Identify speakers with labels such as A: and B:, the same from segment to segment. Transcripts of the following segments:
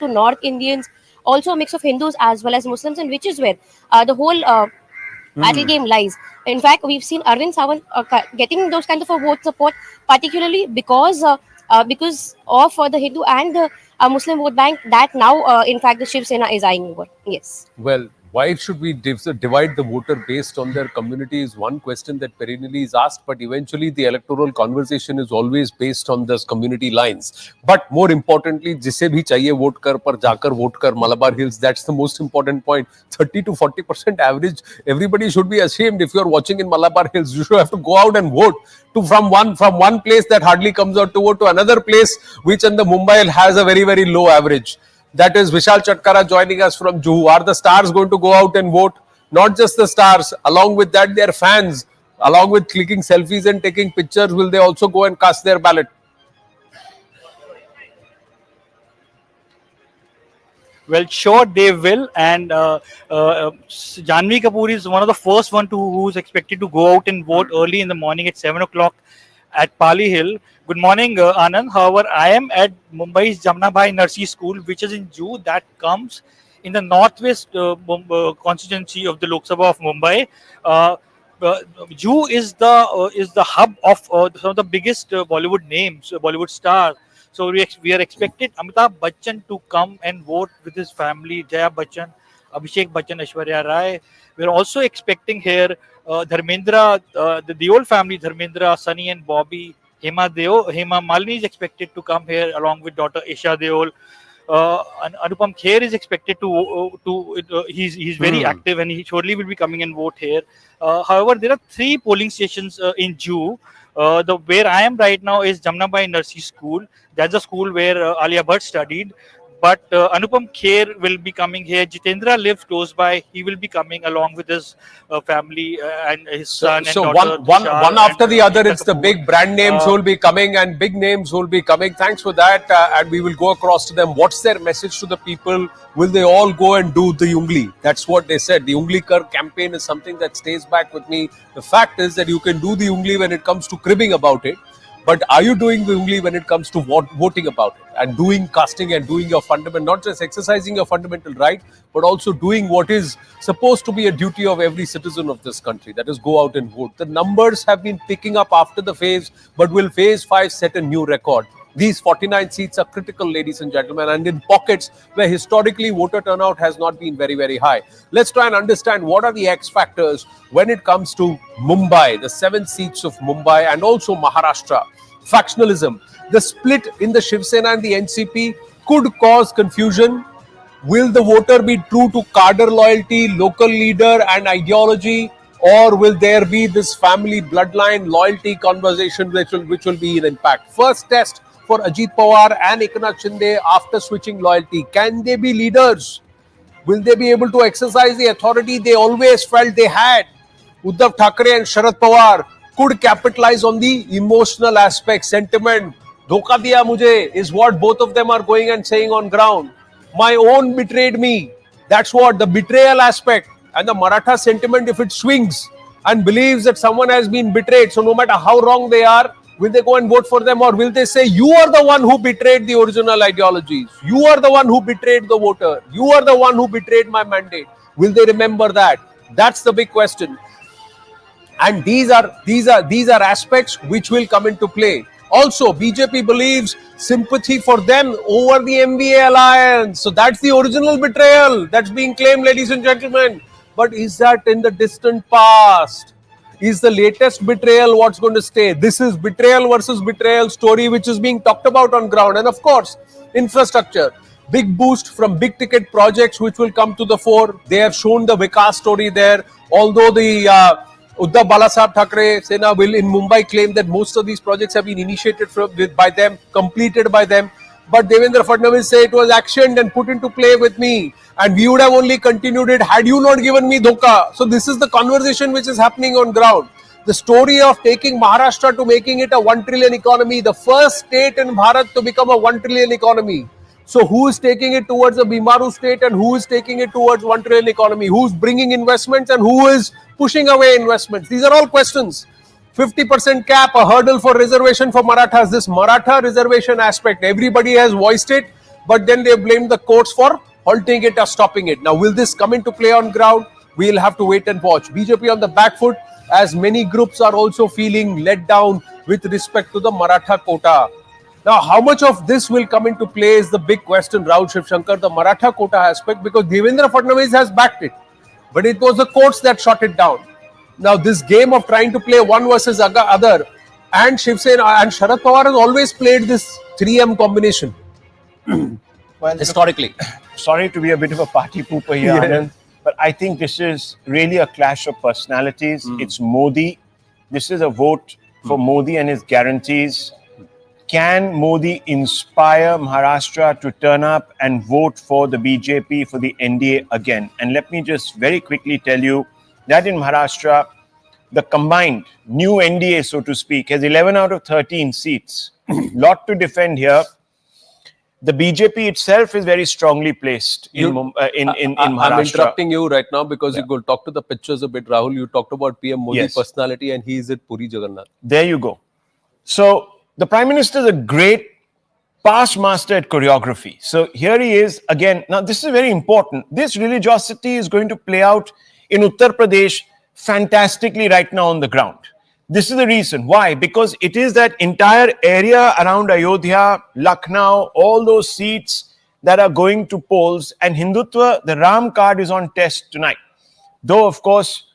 A: to North Indians, also a mix of Hindus as well as Muslims, and which is where the whole battle game lies. In fact, we've seen Arvind Sawant getting those kind of a vote support, particularly because of the Hindu and the Muslim vote bank that now, in fact, the Shiv Sena is eyeing over. Yes.
B: Well, why should we divide the voter based on their community is one question that perennially is asked, but eventually the electoral conversation is always based on those community lines. But more importantly, जिसे भी चाहिए vote कर पर जाकर vote कर, Malabar Hills, that's the most important point. 30 to 40% average, everybody should be ashamed. If you're watching in Malabar Hills, you should have to go out and vote from one place that hardly comes out to vote to another place which in the Mumbai has a very, very low average. That is Vishal Chatkara joining us from Juhu. Are the stars going to go out and vote? Not just the stars. Along with that, their fans, along with clicking selfies and taking pictures, will they also go and cast their ballot?
C: Well, sure they will, and Janhvi Kapoor is one of the first one who's expected to go out and vote early in the morning at 7 o'clock at Pali Hill. Good morning, Anand. However, I am at Mumbai's Jamnabai Nursery School, which is in Juhu, that comes in the northwest constituency of the Lok Sabha of Mumbai. Juhu is the hub of some of the biggest Bollywood names, Bollywood stars. So we are expected Amitabh Bachchan to come and vote with his family, Jaya Bachchan, Abhishek Bachchan, Aishwarya Rai. We are also expecting here Dharmendra, the old family, Dharmendra, Sunny and Bobby. Hema Malini is expected to come here along with daughter Isha Deol. Anupam Kher is expected he's very active and he surely will be coming and vote here. However, there are 3 polling stations in Juhu. Where I am right now is Jamnabai Nursery School. That's the school where Alia Bhatt studied. But Anupam Kher will be coming here. Jitendra lives close by. He will be coming along with his family and his son and daughter.
B: One after the other, it's the big brand names who will be coming and big names who will be coming. Thanks for that. And we will go across to them. What's their message to the people? Will they all go and do the Ungli? That's what they said. The Ungli Kar campaign is something that stays back with me. The fact is that you can do the Ungli when it comes to cribbing about it. But are you doing the Ungli when it comes to voting about it and casting and doing your fundamental, not just exercising your fundamental right, but also doing what is supposed to be a duty of every citizen of this country, that is go out and vote. The numbers have been picking up after the phase, but will phase 5 set a new record? These 49 seats are critical, ladies and gentlemen, and in pockets where historically voter turnout has not been very, very high. Let's try and understand what are the X factors when it comes to Mumbai, the 7 seats of Mumbai and also Maharashtra. Factionalism. The split in the Shiv Sena and the NCP could cause confusion. Will the voter be true to cadre loyalty, local leader and ideology, or will there be this family bloodline loyalty conversation which will be in impact? First test for Ajit Pawar and Eknath Shinde after switching loyalty. Can they be leaders? Will they be able to exercise the authority they always felt they had? Uddhav Thackeray and Sharad Pawar could capitalize on the emotional aspect, sentiment. Dhoka diya mujhe is what both of them are going and saying on ground. My own betrayed me. That's what the betrayal aspect. And the Maratha sentiment, if it swings and believes that someone has been betrayed, so no matter how wrong they are, will they go and vote for them, or will they say, you are the one who betrayed the original ideologies, you are the one who betrayed the voter, you are the one who betrayed my mandate? Will they remember that? That's the big question. And these are aspects which will come into play. Also, BJP believes sympathy for them over the MVA alliance. So that's the original betrayal that's being claimed, ladies and gentlemen. But is that in the distant past? Is the latest betrayal what's going to stay? This is betrayal versus betrayal story which is being talked about on ground. And of course, infrastructure. Big boost from big ticket projects which will come to the fore. They have shown the Vikas story there. Although the Uddhav Balasaheb Thackeray Sena will in Mumbai claim that most of these projects have been initiated by them, completed by them. But Devendra Fadnavis say it was actioned and put into play with me. And we would have only continued it had you not given me dhoka. So this is the conversation which is happening on ground. The story of taking Maharashtra to making it a 1 trillion economy, the first state in Bharat to become a 1 trillion economy. So who is taking it towards a Bimaru state and who is taking it towards 1 trillion economy? Who's bringing investments and who is pushing away investments? These are all questions. 50% cap, a hurdle for reservation for Marathas. This Maratha reservation aspect, everybody has voiced it. but then they blamed the courts for halting it or stopping it. Now, will this come into play on ground? We'll have to wait and watch. BJP on the back foot, as many groups are also feeling let down with respect to the Maratha quota. Now, how much of this will come into play is the big question, Rahul Shankar, the Maratha quota aspect, because Devendra Fadnavis has backed it. But it was the courts that shot it down. Now, this game of trying to play one versus other, and Shiv Sena and Sharad Pawar has always played this 3M combination.
D: Well,
B: historically.
D: Sorry to be a bit of a party pooper here,
B: Yeah.
D: Anand, but I think this is really a clash of personalities. It's Modi. This is a vote for Modi and his guarantees. Can Modi inspire Maharashtra to turn up and vote for the BJP, for the NDA again? And let me just very quickly tell you that in Maharashtra, the combined new NDA, so to speak, has 11 out of 13 seats. Lot to defend here. The BJP itself is very strongly placed in Maharashtra.
B: I'm interrupting you right now because you go talk to the pictures a bit, Rahul. You talked about PM Modi
D: Yes.
B: personality, and he is at Puri Jagannath.
D: There you go. So the Prime Minister is a great past master at choreography. So here he is again. Now this is very important. This religiosity is going to play out in Uttar Pradesh fantastically right now on the ground. This is the reason. Why? Because it is that entire area around Ayodhya, Lucknow, all those seats that are going to polls, and Hindutva, the Ram card is on test tonight. Though, of course,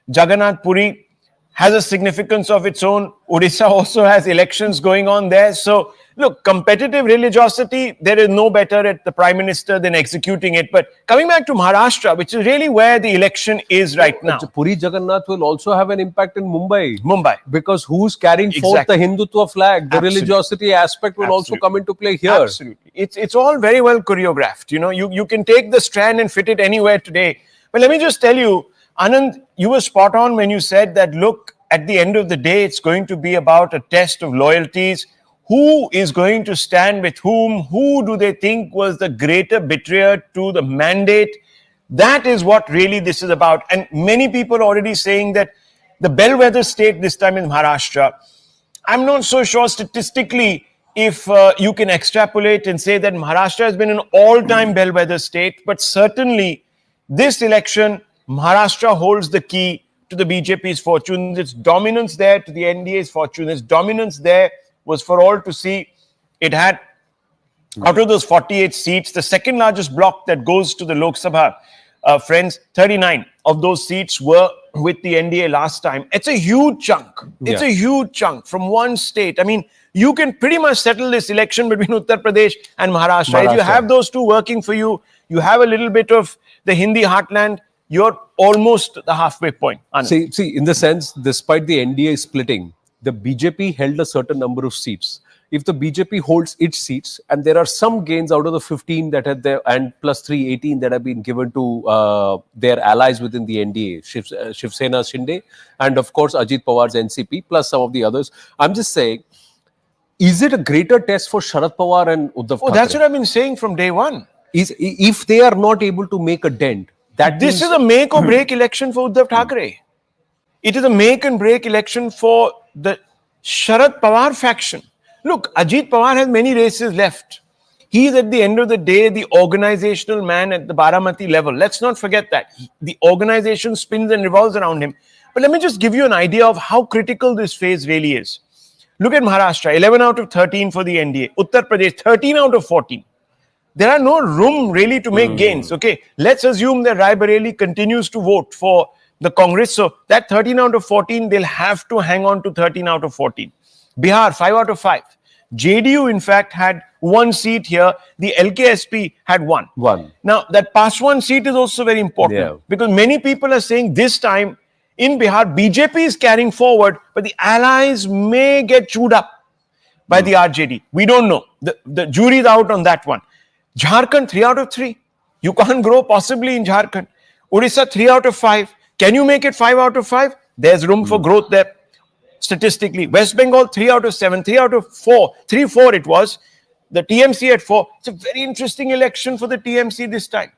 D: Jagannath Puri has a significance of its own. Odisha also has elections going on there. So, look, competitive religiosity, there is no better at the Prime Minister than executing it. But coming back to Maharashtra, which is really where the election is right now.
B: Puri Jagannath will also have an impact in Mumbai. Because who's carrying forth the Hindutva flag, the religiosity aspect will also come into play here.
D: Absolutely. It's all very well choreographed. You know, you can take the strand and fit it anywhere today. But let me just tell you, Anand, you were spot on when you said that, look, at the end of the day, it's going to be about a test of loyalties. Who is going to stand with whom? Who do they think was the greater betrayer to the mandate? That is what really this is about. And many people are already saying that the bellwether state this time is Maharashtra. I'm not so sure statistically if you can extrapolate and say that Maharashtra has been an all-time bellwether state, but certainly this election, Maharashtra holds the key to the BJP's fortunes. Its dominance there to the NDA's fortune. Its dominance there was for all to see. It had, out of those 48 seats, the second largest block that goes to the Lok Sabha, friends, 39 of those seats were with the NDA last time. It's a huge chunk. It's a huge chunk from one state. I mean, you can pretty much settle this election between Uttar Pradesh and Maharashtra. If you have those two working for you, you have a little bit of the Hindi heartland, you're almost the halfway point.
B: See, in the sense, despite the NDA splitting, the BJP held a certain number of seats. If the BJP holds its seats, and there are some gains out of the 15 that had there, and plus 18 that have been given to their allies within the NDA, Shiv Sena Shinde, and of course Ajit Pawar's NCP, plus some of the others. I'm just saying, is it a greater test for Sharad Pawar and Uddhav Thackeray?
D: That's what I've been saying from day one.
B: If they are not able to make a dent,
D: this is a make or break election for Uddhav Thackeray. It is a make and break election for the Sharad Pawar faction. Look, Ajit Pawar has many races left. He is at the end of the day the organizational man at the Baramati level. Let's not forget that. The organization spins and revolves around him. But let me just give you an idea of how critical this phase really is. Look at Maharashtra, 11 out of 13 for the NDA. Uttar Pradesh, 13 out of 14. There are no room really to make gains. Okay, let's assume that Rae Bareli continues to vote for the Congress. So that 13 out of 14, they'll have to hang on to 13 out of 14. Bihar, 5 out of 5. JDU, in fact, had one seat here. The LKSP had one. Now, that past one seat is also very important because many people are saying this time in Bihar, BJP is carrying forward, but the allies may get chewed up by the RJD. We don't know. The jury's out on that one. Jharkhand, 3 out of 3. You can't grow possibly in Jharkhand. Odisha, 3 out of 5. Can you make it 5 out of 5? There's room for growth there. Statistically, West Bengal 3 out of 7, 3 out of 4, 3-4 it was. The TMC at 4. It's a very interesting election for the TMC this time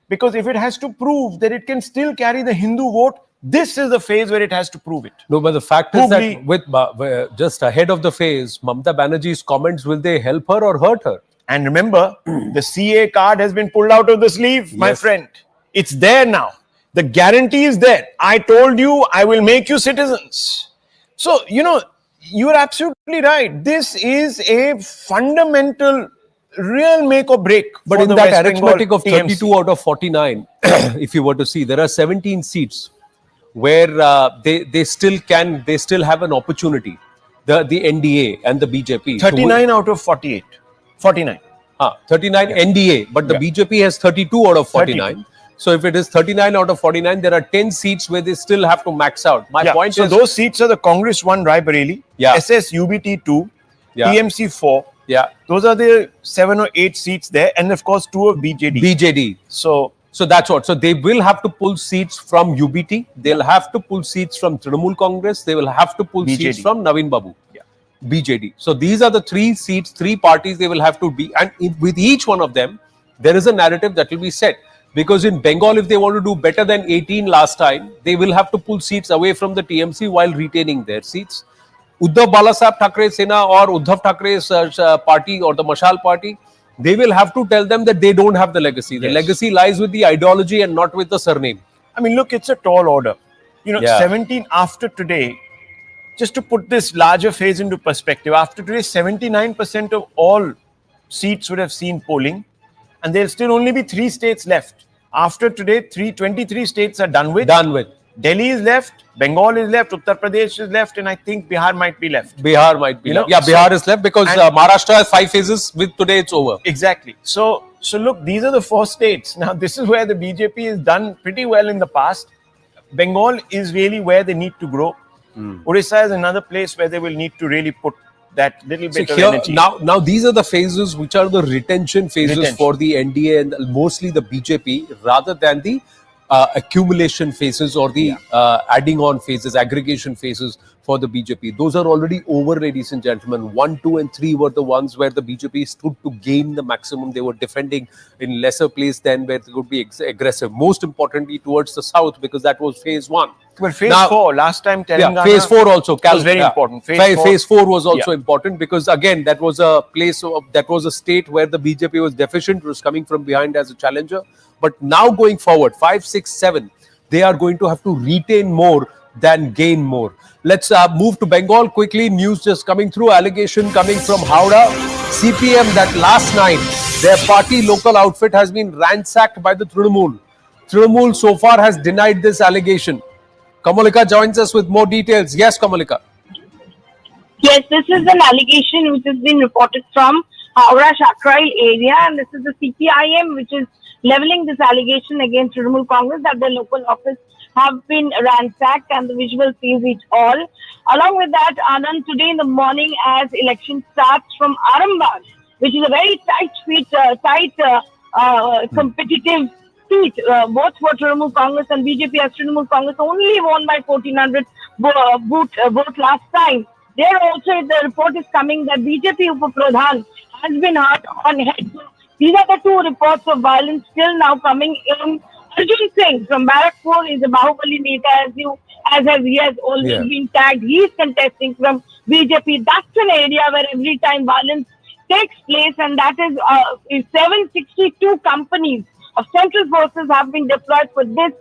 D: because if it has to prove that it can still carry the Hindu vote, this is the phase where it has to prove it.
B: No, but the fact is that with just ahead of the phase, Mamata Banerjee's comments, will they help her or hurt her?
D: And remember, the CA card has been pulled out of the sleeve, my
B: Yes.
D: friend. It's there now. The guarantee is there. I told you I will make you citizens. So, you're absolutely right. This is a fundamental, real make or break.
B: But
D: for
B: in
D: the
B: that
D: West Bengal
B: arithmetic of
D: TMC.
B: 32 out of 49, if you were to see, there are 17 seats where they still have an opportunity. The NDA and the BJP.
D: 39 out of 48. 49.
B: 39 NDA, but the
D: Yeah.
B: BJP has 32 out of 49.
D: 32.
B: So if it is 39 out of 49, there are 10 seats where they still have to max out. My point
C: So
B: is,
C: those seats are the Congress 1 Rae Bareli,
B: Yeah.
C: SS UBT 2,
B: Yeah.
C: TMC 4.
B: yeah,
C: Those are the 7 or 8 seats there, and of course 2 of BJD.
B: BJD.
C: So
B: So that's what. So they will have to pull seats from UBT. They'll have to pull seats from Trinamool Congress. They will have to pull
C: BJD.
B: seats from Naveen Babu.
C: Yeah.
B: BJD. So these are the 3 seats, 3 parties they will have to be. And with each one of them, there is a narrative that will be set. Because in Bengal, if they want to do better than 18 last time, they will have to pull seats away from the TMC while retaining their seats. Uddhav Balasaheb Thackeray Sena or Uddhav Thackeray's party or the Mashal party, they will have to tell them that they don't have the legacy. The
C: Yes.
B: legacy lies with the ideology and not with the surname.
C: I mean, look, it's a tall order.
B: Yeah.
C: 17 after today, just to put this larger phase into perspective, after today, 79% of all seats would have seen polling, and there'll still only be 3 states left. After today, 23 states are done with.
B: Done with.
C: Delhi is left, Bengal is left, Uttar Pradesh is left, and I think Bihar might be left.
B: Bihar might be
C: You
B: left.
C: know,
B: Yeah,
C: so-
B: Bihar is left because
C: and-
B: Maharashtra has 5 phases. With today, it's over.
C: Exactly. So look, these are the 4 states. Now, this is where the BJP has done pretty well in the past. Bengal is really where they need to grow. Odisha is another place where they will need to really put that little
B: So
C: bit of
B: here,
C: energy.
B: now these are the phases which are the retention phases
C: Retention.
B: for the NDA and mostly the BJP rather than the accumulation phases or the adding on phases, aggregation phases for the BJP. Those are already over, ladies and gentlemen. 1, 2 and 3 were the ones where the BJP stood to gain the maximum. They were defending in lesser place than where they could be aggressive. Most importantly towards the south because that was phase 1.
C: But phase
B: Now-
C: 4, last time Telangana
B: Yeah, phase 4 also
C: was very important.
B: Phase 4 was also
C: Yeah.
B: important because again that was a place that was a state where the BJP was deficient, was coming from behind as a challenger. But now going forward, 5, 6, 7, they are going to have to retain more than gain more. Let's move to Bengal quickly. News just coming through. Allegation coming from Howrah. CPM that last night their party local outfit has been ransacked by the Trinamool. Trinamool so far has denied this allegation. Kamalika joins us with more details. Yes, Kamalika.
E: Yes, this is an allegation which has been reported from Howrah Shakrail area, and this is the CPIM which is leveling this allegation against Trinamool Congress that their local office have been ransacked, and the visual says it all. Along with that, Anand, today in the morning as election starts from Arambagh, which is a very competitive seat, both for Trinamool Congress and BJP, as Trinamool Congress only won by 1400 vote last time. There also the report is coming that BJP Upa Pradhan has been hurt on head. So these are the 2 reports of violence still now coming in. Arjun Singh from Barakpur is a Bahubali Neta, he has always
B: Yeah.
E: been tagged. He is contesting from BJP. That's an area where every time violence takes place, and that is 762 companies of central forces have been deployed for this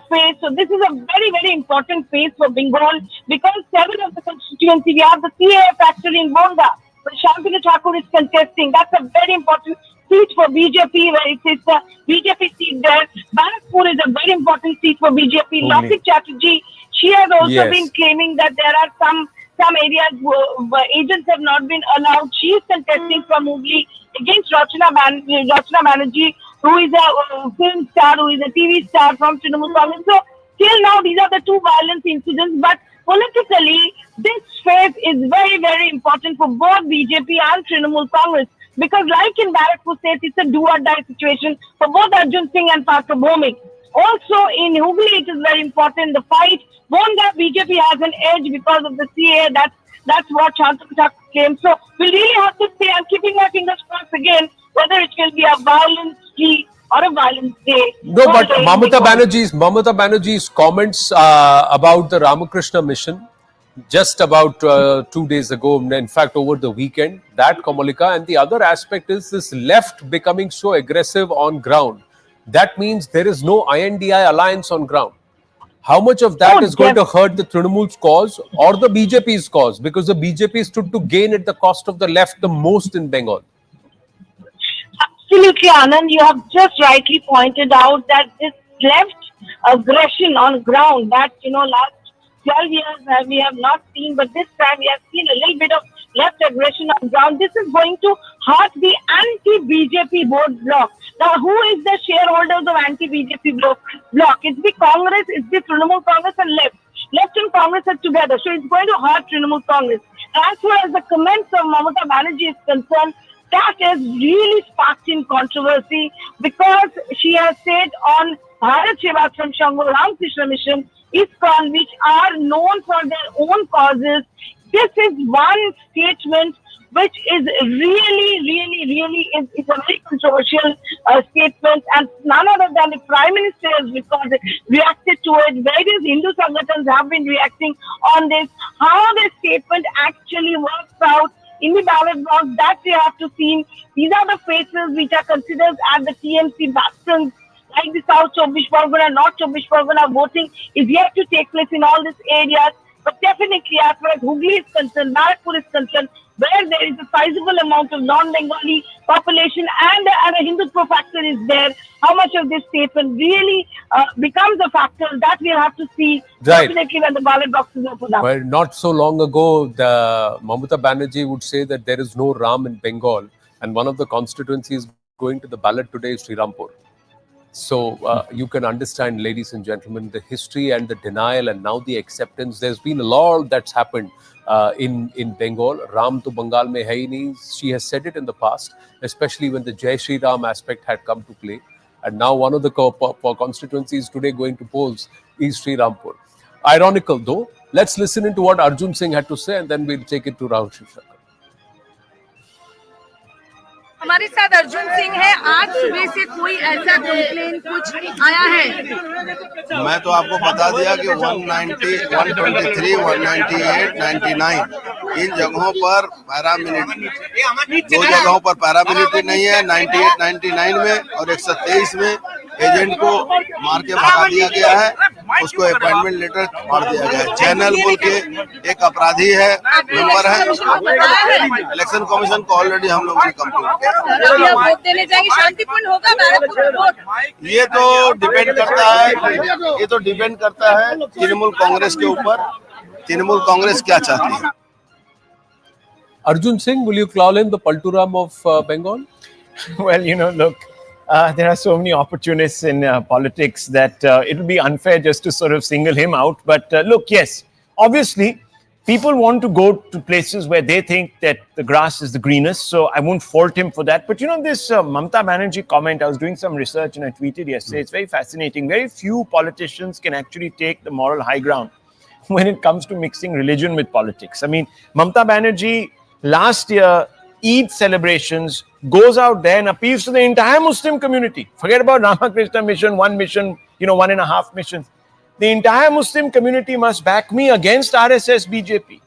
E: phase. So this is a very, very important phase for Bengal because 7 of the constituency, we have the CAA factory in Bonda, where Shantanu Thakur is contesting. That's a very important seat for BJP, where it is the BJP seat there. Barakpur is a very important seat for BJP. Lasik Chatterjee, she has also
B: Yes.
E: been claiming that there are some areas where agents have not been allowed. She is contesting from Hooghly against Rachana Banerjee, who is a film star, who is a TV star from Trinamool Congress. So till now, these are the 2 violence incidents. But politically, this phase is very, very important for both BJP and Trinamool Congress. Because like in Barakpur State, it's a do-or-die situation for both Arjun Singh and Pastor Bhomik. Also in Hooghly, it is very important. The fight, Bonda BJP has an edge because of the CA. That's what Shantanu Thakur claims. So we really have to say, I'm keeping my fingers crossed again, whether it will be a violence-free or a violence day.
B: No, but
E: All day
B: Mamata
E: because-
B: Banerjee's comments about the Ramakrishna mission just about 2 days ago, in fact, over the weekend, that Kamalika. And the other aspect is this left becoming so aggressive on ground. That means there is no INDI alliance on ground. How much of that
E: Oh,
B: is going to hurt the Trinamool's cause or the BJP's cause? Because the BJP stood to gain at the cost of the left the most in Bengal.
E: absolutely, Anand. You have just rightly pointed out that this left aggression on ground that last 12 years we have not seen, but this time we have seen a little bit of left aggression on ground. This is going to hurt the anti-BJP vote bloc. Now, who is the shareholders of anti-BJP bloc? It's the Congress, it's the Trinamool Congress and left. Left and Congress are together, so it's going to hurt Trinamool Congress. As far as the comments of Mamata Banerjee is concerned, that has really sparked in controversy because she has said on Bharat Sevashram Shangho Ramakrishna Mission, ISKCON, which are known for their own causes. This is one statement which is really is a very controversial statement, and none other than the Prime Minister has reacted to it. Various Hindu Sangatans have been reacting on this. How this statement actually works out in the ballot box, that we have to see. These are the faces which are considered as the TMC bastions, like the South Chobbish Pargana, North Chobbish Pargana. Voting is yet to take place in all these areas. But definitely, as far as Hooghly is concerned, Barrackpur is concerned, where there is a sizable amount of non-Bengali population and a Hindutva factor is there, how much of this statement really becomes a factor, that we'll have to see definitely when the ballot boxes open up.
B: Well, not so long ago, the Mamata Banerjee would say that there is no Ram in Bengal, and one of the constituencies going to the ballot today is Srirampur. So you can understand, ladies and gentlemen, the history and the denial and now the acceptance. There's been a lot that's happened in Bengal. Ram to Bengal mein hai nahi. She has said it in the past, especially when the Jai Shri Ram aspect had come to play. And now one of the constituencies today going to polls is Srirampur. Ironical though. Let's listen into what Arjun Singh had to say and then we'll take it to Rahul Shivshankar.
F: हमारे साथ अर्जुन सिंह है। आज सुबह से कोई ऐसा complain कुछ आया है?
G: मैं तो आपको बता दिया कि 190, 123, 198, 99 इन जगहों पर पैरामिलिट्री, 2 जगहों पर पैरामिलिट्री नहीं है, 98, 99 में और 123 में एजेंट को मार के भगा दिया गया है, उसको अपॉइंटमेंट लेटर फाड़ दिया गया है। चैनल बोल के एक अपराधी है, मेंबर है, इलेक्शन कमीशन को ऑलरेडी हम लोगों ने कंप्लेंट किया।
F: वोट देने जाएंगे, शांतिपूर्ण होगा वोट?
G: ये तो डिपेंड करता है तृणमूल कांग्रेस के ऊपर। तृणमूल कांग्रेस क्या चाहती है?
B: Arjun Singh, will you call him the Palturam of Bengal?
D: Well, look, there are so many opportunists in politics that it will be unfair just to sort of single him out. But look, yes, obviously, people want to go to places where they think that the grass is the greenest. So I won't fault him for that. But this Mamata Banerjee comment, I was doing some research and I tweeted yesterday. It's very fascinating. Very few politicians can actually take the moral high ground when it comes to mixing religion with politics. I mean, Mamata Banerjee last year, Eid celebrations, goes out there and appeals to the entire Muslim community. Forget about Ramakrishna mission, 1.5 missions. The entire Muslim community must back me against RSS BJP.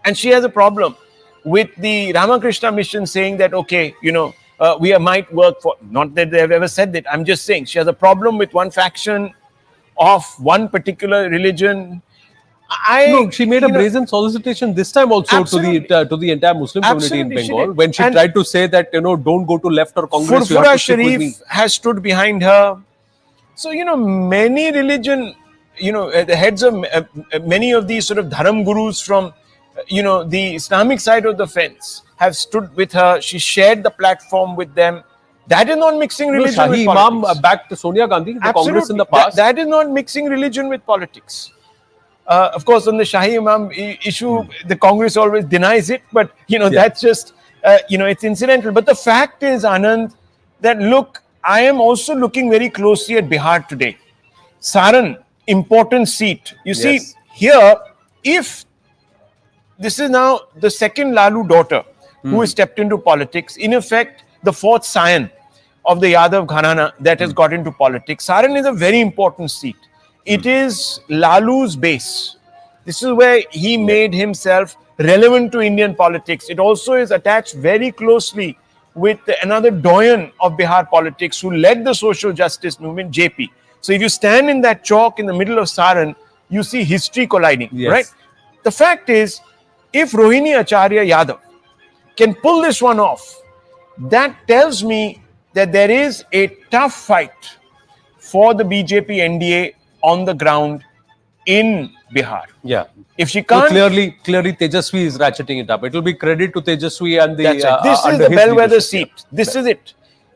D: And she has a problem with the Ramakrishna mission saying that, okay, we might work for, not that they've ever said that, I'm just saying she has a problem with one faction of one particular religion.
B: No, she made a brazen solicitation this time also to the entire Muslim community in Bengal when she tried to say that don't go to left or Congress.
D: Furfura Sharif has stood behind her. So many religion, the heads of many of these sort of dharam gurus from the Islamic side of the fence have stood with her. She shared the platform with them. That is not mixing religion with politics.
B: Imam backed Sonia Gandhi, the Congress in the past.
D: That is not mixing religion with politics. Of course, on the Shahi Imam issue, the Congress always denies it, but that's just it's incidental. But the fact is, Anand, that look, I am also looking very closely at Bihar today. Saran, important seat. You see, here, if this is now the second Lalu daughter who has stepped into politics, in effect, the fourth scion of the Yadav Ghanana that has got into politics. Saran is a very important seat. It is Lalu's base. This is where he made himself relevant to Indian politics. It also is attached very closely with another doyen of Bihar politics who led the social justice movement, JP. So if you stand in that chalk in the middle of Saran, you see history colliding, right? The fact is, if Rohini Acharya Yadav can pull this one off, that tells me that there is a tough fight for the BJP NDA on the ground in Bihar.
B: Yeah.
D: If she
B: So
D: can't...
B: clearly Tejaswi is ratcheting it up. It will be credit to Tejaswi and the...
D: That's right. This is
B: under
D: the
B: his
D: bellwether
B: leadership.
D: seat. This is it.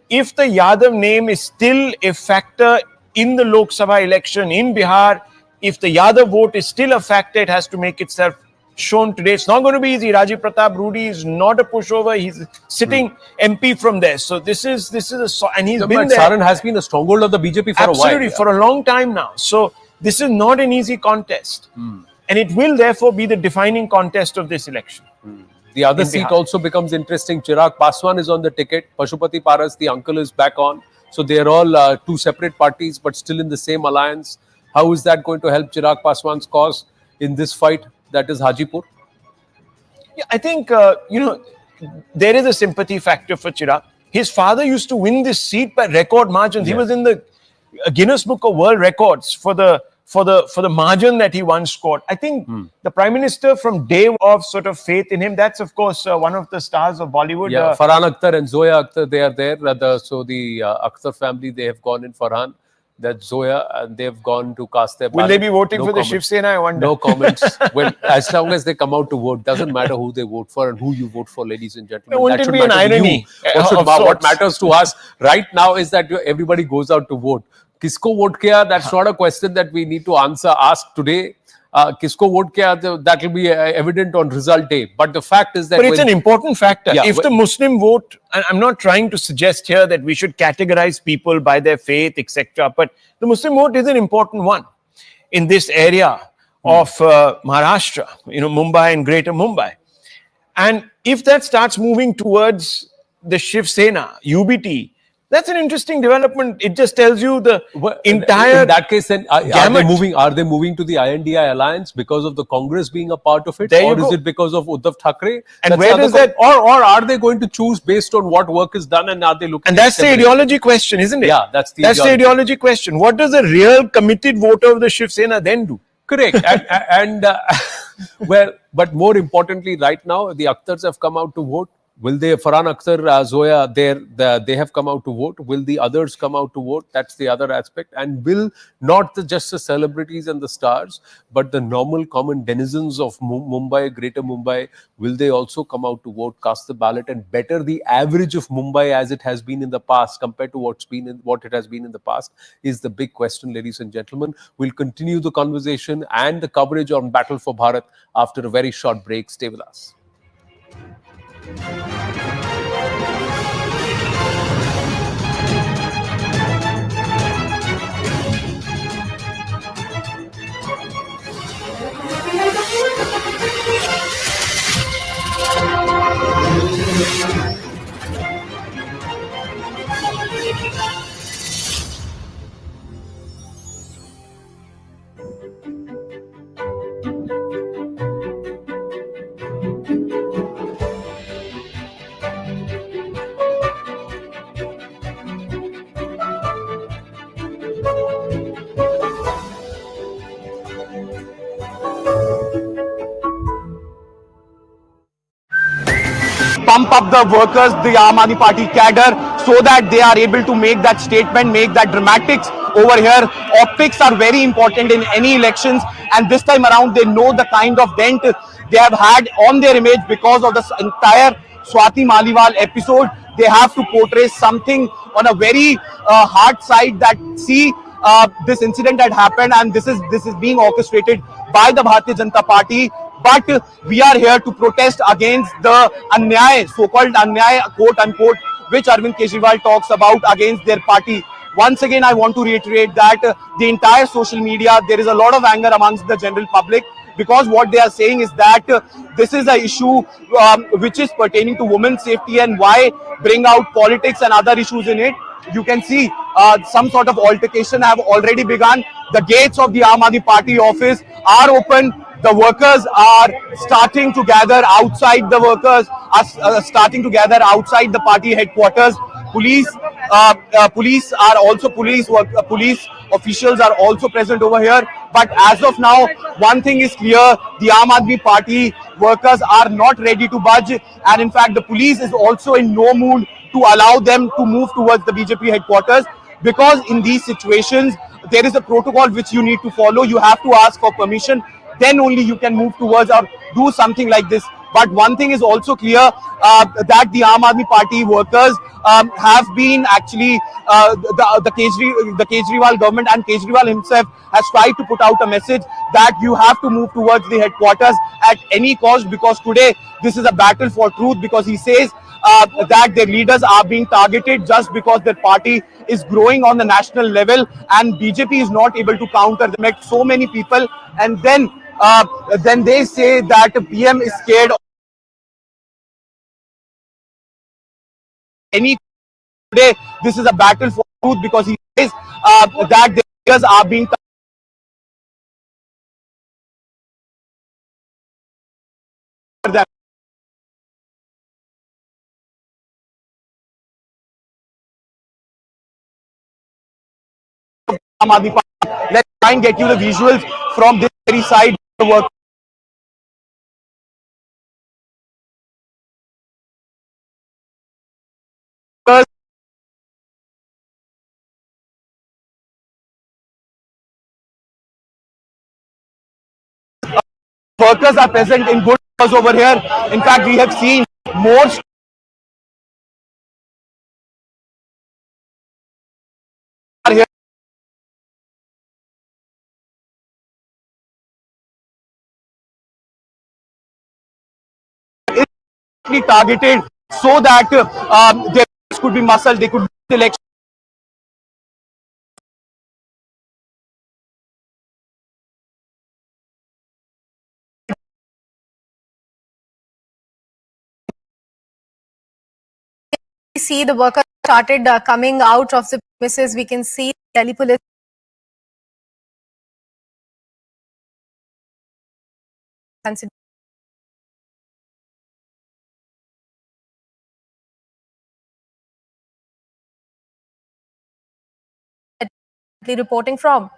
D: If the Yadav name is still a factor in the Lok Sabha election in Bihar, if the Yadav vote is still a factor, it has to make itself shown today. It's not going to be easy. Rajiv Pratap Rudy is not a pushover. He's sitting MP from there. So this is and he's been there.
B: Saran has been a stronghold of the BJP for a while.
D: Absolutely, for a long time now. So this is not an easy contest. And it will therefore be the defining contest of this election.
B: The other
D: in
B: seat
D: Bihar.
B: also becomes interesting. Chirag Paswan is on the ticket. Pashupati Paras, the uncle, is back on. So they are all two separate parties but still in the same alliance. How is that going to help Chirag Paswan's cause in this fight that is Hajipur?
D: Yeah, I think, there is a sympathy factor for Chirag. His father used to win this seat by record margins. He was in the Guinness Book of World Records for the margin that he once scored. I think the Prime Minister, from day of sort of faith in him, that's of course one of the stars of Bollywood.
B: Yeah, Farhan Akhtar and Zoya Akhtar, they are there. So the Akhtar family, they have gone in Farhan. That's Zoya, and they've gone to cast their ballot.
D: Will they be voting
B: No
D: for
B: comments.
D: the Shiv Sena? I wonder.
B: No comments. Well, as long as they come out to vote, doesn't matter who they vote for and who you vote for, ladies and gentlemen.
D: Wouldn't
B: That
D: it
B: should
D: be an
B: matter to
D: irony
B: you.
D: of
B: What
D: sorts?
B: matters to us right now is that everybody goes out to vote. Kisko vote kiya? That's not a question that we need to ask today. Kisko vote kiya? That will be evident on result day. But the fact is that...
D: But it's an important factor.
B: Yeah,
D: if the Muslim vote, and I'm not trying to suggest here that we should categorize people by their faith, etc. But the Muslim vote is an important one in this area of Maharashtra, Mumbai and Greater Mumbai. And if that starts moving towards the Shiv Sena, UBT, that's an interesting development. It just tells you the entire...
B: In that case, then are they moving to the INDI alliance because of the Congress being a part of it, or is it because of Uddhav Thackeray?
D: And where does that...
B: Or are they going to choose based on what work is done, and are they looking?
D: And that's the ideology question, isn't it?
B: Yeah, that's the
D: ideology question. What does a real committed voter of the Shiv Sena then do?
B: Correct. Well, but more importantly, right now, the Akhtars have come out to vote. Will they, Farhan Akhtar, Zoya, they have come out to vote. Will the others come out to vote? That's the other aspect. And will not just the celebrities and the stars, but the normal common denizens of Mumbai, Greater Mumbai, will they also come out to vote, cast the ballot, and better the average of Mumbai as it has been in the past compared to what it has been in the past is the big question, ladies and gentlemen. We'll continue the conversation and the coverage on Battle for Bharat after a very short break. Stay with us.
H: Pump up the workers, the Aam Aadmi Party cadre, so that they are able to make that statement, make that dramatics over here. Optics are very important in any elections, and this time around they know the kind of dent they have had on their image because of this entire Swati Maliwal episode. They have to portray something on a very hard side that this incident had happened, and this is being orchestrated by the Bharatiya Janata Party. But we are here to protest against the anyay, so-called anyay, quote unquote, which Arvind Kejriwal talks about against their party. Once again, I want to reiterate that the entire social media, there is a lot of anger amongst the general public, because what they are saying is that this is an issue which is pertaining to women's safety, and why bring out politics and other issues in it. You can see some sort of altercation have already begun. The gates of the Aam Aadmi Party office are open. The workers are starting to gather outside. The workers are starting to gather outside the party headquarters. Police are also police officials are also present over here. But as of now, one thing is clear: the Aam Aadmi Party workers are not ready to budge, and in fact, the police is also in no mood to allow them to move towards the BJP headquarters, because in these situations there is a protocol which you need to follow. You have to ask for permission, then only you can move towards or do something like this. But one thing is also clear, that the Aam Aadmi Party workers have been actually, the Kejriwal government and Kejriwal himself has tried to put out a message that you have to move towards the headquarters at any cost, because today this is a battle for truth. Because he says that their leaders are being targeted just because their party is growing on the national level and BJP is not able to counter them. Met so many people, and then they say that PM is scared of any. Today this is a battle for truth, because he says that their leaders are being targeted. Let's try and get you the visuals from this very side. The workers workers are present in good numbers over here. In fact, we have seen more are here targeted, so that their could be muscled, they could lose the election.
F: See the workers started coming out of the premises. We can see Delhi police reporting from.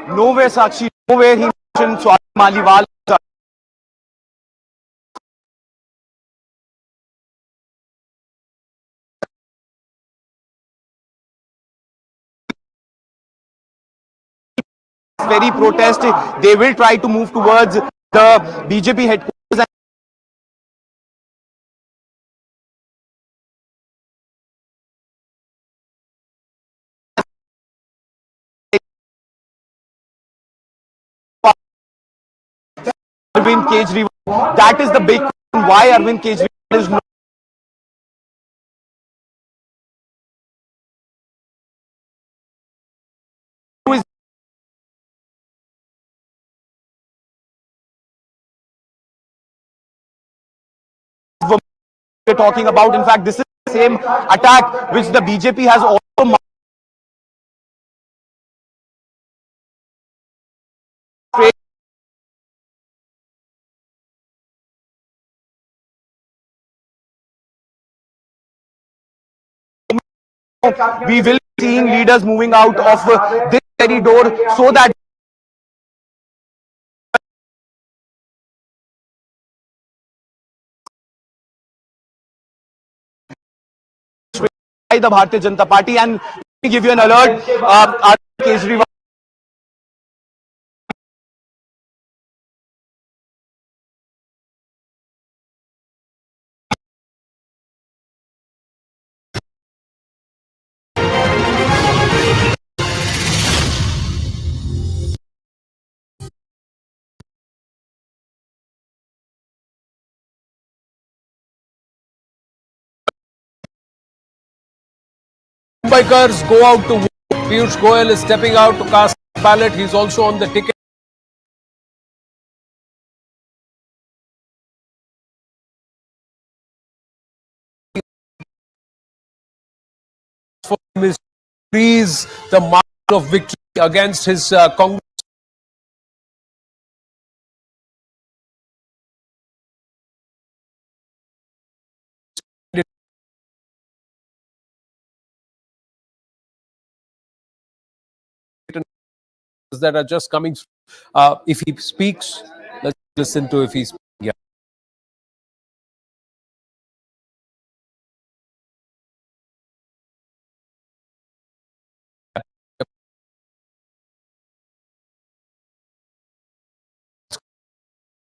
H: Nowhere Sakshi, nowhere he mentioned Swati Maliwal. Very protest. They will try to move towards the BJP headquarters and Arvind Kejriwal. That is the big question, why Arvind Kejriwal is not we're talking about. In fact, this is the same attack which the BJP has also we will be seeing leaders moving out of this very door, so that by the Bharatiya Janata Party. And let me give you an alert. Kejriwal
B: Mumbai's go out to vote. Piyush Goyal is stepping out to cast a ballot. He's also on the ticket. is to increase the margin of victory against his Congress that are just coming through. If he speaks, let's listen to if he's speaking. Yeah.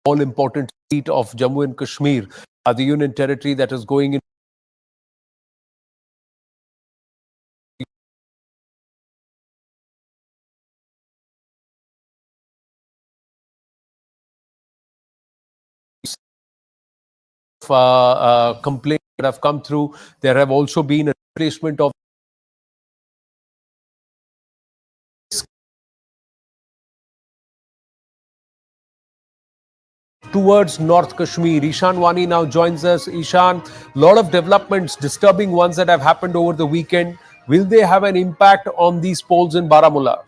B: All important seat of Jammu and Kashmir, the union territory that is going in complaints that have come through. There have also been a replacement of towards North Kashmir. Ishan Wani now joins us. Ishan, lot of developments, disturbing ones that have happened over the weekend. Will they have an impact on these polls in Baramulla?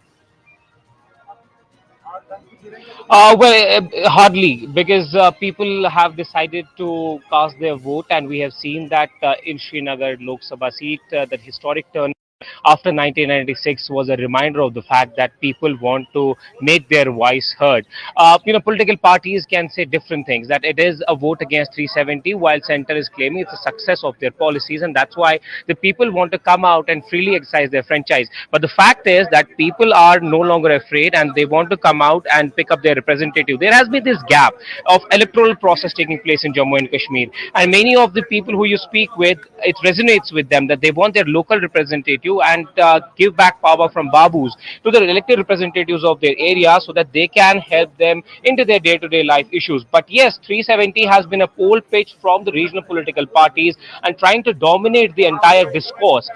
I: Hardly, because people have decided to cast their vote, and we have seen that in Srinagar Lok Sabha seat, that historic turn after 1996 was a reminder of the fact that people want to make their voice heard. Political parties can say different things, that it is a vote against 370, while center is claiming it's a success of their policies, and that's why the people want to come out and freely exercise their franchise. But the fact is that people are no longer afraid, and they want to come out and pick up their representative. There has been this gap of electoral process taking place in Jammu and Kashmir, and many of the people who you speak with, it resonates with them that they want their local representative and give back power from babus to the elected representatives of their area, so that they can help them into their day-to-day life issues. But yes, 370 has been a poll pitch from the regional political parties and trying to dominate the entire discourse.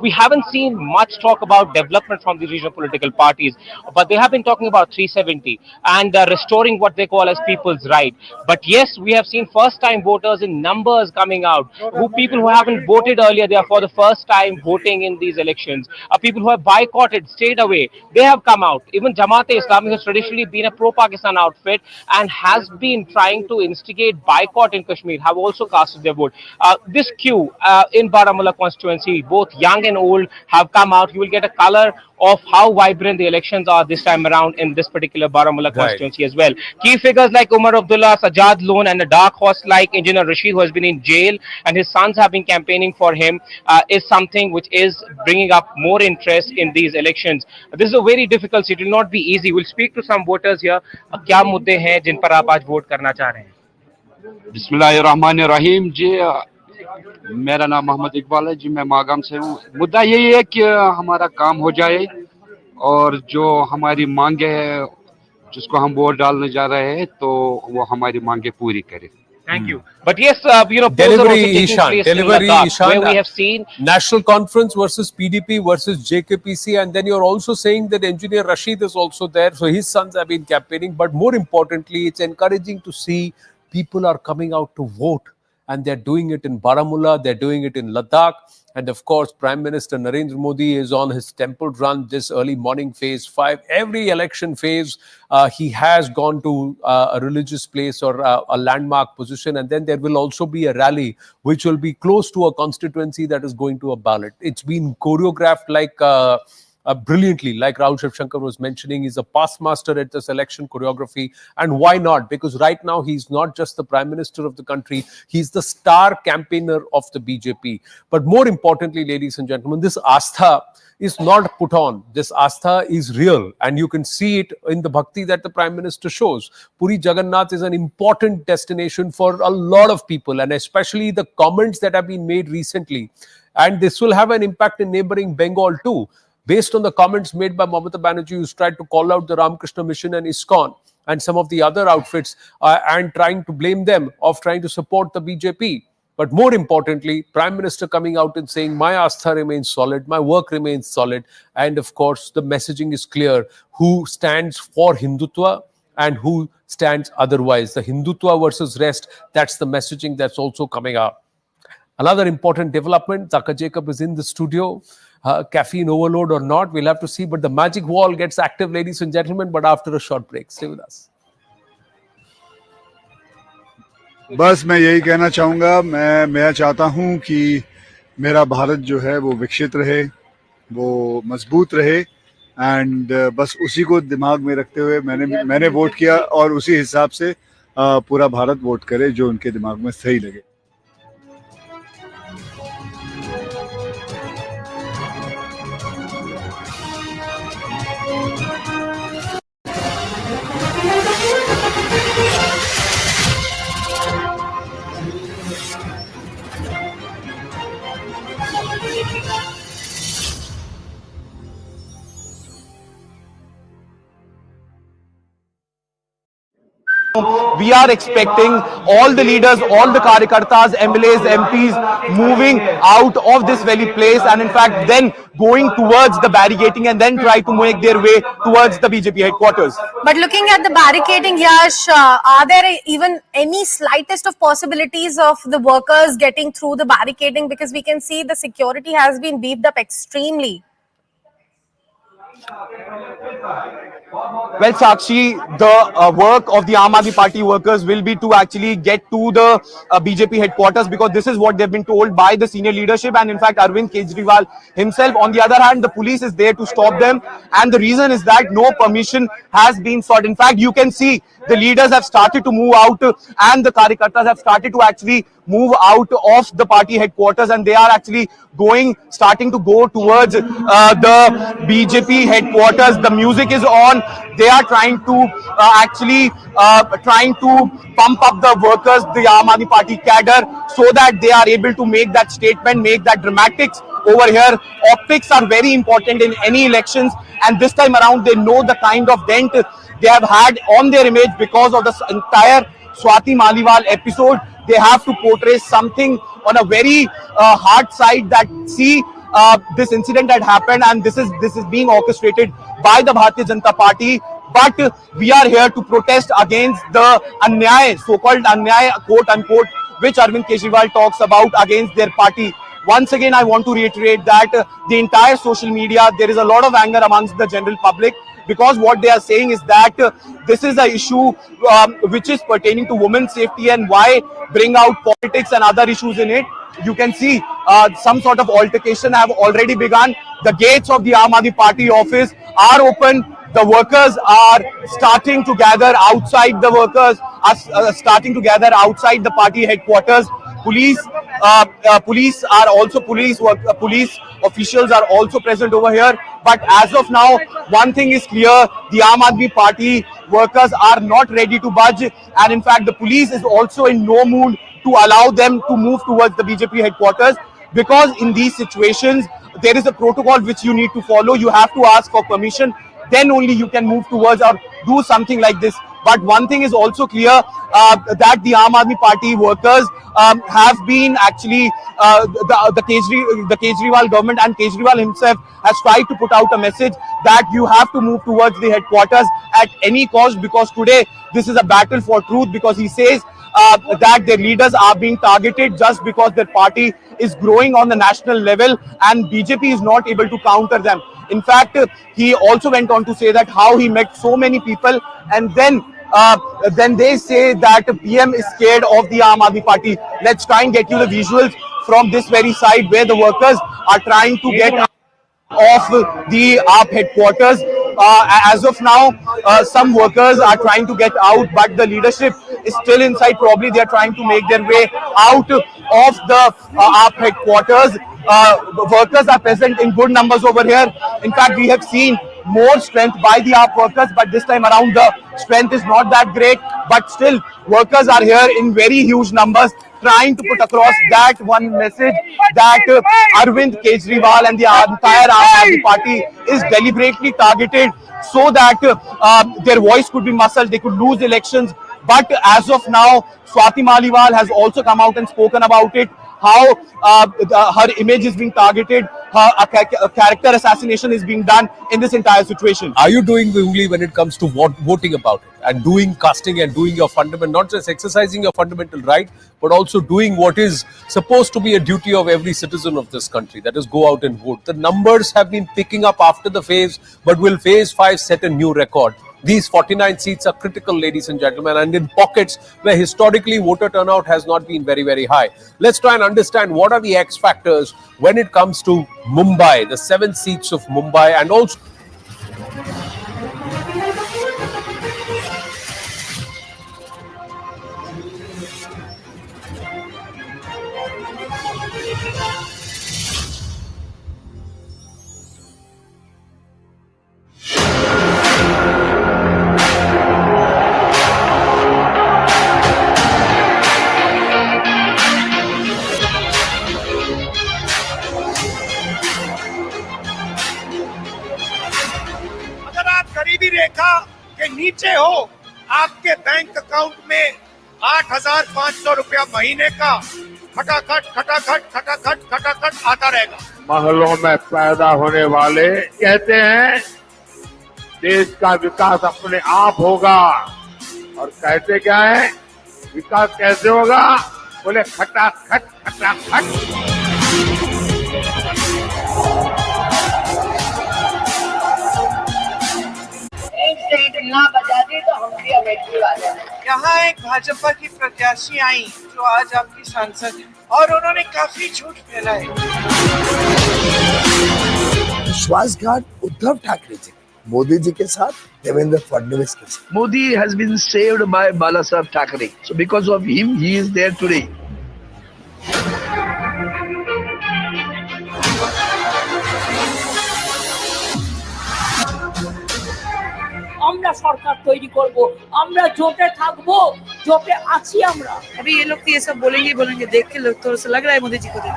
I: We haven't seen much talk about development from the regional political parties, but they have been talking about 370 and restoring what they call as people's right. But yes, we have seen first-time voters in numbers coming out, who people who haven't voted earlier, they are for the first time voting in these elections. People who have boycotted, stayed away, they have come out. Even Jamaat-e-Islami has traditionally been a pro-Pakistan outfit and has been trying to instigate boycott in Kashmir, have also casted their vote. This queue in Baramulla constituency, both young and old have come out. You will get a color of how vibrant the elections are this time around in this particular Baramulla constituency as well. Key figures like Umar Abdullah, Sajad Lone, and a dark horse like Engineer Rashid, who has been in jail and his sons have been campaigning for him, is something which is bringing up more interest in these elections. This is a very difficult seat. It will not be easy. We'll speak to some voters here. क्या मुद्दे हैं जिन पर आप आज vote करना चाह रहे हैं?
J: बिस्मिल्लाहिर्रहमानिर्रहीम जी। मेरा नाम मोहम्मद इकबाल है जी, मैं मागाम से हूँ। मुद्दा यही है कि हमारा काम हो जाए और जो हमारी मांगे है, जिसको हम वोट डालने जा रहे हैं, तो वो हमारी मांगे पूरी करे।
I: Thank you. But yes,
B: delivery, Ishan. Delivery, Ishan.
I: Where we have seen
B: National Conference versus PDP versus JKPC, and then you're also saying that Engineer Rashid is also there, so his sons have been campaigning. But more importantly, it's encouraging to see people are coming out to vote, and they're doing it in Baramulla, they're doing it in Ladakh. And of course, Prime Minister Narendra Modi is on his temple run this early morning phase 5. Every election phase, he has gone to a religious place or a landmark position. And then there will also be a rally, which will be close to a constituency that is going to a ballot. It's been choreographed like brilliantly, like Rahul Shankar was mentioning. He's a past master at this election choreography. And why not? Because right now, he's not just the Prime Minister of the country, he's the star campaigner of the BJP. But more importantly, ladies and gentlemen, this Astha is not put on. This Astha is real. And you can see it in the bhakti that the Prime Minister shows. Puri Jagannath is an important destination for a lot of people, and especially the comments that have been made recently. And this will have an impact in neighboring Bengal too. Based on the comments made by Mamata Banerjee, who's tried to call out the Ramakrishna Mission and ISKCON and some of the other outfits and trying to blame them of trying to support the BJP. But more importantly, Prime Minister coming out and saying, my Astha remains solid, my work remains solid. And of course, the messaging is clear. Who stands for Hindutva and who stands otherwise. The Hindutva versus rest, that's the messaging that's also coming out. Another important development, Taka Jacob is in the studio. caffeine overload or not. We'll have to see. But the magic wall gets active, ladies and gentlemen, but after a short break. Stay with us.
K: बस मैं यही कहना चाहूँगा, मैं चाहता हूँ कि मेरा भारत जो है वो विकसित रहे, वो मजबूत रहे, एंड बस उसी को दिमाग में रखते हुए मैंने वोट किया, और उसी हिसाब से पूरा भारत वोट करे जो उनके दिमाग में सही लगे.
H: We are expecting all the leaders, all the Karyakartas, MLAs, MPs moving out of this very place, and in fact then going towards the barricading and then try to make their way towards the BJP headquarters.
F: But looking at the barricading, Yash, are there even any slightest of possibilities of the workers getting through the barricading? Because we can see the security has been beefed up extremely.
H: Well, Sakshi, the work of the Aam Aadmi Party workers will be to actually get to the BJP headquarters, because this is what they've been told by the senior leadership and in fact Arvind Kejriwal himself. On the other hand, the police is there to stop them, and the reason is that no permission has been sought. In fact, you can see the leaders have started to move out and the Karyakartas have started to actually move out of the party headquarters, and they are actually starting to go towards the BJP headquarters. The music is on. They are trying to pump up the workers, the Aam Aadmi Party cadre, so that they are able to make that statement, make that dramatics. Over here, optics are very important in any elections, and this time around they know the kind of dent they have had on their image because of the entire Swati Maliwal episode. They have to portray something on a very hard side, that this incident had happened and this is being orchestrated by the Bharatiya Janata Party. But we are here to protest against the anyay, so-called anyay, quote unquote, which Arvind Kejriwal talks about against their party. Once again, I want to reiterate that the entire social media, there is a lot of anger amongst the general public, because what they are saying is that this is an issue which is pertaining to women's safety, and why bring out politics and other issues in it. You can see some sort of altercation have already begun. The gates of the Aam Aadmi Party office are open. The workers are starting to gather outside. The workers are starting to gather outside the party headquarters. Police officials are also present over here. But as of now, one thing is clear: the Aam Aadmi Party workers are not ready to budge, and in fact, the police is also in no mood to allow them to move towards the BJP headquarters, because in these situations there is a protocol which you need to follow. You have to ask for permission, then only you can move towards or do something like this. But one thing is also clear, that the Aam Aadmi Party workers have been actually, the Kejriwal government and Kejriwal himself has tried to put out a message that you have to move towards the headquarters at any cost, because today this is a battle for truth, because he says that their leaders are being targeted just because their party is growing on the national level and BJP is not able to counter them. In fact, he also went on to say that how he met so many people, and then they say that PM is scared of the Aam Aadmi Party. Let's try and get you the visuals from this very side where the workers are trying to get of the AAP headquarters. As of now, some workers are trying to get out, but the leadership is still inside. Probably they are trying to make their way out of the AAP headquarters. Workers are present in good numbers over here. In fact, we have seen more strength by the AAP workers, but this time around the strength is not that great. But still, workers are here in very huge numbers, trying to put across that one message that Arvind Kejriwal and the entire Aam Aadmi Party is deliberately targeted so that their voice could be muffled, they could lose elections. But as of now, Swati Maliwal has also come out and spoken about it, how her image is being targeted, a character assassination is being done in this entire situation.
B: Are you doing the ungli when it comes to voting about it and doing casting and doing your fundamental, not just exercising your fundamental right, but also doing what is supposed to be a duty of every citizen of this country, that is go out and vote. The numbers have been picking up after the phase, but will phase 5 set a new record? These 49 seats are critical, ladies and gentlemen, and in pockets where historically voter turnout has not been very, very high. Let's try and understand what are the X factors when it comes to Mumbai, the 7 seats of Mumbai, and also
L: अगर आप गरीबी रेखा के नीचे हो, आपके bank account में 8,500 रुपया महीने का खटाखट खटाखट खटाखट खटाखट आता रहेगा।
M: महलों में पैदा होने वाले कहते हैं देश का विकास अपने आप होगा, और कहते क्या है, विकास कैसे होगा? बोले खटाखट खटाखट।
E: ना बजा दी तो हम भी अमेठी वाले हैं।
L: यहाँ एक भाजपा की प्रत्याशी आई जो आज आपकी सांसद है, और उन्होंने काफी झूठ फैलाए।
N: विश्वासघात उद्धव ठाकरे जी, मोदी जी के साथ, देवेंद्र फडणवीस के साथ। Modi has been saved by Bala Saheb Thackeray, so because of him he is there today.
E: আমরা সরকার তৈরি করব, আমরা জোটে থাকবো, জোটে আছি আমরা।
F: अभी ये लोग तो ये सब बोलेंगे, देख के लोग थोड़ा सा लग रहा है मोदी जी को देख।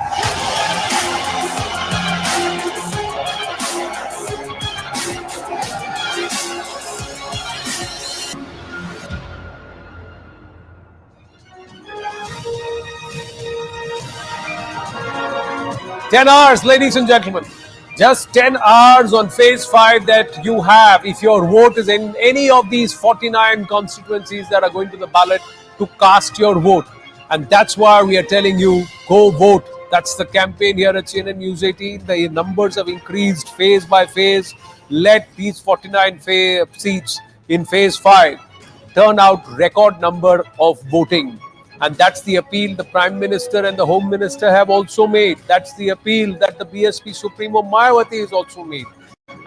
B: 10 hours, ladies and gentlemen. Just 10 hours on phase 5 that you have if your vote is in any of these 49 constituencies that are going to the ballot to cast your vote. And that's why we are telling you, go vote. That's the campaign here at CNN News 18. The numbers have increased phase by phase. Let these 49 seats in phase 5 turn out record number of voting. And that's the appeal the Prime Minister and the Home Minister have also made. That's the appeal that the BSP Supremo Mayawati has also made.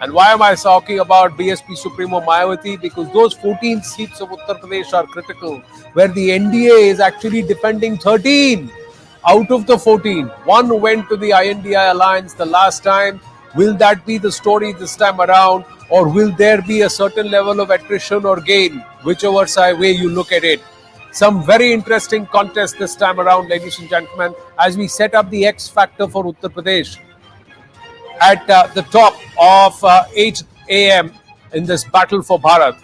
B: And why am I talking about BSP Supremo Mayawati? Because those 14 seats of Uttar Pradesh are critical, where the NDA is actually defending 13 out of the 14. One went to the INDI alliance the last time. Will that be the story this time around? Or will there be a certain level of attrition or gain, whichever way you look at it? Some very interesting contest this time around, ladies and gentlemen, as we set up the X factor for Uttar Pradesh at the top of 8 a.m. in this battle for Bharat.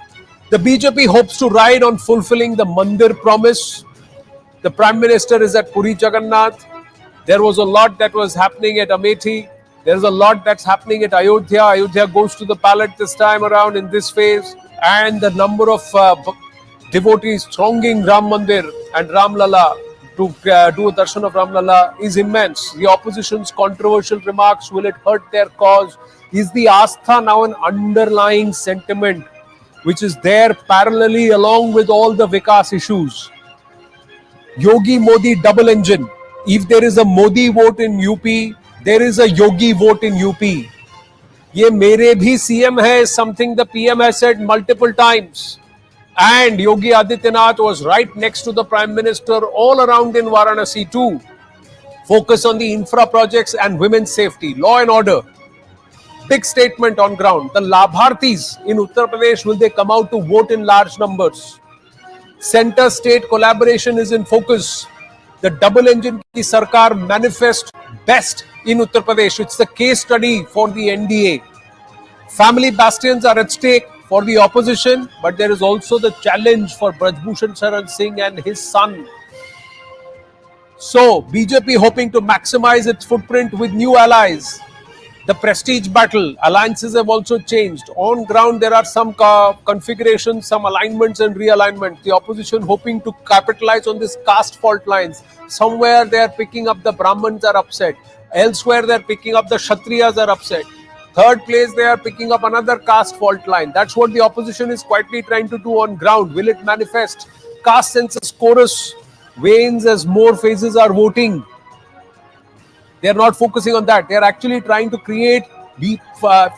B: The BJP hopes to ride on fulfilling the Mandir promise. The Prime Minister is at Puri Jagannath. There was a lot that was happening at Amethi. There's a lot that's happening at Ayodhya. Ayodhya goes to the ballot this time around in this phase. And the number of devotees thronging Ram Mandir and Ram Lala to do a darshan of Ram Lala is immense. The opposition's controversial remarks, will it hurt their cause? Is the Astha now an underlying sentiment which is there parallelly along with all the Vikas issues? Yogi Modi double engine. If there is a Modi vote in UP, there is a Yogi vote in UP. Ye mere bhi CM hai is something the PM has said multiple times. And Yogi Adityanath was right next to the Prime Minister all around in Varanasi too. Focus on the infra projects and women's safety, law and order. Big statement on ground. The Labhartis in Uttar Pradesh, will they come out to vote in large numbers? Center-state collaboration is in focus. The double engine ki Sarkar manifest best in Uttar Pradesh. It's the case study for the NDA. Family bastions are at stake for the opposition, but there is also the challenge for Braj Bhushan Saran Singh and his son. So, BJP hoping to maximize its footprint with new allies. The prestige battle, alliances have also changed. On ground, there are some configurations, some alignments and realignment. The opposition hoping to capitalize on this caste fault lines. Somewhere they are picking up the Brahmins are upset. Elsewhere they are picking up the Kshatriyas are upset. Third place, they are picking up another caste fault line. That's what the opposition is quietly trying to do on ground. Will it manifest? Caste census chorus wanes as more phases are voting. They are not focusing on that. They are actually trying to create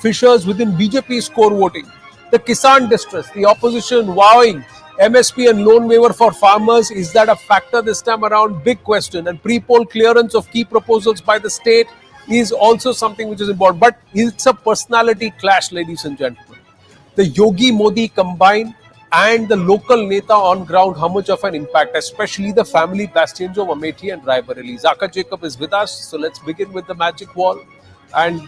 B: fissures within BJP's core voting. The Kisan distress, the opposition vowing MSP and loan waiver for farmers. Is that a factor this time around? Big question. And pre-poll clearance of key proposals by the state is also something which is important. But it's a personality clash, ladies and gentlemen. The Yogi Modi combine and the local neta on ground, how much of an impact, especially the family bastions of Amethi and Rae Bareli. Zaka Jacob is with us, so let's begin with the magic wall and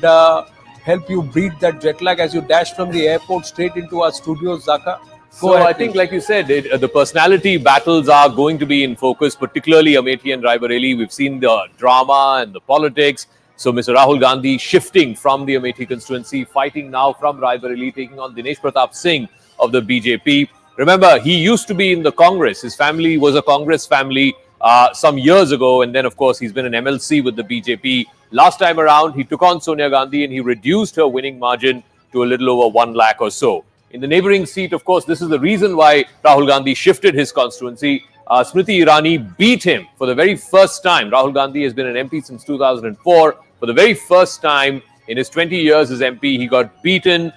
B: help you beat that jet lag as you dash from the airport straight into our studios. Zaka,
O: so I think, like you said, the personality battles are going to be in focus, particularly Amethi and Rae Bareli. We've seen the drama and the politics. So Mr. Rahul Gandhi shifting from the Amethi constituency, fighting now from Rae Bareli, taking on Dinesh Pratap Singh of the BJP. Remember, he used to be in the Congress. His family was a Congress family some years ago. And then, of course, he's been an MLC with the BJP. Last time around, he took on Sonia Gandhi and he reduced her winning margin to a little over 1 lakh or so. In the neighboring seat, of course, this is the reason why Rahul Gandhi shifted his constituency. Smriti Irani beat him for the very first time. Rahul Gandhi has been an MP since 2004. For the very first time in his 20 years as MP, he got beaten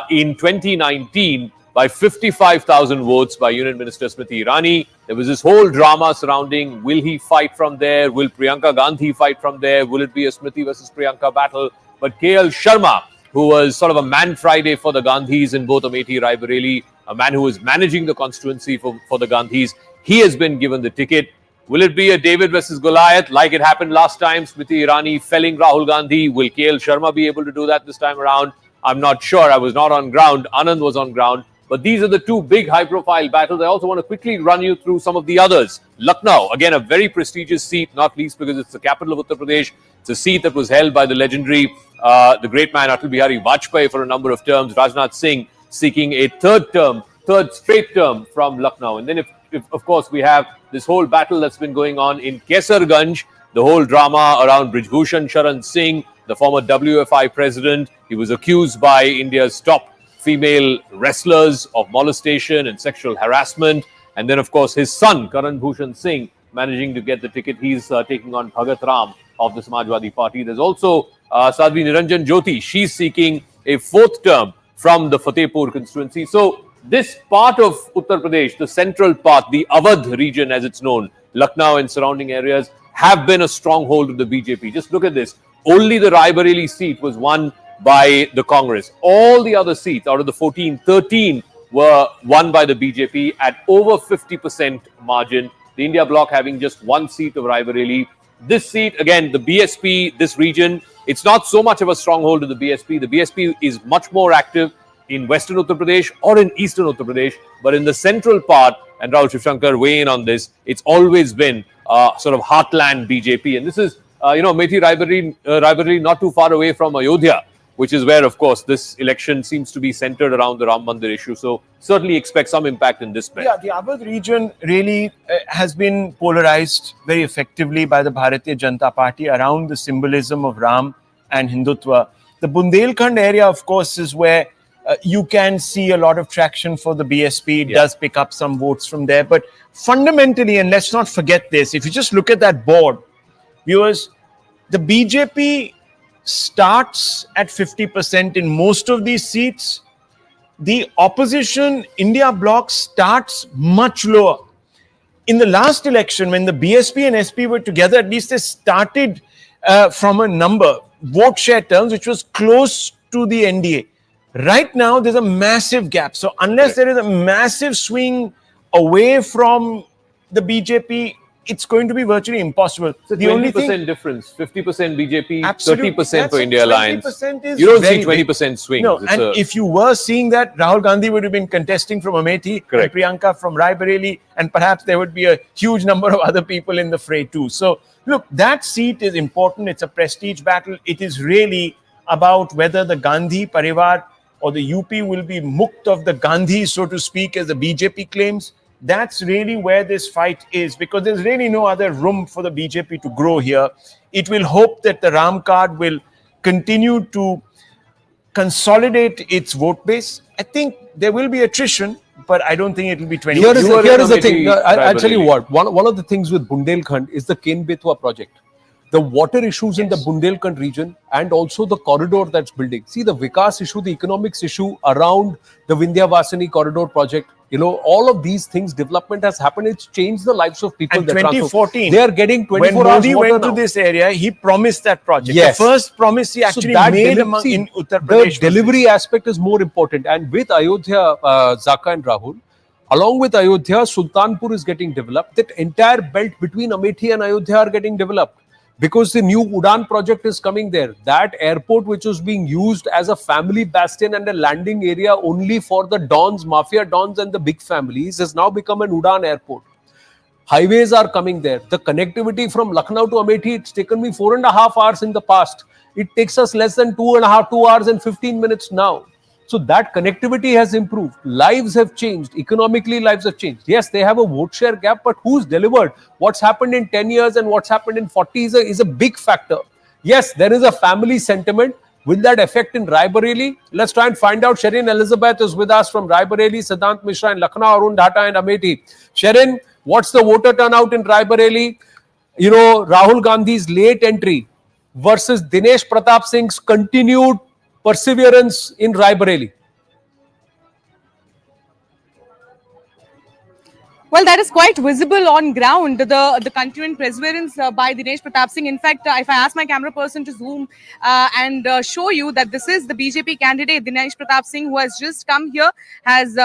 O: in 2019 by 55,000 votes by Union Minister Smriti Irani. There was this whole drama surrounding, will he fight from there? Will Priyanka Gandhi fight from there? Will it be a Smriti versus Priyanka battle? But KL Sharma, who was sort of a man Friday for the Gandhis in both Amethi, Rae Bareli, a man who was managing the constituency for the Gandhis, he has been given the ticket. Will it be a David versus Goliath like it happened last time? Smriti Irani felling Rahul Gandhi. Will KL Sharma be able to do that this time around? I'm not sure. I was not on ground. Anand was on ground. But these are the two big high-profile battles. I also want to quickly run you through some of the others. Lucknow, again, a very prestigious seat, not least because it's the capital of Uttar Pradesh. It's a seat that was held by the legendary, the great man Atal Bihari Vajpayee for a number of terms. Rajnath Singh seeking a third straight term from Lucknow. And then, if of course, we have this whole battle that's been going on in Kesarganj, the whole drama around Brijbhushan Sharan Singh, the former WFI president. He was accused by India's top female wrestlers of molestation and sexual harassment. And then, of course, his son, Karan Bhushan Singh, managing to get the ticket. He's taking on Bhagat Ram of the Samajwadi Party. There's also Sadhvi Niranjan Jyoti. She's seeking a fourth term from the Fatehpur constituency. So this part of Uttar Pradesh, the central part, the Awadh region as it's known, Lucknow and surrounding areas, have been a stronghold of the BJP. Just look at this. Only the Rae Bareli seat was won by the Congress. All the other seats out of the 14, 13 were won by the BJP at over 50% margin. The India bloc having just one seat of Rae Bareli. This seat, again, the BSP, this region, it's not so much of a stronghold of the BSP. The BSP is much more active in Western Uttar Pradesh or in Eastern Uttar Pradesh. But in the central part, and Rahul Shivshankar weigh in on this, it's always been sort of heartland BJP. And this is, Amethi Rae Bareli not too far away from Ayodhya, which is where, of course, this election seems to be centered around the Ram Mandir issue. So certainly expect some impact in this belt.
D: Yeah, the Awadh region really has been polarized very effectively by the Bharatiya Janata Party around the symbolism of Ram and Hindutva. The Bundelkhand area, of course, is where you can see a lot of traction for the BSP. It does pick up some votes from there. But fundamentally, and let's not forget this, if you just look at that board, viewers, the BJP starts at 50% in most of these seats. The opposition India bloc starts much lower. In the last election, when the BSP and SP were together, at least they started from a number, vote share terms, which was close to the NDA. Right now, there's a massive gap. So unless there is a massive swing away from the BJP, it's going to be virtually impossible.
O: It's a
D: The only
O: 20%
D: thing,
O: difference. 50% BJP,
D: absolutely,
O: 30% for
D: that's
O: India Alliance.
D: 20% is
O: You don't
D: very
O: see 20% swings.
D: No,
O: It's
D: and if you were seeing that, Rahul Gandhi would have been contesting from Amethi,
O: Correct.
D: and Priyanka from Rae Bareli, and perhaps there would be a huge number of other people in the fray too. So, look, that seat is important. It's a prestige battle. It is really about whether the Gandhi Parivar or the UP will be mukt of the Gandhi, so to speak, as the BJP claims. That's really where this fight is, because there's really no other room for the BJP to grow here. It will hope that the Ram card will continue to consolidate its vote base. I think there will be attrition, but I don't think it will be 20%.
B: Here is the thing. I'll tell you what. One of the things with Bundelkhand is the Ken-Betwa project. The water issues in the Bundelkhand region and also the corridor that's building. See, the Vikas issue, the economics issue around the Vindhyavasini corridor project, all of these things, development has happened. It's changed the lives of people.
D: And 2014,
B: they are getting 24
D: when
B: hours
D: Modi
B: water
D: went to
B: now.
D: this area, he promised that project.
B: Yes.
D: The first promise he actually made in Uttar Pradesh.
B: The delivery aspect is more important. And with Ayodhya, Zaka and Rahul, along with Ayodhya, Sultanpur is getting developed. That entire belt between Amethi and Ayodhya are getting developed. Because the new Udan project is coming there. That airport, which was being used as a family bastion and a landing area only for the dons, mafia dons and the big families, has now become an Udan airport. Highways are coming there. The connectivity from Lucknow to Amethi, it's taken me 4.5 hours in the past. It takes us less than 2 hours and 15 minutes now. So that connectivity has improved. Lives have changed. Economically, lives have changed. Yes, they have a vote share gap, but who's delivered? What's happened in 10 years and what's happened in 40 is a big factor. Yes, there is a family sentiment. Will that affect in Rae Bareli? Let's try and find out. Sherin Elizabeth is with us from Rae Bareli, Siddhant Mishra in Lucknow, Arun Dhata and Amethi. Sherin, what's the voter turnout in Rae Bareli? Rahul Gandhi's late entry versus Dinesh Pratap Singh's continued perseverance in Rae Bareli.
P: Well, that is quite visible on ground, the continuing perseverance by Dinesh Pratap Singh. In fact, if I ask my camera person to zoom and show you that this is the BJP candidate, Dinesh Pratap Singh, who has just come here, has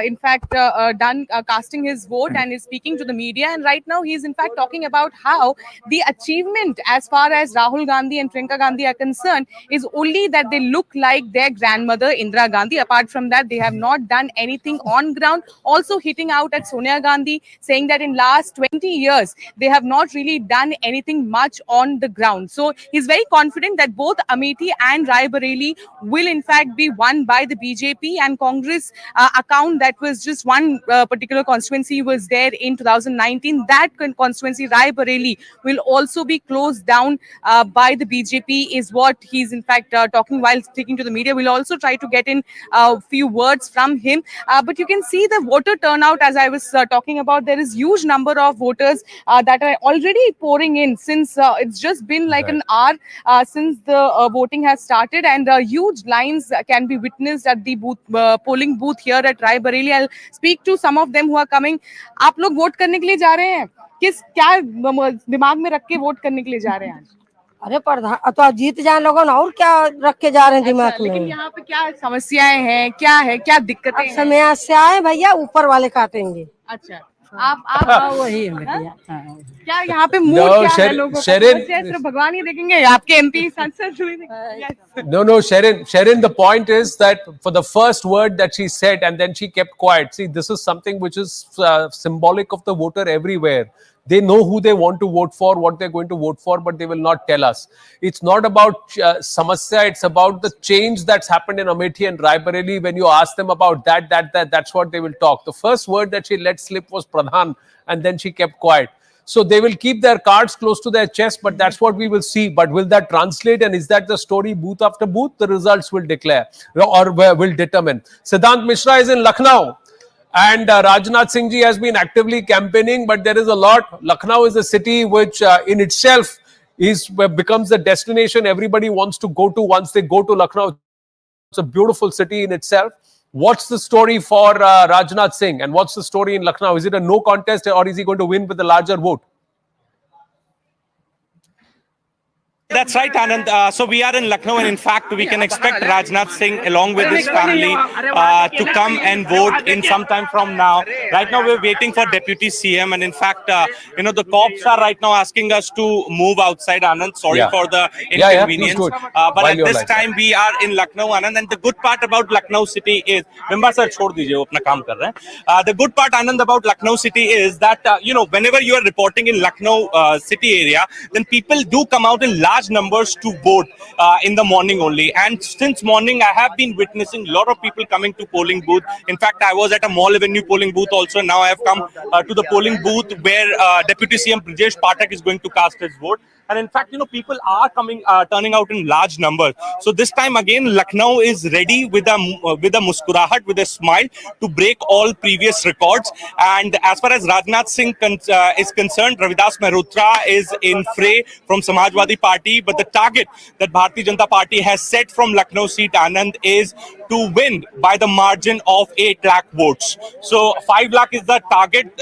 P: in fact done casting his vote and is speaking to the media. And right now he is in fact talking about how the achievement as far as Rahul Gandhi and Priyanka Gandhi are concerned is only that they look like their grandmother Indira Gandhi. Apart from that, they have not done anything on ground. Also hitting out at Sonia Gandhi, saying that in last 20 years they have not really done anything much on the ground. So he's very confident that both Amethi and Rae Bareli will in fact be won by the BJP and Congress account. That was just one particular constituency was there in 2019. That constituency, Rae Bareli, will also be closed down by the BJP is what he's in fact talking while speaking to the media. We'll also try to get in a few words from him. But you can see the voter turnout, as I was talking about. There is huge number of voters that are already pouring in since it's just been like an hour since the voting has started, and huge lines can be witnessed at the booth, polling booth here at Rae Bareli. I'll speak to some of them who are coming. आप लोग vote करने के लिए जा रहे हैं? किस क्या दिमाग में रख के वोट करने के लिए जा रहे हैं आज?
Q: अरे प्रधान तो जीत जाए लोगों और क्या रख के जा रहे हैं दिमाग में।
P: लेकिन यहाँ पे क्या समस्याएं हैं, क्या दिक्कतें हैं?
Q: समस्याएं भैया ऊपर वाले काटेंगे।
P: अच्छा, आप
Q: वही है भैया।
P: क्या यहाँ पे मूड क्या है लोगों का? सिर्फ भगवान ही देखेंगे, आपके एमपी सांसद?
B: No, Sherin, the point is that for the first word that she said and then she kept quiet. See, this is something which is symbolic of the voter everywhere. They know who they want to vote for, what they're going to vote for, but they will not tell us. It's not about samasya, it's about the change that's happened in Amethi and Rae Bareli. When you ask them about that's what they will talk. The first word that she let slip was Pradhan, and then she kept quiet. So they will keep their cards close to their chest, but that's what we will see. But will that translate, and is that the story booth after booth? The results will declare or will determine. Siddhant Mishra is in Lucknow. And Rajnath Singh ji has been actively campaigning, but there is a lot. Lucknow is a city which in itself becomes the destination everybody wants to go to once they go to Lucknow. It's a beautiful city in itself. What's the story for Rajnath Singh, and what's the story in Lucknow? Is it a no contest, or is he going to win with a larger vote?
R: That's right, Anand. So we are in Lucknow, and in fact, we can expect Rajnath Singh, along with his family, to come and vote in some time from now. Right now, we're waiting for Deputy CM, and in fact, the cops are right now asking us to move outside. Anand, sorry
B: Yeah.
R: for the
B: Yeah, please
R: inconvenience,
B: do it.
R: but
B: While
R: at
B: you're
R: this
B: like that.
R: time, we are in Lucknow, Anand. And the good part about Lucknow city is, Bimba sir, छोड़ दीजिए, वो अपना काम कर रहे हैं. The good part, Anand, about Lucknow city is that whenever you are reporting in Lucknow city area, then people do come out in large numbers to vote in the morning only. And since morning, I have been witnessing a lot of people coming to polling booth. In fact, I was at a Mall Avenue polling booth also. Now I have come to the polling booth where Deputy CM Brijesh Pathak is going to cast his vote. And in fact, people are turning out in large numbers. So this time again, Lucknow is ready with a muskurahat, with a smile, to break all previous records. And as far as Rajnath Singh is concerned, Ravidas Mehrotra is in fray from Samajwadi Party. But the target that Bharatiya Janata Party has set from Lucknow seat, Anand, is to win by the margin of 8 lakh votes. So 5 lakh is the target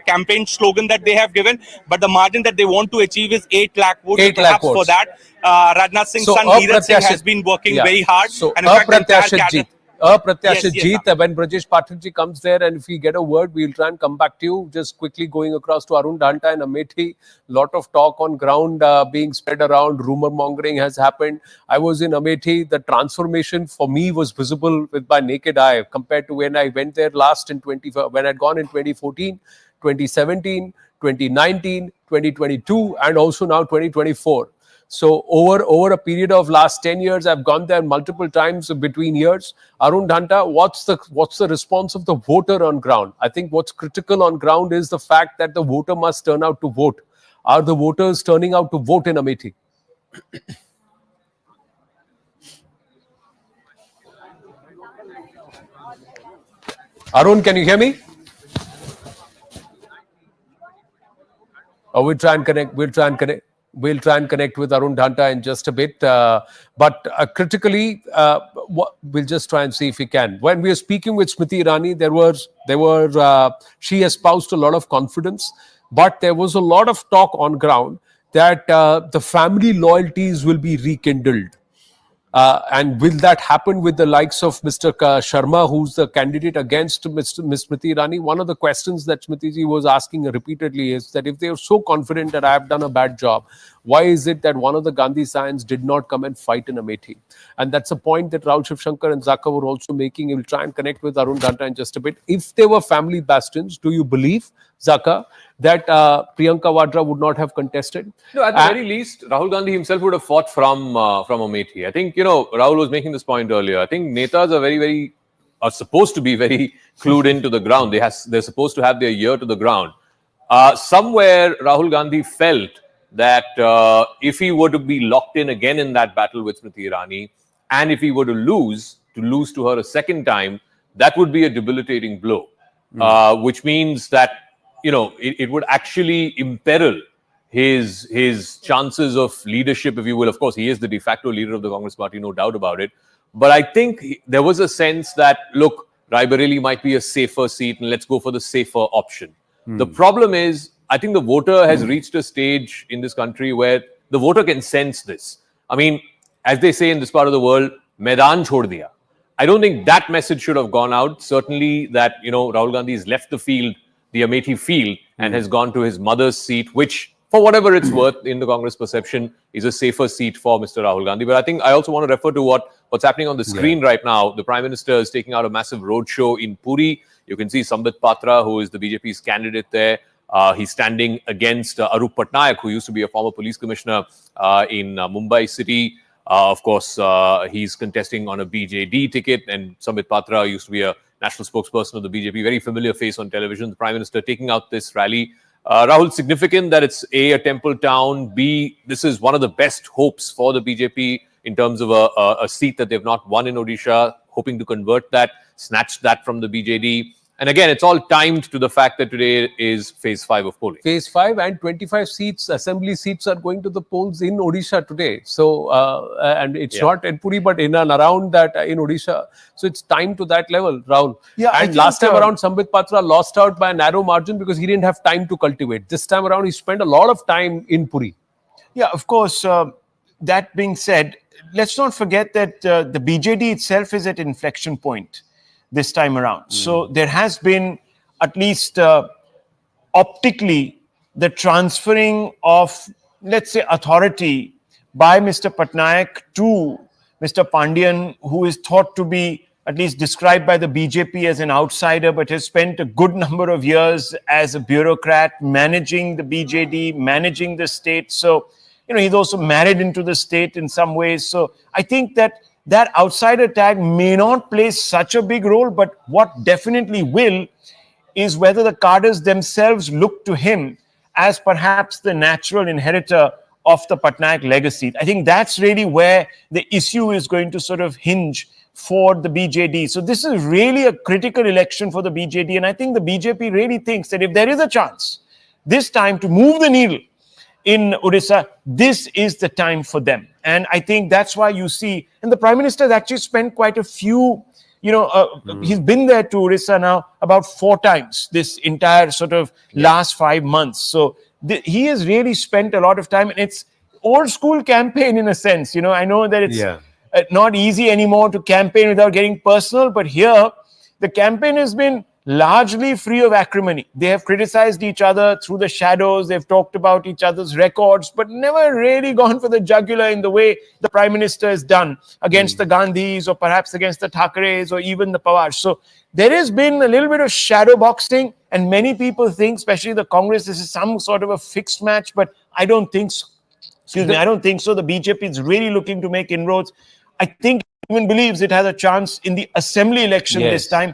R: campaign slogan that they have given. But the margin that they want to achieve is 8 lakh votes.
B: 8 lakh
R: Perhaps
B: votes.
R: for that, Rajnath Singh's son Neeraj Singh has been working very hard.
B: So
R: And in fact, the entire
B: apratyashit
R: cadre-
B: jeet. Apratyashit
R: Yes,
B: jeet. When Brajesh Pathak comes there, and if we get a word, we'll try and come back to you. Just quickly going across to Arun Dhanta and Amethi. Lot of talk on ground being spread around. Rumor mongering has happened. I was in Amethi. The transformation for me was visible with my naked eye compared to when I went there last when I'd gone in 2014, 2017, 2019, 2022, and also now 2024. So over a period of last 10 years, I've gone there multiple times between years. Arun Dhanta, what's the response of the voter on ground? I think what's critical on ground is the fact that the voter must turn out to vote. Are the voters turning out to vote in Amethi? Arun, can you hear me? We'll try and connect. We'll try and connect with Arun Dhanta in just a bit. But critically, we'll just try and see if we can. When we were speaking with Smriti Irani, she espoused a lot of confidence, but there was a lot of talk on ground that the family loyalties will be rekindled. And will that happen with the likes of Mr. Sharma, who's the candidate against Ms. Smriti Irani? One of the questions that Smriti ji was asking repeatedly is that if they are so confident that I have done a bad job, why is it that one of the Gandhi scions did not come and fight in Amethi? And that's a point that Rahul Shivshankar and Zaka were also making. We'll try and connect with Arun Dhanta in just a bit. If they were family bastions, do you believe, Zaka, that Priyanka Vadra would not have contested?
O: No, at the very least, Rahul Gandhi himself would have fought from Amethi. I think, Rahul was making this point earlier. I think netas are supposed to be very clued into the ground. They're supposed to have their ear to the ground. Somewhere, Rahul Gandhi felt that if he were to be locked in again in that battle with Smriti Irani, and if he were to lose to her a second time, that would be a debilitating blow, which means that, it would actually imperil his chances of leadership, if you will. Of course, he is the de facto leader of the Congress party, no doubt about it. But I think there was a sense that, look, Rae Bareli might be a safer seat and let's go for the safer option. The problem is, I think the voter has reached a stage in this country where the voter can sense this. I mean, as they say in this part of the world, Maidan chhod diya. I don't think that message should have gone out. Certainly that, Rahul Gandhi has left the field, the Amethi field, and has gone to his mother's seat, which, for whatever it's worth in the Congress perception, is a safer seat for Mr. Rahul Gandhi. But I think I also want to refer to what's happening on the screen right now. The Prime Minister is taking out a massive roadshow in Puri. You can see Sambit Patra, who is the BJP's candidate there. He's standing against Arup Patnaik, who used to be a former police commissioner in Mumbai city. Of course, he's contesting on a BJD ticket, and Sambit Patra used to be a national spokesperson of the BJP, very familiar face on television. The Prime Minister taking out this rally. Rahul, significant that it's A, a temple town, B, this is one of the best hopes for the BJP in terms of a seat that they've not won in Odisha, hoping to convert that, snatch that from the BJD. And again, it's all timed to the fact that today is phase 5 of polling.
B: Phase 5 and 25 seats, assembly seats are going to the polls in Odisha today. So, and it's not in Puri, but in and around that in Odisha. So it's time to that level, Rahul.
D: Yeah,
B: and last time around, Sambit Patra lost out by a narrow margin because he didn't have time to cultivate. This time around, he spent a lot of time in Puri.
D: Yeah, of course. that being said, let's not forget that the BJD itself is at inflection point this time around. So there has been, at least optically, the transferring of, let's say, authority by Mr. Patnaik to Mr. Pandian, who is thought to be at least described by the BJP as an outsider, but has spent a good number of years as a bureaucrat managing the BJD, managing the state. So, he's also married into the state in some ways. So I think that outsider tag may not play such a big role, but what definitely will is whether the cadres themselves look to him as perhaps the natural inheritor of the Patnaik legacy. I think that's really where the issue is going to sort of hinge for the BJD. So this is really a critical election for the BJD. And I think the BJP really thinks that if there is a chance this time to move the needle in Odisha, this is the time for them. And I think that's why you see, and the Prime Minister has actually spent quite a few, he's been there to Odisha now about 4 times this entire sort of last 5 months. So he has really spent a lot of time, and it's old school campaign in a sense. I know that it's not easy anymore to campaign without getting personal, but here the campaign has been largely free of acrimony. They have criticized each other through the shadows. They've talked about each other's records, but never really gone for the jugular in the way the Prime Minister has done against the Gandhis, or perhaps against the Thakres, or even the Pawars. So there has been a little bit of shadow boxing, and many people think, especially the Congress, this is some sort of a fixed match, but I don't think so. I don't think so. The BJP is really looking to make inroads. I think it even believes it has a chance in the assembly election this time.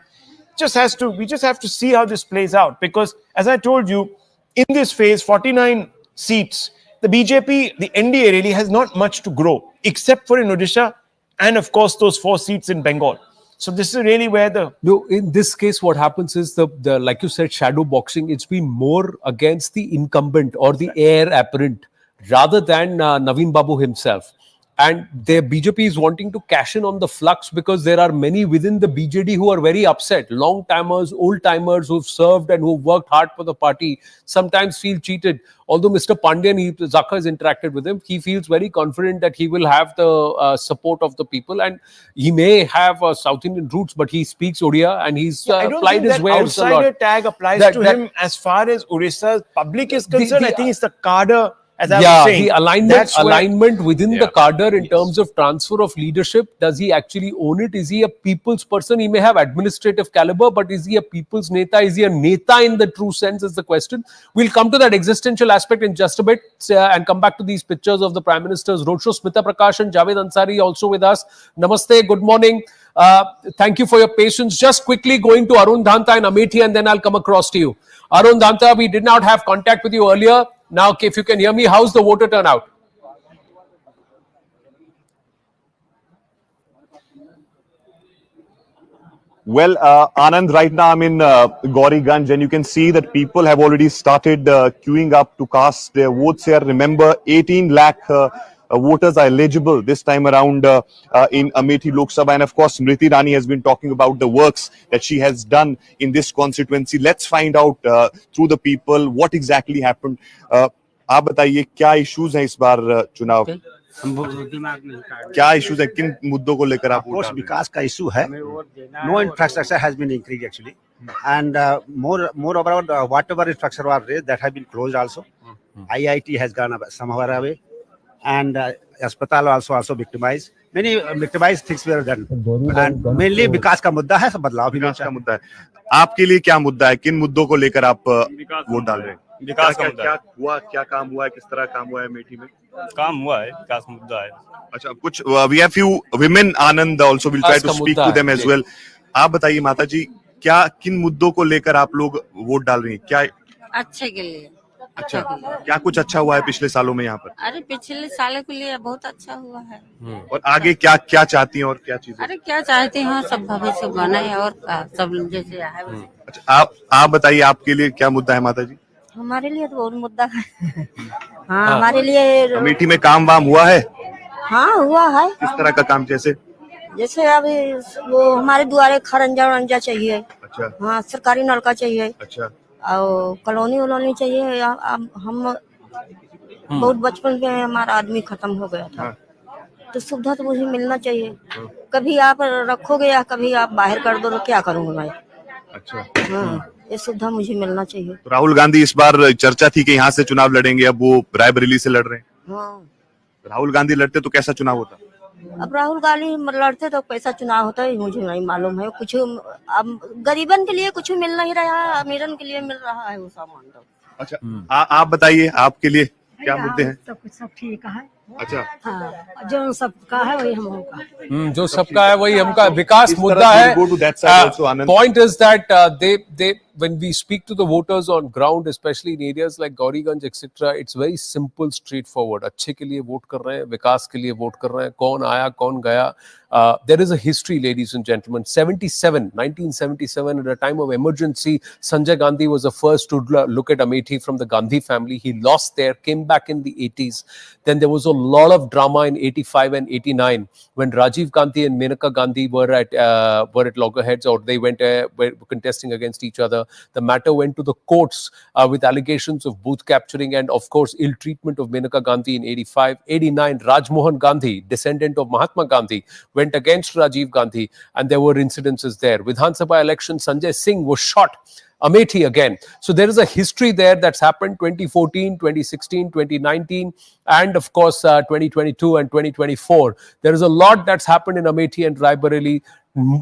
D: We just have to see how this plays out, because as I told you, in this phase, 49 seats, the BJP, the NDA really has not much to grow, except for in Odisha, and of course those 4 seats in Bengal. So this is really where
B: in this case, what happens is the like you said, shadow boxing. It's been more against the incumbent or the heir apparent rather than Naveen Babu himself. And the BJP is wanting to cash in on the flux, because there are many within the BJD who are very upset. Long-timers, old-timers who've served and who've worked hard for the party sometimes feel cheated. Although Mr. Pandian, Zakha has interacted with him, he feels very confident that he will have the support of the people. And he may have South Indian roots, but he speaks Odia, and he's applied his wares a lot.
D: Outsider tag applies to him as far as Odisha's public is concerned. I think it's the cadre. As I was saying,
B: the alignment within the cadre in terms of transfer of leadership. Does he actually own it? Is he a people's person? He may have administrative caliber, but is he a people's neta? Is he a neta in the true sense is the question. We'll come to that existential aspect in just a bit and come back to these pictures of the Prime Minister's roadshow. Smita Prakash and Javed Ansari also with us. Namaste, good morning. Thank you for your patience. Just quickly going to Arun Dhanta in Amethi, and then I'll come across to you. Arun Dhanta, we did not have contact with you earlier. Now, if you can hear me, how's the voter turnout?
H: Well, Anand, right now I'm in Gauriganj, and you can see that people have already started queuing up to cast their votes here. Remember, 18 lakh voters are eligible this time around in Amethi Lok Sabha. And of course, Smriti Irani has been talking about the works that she has done in this constituency. Let's find out through the people what exactly happened. आप बताइए क्या issues हैं इस बार चुनाव? क्या issues हैं, किन मुद्दों को लेकर आप?
S: विकास का इशू है. No infrastructure has been increased actually, and more about whatever infrastructure was raised that have been closed also. IIT has gone somewhere away, and अस्पताल also victimized. Many victimized things were done, and mainly विकास का मुद्दा है, बदलाव भी का
H: मुद्दा है. आपके लिए क्या मुद्दा है, किन मुद्दों को लेकर आप वोट डाल रहे हैं? विकास का मुद्दा क्या हुआ, क्या काम हुआ है, किस तरह काम हुआ है अमेठी में?
T: काम हुआ है, विकास मुद्दा है.
H: अच्छा, कुछ we have few women, Anand also will try to speak to them as well. आप बताइए माता जी, क्या किन मुद्दों को लेकर आप लोग वोट डाल रही हैं? क्या
U: अच्छे के लिए?
H: अच्छा, क्या कुछ अच्छा हुआ है पिछले सालों में यहाँ पर?
U: अरे पिछले सालों के लिए बहुत अच्छा हुआ है.
H: और आगे क्या क्या चाहती हैं और क्या चीजें?
U: अरे क्या चाहते हैं, सब भविष्य बना है और सब जैसे है.
H: अच्छा, आप बताइए आपके लिए क्या मुद्दा है माता जी?
U: हमारे लिए तो बहुत मुद्दा है. हाँ, हमारे लिए
H: अमेठी में काम वाम हुआ है?
U: हाँ, हुआ है.
H: किस तरह का काम? जैसे
U: अभी वो हमारे द्वारे खरंजा चाहिए.
H: अच्छा.
U: हाँ, सरकारी नलका चाहिए.
H: अच्छा.
U: और कॉलोनी चाहिए. हम
Q: बहुत बचपन में हमारा आदमी खत्म हो गया था, तो सुविधा तो मुझे मिलना चाहिए। कभी आप रखोगे या कभी आप बाहर कर दो तो क्या करूँगा मैं?
A: अच्छा।
Q: हाँ, ये सुविधा मुझे मिलना चाहिए।
A: तो राहुल गांधी इस बार चर्चा थी कि यहाँ से चुनाव लड़ेंगे, अब वो रायबरेली से लड़ रहे हैं।
Q: हाँ,
A: राहुल गांधी लड़ते तो कैसा चुनाव होता?
Q: अब राहुल गांधी लड़ते तो कैसा चुनाव होता है मुझे नहीं मालूम है। कुछ अब गरीबन के लिए कुछ मिल नहीं रहा है, अमीरन के लिए मिल रहा है वो सामान तो।
A: अच्छा, आप बताइए, आपके लिए क्या मुद्दे हैं?
Q: सब ठीक है।
A: अच्छा,
Q: हाँ, जो सबका है वही हम होगा।
B: जो सबका है वही हमका विकास
A: इस
B: मुद्दा
A: तरह
B: है।
A: we'll go to that side also, Anand.
B: Point is that they when we speak to the voters on ground, especially in areas like Gauriganj, etc., it's very simple, straightforward. अच्छे के लिए वोट कर रहे हैं, विकास के लिए वोट कर रहे हैं, कौन आया, कौन गया. There is a history, ladies and gentlemen. 1977, at a time of emergency, Sanjay Gandhi was the first to look at Amethi from the Gandhi family. He lost there, came back in the 80s. Then there was a lot of drama in 85 and 89 when Rajiv Gandhi and Menaka Gandhi were at loggerheads, or they were contesting against each other. The matter went to the courts with allegations of booth capturing and, of course, ill treatment of Menaka Gandhi in 85. 89, Rajmohan Gandhi, descendant of Mahatma Gandhi, went against Rajiv Gandhi, and there were incidences there. Vidhan Sabha election, Sanjay Singh was shot. Amethi again. So there is a history there that's happened 2014, 2016, 2019, and of course 2022 and 2024. There is a lot that's happened in Amethi and Rae Bareli,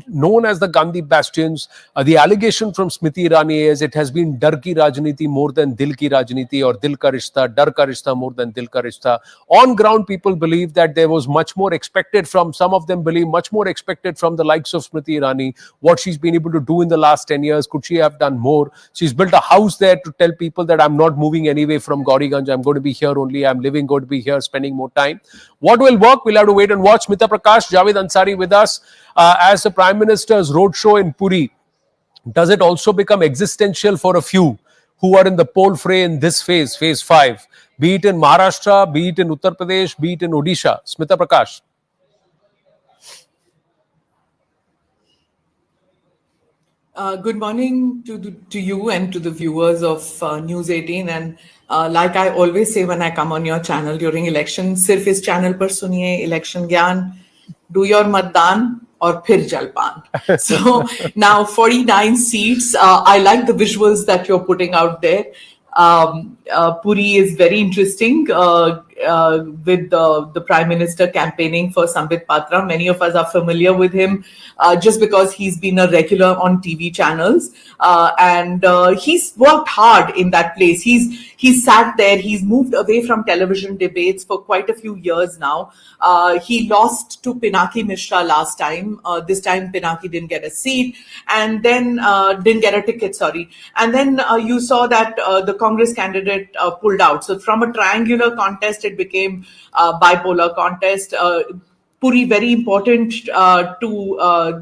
B: known as the Gandhi bastions. The allegation from Smriti Irani is it has been dar ki rajniti more than dil ki rajniti, or dil ka rishta, dar ka rishta more than dil ka rishta. On ground, people believe that there was much more expected from, some of them believe much more expected from the likes of Smriti Irani. What she's been able to do in the last 10 years, could she have done more? She's built a house there to tell people that I'm not moving anyway from Gauriganj. I'm going to be here only. I'm living, going to be here, spending more time. What will work? We'll have to wait and watch. Smita Prakash, Javed Ansari with us. As the Prime Minister's roadshow in Puri, does it also become existential for a few who are in the poll fray in this phase, phase 5, be it in Maharashtra, be it in Uttar Pradesh, be it in Odisha? Smita Prakash.
V: Good morning to you and to the viewers of News 18. And like I always say when I come on your channel during election, सिर्फ इस channel पर सुनिए election ज्ञान, do your मतदान और फिर जलपान. So now 49 seats. I like the visuals that you're putting out there. Puri is very interesting with the Prime Minister campaigning for Sambit Patra. Many of us are familiar with him just because he's been a regular on TV channels. And he's worked hard in that place. He's sat there. He's moved away from television debates for quite a few years now. He lost to Pinaki Mishra last time. This time Pinaki didn't get a seat and then didn't get a ticket, sorry. And then you saw that the Congress candidate pulled out. So from a triangular contest, it became a bipolar contest. Puri, very important to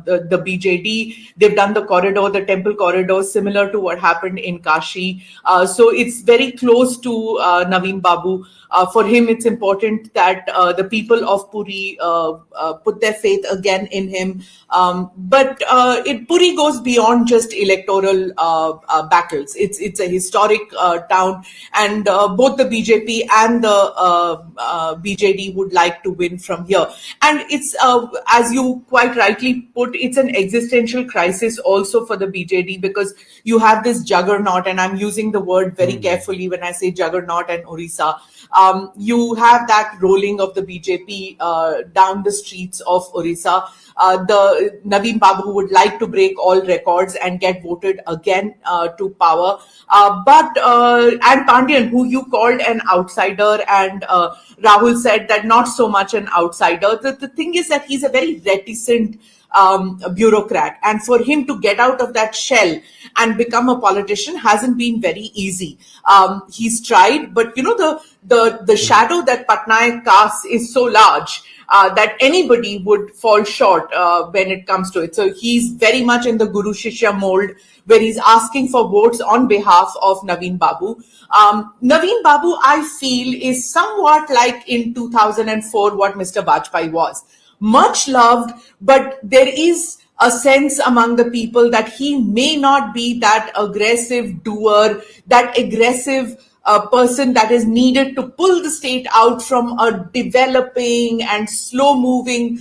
V: the BJD. They've done the corridor, the temple corridor, similar to what happened in Kashi. So it's very close to Naveen Babu. For him, it's important that the people of Puri put their faith again in him. But Puri goes beyond just electoral battles. It's a historic town, and both the BJP and the BJD would like to win from here. And it's, as you quite rightly put, it's an existential crisis also for the BJD, because you have this juggernaut, and I'm using the word very carefully when I say juggernaut and Orissa. You have that rolling of the BJP down the streets of Orissa. The Naveen Babu would like to break all records and get voted again to power. And Pandian, who you called an outsider, and Rahul said that not so much an outsider. The thing is that he's a very reticent bureaucrat, and for him to get out of that shell and become a politician hasn't been very easy. He's tried, but you know, the shadow that Patnaik casts is so large that anybody would fall short when it comes to it. So he's very much in the Guru Shishya mold, where he's asking for votes on behalf of Naveen Babu. Naveen Babu, I feel, is somewhat like in 2004 what Mr. Vajpayee was. Much loved, but there is a sense among the people that he may not be that aggressive doer, that aggressive person that is needed to pull the state out from a developing and slow moving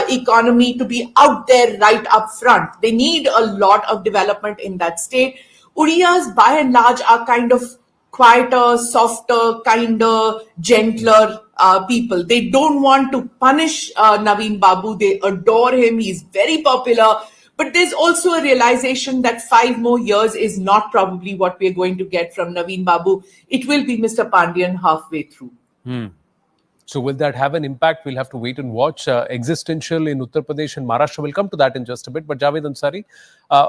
V: economy to be out there right up front. They need a lot of development in that state. Udiyas by and large are kind of quieter, softer, kinder, gentler people. They don't want to punish Naveen Babu. They adore him. He's very popular. But there's also a realization that 5 more years is not probably what we're going to get from Naveen Babu. It will be Mr. Pandian halfway through.
B: So will that have an impact? We'll have to wait and watch. Existential in Uttar Pradesh and Maharashtra. We'll come to that in just a bit. But Javed Ansari,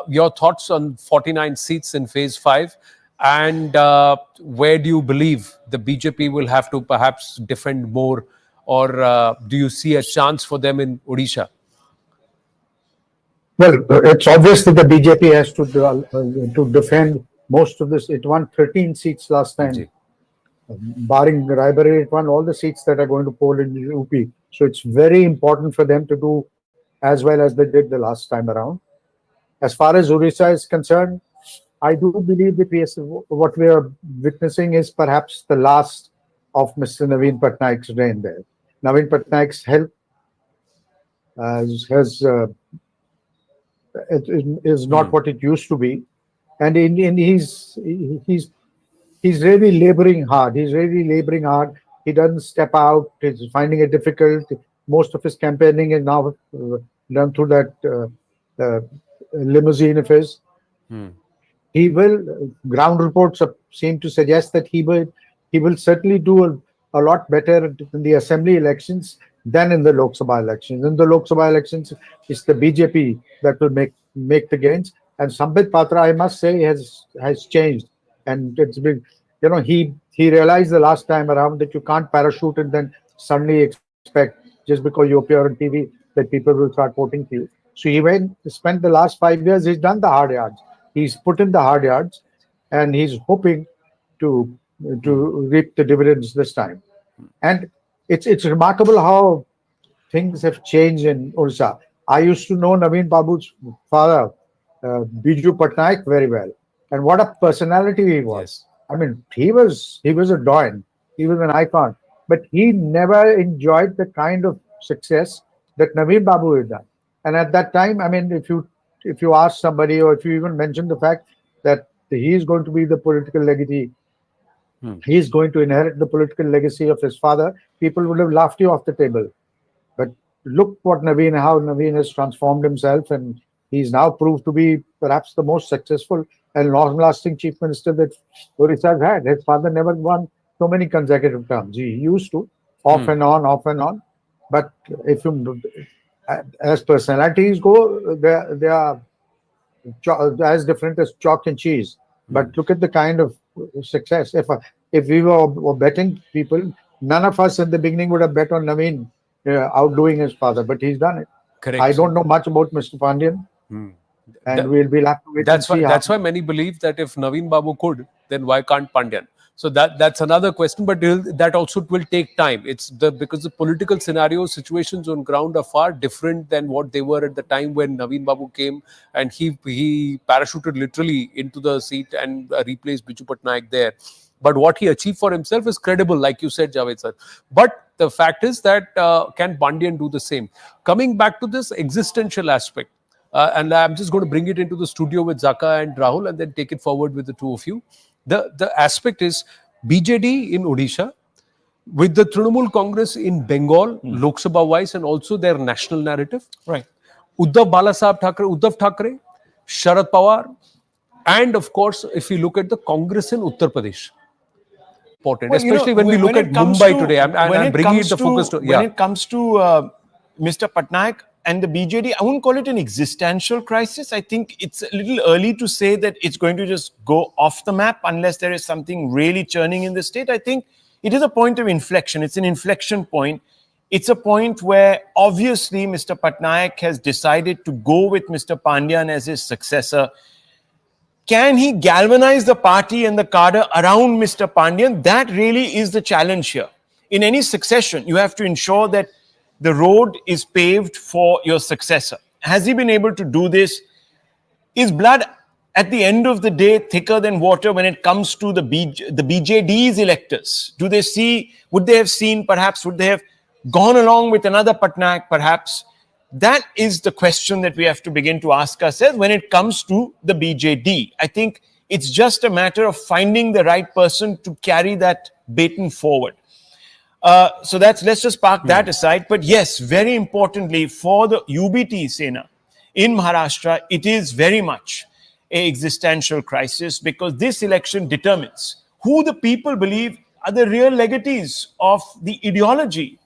B: your thoughts on 49 seats in phase 5? And where do you believe the BJP will have to perhaps defend more? Or do you see a chance for them in Odisha?
C: Well, it's obvious that the BJP has to defend most of this. It won 13 seats last time. Barring Rae Bareli, it won all the seats that are going to poll in UP. So it's very important for them to do as well as they did the last time around. As far as Odisha is concerned, I do believe that what we are witnessing is perhaps the last of Mr. Naveen Patnaik's reign there. Naveen Patnaik's health is not what it used to be, and he's really laboring hard. He doesn't step out. He's finding it difficult. Most of his campaigning is now done through that limousine of his. He will. Ground reports seem to suggest that he will certainly do a lot better in the assembly elections than in the Lok Sabha elections. In the Lok Sabha elections, it's the BJP that will make the gains. And Sambit Patra, I must say, has changed. And it's been, he realized the last time around that you can't parachute and then suddenly expect, just because you appear on TV, that people will start voting for you. So he spent the last 5 years, he's done the hard yards. He's put in the hard yards, and he's hoping to reap the dividends this time. And it's remarkable how things have changed in Odisha. I used to know Naveen Babu's father, Biju Patnaik, very well, and what a personality he was. I mean, he was a doyen. He was an icon, but he never enjoyed the kind of success that Naveen Babu had done. And at that time, I mean, if you ask somebody, or if you even mention the fact that he is going to be the political legacy, he is going to inherit the political legacy of his father, people would have laughed you off the table. But look how Naveen has transformed himself, and he's now proved to be perhaps the most successful and long-lasting chief minister that Odisha has had. His father never won so many consecutive terms. He used to, off and on. But if you, as personalities go, they are as different as chalk and cheese. But look at the kind of success. If we were betting people, none of us in the beginning would have bet on Naveen outdoing his father, but he's done it.
B: Correct.
C: I don't know much about Mr. Pandian, and we'll be have to wait.
B: That's why many believe that if Naveen Babu could, then why can't Pandian? So that's another question, but that also will take time. Because the political scenarios, situations on ground are far different than what they were at the time when Naveen Babu came and he parachuted literally into the seat and replaced Biju Patnaik there. But what he achieved for himself is credible, like you said, Javed sir. But the fact is that can Pandian do the same? Coming back to this existential aspect, and I'm just going to bring it into the studio with Zaka and Rahul and then take it forward with the two of you. The aspect is BJD in Odisha, with the Trinamool Congress in Bengal, Lok Sabha wise, and also their national narrative.
D: Right.
B: Uddhav Thackeray, Sharad Pawar, and of course, if you look at the Congress in Uttar Pradesh. Important, especially when we look at Mumbai today. I'm bringing it the focus to.
D: When it comes to Mr. Patnaik and the BJD, I wouldn't call it an existential crisis. I think it's a little early to say that it's going to just go off the map unless there is something really churning in the state. I think it is a point of inflection. It's an inflection point. It's a point where obviously Mr. Patnaik has decided to go with Mr. Pandian as his successor. Can he galvanize the party and the cadre around Mr. Pandian? That really is the challenge here. In any succession, you have to ensure that the road is paved for your successor. Has he been able to do this? Is blood at the end of the day, thicker than water when it comes to the BJD's electors? Do they see, would they have seen, perhaps, would they have gone along with another Patnaik, perhaps? That is the question that we have to begin to ask ourselves when it comes to the BJD. I think it's just a matter of finding the right person to carry that baton forward. So let's just park that aside. But yes, very importantly, for the UBT Sena in Maharashtra, it is very much an existential crisis, because this election determines who the people believe are the real legatees of the ideology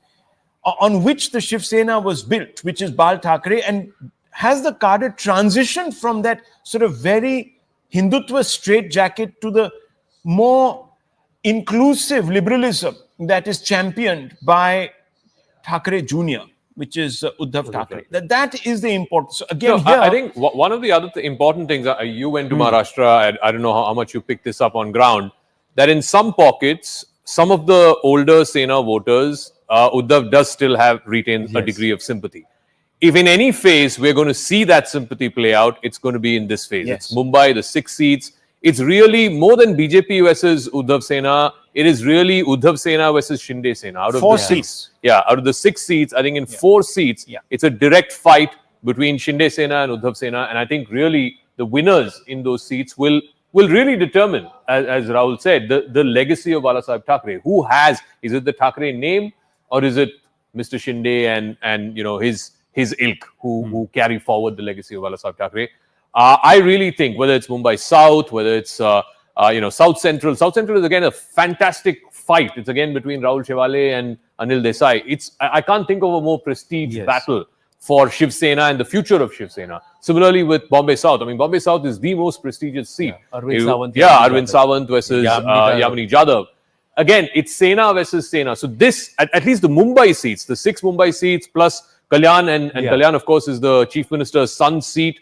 D: on which the Shiv Sena was built, which is Bal Thackeray, and has the cadre transitioned from that sort of very Hindutva straitjacket to the more inclusive liberalism that is championed by Thackeray Jr., which is Uddhav Thackeray. That is the importance. So again, here,
O: I think one of the other important things, you went to Maharashtra, I don't know how much you picked this up on ground, that in some pockets, some of the older Sena voters, Uddhav does still retain a degree of sympathy. If in any phase we're going to see that sympathy play out, it's going to be in this phase. It's Mumbai, the 6 seats. It's really more than BJP versus Uddhav Sena. It is really Uddhav Sena versus Shinde Sena. Out of
D: 4 seats.
O: Out of the 6 seats, I think in 4 seats, it's a direct fight between Shinde Sena and Uddhav Sena. And I think really the winners in those seats will really determine, as Rahul said, the legacy of Balasaheb Thackeray. Who has, is it the Thackeray name, or is it Mr. Shinde and his ilk who carry forward the legacy of Balasaheb Thackeray? I really think whether it's Mumbai South, whether it's South Central. South Central is again a fantastic fight. It's again between Rahul Shewale and Anil Desai. I can't think of a more prestige battle for Shiv Sena and the future of Shiv Sena. Similarly with Bombay South. I mean, Bombay South is the most prestigious seat.
B: Arvind
O: Arvind Sawant versus Yamini Jadhav. Again, it's Sena versus Sena. So this, at least the Mumbai seats, the 6 Mumbai seats plus Kalyan, and Kalyan, of course, is the Chief Minister's son's seat.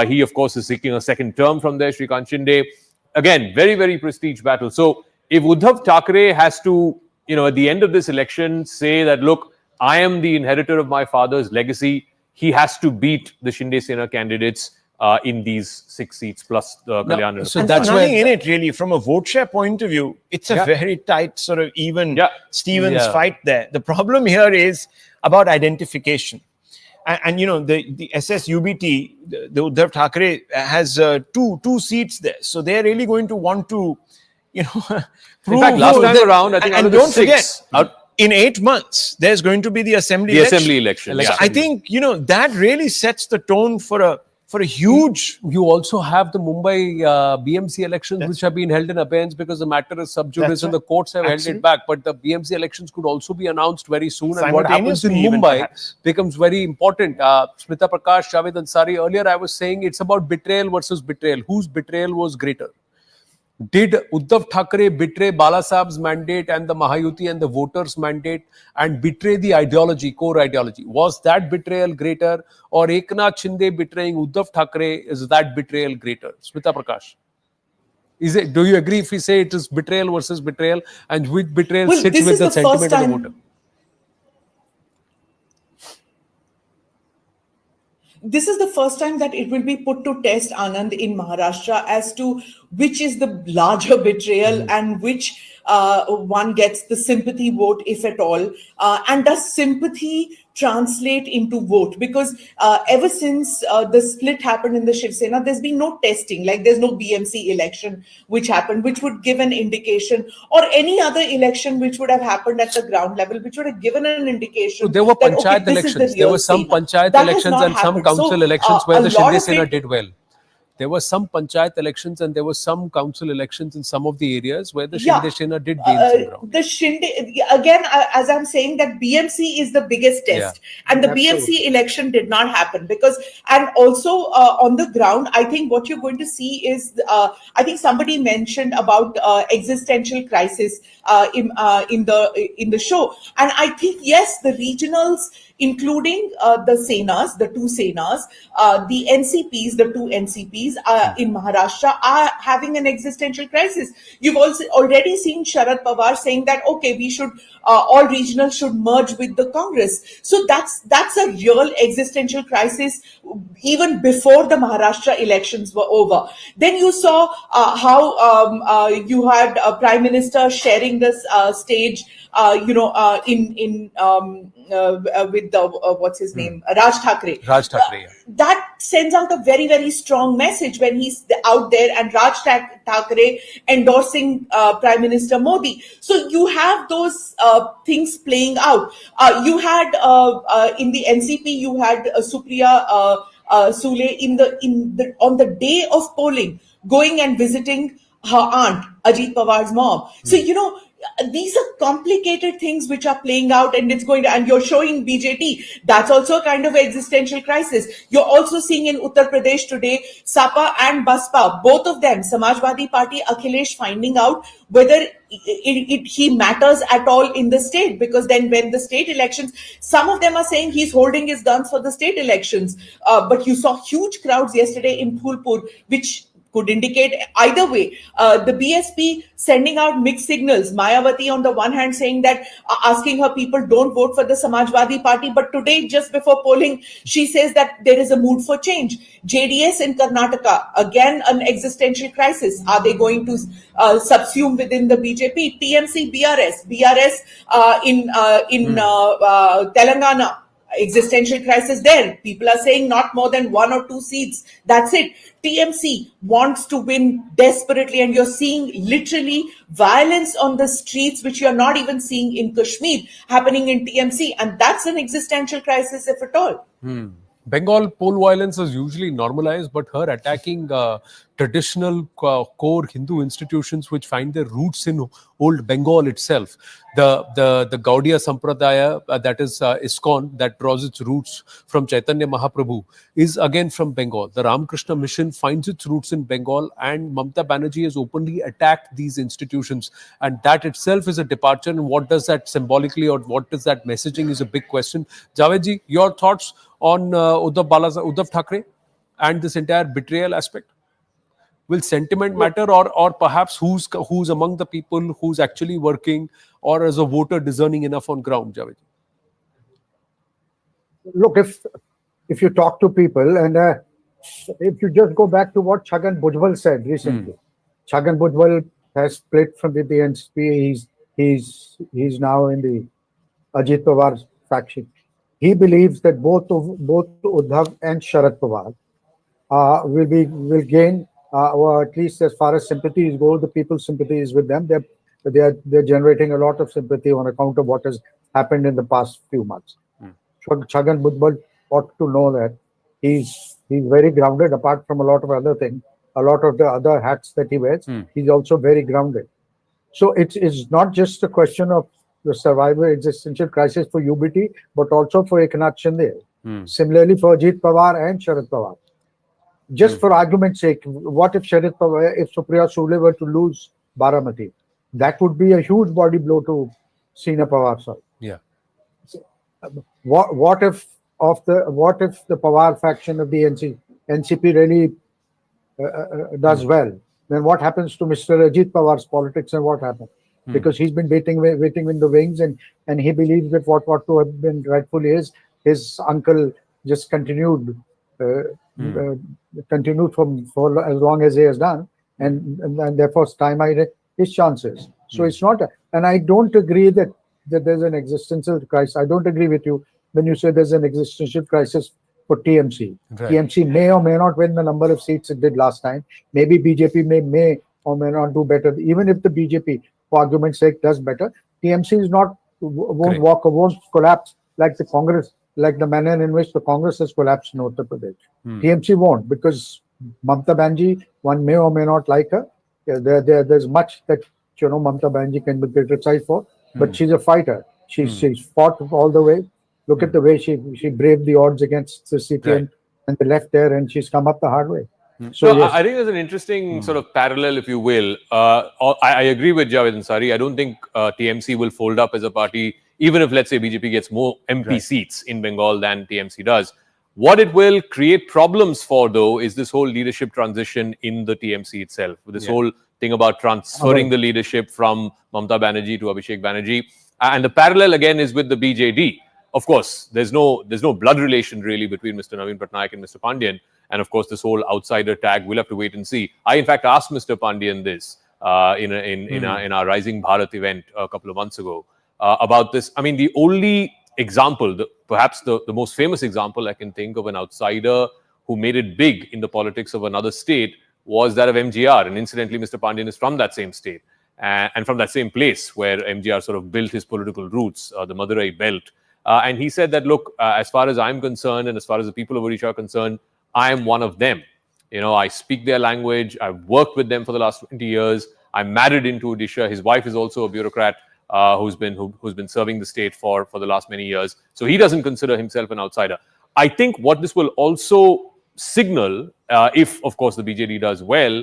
O: He, of course, is seeking a second term from there, Shrikant Shinde. Again, very, very prestige battle. So if Uddhav Thackeray has to, at the end of this election, say that, look, I am the inheritor of my father's legacy, he has to beat the Shinde Sena candidates in these 6 seats plus Kalyan.
D: So that's nothing in it, really. From a vote share point of view, it's a very tight, sort of even Stevens fight there. The problem here is about identification. And the SSUBT, the Uddhav Thackeray has two seats there. So they're really going to want to, prove.
O: In fact, last time around, I think
D: and don't forget, in 8 months, there's going to be the assembly
O: election.
D: So I think, that really sets the tone for a huge...
B: You also have the Mumbai BMC elections, which have been held in abeyance because the matter is sub judice and the courts have held it back. But the BMC elections could also be announced very soon. And what happens in Mumbai becomes very important. Smita Prakash, Javed Ansari, earlier I was saying it's about betrayal versus betrayal. Whose betrayal was greater? Did Uddhav Thackeray betray Balasaheb's mandate and the Mahayuti and the voters' mandate and betray the ideology, core ideology? Was that betrayal greater, or Eknath Shinde betraying Uddhav Thackeray, is that betrayal greater? Smita Prakash. Do you agree if we say it is betrayal versus betrayal, and which betrayal sits with the sentiment of the voter?
V: This is the first time that it will be put to test, Anand, in Maharashtra as to which is the larger betrayal and which one gets the sympathy vote, if at all. And does sympathy translate into vote? Because ever since the split happened in the Shiv Sena, there's been no testing. Like there's no BMC election which happened, which would give an indication, or any other election which would have happened at the ground level, which would have given an indication.
B: So there were
V: that,
B: panchayat elections. There were some panchayat elections and some council elections where the Shinde Sena did well. There were some panchayat elections and there were some council elections in some of the areas where the Shinde Sena did gain some ground.
V: The Shinde, again, as I'm saying, that BMC is the biggest test. And the BMC election did not happen because, and also on the ground, I think what you're going to see is, I think somebody mentioned about existential crisis in the show. And I think, yes, the regionals, including the Senas, the 2 Senas, the NCPs, the 2 NCPs in Maharashtra are having an existential crisis. You've also already seen Sharad Pawar saying that, okay, we should, all regionals should merge with the Congress. So that's a real existential crisis even before the Maharashtra elections were over. Then you saw how you had a Prime Minister sharing this stage, with the what's his name, Raj Thackeray.
B: Raj Thackeray.
V: That sends out a very, very strong message when he's out there, and Raj Thackeray endorsing Prime Minister Modi. So you have those things playing out. You had in the NCP, you had Supriya Sule on the day of polling going and visiting her aunt Ajit Pawar's mom. So these are complicated things which are playing out, and and you're showing BJP. That's also a kind of existential crisis. You're also seeing in Uttar Pradesh today, Sapa and Baspa, both of them, Samajwadi Party, Akhilesh, finding out whether he matters at all in the state, because then when the state elections, some of them are saying he's holding his guns for the state elections. But you saw huge crowds yesterday in Phulpur, which could indicate either way. The BSP sending out mixed signals. Mayawati on the one hand saying that, asking her people don't vote for the Samajwadi Party, but today just before polling, she says that there is a mood for change. JDS in Karnataka, again an existential crisis. Are they going to subsume within the BJP? TMC, BRS in Telangana. Existential crisis there. People are saying not more than 1 or 2 seats. That's it. TMC wants to win desperately, and you're seeing literally violence on the streets, which you're not even seeing in Kashmir, happening in TMC. And that's an existential crisis, if at all.
B: Bengal poll violence is usually normalized, but her attacking traditional core Hindu institutions which find their roots in old Bengal itself. The Gaudiya Sampradaya, that is ISKCON, that draws its roots from Chaitanya Mahaprabhu, is again from Bengal. The Ramakrishna Mission finds its roots in Bengal, and Mamata Banerjee has openly attacked these institutions. And that itself is a departure. And what does that symbolically, or what does that messaging, is a big question. Javedji, your thoughts on Uddhav Thackeray and this entire betrayal aspect? Will sentiment matter, or perhaps who's among the people who's actually working, or as a voter discerning enough on ground, Javed?
C: Look, if you talk to people, and if you just go back to what Chhagan Bhujbal said recently, Chhagan Bhujbal has split from the NCP. He's now in the Ajit Pawar faction. He believes that both Uddhav and Sharad Pawar will gain, or at least as far as sympathies go, the people's sympathy is with them. They're generating a lot of sympathy on account of what has happened in the past few months. Chhagan Bhujbal ought to know that he's very grounded. Apart from a lot of other things, a lot of the other hats that he wears, he's also very grounded. So it's not just a question of the survival existential crisis for UBT, but also for Eknath Shinde. Similarly for Ajit Pawar and Sharad Pawar. Just for argument's sake, what if Sharad Pawar, if Supriya Sule were to lose Baramati? That would be a huge body blow to Sina Pawar side.
B: Yeah.
C: What if the Pawar faction of the NCP really does well? Then what happens to Mr. Ajit Pawar's politics, and what happens? Because he's been waiting in the wings, and he believes that what to have been rightfully his uncle just continued for as long as he has done, and therefore stymied his chances. So it's not, and I don't agree that there's an existential crisis. I don't agree with you when you say there's an existential crisis for TMC.
B: Right.
C: TMC may or may not win the number of seats it did last time. Maybe BJP may or may not do better. Even if the BJP, for argument's sake, does better, TMC won't collapse like the Congress, like the manner in which the Congress has collapsed in Uttar Pradesh. TMC won't, because Mamata Banerjee, one may or may not like her. There's much that Mamata Banerjee can be criticized for, but she's a fighter. She's fought all the way. Look at the way she braved the odds against the CPM and the left there, and she's come up the hard way.
O: So yes. I think there's an interesting sort of parallel, if you will. I agree with Javed Ansari. I don't think TMC will fold up as a party, even if, let's say, BJP gets more MP seats in Bengal than TMC does. What it will create problems for, though, is this whole leadership transition in the TMC itself. This whole thing about transferring the leadership from Mamata Banerjee to Abhishek Banerjee. And the parallel, again, is with the BJD. of course, there's no blood relation really between Mr. Naveen Patnaik and Mr. Pandian. And of course, this whole outsider tag, we'll have to wait and see. I, in fact, asked Mr. Pandian this in our Rising Bharat event a couple of months ago about this. I mean, the only example, perhaps the most famous example I can think of an outsider who made it big in the politics of another state was that of MGR. And incidentally, Mr. Pandian is from that same state and from that same place where MGR sort of built his political roots, the Madurai belt. And he said that, look, as far as I'm concerned and as far as the people of Odisha are concerned, I am one of them. You know, I speak their language. I've worked with them for the last 20 years. I'm married into Odisha. His wife is also a bureaucrat who's been serving the state for the last many years. So he doesn't consider himself an outsider. I think what this will also signal, if of course the BJD does well,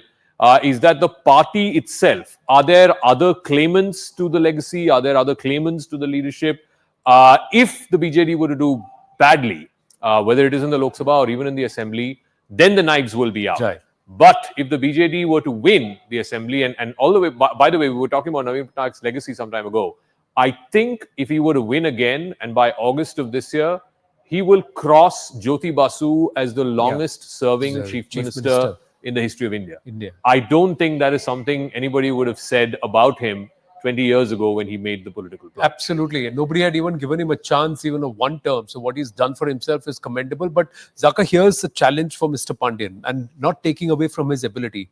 O: is that the party itself, are there other claimants to the legacy? Are there other claimants to the leadership? If the BJD were to do badly, whether it is in the Lok Sabha or even in the Assembly, then the knives will be out.
B: Right.
O: But if the BJD were to win the Assembly, and all the way, by the way, we were talking about Naveen Patnaik's legacy some time ago. I think if he were to win again, and by August of this year, he will cross Jyoti Basu as the longest serving Chief Minister in the history of India. I don't think that is something anybody would have said about him 20 years ago when he made the political plot.
B: Absolutely. Nobody had even given him a chance, even of one term. So what he's done for himself is commendable. But Zaka, here's the challenge for Mr. Pandian, and not taking away from his ability.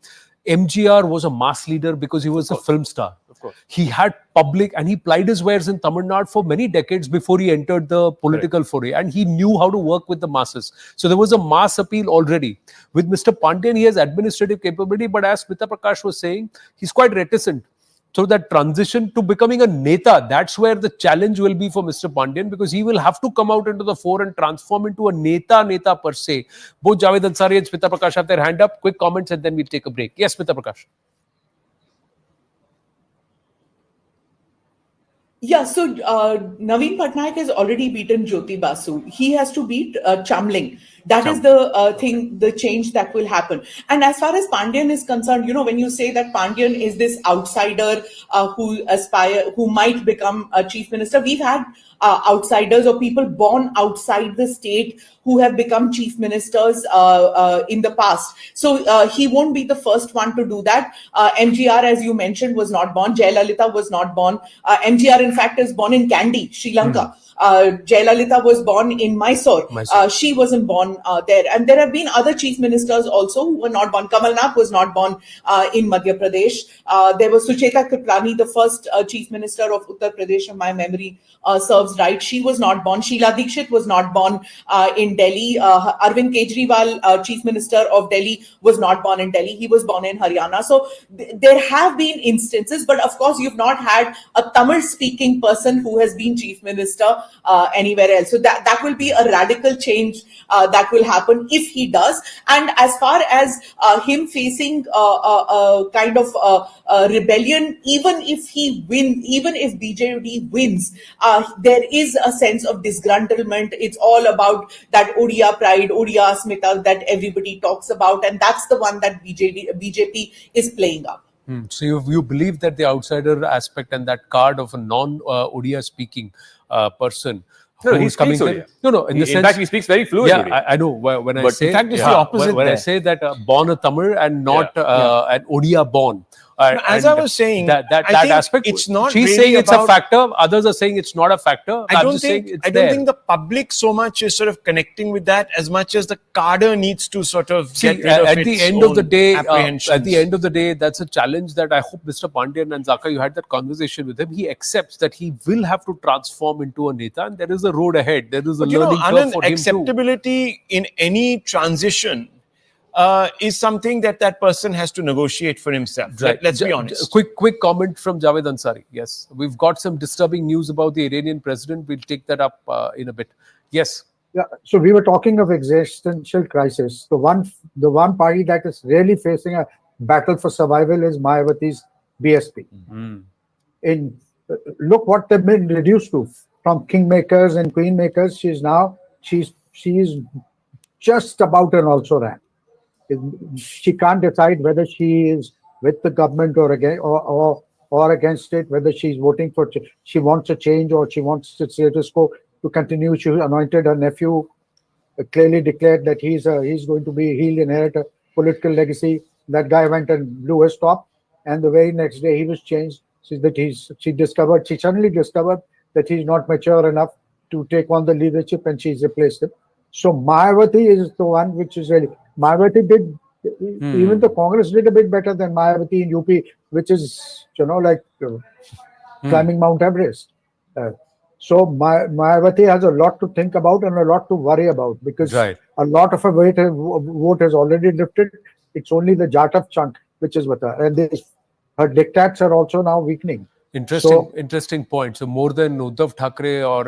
B: MGR was a mass leader because he was a film star.
O: Of course.
B: He had public, and he plied his wares in Tamil Nadu for many decades before he entered the political foray. And he knew how to work with the masses. So there was a mass appeal already. With Mr. Pandian, he has administrative capability. But as Smita Prakash was saying, he's quite reticent. So that transition to becoming a neta, that's where the challenge will be for Mr. Pandian, because he will have to come out into the fore and transform into a neta per se. Both Javed Ansari and Smita Prakash have their hand up. Quick comments and then we'll take a break. Yes, Smita Prakash.
V: Yeah, so Naveen Patnaik has already beaten Jyoti Basu. He has to beat Chamling. That is the thing, the change that will happen. And as far as Pandian is concerned, you know, when you say that Pandian is this outsider who might become a chief minister, we've had outsiders or people born outside the state who have become chief ministers in the past. So he won't be the first one to do that. MGR, as you mentioned, was not born. Jayalalitha was not born. MGR, in fact, is born in Kandy, Sri Lanka. Jayalalitha was born in Mysore. She wasn't born there. And there have been other chief ministers also who were not born. Kamal Nath was not born in Madhya Pradesh. There was Sucheta Kriplani, the first chief minister of Uttar Pradesh, if my memory serves right. She was not born. Sheila Dikshit was not born in Delhi. Arvind Kejriwal, chief minister of Delhi, was not born in Delhi. He was born in Haryana. So there have been instances, but of course you've not had a Tamil speaking person who has been chief minister anywhere else. So that will be a radical change that will happen if he does. And as far as him facing a kind of rebellion, even if BJD wins, there is a sense of disgruntlement. It's all about that Odia pride, Odia Smita that everybody talks about, and that's the one that BJP is playing up.
B: So you believe that the outsider aspect and that card of a non-Odia speaking person who's coming in. No, in the sense,
O: fact, he speaks very fluent.
B: Yeah, I know. When I say,
D: in fact, it's the opposite.
B: When I say that born a Tamil and not an Odia born.
D: As I was saying,
B: that aspect,
D: it's not.
B: She's
D: really
B: saying it's a factor. Others are saying it's not a factor.
D: I don't think the public so much is sort of connecting with that as much as the cadre needs to sort of get rid of
B: at the end of the day.
D: Apprehensions.
B: At the end of the day, that's a challenge that I hope Mr. Pandian and Zaka, you had that conversation with him. He accepts that he will have to transform into a neta, and there is a road ahead. There is a learning curve for him
D: acceptability in any transition is something that person has to negotiate for himself.
B: Right.
D: Let's be honest.
B: Quick comment from Javed Ansari. Yes, we've got some disturbing news about the Iranian president. We'll take that up in a bit. Yes.
C: Yeah. So we were talking of existential crisis. The one party that is really facing a battle for survival is Mayawati's BSP. Look what they've been reduced to, from kingmakers and queenmakers. She is just about an also ran. She can't decide whether she is with the government or against it, whether she's voting for, she wants a change or she wants the status quo. to continue. She anointed her nephew, clearly declared that he's going to be, he'll inherit a political legacy. That guy went and blew his top, and the very next day he was changed. She suddenly discovered that he's not mature enough to take on the leadership, and she's replaced him. So Mayawati is the one which is really, Mayawati did, even the Congress did a bit better than Mayawati in UP, which is, climbing Mount Everest. So Mayawati has a lot to think about and a lot to worry about, because a lot of her vote has already lifted. It's only the Jataf chunk which is with her, and her diktats are also now weakening.
B: Interesting point. So more than Uddhav Thackeray or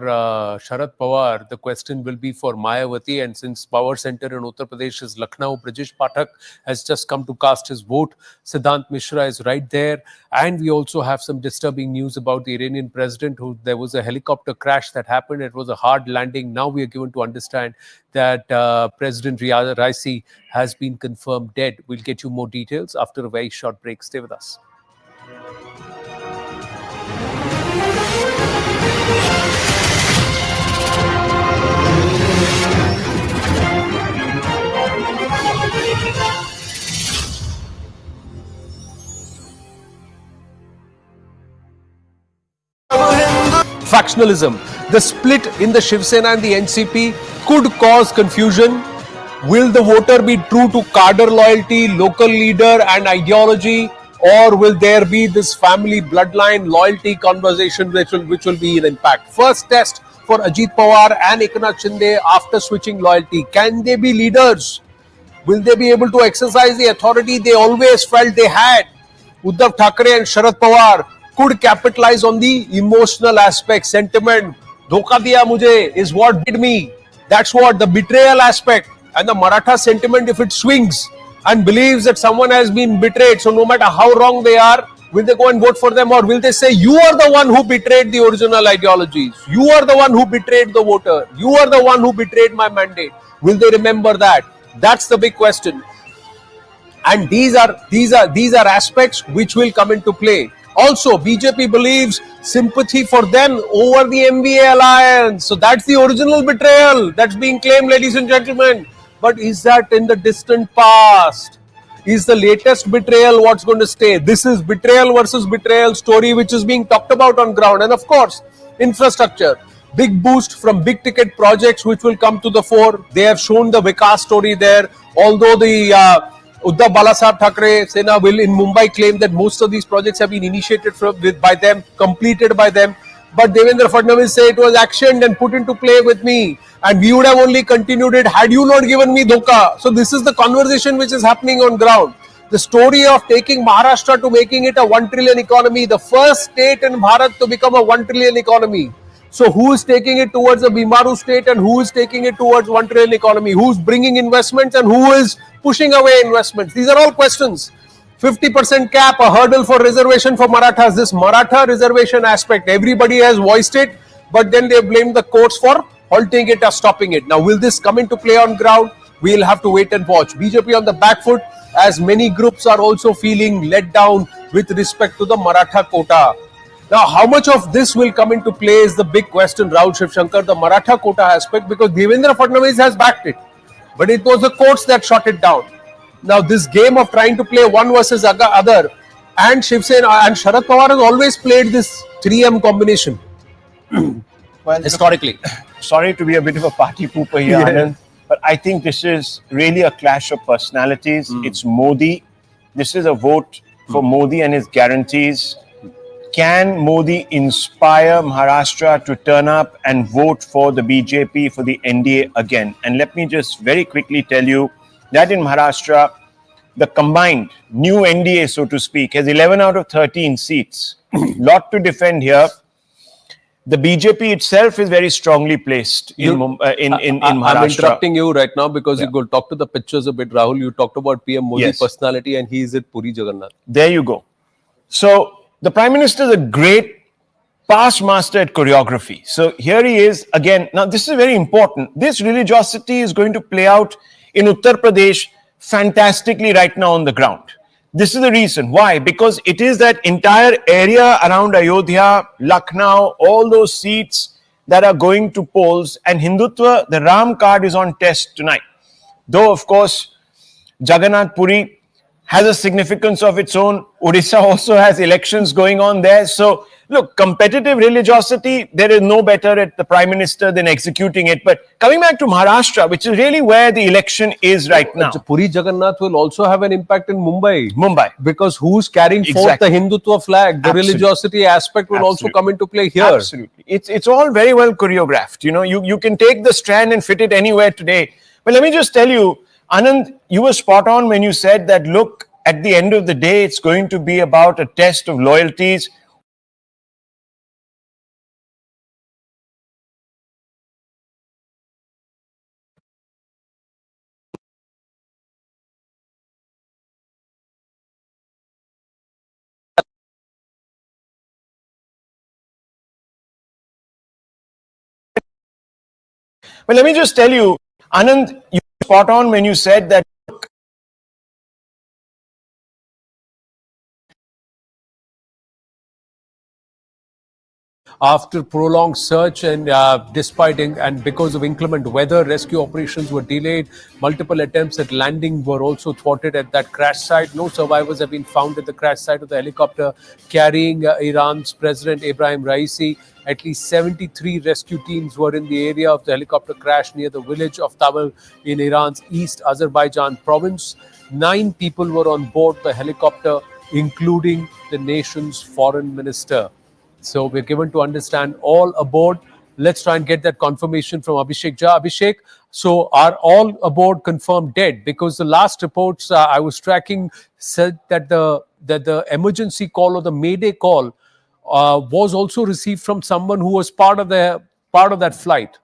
B: Sharad Pawar, the question will be for Mayawati. And since power center in Uttar Pradesh is Lucknow, Brajesh Pathak has just come to cast his vote. Siddhant Mishra is right there. And we also have some disturbing news about the Iranian president, who there was a helicopter crash that happened. It was a hard landing. Now we are given to understand that President Riyad Raisi has been confirmed dead. We'll get you more details after a very short break. Stay with us. Factionalism. The split in the Shiv Sena and the NCP could cause confusion. Will the voter be true to cadre loyalty, local leader and ideology, or will there be this family bloodline loyalty conversation which will be an impact? First test for Ajit Pawar and Eknath Shinde after switching loyalty. Can they be leaders? Will they be able to exercise the authority they always felt they had? Uddhav Thackeray and Sharad Pawar could capitalize on the emotional aspect, sentiment. Dhoka diya mujhe is what did me. That's what the betrayal aspect, and the Maratha sentiment, if it swings and believes that someone has been betrayed, so no matter how wrong they are, will they go and vote for them, or will they say, you are the one who betrayed the original ideologies, you are the one who betrayed the voter, you are the one who betrayed my mandate? Will they remember that? That's the big question. And these are aspects which will come into play. Also, BJP believes sympathy for them over the MVA alliance. So that's the original betrayal that's being claimed, ladies and gentlemen. But is that in the distant past? Is the latest betrayal what's going to stay? This is betrayal versus betrayal story which is being talked about on ground. And of course, infrastructure. Big boost from big ticket projects which will come to the fore. They have shown the Vikas story there. Although the Uddhav Balasaheb Thackeray Sena will in Mumbai claim that most of these projects have been initiated by them, completed by them. But Devendra Fadnavis say it was actioned and put into play with me. And we would have only continued it had you not given me dhoka. So this is the conversation which is happening on ground. The story of taking Maharashtra to making it a 1 trillion economy, the first state in Bharat to become a 1 trillion economy. So who is taking it towards a Bimaru state and who is taking it towards 1 trillion economy? Who's bringing investments and who is pushing away investments? These are all questions. 50% cap, a hurdle for reservation for Marathas. This Maratha reservation aspect, everybody has voiced it, but then they blame the courts for halting it or stopping it. Now, will this come into play on ground? We'll have to wait and watch. BJP on the back foot, as many groups are also feeling let down with respect to the Maratha quota. Now, how much of this will come into play is the big question, Rahul Shivshankar, the Maratha quota aspect, because Devendra Fadnavis has backed it. But it was the courts that shot it down. Now, this game of trying to play one versus other, and Shiv Sena and Sharad Pawar has always played this 3M combination.
D: Well,
B: historically.
D: Sorry to be a bit of a party pooper here, Anand, but I think this is really a clash of personalities. It's Modi. This is a vote for Modi and his guarantees. Can Modi inspire Maharashtra to turn up and vote for the BJP, for the NDA again? And let me just very quickly tell you that in Maharashtra, the combined new NDA, so to speak, has 11 out of 13 seats. Lot to defend here. The BJP itself is very strongly placed in Maharashtra.
B: I'm interrupting you right now because you go talk to the pictures a bit, Rahul. You talked about PM Modi's personality and he is at Puri Jagannath.
D: There you go. So the Prime Minister is a great past master at choreography. So here he is again. Now this is very important. This religiosity is going to play out in Uttar Pradesh fantastically right now on the ground. This is the reason. Why? Because it is that entire area around Ayodhya, Lucknow, all those seats that are going to polls, and Hindutva, the Ram card is on test tonight. Though, of course, Jagannath Puri has a significance of its own. Odisha also has elections going on there. So, look, competitive religiosity, there is no better at the Prime Minister than executing it. But coming back to Maharashtra, which is really where the election is right now.
B: Puri Jagannath will also have an impact in Mumbai.
D: Because
B: who's carrying forth the Hindutva flag? The religiosity aspect will also come into play here.
D: Absolutely. It's all very well choreographed. You know, you can take the strand and fit it anywhere today. But let me just tell you, Anand, you were spot on when you said that, look, at the end of the day, it's going to be about a test of loyalties. But let me just tell you, Anand, you were spot on when you said that.
B: After prolonged search and because of inclement weather, rescue operations were delayed. Multiple attempts at landing were also thwarted at that crash site. No survivors have been found at the crash site of the helicopter carrying Iran's President Ebrahim Raisi. At least 73 rescue teams were in the area of the helicopter crash near the village of Tamil in Iran's East Azerbaijan province. 9 people were on board the helicopter, including the nation's foreign minister. So we're given to understand all aboard. Let's try and get that confirmation from Abhishek Jha. Abhishek, so are all aboard confirmed dead? Because the last reports I was tracking said that the emergency call or the Mayday call was also received from someone who was part of that flight.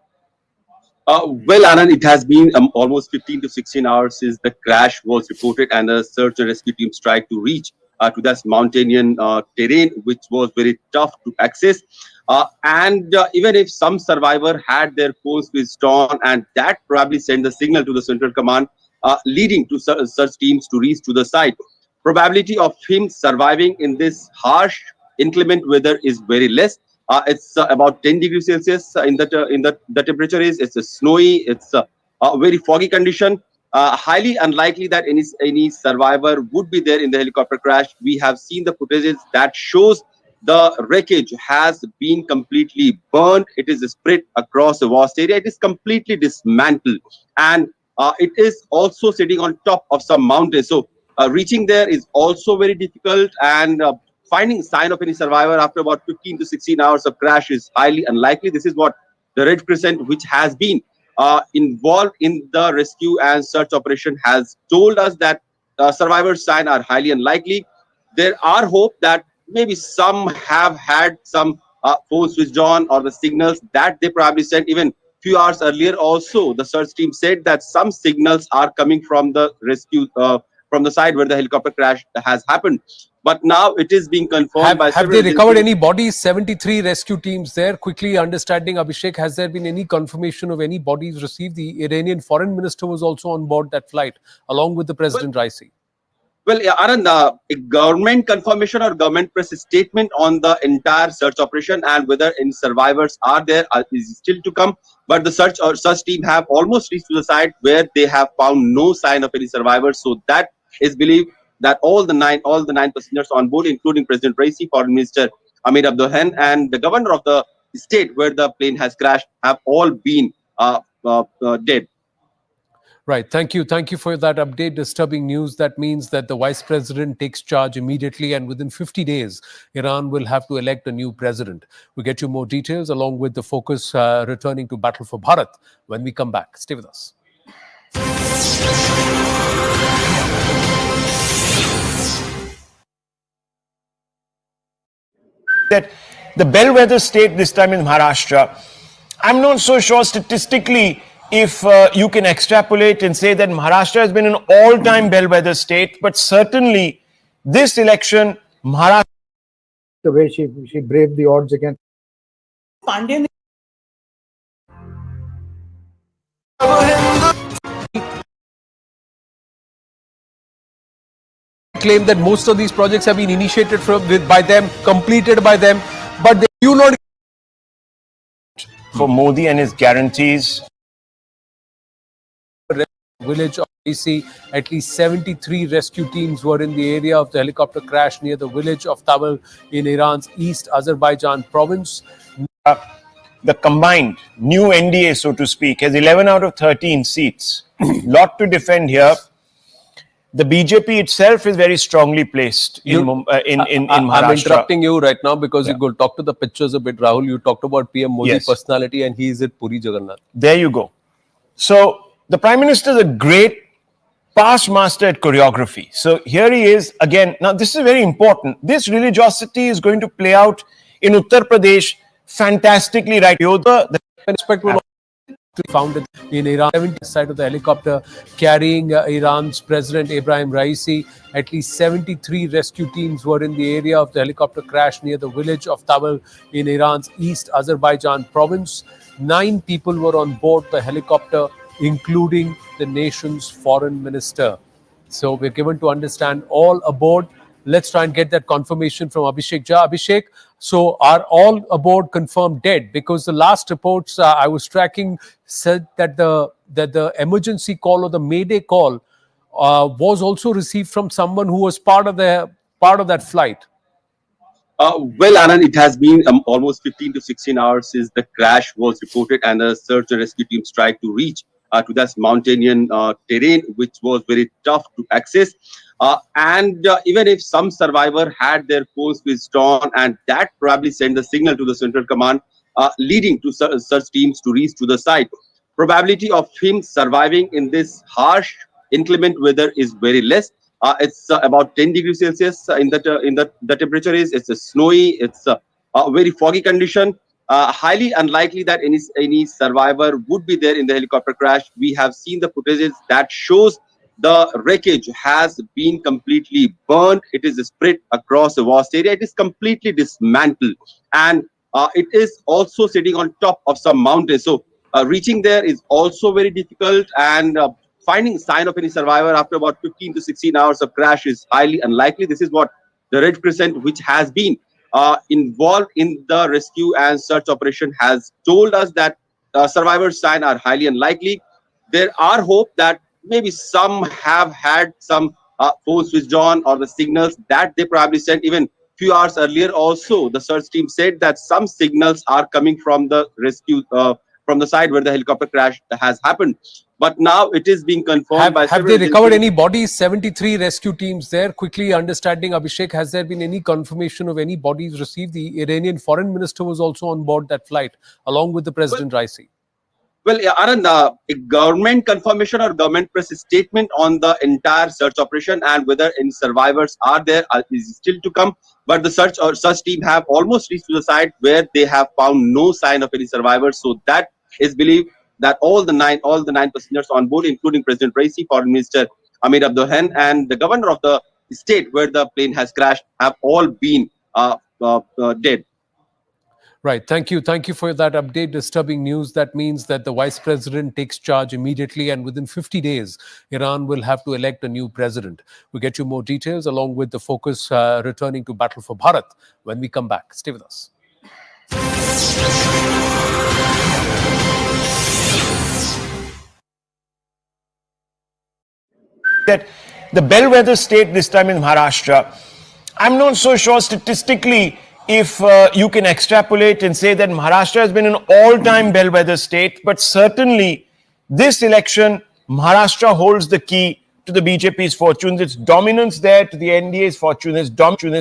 G: Well, Anand, it has been almost 15 to 16 hours since the crash was reported and the search and rescue teams tried to reach to that mountainian terrain, which was very tough to access. And even if some survivor had their phones switched on, and that probably sent the signal to the central command, leading to search teams to reach to the site. Probability of him surviving in this harsh, inclement weather is very less. It's about 10 degrees Celsius in the temperature is. It's a snowy. It's a very foggy condition. Highly unlikely that any survivor would be there in the helicopter crash. We have seen the footages that shows the wreckage has been completely burned. It is spread across a vast area. It is completely dismantled, and it is also sitting on top of some mountains. So reaching there is also very difficult, and finding sign of any survivor after about 15 to 16 hours of crash is highly unlikely. This is what the Red Crescent, which has been involved in the rescue and search operation, has told us, that survivors' sign are highly unlikely. There are hope that maybe some have had some phones switched on, or the signals that they probably sent even few hours earlier. Also, the search team said that some signals are coming from the rescue from the side where the helicopter crash has happened. But now it is being confirmed by
B: Have they recovered any bodies? 73 rescue teams there. Quickly understanding, Abhishek, has there been any confirmation of any bodies received? The Iranian foreign minister was also on board that flight, along with the President Raisi.
G: Well, yeah, Anand, a government confirmation or government press statement on the entire search operation and whether any survivors are there is still to come. But the search team have almost reached to the site where they have found no sign of any survivors. So that is believed that all the nine passengers on board, including President Raisi, Foreign Minister Amir Abdollahian, and the governor of the state where the plane has crashed, have all been dead.
B: Right. Thank you. Thank you for that update. Disturbing news. That means that the vice president takes charge immediately, and within 50 days, Iran will have to elect a new president. We'll get you more details along with the focus returning to Battle for Bharat when we come back. Stay with us.
D: That the bellwether state this time in Maharashtra, I'm not so sure statistically if you can extrapolate and say that Maharashtra has been an all-time bellwether state, but certainly this election, Maharashtra,
C: the way she braved the odds again.
V: Pandya
B: claim that most of these projects have been initiated by them, completed by them, but they do not.
D: for Modi and his guarantees.
B: Village of DC, at least 73 rescue teams were in the area of the helicopter crash near the village of Tabal in Iran's East Azerbaijan province.
D: The combined new NDA, so to speak, has 11 out of 13 seats. Lot to defend here. The BJP itself is very strongly placed in Maharashtra.
B: I'm interrupting you right now because you go talk to the pictures a bit, Rahul. You talked about PM Modi's personality and he is at Puri Jagannath.
D: There you go. So the Prime Minister is a great past master at choreography. So here he is again. Now this is very important. This religiosity is going to play out in Uttar Pradesh fantastically, right? Yoda, the
B: respect will found in Iran, 70th side of the helicopter carrying Iran's President Ebrahim Raisi. At least 73 rescue teams were in the area of the helicopter crash near the village of Tabal in Iran's East Azerbaijan province. 9 people were on board the helicopter, including the nation's foreign minister. So we're given to understand all aboard. Let's try and get that confirmation from Abhishek Jha. Abhishek, so are all aboard confirmed dead? Because the last reports I was tracking said that the emergency call or the Mayday call was also received from someone who was part of that flight.
G: Well, Anand, it has been almost 15 to 16 hours since the crash was reported and the search and rescue teams tried to reach to that mountainous terrain, which was very tough to access. Even if some survivor had their phones switched on, and that probably sent the signal to the central command, leading to such teams to reach to the site. Probability of him surviving in this harsh, inclement weather is very less. It's about 10 degrees Celsius in the temperature is. It's a snowy. It's a very foggy condition. Highly unlikely that any survivor would be there in the helicopter crash. We have seen the footages that shows the wreckage has been completely burned. It is spread across a vast area. It is completely dismantled, and it is also sitting on top of some mountains. So reaching there is also very difficult, and finding sign of any survivor after about 15 to 16 hours of crash is highly unlikely. This is what the Red Crescent, which has been involved in the rescue and search operation, has told us, that survivors' sign are highly unlikely. There are hope that maybe some have had some phones switched on, or the signals that they probably sent even few hours earlier. Also, the search team said that some signals are coming from the rescue from the side where the helicopter crash has happened. But now it is being confirmed by
B: have they recovered any bodies? 73 rescue teams there. Quickly understanding, Abhishek, has there been any confirmation of any bodies received? The Iranian foreign minister was also on board that flight along with the President Raisi.
G: Well, Anand, a government confirmation or government press statement on the entire search operation and whether any survivors are there is still to come. But the search team have almost reached to the site where they have found no sign of any survivors. So that is believed that all the nine passengers on board, including President Raisi, Foreign Minister Amir Abdollahian, and the governor of the state where the plane has crashed, have all been dead.
B: Right. Thank you. Thank you for that update. Disturbing news. That means that the vice president takes charge immediately, and within 50 days, Iran will have to elect a new president. We'll get you more details along with the focus returning to Battle for Bharat when we come back. Stay with us.
D: That the bellwether state this time in Maharashtra, I'm not so sure statistically if you can extrapolate and say that Maharashtra has been an all-time bellwether state, but certainly this election, Maharashtra holds the key to the BJP's fortunes. Its dominance there to the NDA's fortune. Its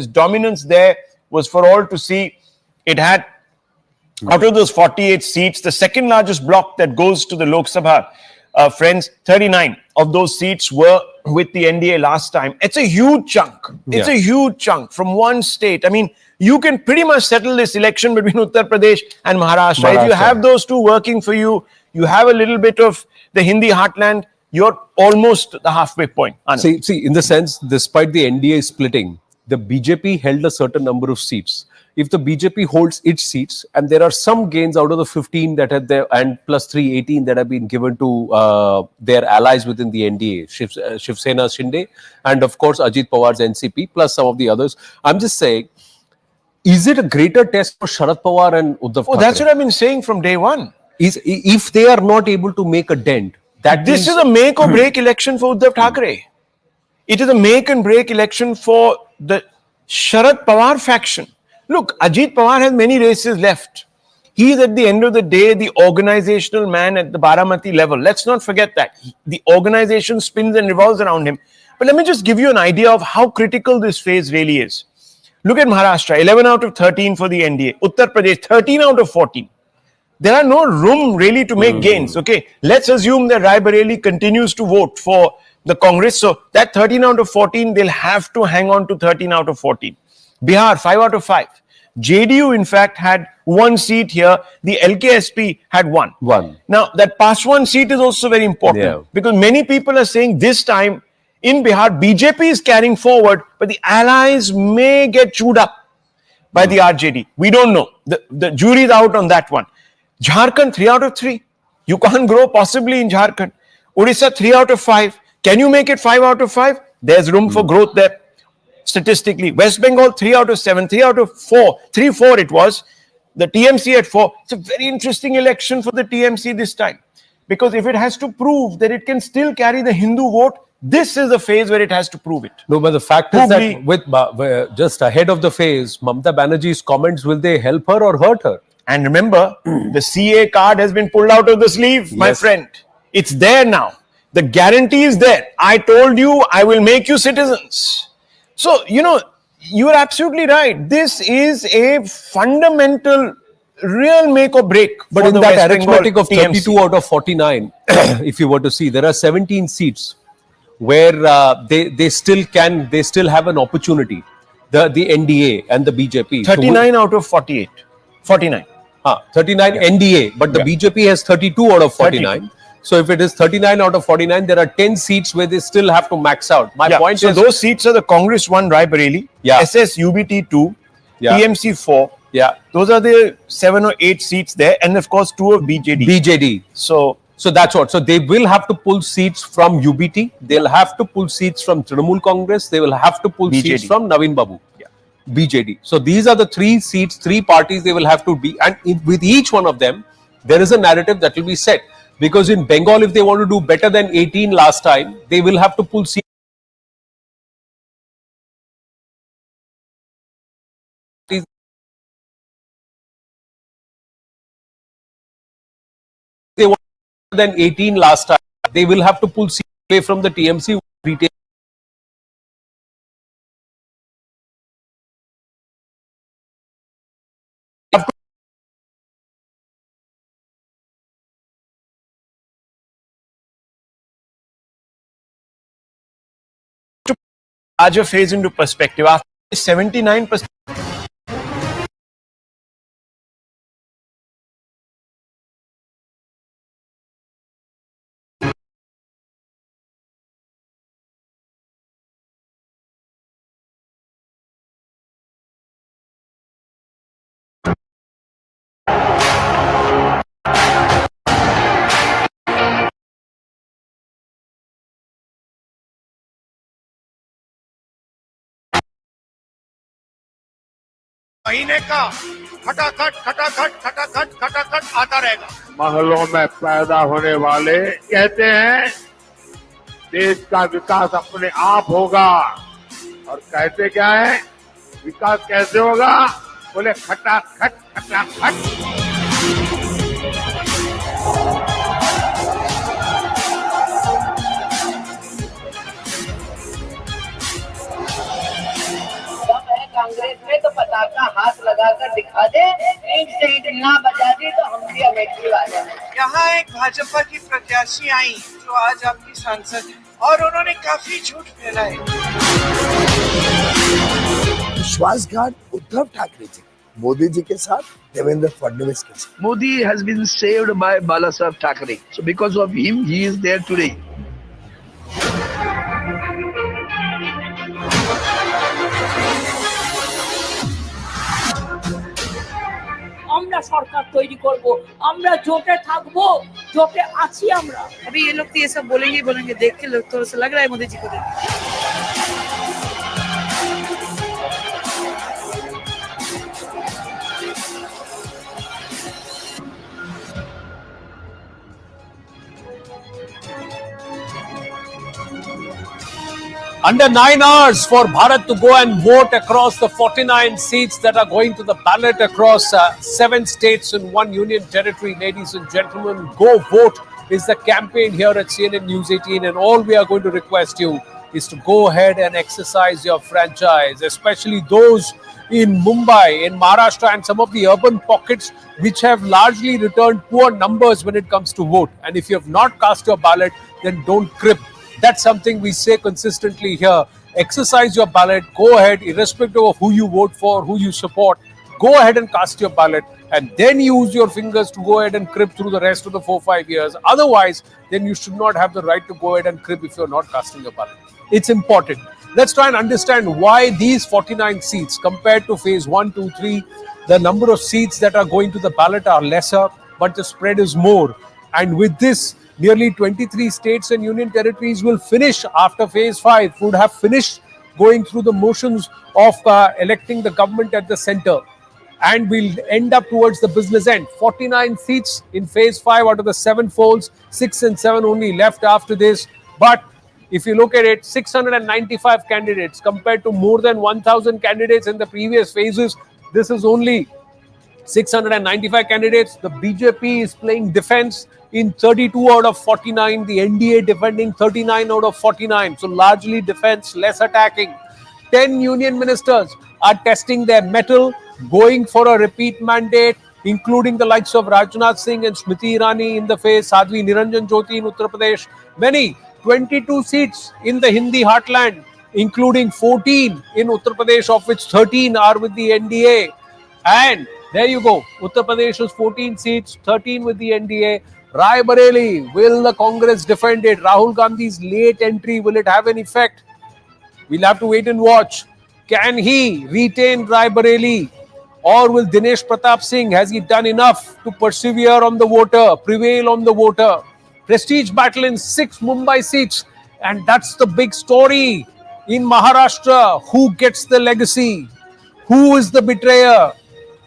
D: dominance there was for all to see. It had, out of those 48 seats, the second largest block that goes to the Lok Sabha, friends, 39 of those seats were with the NDA last time. It's a huge chunk. It's a huge chunk from one state. I mean, you can pretty much settle this election between Uttar Pradesh and Maharashtra. If you have those two working for you, you have a little bit of the Hindi heartland, you're almost the halfway point.
B: See, in the sense, despite the NDA splitting, the BJP held a certain number of seats. If the BJP holds its seats, and there are some gains out of the 15 that had there, and plus 3, 18 that have been given to their allies within the NDA, Shiv Sena, Shinde, and of course Ajit Pawar's NCP, plus some of the others. I'm just saying, Is it a greater test for Sharad Pawar and Uddhav Thackeray?
D: That's what I've been saying from day one.
B: If they are not able to make a dent,
D: This is a make or break election for Uddhav Thackeray. It is a make and break election for the Sharad Pawar faction. Look, Ajit Pawar has many races left. He is at the end of the day the organizational man at the Baramati level. Let's not forget that. The organization spins and revolves around him. But let me just give you an idea of how critical this phase really is. Look at Maharashtra, 11 out of 13 for the NDA. Uttar Pradesh, 13 out of 14. There are no room really to make gains. Okay, let's assume that Rae Bareli continues to vote for the Congress. So that 13 out of 14, they'll have to hang on to 13 out of 14. Bihar, 5 out of 5. JDU, in fact, had 1 seat here. The LKSP had 1. Now, that past 1 seat is also very important because many people are saying this time in Bihar, BJP is carrying forward, but the allies may get chewed up by the RJD. We don't know. The jury is out on that one. Jharkhand, 3 out of 3. You can't grow possibly in Jharkhand. Odisha, 3 out of 5. Can you make it 5 out of 5? There's room for growth there. Statistically, West Bengal 3 out of 7, 3 out of 4, 3-4 it was. The TMC at 4. It's a very interesting election for the TMC this time because if it has to prove that it can still carry the Hindu vote, this is the phase where it has to prove it.
B: No, but the fact is that with just ahead of the phase, Mamata Banerjee's comments, will they help her or hurt her?
D: And remember, the CA card has been pulled out of the sleeve, my friend. It's there now. The guarantee is there. I told you I will make you citizens. So, you're absolutely right. This is a fundamental, real make or break.
B: But in that arithmetic of 32 out of 49, if you were to see, there are 17 seats where they still have an opportunity. The NDA and the BJP.
D: 39 out of 48. 49.
B: 39 NDA, but the BJP has 32 out of 49. 32. So if it is 39 out of 49, there are 10 seats where they still have to max out. My point is...
D: So those seats are the Congress 1, Rae Bareli, SS UBT 2, TMC 4. Those are the 7 or 8 seats there. And of course, 2 of BJD. So
B: that's what. So they will have to pull seats from UBT. They'll have to pull seats from Trinamool Congress. They will have to pull seats from Naveen Babu. BJD. So these are the 3 seats, 3 parties they will have to be. And with each one of them, there is a narrative that will be set. Because in Bengal, if they want to do better than 18 last time, they will have to pull seats. They want better than 18 last time, they will have to pull seats away from the TMC retail.
D: Larger phase into perspective. After 79%.
L: महीने का खटाखट खटाखट खटाखट खटाखट आता रहेगा।
M: महलों में पैदा होने वाले कहते हैं देश का विकास अपने आप होगा और कहते क्या है विकास कैसे होगा बोले खटाखट खटाखट।
I: कांग्रेस में तो पताका हाथ लगाकर दिखा दे, एक सीट ना बजा दी तो हम भी अमेठी वाले हैं।
J: यहाँ एक भाजपा की प्रत्याशी आई जो आज आपकी सांसद है और उन्होंने काफी झूठ फैलाए।
N: विश्वासघात उद्धव ठाकरे जी, मोदी जी के साथ, देवेंद्र फडणवीस के साथ।
W: Modi has been saved by Balasaheb Thackeray. So because of him, he is there today.
X: আমরা সরকার তৈরি করব, আমরা জোটে থাকবো, জোটে আছি আমরা।
P: अभी ये लोग तो ये सब बोलेंगे देख के लोग थोड़ा सा लग रहा है मोदी जी को देख।
B: Under 9 hours for Bharat to go and vote across the 49 seats that are going to the ballot across 7 states and 1 union territory. Ladies and gentlemen, go vote is the campaign here at CNN News 18, and all we are going to request you is to go ahead and exercise your franchise, especially those in Mumbai, in Maharashtra and some of the urban pockets which have largely returned poor numbers when it comes to vote. And if you have not cast your ballot, then don't crib. That's something we say consistently here. Exercise your ballot, go ahead, irrespective of who you vote for, who you support. Go ahead and cast your ballot and then use your fingers to go ahead and crib through the rest of the 4-5 years. Otherwise, then you should not have the right to go ahead and crib if you're not casting your ballot. It's important. Let's try and understand why these 49 seats compared to phase 1, 2, 3, the number of seats that are going to the ballot are lesser, but the spread is more. And with this, nearly 23 states and union territories will finish after phase 5, would have finished going through the motions of electing the government at the center. And we'll end up towards the business end. 49 seats in phase 5 out of the 7 folds, 6 and 7 only left after this. But if you look at it, 695 candidates compared to more than 1,000 candidates in the previous phases. This is only 695 candidates. The BJP is playing defense in 32 out of 49. The NDA defending 39 out of 49. So largely defense, less attacking. 10 union ministers are testing their mettle, going for a repeat mandate, including the likes of Rajnath Singh and Smriti Irani in the face, Sadhvi Niranjan Jyoti in Uttar Pradesh. Many 22 seats in the Hindi heartland, including 14 in Uttar Pradesh, of which 13 are with the NDA. And there you go. Uttar Pradesh is 14 seats, 13 with the NDA. Rae Bareli, will the Congress defend it? Rahul Gandhi's late entry, will it have an effect? We'll have to wait and watch. Can he retain Rae Bareli? Or will Dinesh Pratap Singh, has he done enough to persevere on the voter, prevail on the voter? Prestige battle in 6 Mumbai seats. And that's the big story. In Maharashtra, who gets the legacy? Who is the betrayer?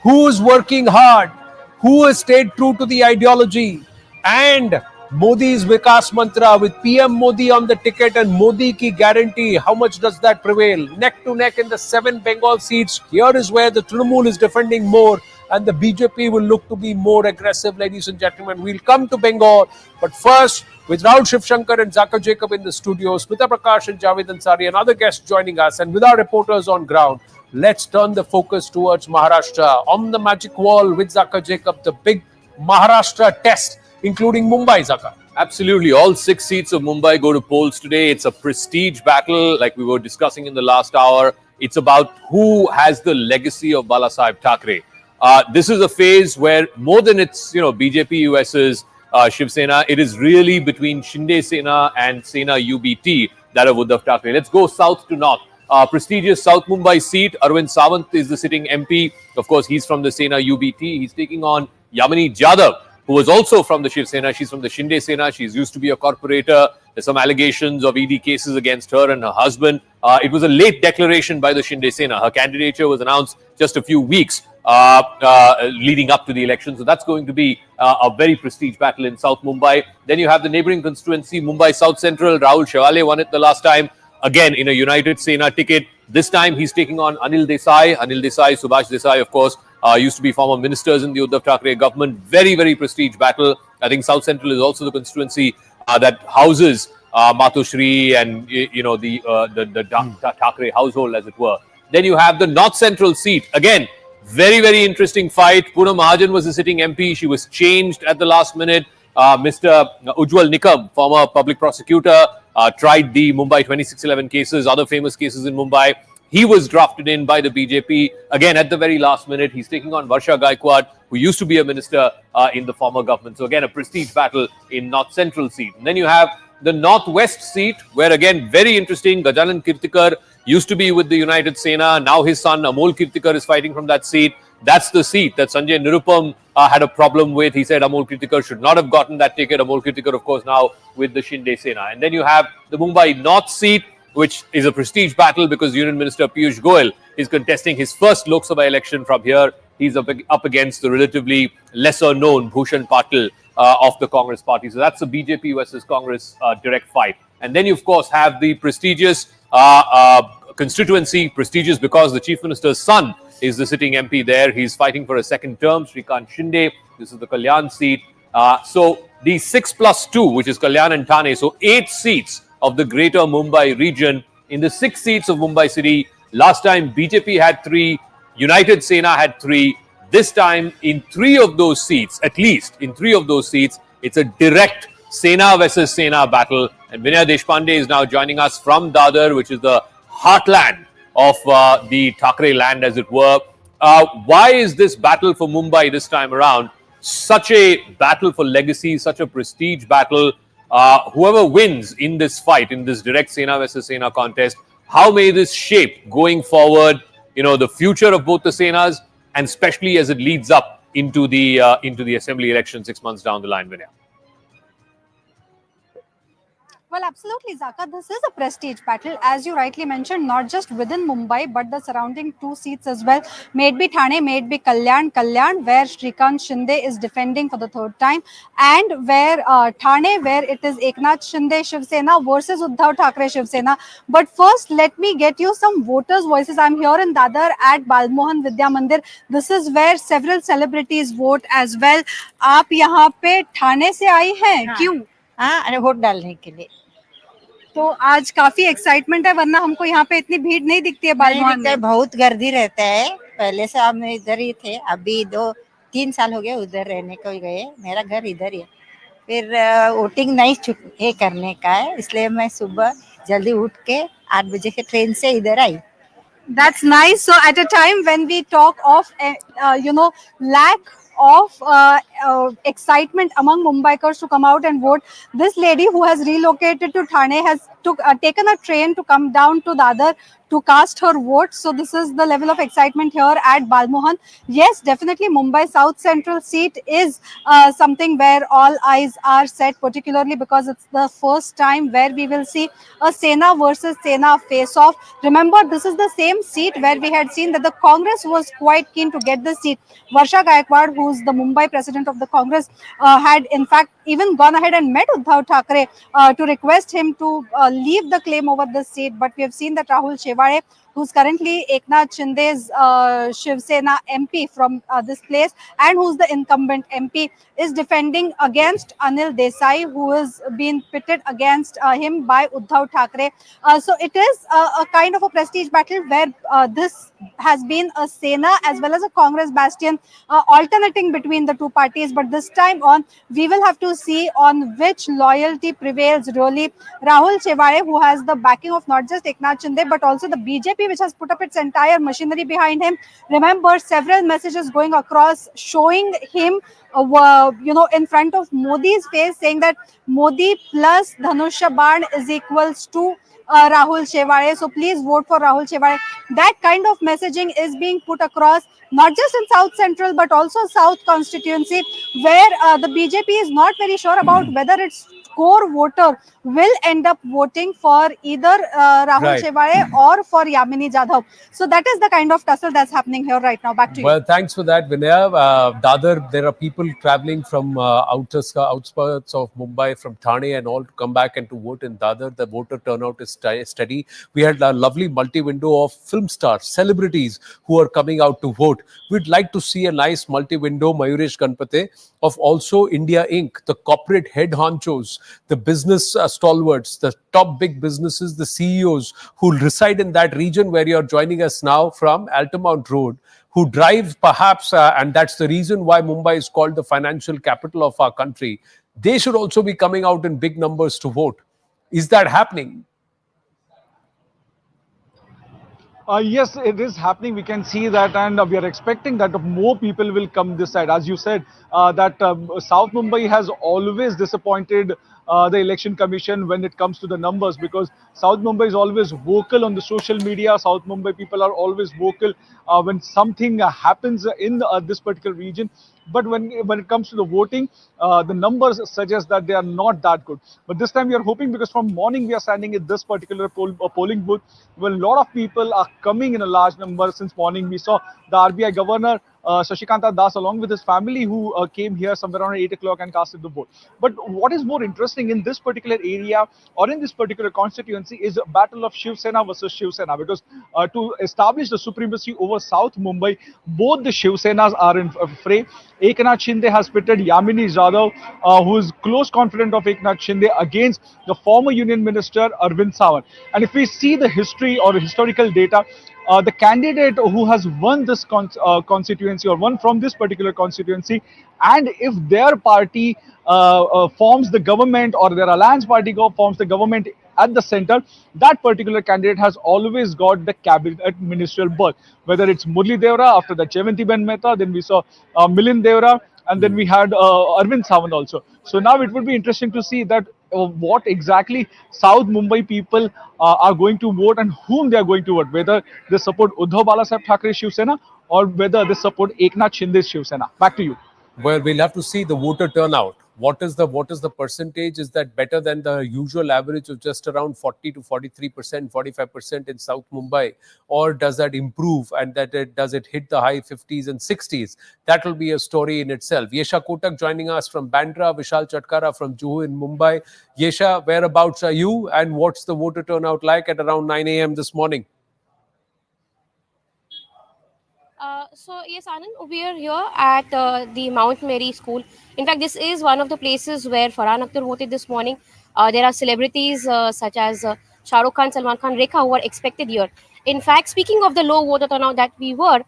B: Who is working hard? Who has stayed true to the ideology? And Modi's Vikas Mantra with PM Modi on the ticket and Modi ki guarantee, how much does that prevail? Neck to neck in the 7 Bengal seats. Here is where the Trinamool is defending more and the BJP will look to be more aggressive, ladies and gentlemen. We'll come to Bengal, but first, with Rahul Shivshankar and Zakir Jacob in the studios, Smita Prakash and Javed Ansari and other guests joining us, and with our reporters on ground, let's turn the focus towards Maharashtra. On the magic wall with Zakir Jacob, the big Maharashtra test, including Mumbai, Zakir.
O: Absolutely. All 6 seats of Mumbai go to polls today. It's a prestige battle, like we were discussing in the last hour. It's about who has the legacy of Balasaheb Thackeray. This is a phase where more than it's, BJP US's Shiv Sena, it is really between Shinde Sena and Sena UBT that of Uddhav Thackeray. Let's go south to north. Prestigious South Mumbai seat. Arvind Sawant is the sitting MP. Of course, he's from the Sena UBT. He's taking on Yamini Jadhav, who was also from the Shiv Sena. She's from the Shinde Sena. She's used to be a corporator. There's some allegations of ED cases against her and her husband. It was a late declaration by the Shinde Sena. Her candidature was announced just a few weeks leading up to the election. So that's going to be a very prestige battle in South Mumbai. Then you have the neighboring constituency, Mumbai South Central. Rahul Shewale won it the last time. Again, in a United Sena ticket. This time, he's taking on Anil Desai. Anil Desai, Subhash Desai, of course, used to be former ministers in the Uddhav Thackeray government. Very, very prestige battle. I think South Central is also the constituency that houses Matoshri and, the Thackeray household, as it were. Then you have the North Central seat. Again, very, very interesting fight. Poonam Mahajan was the sitting MP. She was changed at the last minute. Mr. Ujjwal Nikam, former public prosecutor, tried the Mumbai 2611 cases, other famous cases in Mumbai. He was drafted in by the BJP. Again, at the very last minute, he's taking on Varsha Gaikwad, who used to be a minister in the former government. So again, a prestige battle in North Central seat. And then you have the Northwest seat, where again, very interesting, Gajanan Kirtikar used to be with the United Sena. Now his son, Amol Kirtikar, is fighting from that seat. That's the seat that Sanjay Nirupam had a problem with. He said Amol Kirtikar should not have gotten that ticket. Amol Kirtikar, of course, now with the Shinde Sena. And then you have the Mumbai North seat, which is a prestige battle because Union Minister Piyush Goyal is contesting his first Lok Sabha election from here. He's up against the relatively lesser known Bhushan Patil of the Congress party. So that's the BJP versus Congress direct fight. And then you, of course, have the prestigious constituency, prestigious because the Chief Minister's son is the sitting MP there. He's fighting for a second term, Shrikant Shinde. This is the Kalyan seat. So the 6+2, which is Kalyan and Thane, so 8 seats of the greater Mumbai region. In the 6 seats of Mumbai city, last time BJP had 3, United Sena had 3. This time, in 3 of those seats, at least in 3 of those seats, it's a direct Sena versus Sena battle. And Vinay Deshpande is now joining us from Dadar, which is the heartland of the Thackeray land, as it were. Why is this battle for Mumbai this time around such a battle for legacy, such a prestige battle? Whoever wins in this fight, in this direct Sena versus Sena contest, how may this shape going forward, the future of both the Senas, and especially as it leads up into the assembly election 6 months down the line, Vinay?
E: Well, absolutely, Zaka. This is a prestige battle, as you rightly mentioned, not just within Mumbai, but the surrounding 2 seats as well. May it be Thane, may it be Kalyan, where Shrikant Shinde is defending for the 3rd time, and where Thane, where it is Eknath Shinde Shiv Sena versus Uddhav Thackeray Shiv Sena. But first, let me get you some voters' voices. I'm here in Dadar at Balmohan Vidya Mandir. This is where several celebrities vote as well. आप यहाँ पे ठाणे से आई हैं, क्यों?
U: अरे vote डालने के लिए।
E: तो आज काफी एक्साइटमेंट है, वरना हमको यहाँ पे इतनी भीड़ नहीं दिखती है बालमोहन में।
U: बहुत गर्दी रहता है। पहले से हम इधर ही थे, अभी 2-3 साल हो गए उधर रहने को गए। मेरा घर इधर ही है। फिर वोटिंग नहीं करने का है, इसलिए मैं सुबह जल्दी उठ के 8 बजे के ट्रेन से इधर आई।
E: That's nice. So at a time when we talk of lack of excitement among Mumbaikars to come out and vote, this lady who has relocated to Thane has taken a train to come down to Dadar to cast her vote. So this is the level of excitement here at Balmohan. Yes, definitely Mumbai South Central seat is something where all eyes are set, particularly because it's the first time where we will see a Sena versus Sena face-off. Remember, this is the same seat where we had seen that the Congress was quite keen to get the seat. Varsha Gaikwad, who's the Mumbai president of the Congress, had in fact even gone ahead and met Uddhav Thackeray to request him to leave the claim over this seat. But we have seen that Rahul Sheware, who's currently Eknath Shinde's Shiv Sena MP from this place, and who's the incumbent MP, is defending against Anil Desai, who is being pitted against him by Uddhav Thackeray. So it is a kind of a prestige battle where this has been a Sena as well as a Congress bastion alternating between the two parties. But this time on, we will have to see on which loyalty prevails really. Rahul Sheware, who has the backing of not just Eknath Shinde but also the BJP, which has put up its entire machinery behind him. Remember, several messages going across showing him in front of Modi's face, saying that Modi plus Dhanusha Ban is equals to Rahul Sheware. So please vote for Rahul Sheware. That kind of messaging is being put across not just in South Central but also South constituency, where the BJP is not very sure about whether its core voter will end up voting for either Rahul Sheware or for Yamini Jadhav. So that is the kind of tussle that's happening here right now. Back to you.
B: Well, thanks for that, Vinaya. Dadar, there are people traveling from outskirts of Mumbai, from Thane and all, to come back and to vote in Dadar. The voter turnout is steady. We had a lovely multi-window of film stars, celebrities who are coming out to vote. We'd like to see a nice multi-window, Mayuresh Ganpate, of also India Inc., the corporate head honchos, the business stalwarts, the top big businesses, the CEOs who reside in that region where you're joining us now from Altamount Road, who drive perhaps, and that's the reason why Mumbai is called the financial capital of our country. They should also be coming out in big numbers to vote. Is that happening?
F: Yes, it is happening. We can see that, and we are expecting that more people will come this side. As you said, that South Mumbai has always disappointed the election commission when it comes to the numbers, because South Mumbai is always vocal on the social media. South Mumbai people are always vocal when something happens in this particular region. But when it comes to the voting, the numbers suggest that they are not that good. But this time we are hoping, because from morning we are standing at this particular polling booth, where a lot of people are coming in a large number since morning. We saw the RBI governor Shashikanta Das along with his family, who came here somewhere around 8 o'clock and casted the vote. But what is more interesting in this particular area or in this particular constituency is a battle of Shiv Sena versus Shiv Sena, because to establish the supremacy over South Mumbai, both the Shiv Senas are in fray. Eknath Shinde has pitted Yamini Yadav, who is close confidant of Eknath Shinde, against the former Union Minister Arvind Sawant. And if we see the history or historical data, the candidate who has won this constituency or won from this particular constituency, and if their party forms the government or their alliance party forms the government at the center, that particular candidate has always got the cabinet ministerial berth. Whether it's Murli Devra, after the Chevanti Ben Mehta, then we saw Milind Devra, and then we had Arvind Sawant also. So now it would be interesting to see that what exactly South Mumbai people are going to vote and whom they are going to vote, whether they support Uddhav Balasaheb Thackeray Shiv Sena or whether they support Eknath Shinde's Shiv Sena. Back to you.
B: Well, we'll have to see the voter turnout. What is the percentage? Is that better than the usual average of just around 40 to 43%, 45% in South Mumbai? Or does that improve and does it hit the high 50s and 60s? That will be a story in itself. Yesha Kotak joining us from Bandra, Vishal Chatkara from Juhu in Mumbai. Yesha, whereabouts are you and what's the voter turnout like at around 9 a.m. this morning?
K: So yes, Anand, we are here at the Mount Mary School. In fact, this is one of the places where Farhan Akhtar voted this morning. There are celebrities such as Shah Rukh Khan, Salman Khan, Rekha, who are expected here. In fact, speaking of the low voter turnout that we were,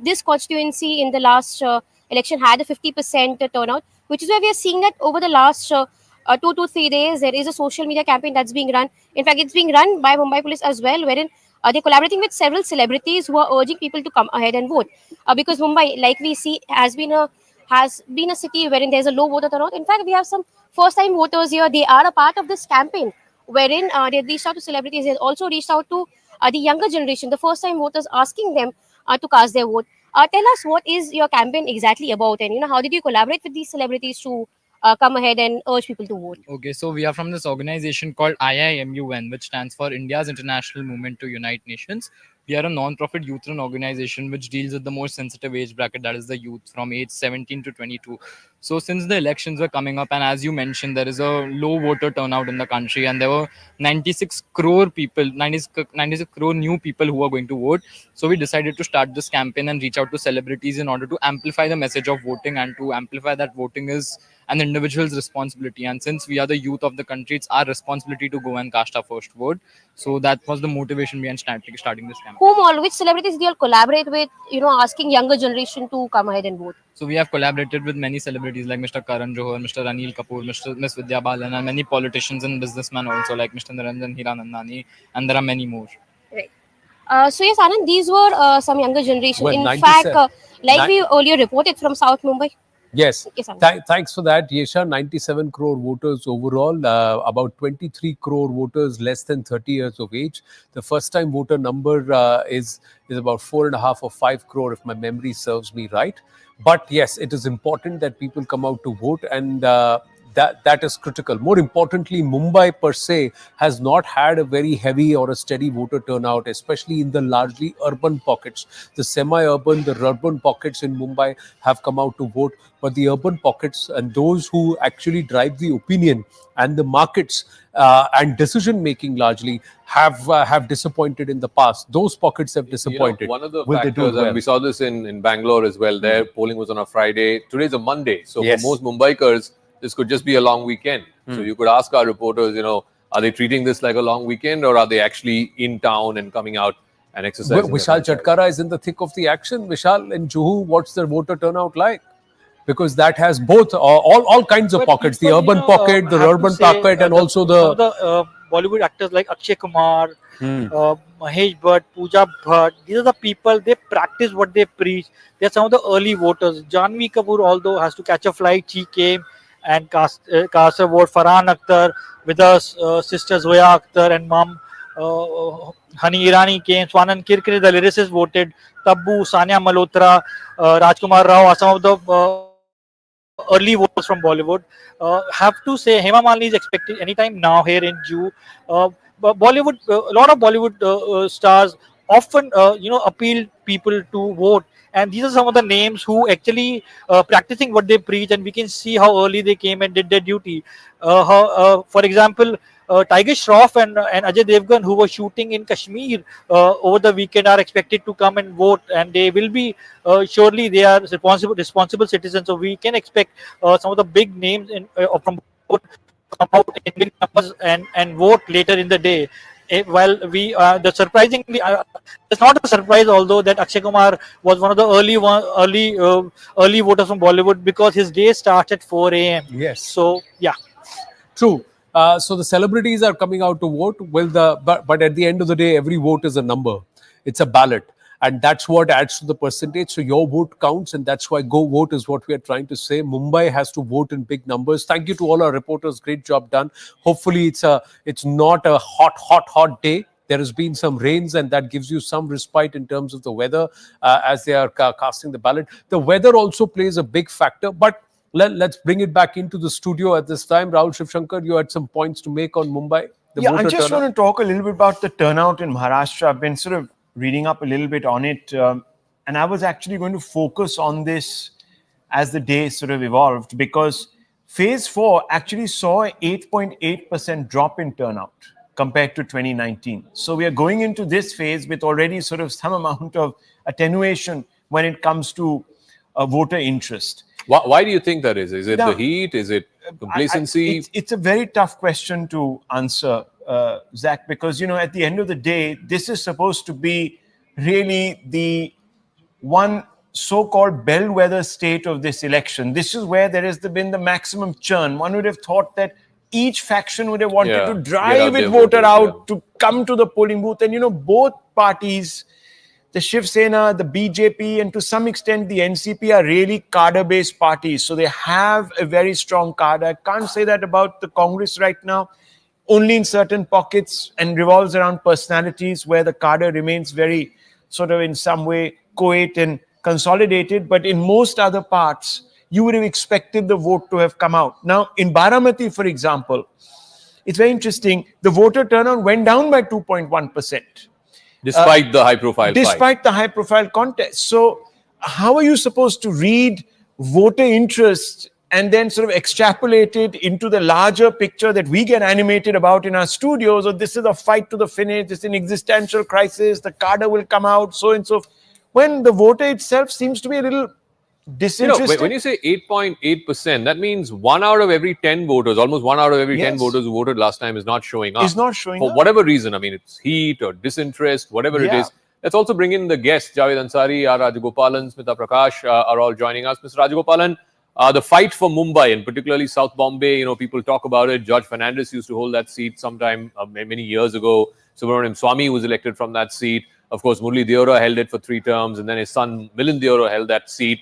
K: this constituency in the last election had a 50% turnout, which is why we are seeing that over the last 2 to 3 days, there is a social media campaign that's being run. In fact, it's being run by Mumbai Police as well, wherein they're collaborating with several celebrities who are urging people to come ahead and vote. Because Mumbai, like we see, has been a city wherein there's a low voter turnout. In fact, we have some first-time voters here. They are a part of this campaign, wherein they reached out to celebrities. They also reached out to the younger generation, the first-time voters, asking them to cast their vote. Tell us, what is your campaign exactly about, and how did you collaborate with these celebrities to come ahead and urge people to vote?
R: Okay, so we are from this organization called IIMUN, which stands for India's International Movement to Unite Nations. We are a non-profit youth-run organization which deals with the more sensitive age bracket, that is the youth from age 17 to 22. So since the elections were coming up, and as you mentioned, there is a low voter turnout in the country, and there were 96 crore people, 96 crore new people who are going to vote. So we decided to start this campaign and reach out to celebrities in order to amplify the message of voting and to amplify that voting is an individual's responsibility. And since we are the youth of the country, it's our responsibility to go and cast our first vote. So that was the motivation behind starting this campaign.
K: Which celebrities do you all collaborate with, asking younger generation to come ahead and vote?
R: So we have collaborated with many celebrities like Mr. Karan Johar, Mr. Anil Kapoor, Miss Vidya Balan, and many politicians and businessmen also like Mr. Niranjan Hiranandani, and there are many more.
K: Right. So yes, Anand, these were some younger generation.
B: Well,
K: in fact, we earlier reported from South Mumbai.
B: Yes, thanks for that, Yesha. 97 crore voters overall, about 23 crore voters less than 30 years of age. The first-time voter number is about 4.5 or 5 crore, if my memory serves me right. But yes, it is important that people come out to vote, and that is critical. More importantly, Mumbai per se has not had a very heavy or a steady voter turnout, especially in the largely urban pockets. The semi-urban, the urban pockets in Mumbai have come out to vote, but the urban pockets and those who actually drive the opinion and the markets and decision making largely have disappointed in the past. Those pockets have disappointed.
O: One of the factors, and we saw this in Bangalore as well. Their polling was on a Friday. Today's a Monday, so for most Mumbaikars, this could just be a long weekend. So you could ask our reporters, are they treating this like a long weekend, or are they actually in town and coming out and exercising?
B: Vishal Chatkara is in the thick of the action. Vishal, in Juhu, what's the voter turnout like? Because that has both all kinds of pockets, the urban pocket, the urban pocket, and also the
S: Bollywood actors like Akshay Kumar, Mahesh Bhatt, Pooja Bhatt. These are the people, they practice what they preach. They're some of the early voters. Janhvi Kapoor, although has to catch a flight, she came and cast a vote. Farhan Akhtar with her sister Zoya Akhtar and mom Smriti Irani came. Swanand Kirkare, the lyricist, voted. Tabbu, Sania Malhotra, Rajkumar Rao are some of the early voters from Bollywood. Have to say, Hema Malini is expected anytime now here in Juhu. Bollywood, a lot of Bollywood stars often appeal people to vote. And these are some of the names who actually practicing what they preach, and we can see how early they came and did their duty. For example, Tiger Shroff and Ajay Devgan, who were shooting in Kashmir over the weekend, are expected to come and vote, and they will be surely they are responsible citizens. So we can expect some of the big names from vote come out in big numbers and vote later in the day. While we the surprisingly it's not a surprise, although, that Akshay Kumar was one of the early voters from Bollywood, because his day starts at 4 a.m.
B: Yes.
S: So yeah.
B: True. So the celebrities are coming out to vote. Well, but at the end of the day, every vote is a number. It's a ballot. And that's what adds to the percentage. So your vote counts, and that's why go vote is what we are trying to say. Mumbai has to vote in big numbers. Thank you to all our reporters. Great job done. Hopefully it's not a hot day. There has been some rains, and that gives you some respite in terms of the weather as they are casting the ballot. The weather also plays a big factor, but let's bring it back into the studio at this time. Rahul Shivshankar, you had some points to make on Mumbai.
D: I just want to talk a little bit about the turnout in Maharashtra. I've been sort of reading up a little bit on it, and I was actually going to focus on this as the day sort of evolved, because phase 4 actually saw an 8.8% drop in turnout compared to 2019. So we are going into this phase with already sort of some amount of attenuation when it comes to voter interest.
O: Why do you think that is? Is it the heat? Is it complacency?
D: It's a very tough question to answer, Zach, because, at the end of the day, this is supposed to be really the one so-called bellwether state of this election. This is where there has been the maximum churn. One would have thought that each faction would have wanted to drive its voter out to come to the polling booth. And, both parties, the Shiv Sena, the BJP, and to some extent the NCP, are really cadre-based parties. So they have a very strong cadre. I can't say that about the Congress right now, only in certain pockets, and revolves around personalities where the cadre remains very sort of in some way coet and consolidated. But in most other parts, you would have expected the vote to have come out. Now, in Baramati, for example, it's very interesting. The voter turnout went down by 2.1%.
O: Despite the high-profile fight.
D: Despite the high-profile contest. So how are you supposed to read voter interest and then sort of extrapolate it into the larger picture that we get animated about in our studios? Or this is a fight to the finish, this is an existential crisis, the cadre will come out, so and so. When the voter itself seems to be a little disinterested.
O: When you say 8.8%, that means 1 out of every 10 voters, almost 1 out of every 10 voters who voted last time is not showing up.
D: Is not showing
O: up. For whatever reason. I mean, it's heat or disinterest, whatever it is. Let's also bring in the guests. Javed Ansari, R. Rajagopalan, Smita Prakash are all joining us. Mr. Rajagopalan, the fight for Mumbai, and particularly South Bombay, people talk about it. George Fernandes used to hold that seat sometime many years ago. Subramaniam Swamy was elected from that seat. Of course, Murli Deora held it for 3 terms, and then his son Milind Deora held that seat.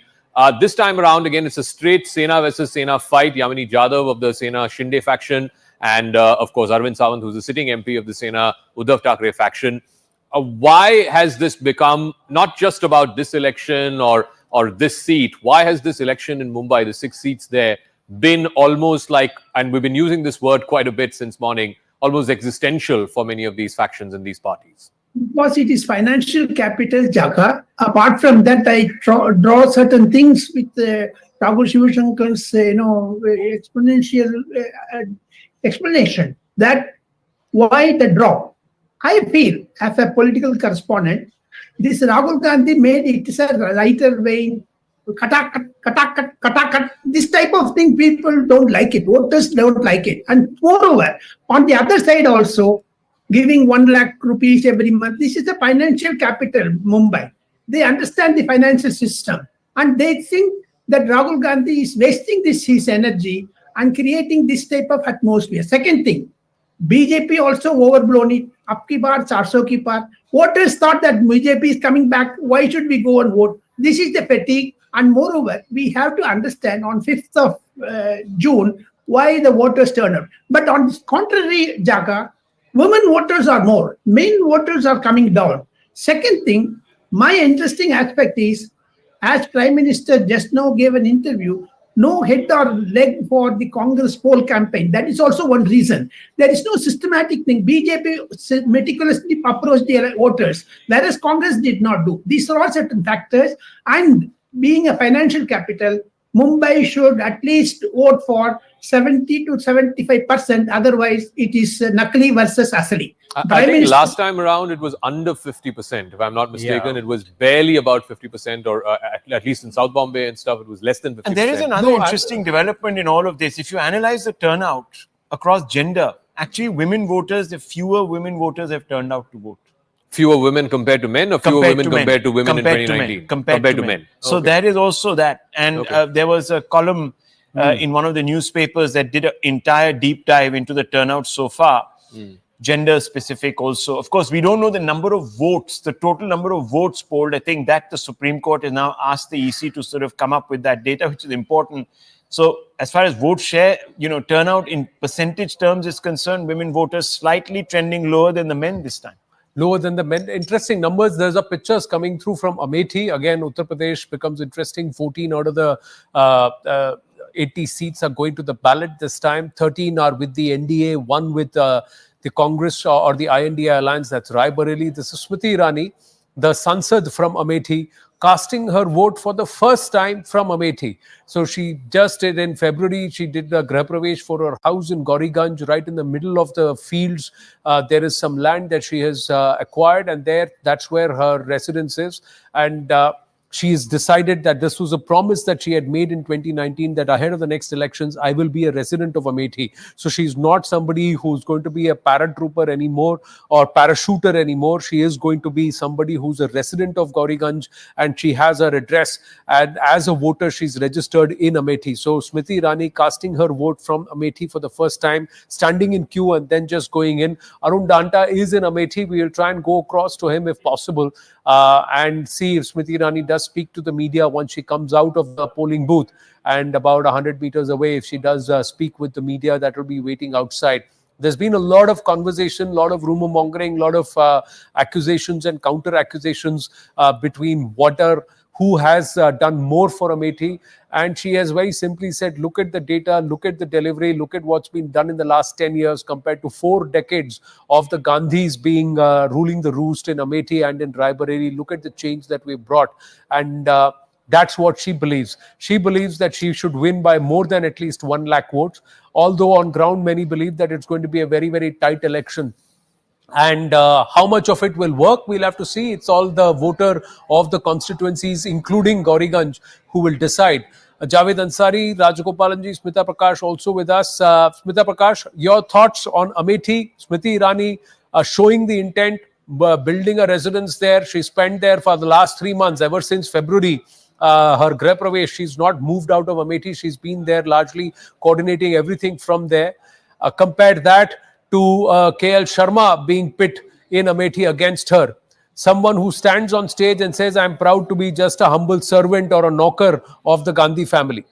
O: This time around, again, it's a straight Sena versus Sena fight. Yamini Jadhav of the Sena Shinde faction, and of course, Arvind Sawant, who's the sitting MP of the Sena Uddhav Thackeray faction. Why has this become not just about this election or this seat? Why has this election in Mumbai, the 6 seats there, been almost like, and we've been using this word quite a bit since morning, almost existential for many of these factions and these parties?
A: Because it is financial capital, Jaka. Apart from that, I draw certain things with Rahul Shivshankar's, exponential explanation that why the drop. I feel, as a political correspondent, this Rahul Gandhi made it a lighter vein, cut. This type of thing, people don't like it. Voters don't like it. And moreover, on the other side also, giving 1 lakh rupees every month. This is the financial capital, Mumbai. They understand the financial system, and they think that Rahul Gandhi is wasting his energy and creating this type of atmosphere. Second thing, BJP also overblown it. Apki baar, 400 ki par. Voters thought that BJP is coming back. Why should we go and vote? This is the fatigue. And moreover, we have to understand on 5th of June why the voters turn up. But on the contrary, Jaga, women voters are more. Men voters are coming down. Second thing, my interesting aspect is, as Prime Minister just now gave an interview, no head or leg for the Congress poll campaign. That is also one reason. There is no systematic thing. BJP meticulously approached the voters, whereas Congress did not do. These are all certain factors. And being a financial capital, Mumbai should at least vote for 70 to 75%. Otherwise, it is Nakli versus Asali.
O: I think last time around it was under 50%, if I'm not mistaken.
D: Yeah.
O: It was barely about 50%, or at least in South Bombay and stuff, it was less than 50%.
D: And there is another interesting development in all of this. If you analyze the turnout across gender, actually women voters, fewer women voters have turned out to vote.
O: Fewer women compared to men, or fewer women compared to women in 2019?
D: Compared to men. So there is also that. And there was a column in one of the newspapers that did an entire deep dive into the turnout so far. Gender specific also. Of course, we don't know the number of votes, the total number of votes polled. I think that the Supreme Court has now asked the EC to sort of come up with that data, which is important. So as far as vote share, turnout in percentage terms is concerned, women voters slightly trending lower than the men this time.
B: Lower than the men. Interesting numbers. There's a pictures coming through from Amethi. Again, Uttar Pradesh becomes interesting. 14 out of the 80 seats are going to the ballot this time. 13 are with the NDA, 1 with the Congress or the INDA alliance. That's Rae Bareli. This is Smriti Irani, the Sansad from Amethi, casting her vote for the first time from Amethi. So she just did in February, she did the Grah Pravesh for her house in Gauriganj, right in the middle of the fields. There is some land that she has acquired, and that's where her residence is. And she has decided that this was a promise that she had made in 2019, that ahead of the next elections, I will be a resident of Amethi. So she's not somebody who's going to be a paratrooper anymore or parachuter anymore. She is going to be somebody who's a resident of Gauriganj, and she has her address. And as a voter, she's registered in Amethi. So Smriti Irani casting her vote from Amethi for the first time, standing in queue and then just going in. Arun Danta is in Amethi. We will try and go across to him if possible and see if Smriti Irani does speak to the media once she comes out of the polling booth, and about 100 meters away, if she does speak with the media that will be waiting outside. There's been a lot of conversation, a lot of rumor mongering, a lot of accusations and counter accusations between who has done more for Amethi. And she has very simply said, look at the data, look at the delivery, look at what's been done in the last 10 years compared to 4 decades of the Gandhis being ruling the roost in Amethi and in Rae Bareli. Look at the change that we've brought. And that's what she believes. She believes that she should win by more than at least 1 lakh votes. Although on ground, many believe that it's going to be a very, very tight election. And how much of it will work, we'll have to see. It's all the voter of the constituencies, including Gauriganj, who will decide. Javed Ansari, Rajagopalanji, Smita Prakash also with us. Smita Prakash, your thoughts on Amethi, Smriti Irani showing the intent, building a residence there. She spent there for the last 3 months, ever since February. Her Grah Pravesh, she's not moved out of Amethi. She's been there largely coordinating everything from there. Compare that to KL Sharma being pit in Amethi against her. Someone who stands on stage and says, I'm proud to be just a humble servant or a knocker of the Gandhi family.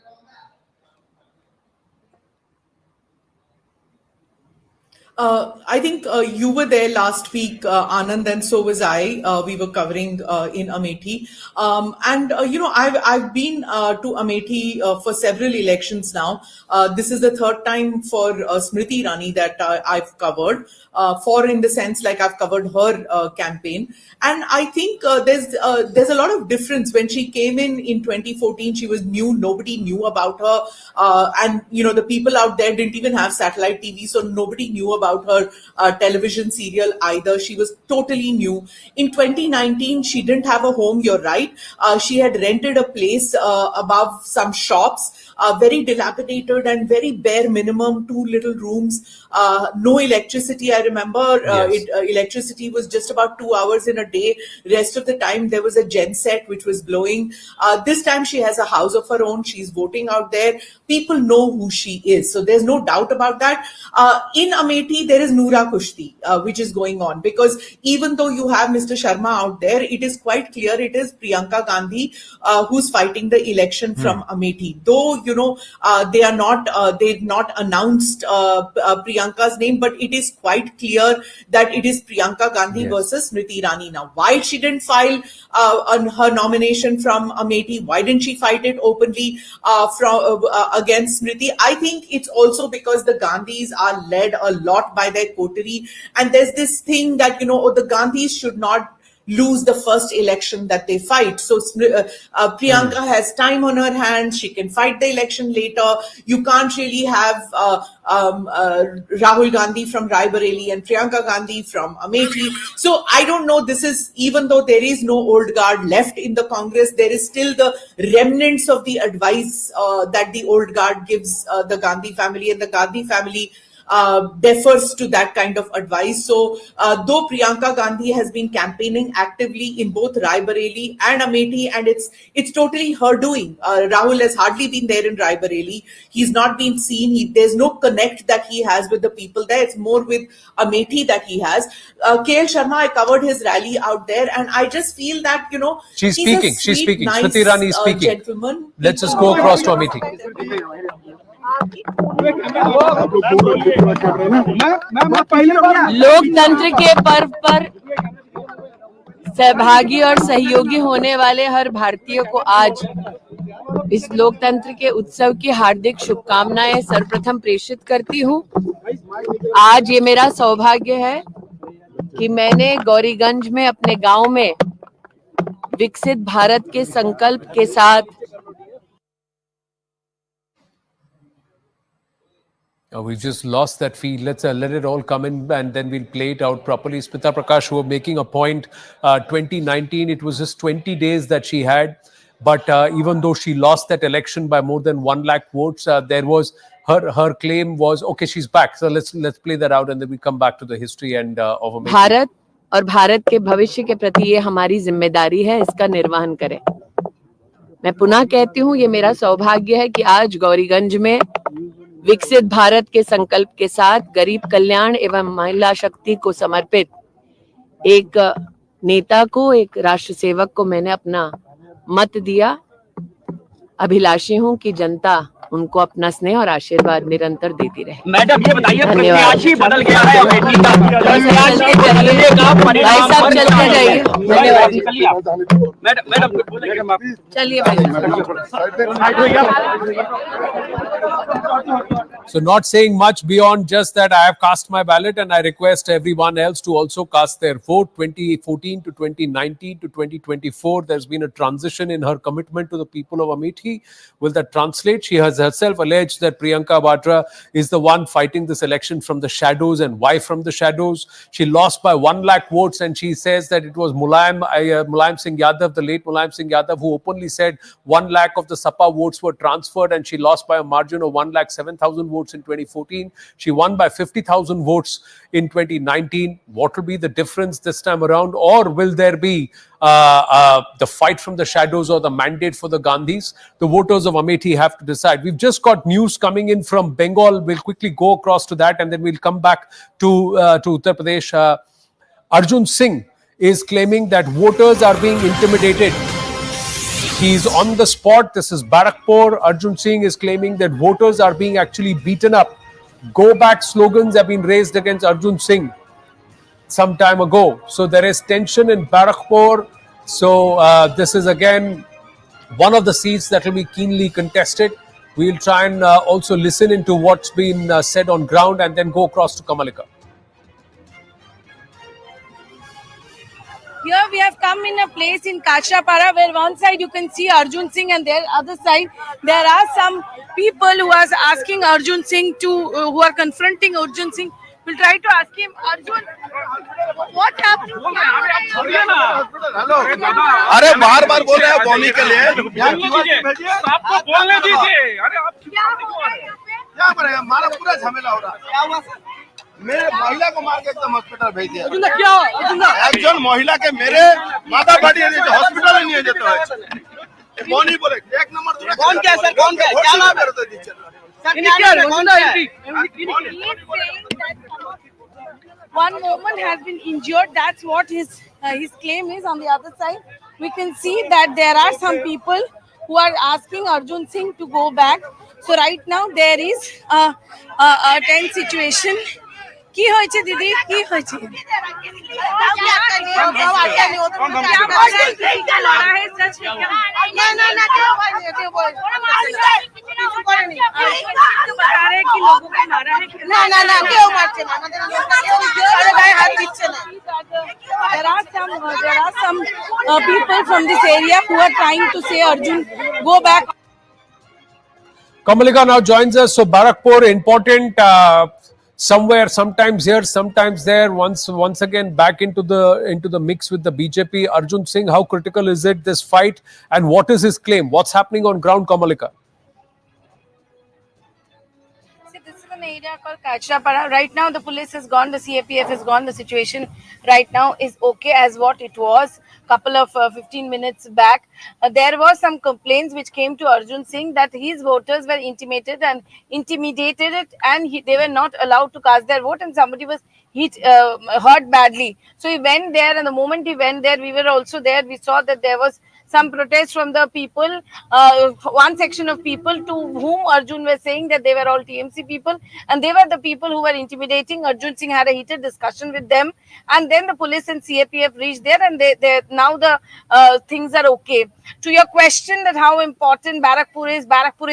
V: I think you were there last week, Anand, and so was I. We were covering in Amethi. I've been to Amethi for several elections now. This is the 3rd time for Smriti Irani that I've covered. In the sense, like I've covered her campaign. And I think there's a lot of difference. When she came in 2014, she was new. Nobody knew about her. The people out there didn't even have satellite TV, so nobody knew about her television serial either. She was totally new. In 2019, she didn't have a home, you're right. She had rented a place above some shops, very dilapidated and very bare minimum, 2 little rooms, no electricity. I remember electricity was just about 2 hours in a day. Rest of the time there was a genset which was blowing. This time she has a house of her own. She's voting out there. People know who she is. So there's no doubt about that. In Amethi, Amethi, there is Noora Kushti, which is going on, because even though you have Mr. Sharma out there, it is quite clear it is Priyanka Gandhi who's fighting the election from Amethi. Though, you know, they've not announced Priyanka's name, but it is quite clear that it is Priyanka Gandhi versus Smriti Irani now. Why she didn't file on her nomination from Amethi? Why didn't she fight it openly against Smriti? I think it's also because the Gandhis are led a lot by their coterie, and there's this thing that, you know, the Gandhis should not lose the first election that they fight. So Priyanka has time on her hands. She can fight the election later. You can't really have Rahul Gandhi from Rae Bareli and Priyanka Gandhi from Amethi. So I don't know, this is, even though there is no old guard left in the Congress, there is still the remnants of the advice that the old guard gives the Gandhi family, and the Gandhi family defers to that kind of advice. So though Priyanka Gandhi has been campaigning actively in both Rae Bareli and Amethi, and it's totally her doing. Rahul has hardly been there in Rae Bareli. He's not been seen. There's no connect that he has with the people there. It's more with Amethi that he has. KL Sharma, I covered his rally out there, and I just feel that, you know,
B: she's speaking. Nice, Smriti Irani is speaking.
V: Gentleman.
B: Let's just go across to Amethi.
C: लोकतंत्र के पर्व पर सहभागी और सहयोगी होने वाले हर भारतीय को आज इस लोकतंत्र के उत्सव की हार्दिक शुभकामनाएं सर्वप्रथम प्रेषित करती हूं। आज ये मेरा सौभाग्य है कि मैंने गौरीगंज में अपने गांव में विकसित भारत के संकल्प के साथ
B: We've just lost that feed. Let's let it all come in, and then we'll play it out properly. Smita Prakash, who were making a point, 2019, it was just 20 days that she had. But even though she lost that election by more than 1 lakh votes, there was her claim was, okay, she's back. So let's play that out, and then we come back to the history and of Amethi.
C: Bharat और भारत के भविष्य के प्रति ये हमारी जिम्मेदारी है, इसका निर्वहन करें। मैं पुनः कहती हूँ, ये मेरा सौभाग्य है कि आज गौरीगंज में विकसित भारत के संकल्प के साथ गरीब कल्याण एवं महिला शक्ति को समर्पित एक नेता को, एक राष्ट्र सेवक को मैंने अपना मत दिया। अभिलाषी हूं कि जनता उनको अपना स्नेह और आशीर्वाद निरंतर देती रहे।
H: मैडम ये बताइए,
C: प्रत्याशी
H: बदल गया है अमेठी का,
C: भाई साहब चलते जाइए। धन्यवाद।
H: मैडम
C: चलिए।
B: So not saying much beyond just that I have cast my ballot, and I request everyone else to also cast their vote. 2014 to 2019 to 2024, there's been a transition in her commitment to the people of Amethi. Will that translate? She has herself alleged that Priyanka Vadra is the one fighting this election from the shadows. And why from the shadows? She lost by 1 lakh votes, and she says that it was Mulayam Singh Yadav, the late Mulayam Singh Yadav, who openly said 1 lakh of the Sapa votes were transferred, and she lost by a margin of 1,07,000 votes in 2014. She won by 50,000 votes in 2019. What will be the difference this time around? Or will there be the fight from the shadows or the mandate for the Gandhis? The voters of Amethi have to decide. We've just got news coming in from Bengal. We'll quickly go across to that, and then we'll come back to Uttar Pradesh. Arjun Singh is claiming that voters are being intimidated. He's on the spot. This is Barakpur. Arjun Singh is claiming that voters are being actually beaten up. Go back slogans have been raised against Arjun Singh some time ago. So there is tension in Barakpur. So this is again one of the seats that will be keenly contested. We'll try and also listen into what's been said on ground, and then go across to Kamalika.
C: Here we have come in a place in Kashrapara where one side you can see Arjun Singh, and the other side there are some people who are asking Arjun Singh who are confronting Arjun Singh. We'll try to ask him, Arjun, what happened?
Q: Hello, अरे बार-बार बोल रहे हैं बोलने के लिए, आपको बोलने दीजिए। अरे आप क्या कर रहे हैं? हमारा पूरा झमेला हो रहा है। क्या हुआ सर? मेरे महिला को मार के एकदम हॉस्पिटल भेज दिया। क्या? একজন মহিলাকে মেরে মাথা ফাটিয়ে দিয়েছে, হসপিটালে নিয়ে যেতে হয়েছে। कौन ही बोले? एक नंबर दूसरा कौन क्या सर? कौन क्या नाम है?
P: one woman has been injured. That's what his claim is. On the other side, we can see that there are some people who are asking Arjun Singh to go back. So right now there is a tense situation. কি হয়েছে দিদি কি হয়েছে There are some people from this area who are trying to say Arjun go back.
B: Kamalika now joins us. So Barakpur, important somewhere, sometimes here, sometimes there. Once again back into the mix with the BJP. Arjun Singh, how critical is it, this fight, and what is his claim? What's happening on ground, Kamalika?
C: This is an area called Kachapara. Right now, the police has gone, the CAPF has gone. The situation right now is okay as what it was couple of 15 minutes back. There was some complaints which came to Arjun Singh that his voters were intimidated and they were not allowed to cast their vote, and somebody was hurt badly. So he went there, and the moment he went there, we were also there. We saw that there was some protest from the people, one section of people to whom Arjun was saying that they were all TMC people, and they were the people who were intimidating. Arjun Singh had a heated discussion with them, and then the police and CAPF reached there, and now the things are okay. To your question that how important Barakpur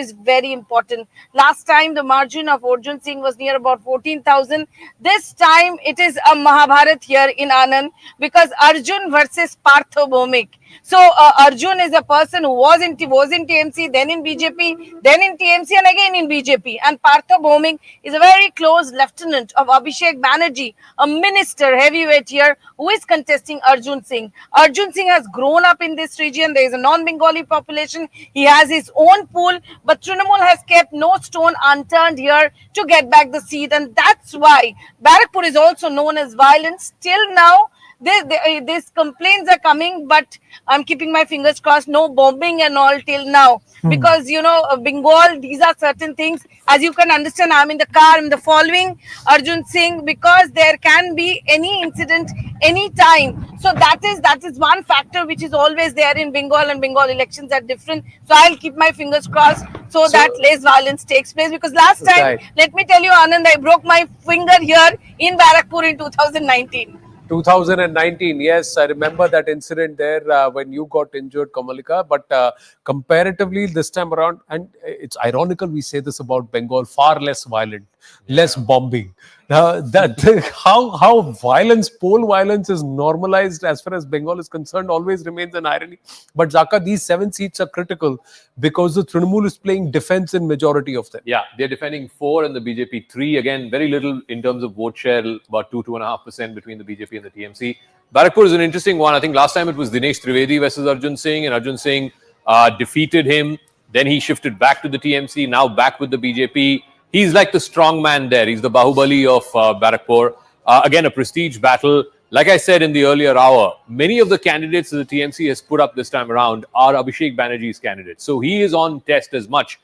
C: is very important. Last time the margin of Arjun Singh was near about 14,000. This time it is a Mahabharat here in Anand, because Arjun versus Partho Bhomik. So Arjun is a person who was in TMC, then in BJP, then in TMC, and again in BJP. And Partho Bhomik is a very close lieutenant of Abhishek Banerjee, a minister heavyweight here, who is contesting Arjun Singh. Arjun Singh has grown up in this region. There is a non-Bengali population. He has his own pool, but Trinamool has kept no stone unturned here to get back the seat, and that's why Barakpur is also known as violent. Still now, these complaints are coming, but I'm keeping my fingers crossed. No bombing and all till now, because Bengal, these are certain things. As you can understand, I'm in the car, I'm following Arjun Singh, because there can be any incident any time. So that is one factor which is always there in Bengal, and Bengal elections are different. So I'll keep my fingers crossed so that less violence takes place, because last time, let me tell you, Anand, I broke my finger here in Barakpur in 2019.
B: 2019, yes, I remember that incident there when you got injured, Kamalika. But comparatively this time around, and it's ironical we say this about Bengal, far less violent, less bombing. How poll violence is normalized as far as Bengal is concerned always remains an irony. But Zaka, these 7 seats are critical because the Trinamool is playing defense in majority of them.
O: Yeah, they're defending 4 and the BJP 3. Again, very little in terms of vote share, about 2.5% between the BJP and the TMC. Barakpur is an interesting one. I think last time it was Dinesh Trivedi versus Arjun Singh, and Arjun Singh defeated him. Then he shifted back to the TMC, now back with the BJP. He's like the strong man there. He's the Bahubali of Barakpur. Again, a prestige battle. Like I said in the earlier hour, many of the candidates that the TMC has put up this time around are Abhishek Banerjee's candidates. So he is on test as much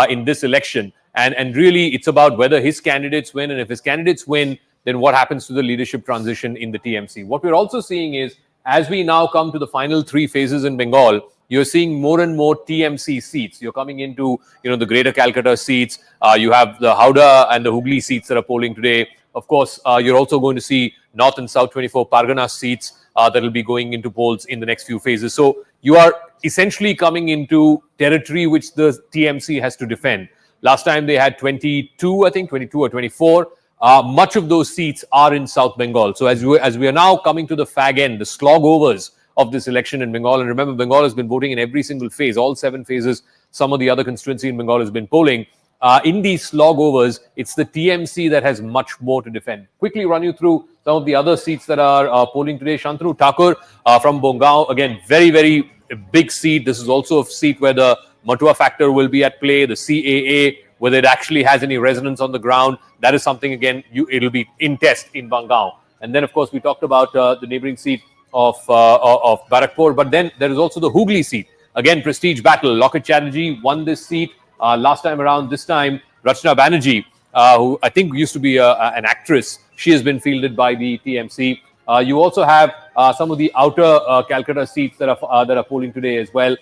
O: in this election. And really, it's about whether his candidates win. And if his candidates win, then what happens to the leadership transition in the TMC? What we're also seeing is, as we now come to the final 3 phases in Bengal, you're seeing more and more TMC seats. You're coming into, the Greater Calcutta seats. You have the Howrah and the Hooghly seats that are polling today. Of course, you're also going to see North and South 24 Pargana seats that will be going into polls in the next few phases. So you are essentially coming into territory which the TMC has to defend. Last time they had 22 or 24. Much of those seats are in South Bengal. So as we are now coming to the fag end, the slog overs of this election in Bengal, and remember, Bengal has been voting in every single phase, all 7 phases. Some of the other constituency in Bengal has been polling. In these slog overs, it's the TMC that has much more to defend. Quickly run you through some of the other seats that are polling today. Shantanu Thakur from Bongaon, again, very, very big seat. This is also a seat where the Matua factor will be at play, the CAA, whether it actually has any resonance on the ground. That is something, again, it'll be in test in Bongaon. And then, of course, we talked about the neighboring seat of Barakpur. But then there is also the Hooghly seat. Again, prestige battle. Loket Chatterjee won this seat last time around. This time, Rachna Banerjee, who I think used to be an actress, She has been fielded by the TMC. You also have some of the outer Calcutta seats that are polling today as well.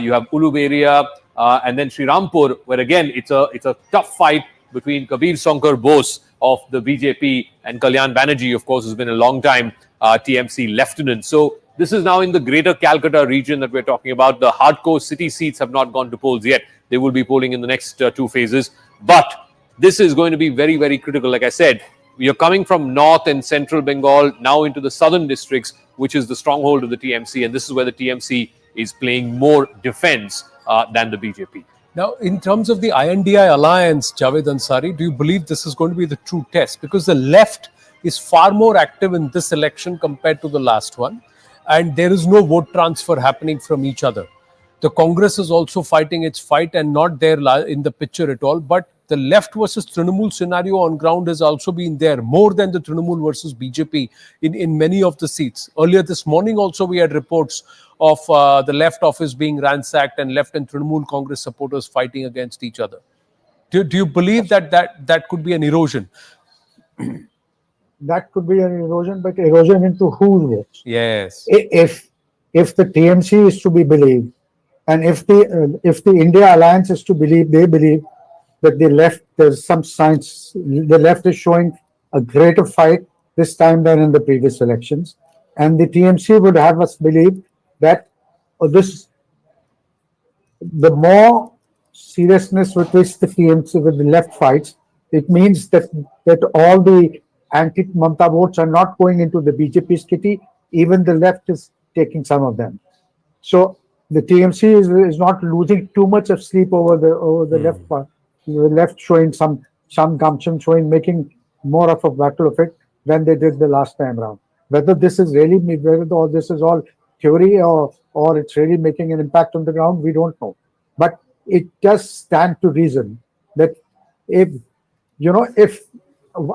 O: You have Uluberia and then Sri Rampur, where again it's a tough fight between Kabir Shankar Bose of the BJP and Kalyan Banerjee, of course, has been a long time TMC lieutenant. So this is now in the greater Calcutta region that we're talking about. The hardcore city seats have not gone to polls yet. They will be polling in the next two phases. But this is going to be very, very critical. Like I said, you're coming from north and central Bengal now into the southern districts, which is the stronghold of the TMC. And this is where the TMC is playing more defense than the BJP.
B: Now, in terms of the INDI alliance, Javed Ansari, do you believe this is going to be the true test? Because the left is far more active in this election compared to the last one. And there is no vote transfer happening from each other. The Congress is also fighting its fight and not there in the picture at all. But the left versus Trinamool scenario on ground has also been there, more than the Trinamool versus BJP in many of the seats. Earlier this morning also we had reports of the left office being ransacked and left and Trinamool Congress supporters fighting against each other. Do you believe that could be an erosion?
G: That could be an erosion, but erosion into whose votes?
B: Yes.
G: If the TMC is to be believed, and if the India Alliance is to believe, they believe that the left, there's some signs, the left is showing a greater fight this time than in the previous elections. And the TMC would have us believe that the more seriousness with which the TMC, with the left fights, it means that all the anti-Mamata votes are not going into the BJP's kitty. Even the left is taking some of them. So the TMC is not losing too much of sleep over the left part. The left showing some gumption, making more of a battle of it than they did the last time around. Whether this is all theory or it's really making an impact on the ground, we don't know. But it does stand to reason that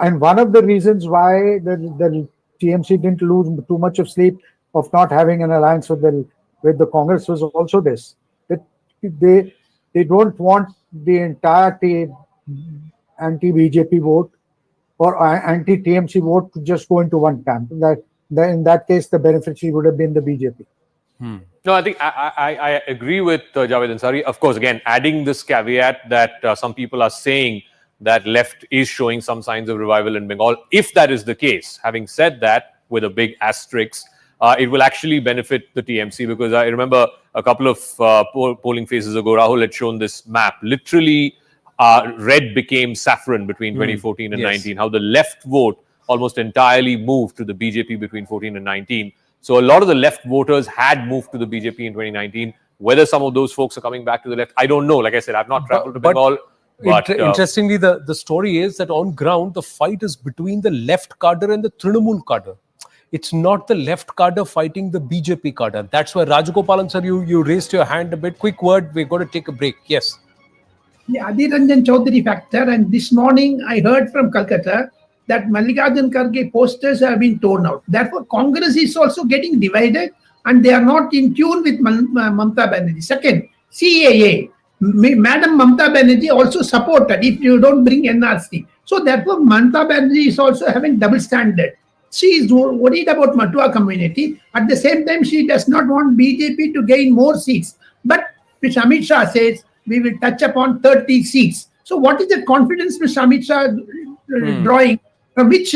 G: and one of the reasons why the TMC didn't lose too much of sleep of not having an alliance with the Congress was also this, that they don't want the entire anti-BJP vote or anti-TMC vote to just go into one camp. In that case, the beneficiary would have been the BJP.
O: No, I think I agree with Javed Ansari. Of course, again, adding this caveat that some people are saying that left is showing some signs of revival in Bengal. If that is the case, having said that, with a big asterisk, it will actually benefit the TMC, because I remember a couple of polling phases ago, Rahul had shown this map. Literally, red became saffron between 2014 and 19. How the left vote almost entirely moved to the BJP between 14 and 19. So a lot of the left voters had moved to the BJP in 2019. Whether some of those folks are coming back to the left, I don't know. Like I said, I've not traveled to Bengal. But
B: interestingly, the story is that on ground, the fight is between the left cadre and the Trinamool cadre. It's not the left cadre fighting the BJP cadre. That's why Rajagopalan sir, you raised your hand a bit. Quick word, we're going to take a break. Yes.
A: The Adhir Ranjan Chaudhary factor, and this morning I heard from Calcutta that Mallikarjun Kharge posters have been torn out. Therefore, Congress is also getting divided and they are not in tune with Mamata Banerjee. Second, CAA. Madam Mamata Banerjee also supported if you don't bring NRC. So therefore, Mamata Banerjee is also having double standard. She is worried about Matua community. At the same time, she does not want BJP to gain more seats. But Mr. Amit Shah says, we will touch upon 30 seats. So what is the confidence Mr. Amit Shah drawing? From which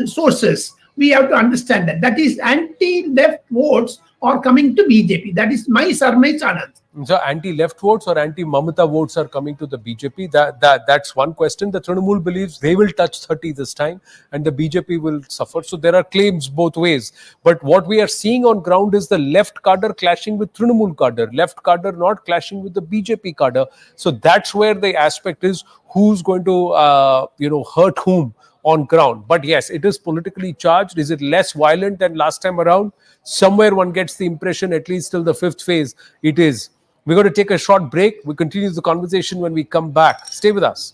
A: sources? We have to understand that. That is anti-left votes are coming to BJP. That is my surmise, Anand.
B: So anti-left votes or anti-Mamata votes are coming to the BJP. That's one question. The Trinamool believes they will touch 30 this time and the BJP will suffer. So there are claims both ways. But what we are seeing on ground is the left cadre clashing with Trinamool cadre, left cadre not clashing with the BJP cadre. So that's where the aspect is who's going to hurt whom on ground. But yes, it is politically charged. Is it less violent than last time around? Somewhere one gets the impression, at least till the fifth phase, it is. We're going to take a short break. We continue the conversation when we come back. Stay with us.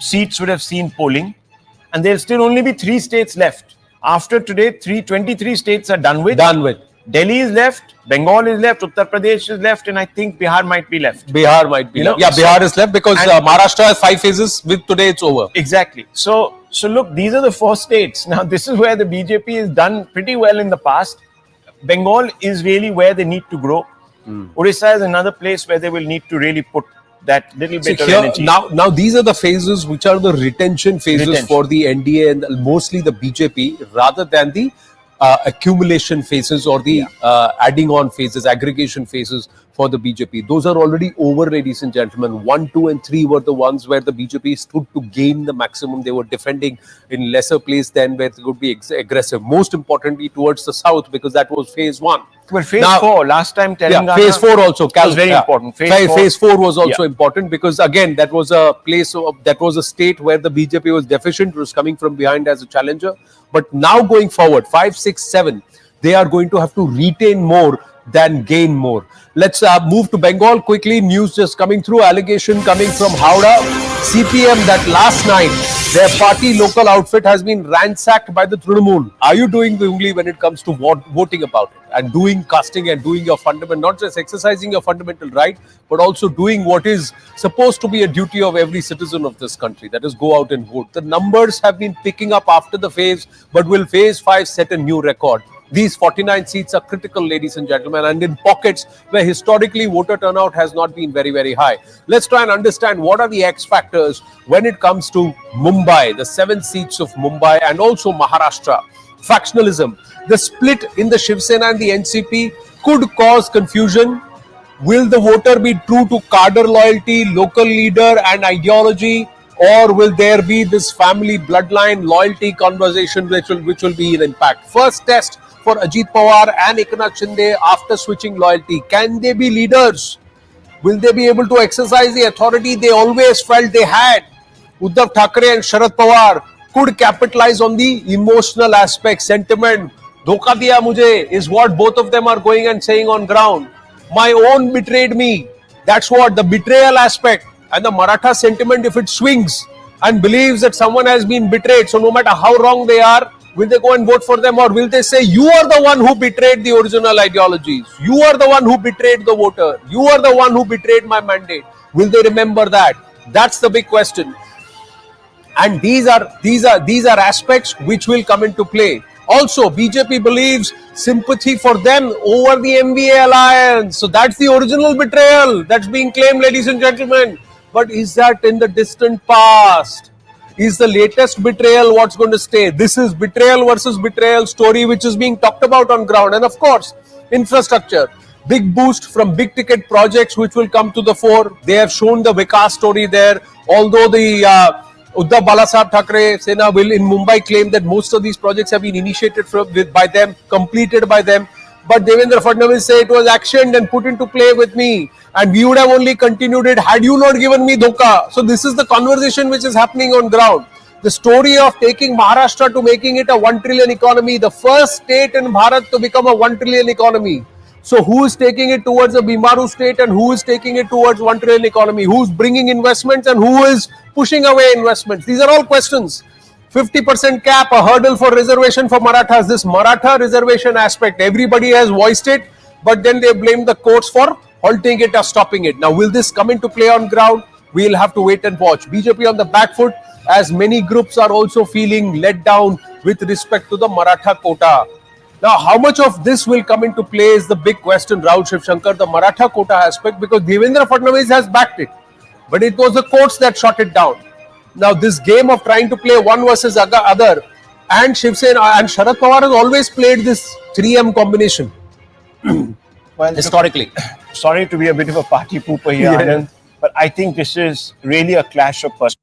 D: Seats would have seen polling, and there'll still only be 3 states left. After today, 23 states are done with. Delhi is left, Bengal is left, Uttar Pradesh is left, and I think Bihar might be left.
B: Bihar might be left. Yeah, Bihar is left because Maharashtra has 5 phases. With today, it's over.
D: Exactly. So look, these are the 4 states. Now, this is where the BJP has done pretty well in the past. Bengal is really where they need to grow. Odisha is another place where they will need to really put that little bit of energy.
B: Now these are the phases which are the retention phases for the NDA and mostly the BJP, rather than the accumulation phases or the adding on phases, aggregation phases for the BJP. Those are already over, ladies and gentlemen. 1, 2 and 3 were the ones where the BJP stood to gain the maximum. They were defending in lesser place than where they could be aggressive. Most importantly towards the south, because that was phase 1.
D: Well, phase 4, last time Telangana
B: phase 4 also
D: was very important.
B: Phase 4 was also important because again, that was a place, that was a state where the BJP was deficient, was coming from behind as a challenger. But now going forward, 5, 6, 7, they are going to have to retain more than gain more. Let's move to Bengal quickly. News just coming through. Allegation coming from Howrah. CPM that last night their party local outfit has been ransacked by the Trinamool. Are you doing the ungli when it comes to voting about it and doing casting and doing your fundamental, not just exercising your fundamental right, but also doing what is supposed to be a duty of every citizen of this country, that is go out and vote. The numbers have been picking up after the phase, but will phase 5 set a new record? These 49 seats are critical, ladies and gentlemen, and in pockets where historically voter turnout has not been very, very high. Let's try and understand what are the X factors when it comes to Mumbai, the 7 seats of Mumbai, and also Maharashtra. Factionalism. The split in the Shiv Sena and the NCP could cause confusion. Will the voter be true to cadre loyalty, local leader and ideology, or will there be this family bloodline loyalty conversation which will be an impact? First test for Ajit Pawar and Eknath Shinde after switching loyalty. Can they be leaders? Will they be able to exercise the authority they always felt they had? Uddhav Thackeray and Sharad Pawar could capitalize on the emotional aspect, sentiment. Dhoka diya mujhe is what both of them are going and saying on ground. My own betrayed me. That's what the betrayal aspect. And the Maratha sentiment, if it swings and believes that someone has been betrayed, so no matter how wrong they are, will they go and vote for them, or will they say, you are the one who betrayed the original ideologies, you are the one who betrayed the voter, you are the one who betrayed my mandate? Will they remember that? That's the big question. And these are aspects which will come into play. Also, BJP believes sympathy for them over the MVA alliance. So that's the original betrayal that's being claimed, ladies and gentlemen. But is that in the distant past? Is the latest betrayal what's going to stay? This is betrayal versus betrayal story which is being talked about on ground. And of course, infrastructure. Big boost from big ticket projects which will come to the fore. They have shown the Vikas story there. Although the Uddhav Balasaheb Thackeray Sena will in Mumbai claim that most of these projects have been initiated by them, completed by them. But Devendra Fadnavis said it was actioned and put into play with me. And we would have only continued it had you not given me dhoka. So this is the conversation which is happening on ground. The story of taking Maharashtra to making it a 1 trillion economy, the first state in Bharat to become a 1 trillion economy. So who is taking it towards a Bimaru state and who is taking it towards 1 trillion economy? Who's bringing investments and who is pushing away investments? These are all questions. 50% cap, a hurdle for reservation for Marathas. This Maratha reservation aspect, everybody has voiced it, but then they blame the courts for halting it or stopping it. Now, will this come into play on ground? We'll have to wait and watch. BJP on the back foot, as many groups are also feeling let down with respect to the Maratha quota. Now, how much of this will come into play is the big question, Rahul Shivshankar, the Maratha quota aspect, because Devendra Fadnavis has backed it. But it was the courts that shot it down. Now, this game of trying to play one versus other, and Shiv Sena and Sharad Pawar has always played this 3M combination.
D: Well,
B: historically.
D: Sorry to be a bit of a party pooper here, Anand, but I think this is really a clash of personalities.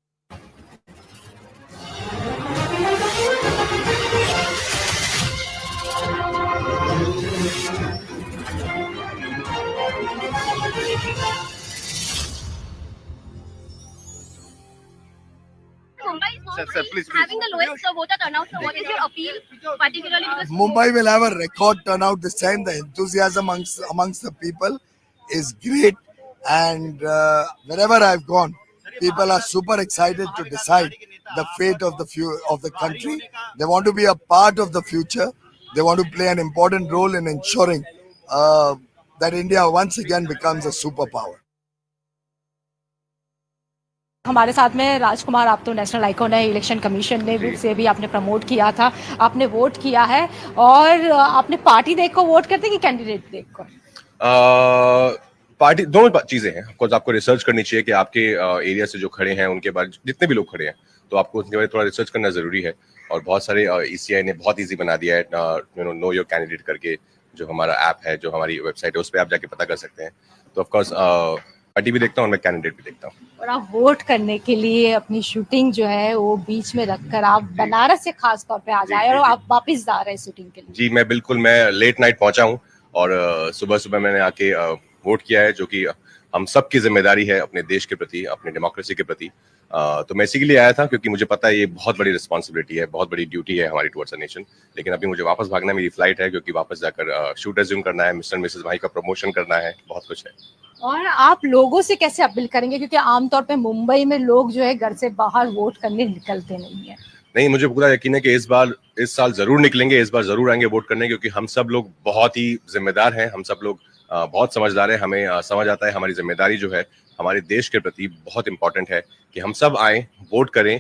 Q: sir, please.
K: Having the lowest voter turnout, so what is your appeal, particularly because
N: Mumbai will have a record turnout this time. The enthusiasm amongst the people is great, and wherever I've gone, people are super excited to decide the fate of the country. They want to be a part of the future. They want to play an important role in ensuring that India once again becomes a superpower.
I: हमारे साथ में राजकुमार, आप तो national icon है, election commission ने भी से भी आपने प्रमोट किया था, आपने वोट किया है, और आपने पार्टी देख को वोट करते कि कैंडिडेट देख को?
L: पार्टी दोनों चीजें हैं। ऑफ कोर्स आपको रिसर्च करनी चाहिए कि आपके एरिया से जो खड़े हैं उनके बारे, जितने भी लोग खड़े हैं, तो आपको उनके बारे में थोड़ा रिसर्च करना जरूरी है। और बहुत सारे ईसीआई ने बहुत इजी बना दिया है नो योर कैंडिडेट करके, जो हमारा ऐप है, जो हमारी वेबसाइट है, उस पर आप जाके पता कर सकते हैं। तो ऑफ कोर्स पार्टी भी देखता हूँ, मैं कैंडिडेट भी देखता हूँ।
I: और आप वोट करने के लिए अपनी शूटिंग जो है वो बीच में रखकर आप बनारस से खास तौर पे आ जाए, और आप वापस जा रहे हैं शूटिंग के लिए? जी
L: मैं लेट नाइट पहुंचा हूँ, और सुबह सुबह मैंने आके वोट किया है, जो कि हम सब की जिम्मेदारी है अपने देश के प्रति, अपने डेमोक्रेसी के प्रति। तो मैं इसी के लिए आया था, क्योंकि मुझे पता है ये बहुत बड़ी रिस्पॉन्सिबिलिटी है, बहुत बड़ी ड्यूटी है हमारी टुवर्ड्स अ नेशन। लेकिन अभी मुझे वापस भागना है, मेरी फ्लाइट है, क्योंकि वापस जाकर शूट रेज्यूम करना है, मिस्टर मिसेस भाई का प्रमोशन करना है, बहुत कुछ है।
I: और आप लोगों से कैसे अपील करेंगे, क्योंकि आमतौर पे मुंबई में लोग जो है घर से बाहर वोट करने निकलते नहीं है?
L: नहीं, मुझे पूरा यकीन है कि इस साल जरूर निकलेंगे, इस बार जरूर आएंगे वोट करने, क्योंकि हम सब लोग बहुत ही जिम्मेदार हैं, हम सब लोग बहुत समझदार हैं। हमें समझ आता है हमारी जिम्मेदारी जो है हमारे देश के प्रति बहुत इंपॉर्टेंट है, कि हम सब आए, वोट करें,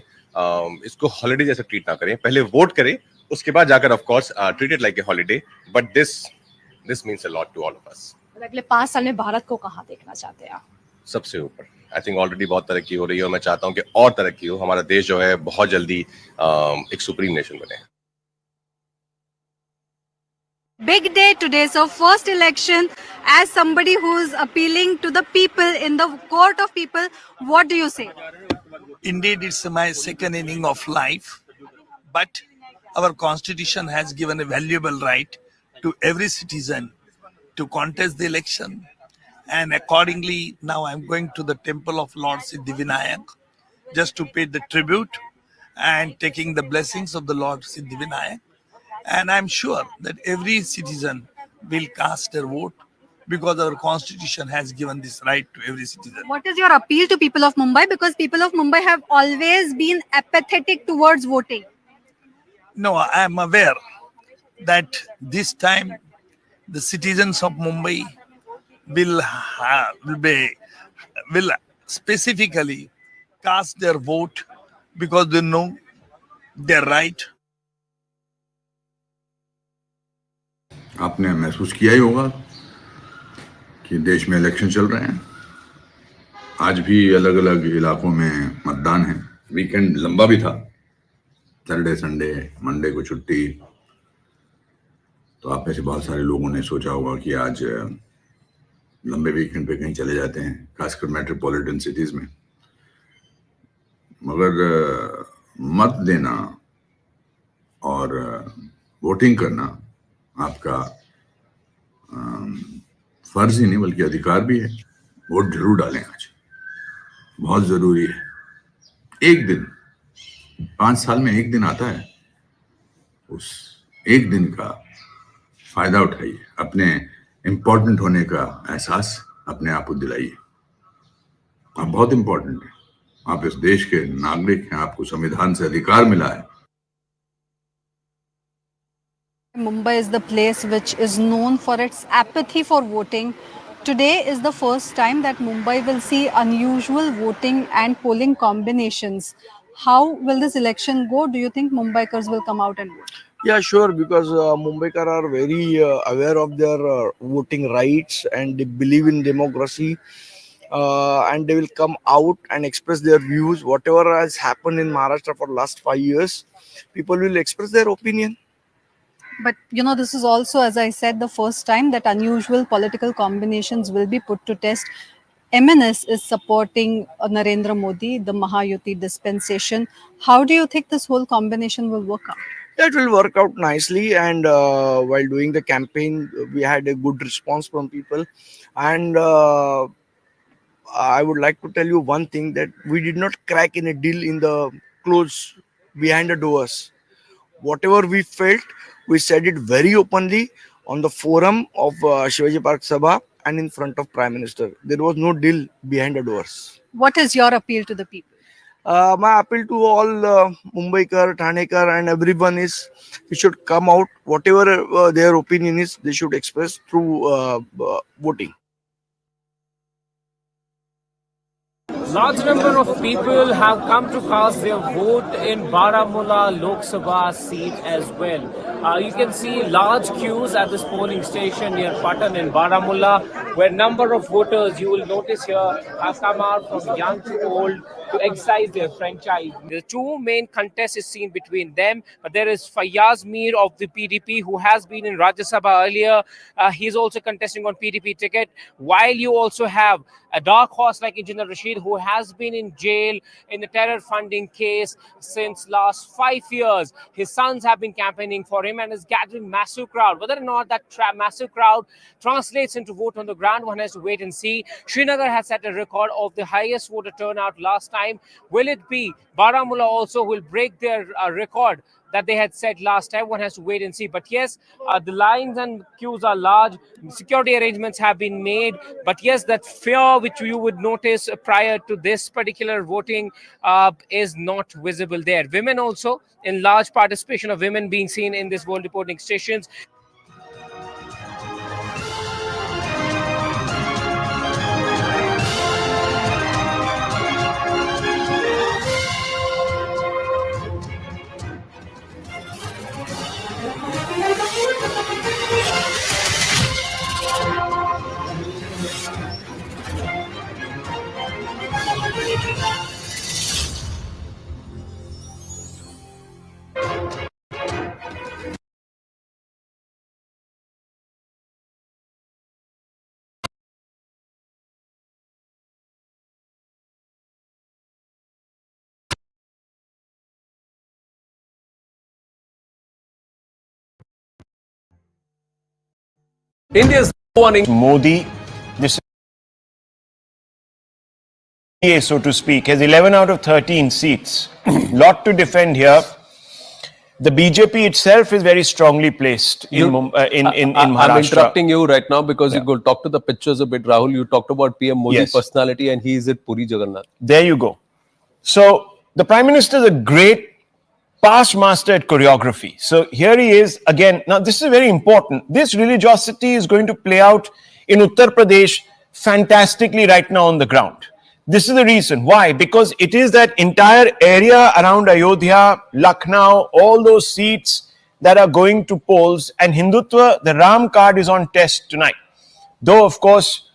L: इसको हॉलिडे जैसे ट्रीट ना करें, पहले वोट करें, उसके बाद जाकर of course treat it like a holiday, but this means a lot to all of us.
I: अगले 5 साल में भारत को कहाँ देखना चाहते हैं आप?
L: सबसे ऊपर। आई थिंक ऑलरेडी बहुत तरक्की हो रही है, और मैं चाहता हूँ कि और तरक्की हो, हमारा देश जो है बहुत जल्दी एक सुप्रीम नेशन बने।
E: Big day today, so first election. As somebody who is appealing to the people in the court of people, what do you say?
N: Indeed, it's my second inning of life, but our constitution has given a valuable right to every citizen to contest the election, and accordingly now I'm going to the temple of Lord Siddhivinayak just to pay the tribute and taking the blessings of the Lord Siddhivinayak, and I'm sure that every citizen will cast their vote, because our constitution has given this right to every citizen.
E: What is your appeal to people of Mumbai, because people of Mumbai have always been apathetic towards voting?
N: No, I am aware that this time the citizens of Mumbai will specifically cast their vote because they know their right.
M: आपने महसूस किया ही होगा कि देश में election चल रहे हैं। आज भी अलग अलग इलाकों में मतदान है। वीकेंड लंबा भी था, सैटरडे संडे मंडे को छुट्टी, तो आप में से बहुत सारे लोगों ने सोचा होगा कि आज लंबे वीकेंड पे कहीं चले जाते हैं, खासकर मेट्रोपॉलिटन सिटीज में। मगर मत देना और वोटिंग करना आपका फर्ज ही नहीं बल्कि अधिकार भी है। वोट जरूर डालें, आज बहुत जरूरी है। एक दिन, 5 साल में एक दिन आता है, उस एक दिन का फायदा उठाइए, अपने इम्पोर्टेंट होने का एहसास अपने आप को दिलाइए। आप बहुत इम्पोर्टेंट हैं, आप इस देश के नागरिक हैं, आपको संविधान से अधिकार मिला है।
E: Mumbai is the place which is known for its apathy for voting. Today is the first time that Mumbai will see unusual voting and polling combinations. How will this election go? Do you think Mumbaikars will come out and vote?
T: Yeah, sure, because Mumbaikar are very aware of their voting rights, and they believe in democracy, and they will come out and express their views. Whatever has happened in Maharashtra for last 5 years, people will express their opinion.
E: But you know, this is also, as I said, the first time that unusual political combinations will be put to test. MNS is supporting Narendra Modi, the Mahayuti dispensation. How do you think this whole combination will work out?
T: It will work out nicely, and while doing the campaign, we had a good response from people. And I would like to tell you one thing, that we did not crack in a deal in the close behind the doors. Whatever we felt, we said it very openly on the forum of Shivaji Park Sabha and in front of Prime Minister. There was no deal behind the doors.
E: What is your appeal to the people?
T: My appeal to all Mumbaikar, Thanekar and everyone is they should come out. Whatever their opinion is, they should express through voting.
J: Large number of people have come to cast their vote in Baramulla Lok Sabha seat as well. You can see large queues at this polling station near Patan in Baramulla, where number of voters you will notice here have come out from young to old to exercise their franchise. The two main contests is seen between them, but there is Fayaz Mir of the PDP who has been in Rajya Sabha earlier. He's also contesting on PDP ticket, while you also have a dark horse like Engineer Rashid, who has been in jail in the terror funding case since last 5 years. His sons have been campaigning for him and is gathering massive crowd. Whether or not that massive crowd translates into vote on the ground, one has to wait and see. Srinagar has set a record of the highest voter turnout last time. Will it be Baramulla also will break their record that they had said last time? One has to wait and see. But yes, the lines and queues are large. Security arrangements have been made. But yes, that fear which you would notice prior to this particular voting is not visible there. Women also, in large participation of women being seen in this vote reporting stations.
D: India's one Modi, this so to speak, has 11 out of 13 seats. Lot to defend here. The BJP itself is very strongly placed in Maharashtra.
B: I'm interrupting you right now because you go talk to the pictures a bit, Rahul. You talked about PM Modi's personality and he is at Puri Jagannath.
D: There you go. So the Prime Minister is a great past master at choreography. So here he is again. Now this is very important. This religiosity is going to play out in Uttar Pradesh fantastically right now on the ground. This is the reason. Why? Because it is that entire area around Ayodhya, Lucknow, all those seats that are going to polls, and Hindutva, the Ram card is on test tonight. Though, of course,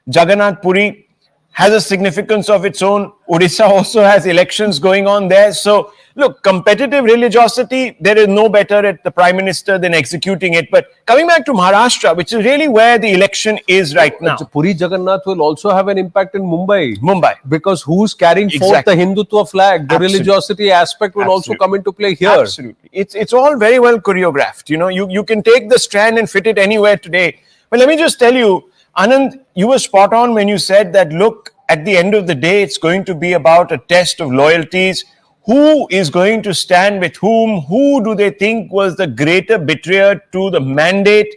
D: Jagannath Puri has a significance of its own. Odisha also has elections going on there. So, look, competitive religiosity, there is no better at the Prime Minister than executing it. But coming back to Maharashtra, which is really where the election is right now.
B: Puri Jagannath will also have an impact in Mumbai. Because who's carrying forth the Hindutva flag? The religiosity aspect will also come into play here.
D: Absolutely. It's all very well choreographed. You know, you can take the strand and fit it anywhere today. But let me just tell you, Anand, you were spot on when you said that, look, at the end of the day, it's going to be about a test of loyalties. Who is going to stand with whom? Who do they think was the greater betrayer to the mandate?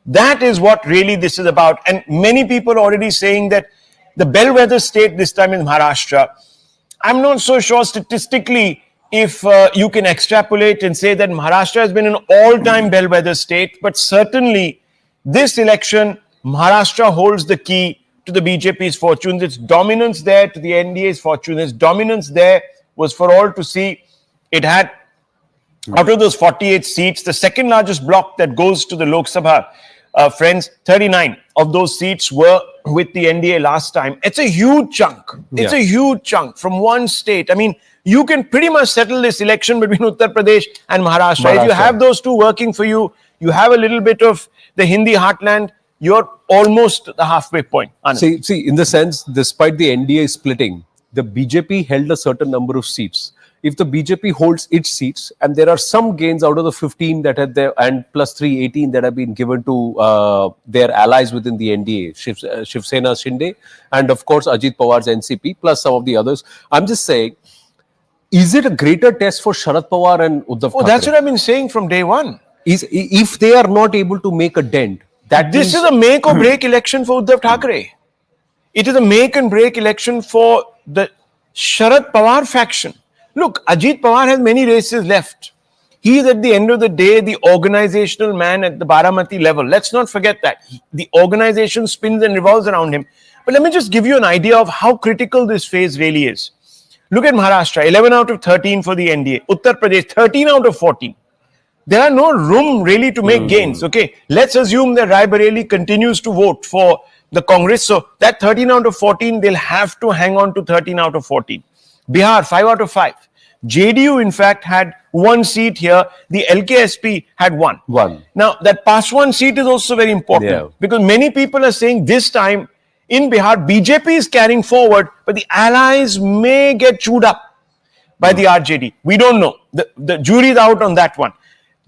D: That is what really this is about. And many people are already saying that the bellwether state this time is Maharashtra. I'm not so sure statistically if you can extrapolate and say that Maharashtra has been an all-time bellwether state, but certainly this election, Maharashtra holds the key to the BJP's fortunes. Its dominance there to the NDA's fortune. Its dominance there was for all to see. It had, out of those 48 seats, the second largest block that goes to the Lok Sabha, friends, 39 of those seats were with the NDA last time. It's a huge chunk. It's a huge chunk from one state. I mean, you can pretty much settle this election between Uttar Pradesh and Maharashtra. If you have those two working for you, you have a little bit of the Hindi heartland, you're almost at the halfway point.
B: See, in the sense, despite the NDA splitting, the BJP held a certain number of seats. If the BJP holds its seats, and there are some gains out of the 15 that had there, and plus 3, 18 that have been given to their allies within the NDA, Shiv Sena Shinde, and of course Ajit Pawar's NCP, plus some of the others. I'm just saying, Is it a greater test for Sharad Pawar and Uddhav Thackeray?
D: That's what I've been saying from day one.
B: If they are not able to make a dent,
D: this is a make or break election for Uddhav Thackeray. It is a make and break election for the Sharad Pawar faction. Look, Ajit Pawar has many races left. He is at the end of the day the organizational man at the Baramati level. Let's not forget that. The organization spins and revolves around him. But let me just give you an idea of how critical this phase really is. Look at Maharashtra, 11 out of 13 for the NDA. Uttar Pradesh, 13 out of 14. There are no room really to make gains. Okay, let's assume that Rae Bareli continues to vote for the Congress. So that 13 out of 14, they'll have to hang on to 13 out of 14. Bihar, 5 out of 5. JDU, in fact, had 1 seat here. The LKSP had 1. Now, that past 1 seat is also very important because many people are saying this time in Bihar, BJP is carrying forward, but the allies may get chewed up by the RJD. We don't know. The jury is out on that one.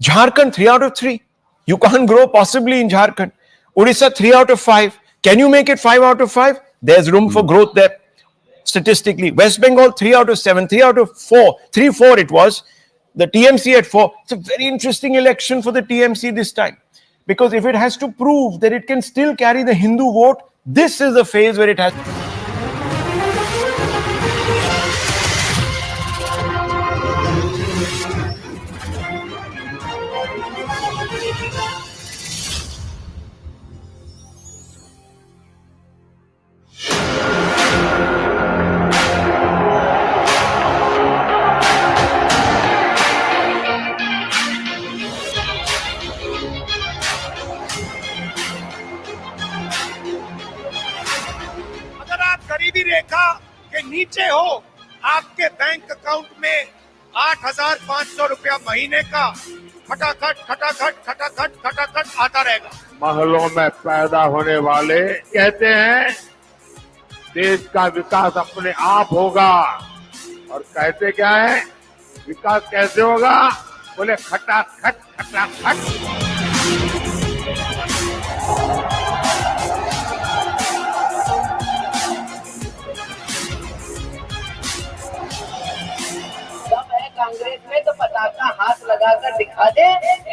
D: Jharkhand, 3 out of 3. You can't grow possibly in Jharkhand. Odisha, 3 out of 5. Can you make it 5 out of 5? There's room for growth there. Statistically, West Bengal 3 out of 7, 3 out of 4, 3-4 it was. The TMC at 4. It's a very interesting election for the TMC this time because if it has to prove that it can still carry the Hindu vote, this is the phase where it has.
Q: गरीबी रेखा के नीचे हो, आपके bank account में 8,500 रुपया महीने का खटाखट खटाखट खटाखट खटाखट आता रहेगा।
F: महलों में पैदा होने वाले कहते हैं देश का विकास अपने आप होगा और कहते क्या है विकास कैसे होगा? बोले खटाखट खटाखट।
U: कांग्रेस में तो पताका हाथ लगाकर दिखा दे,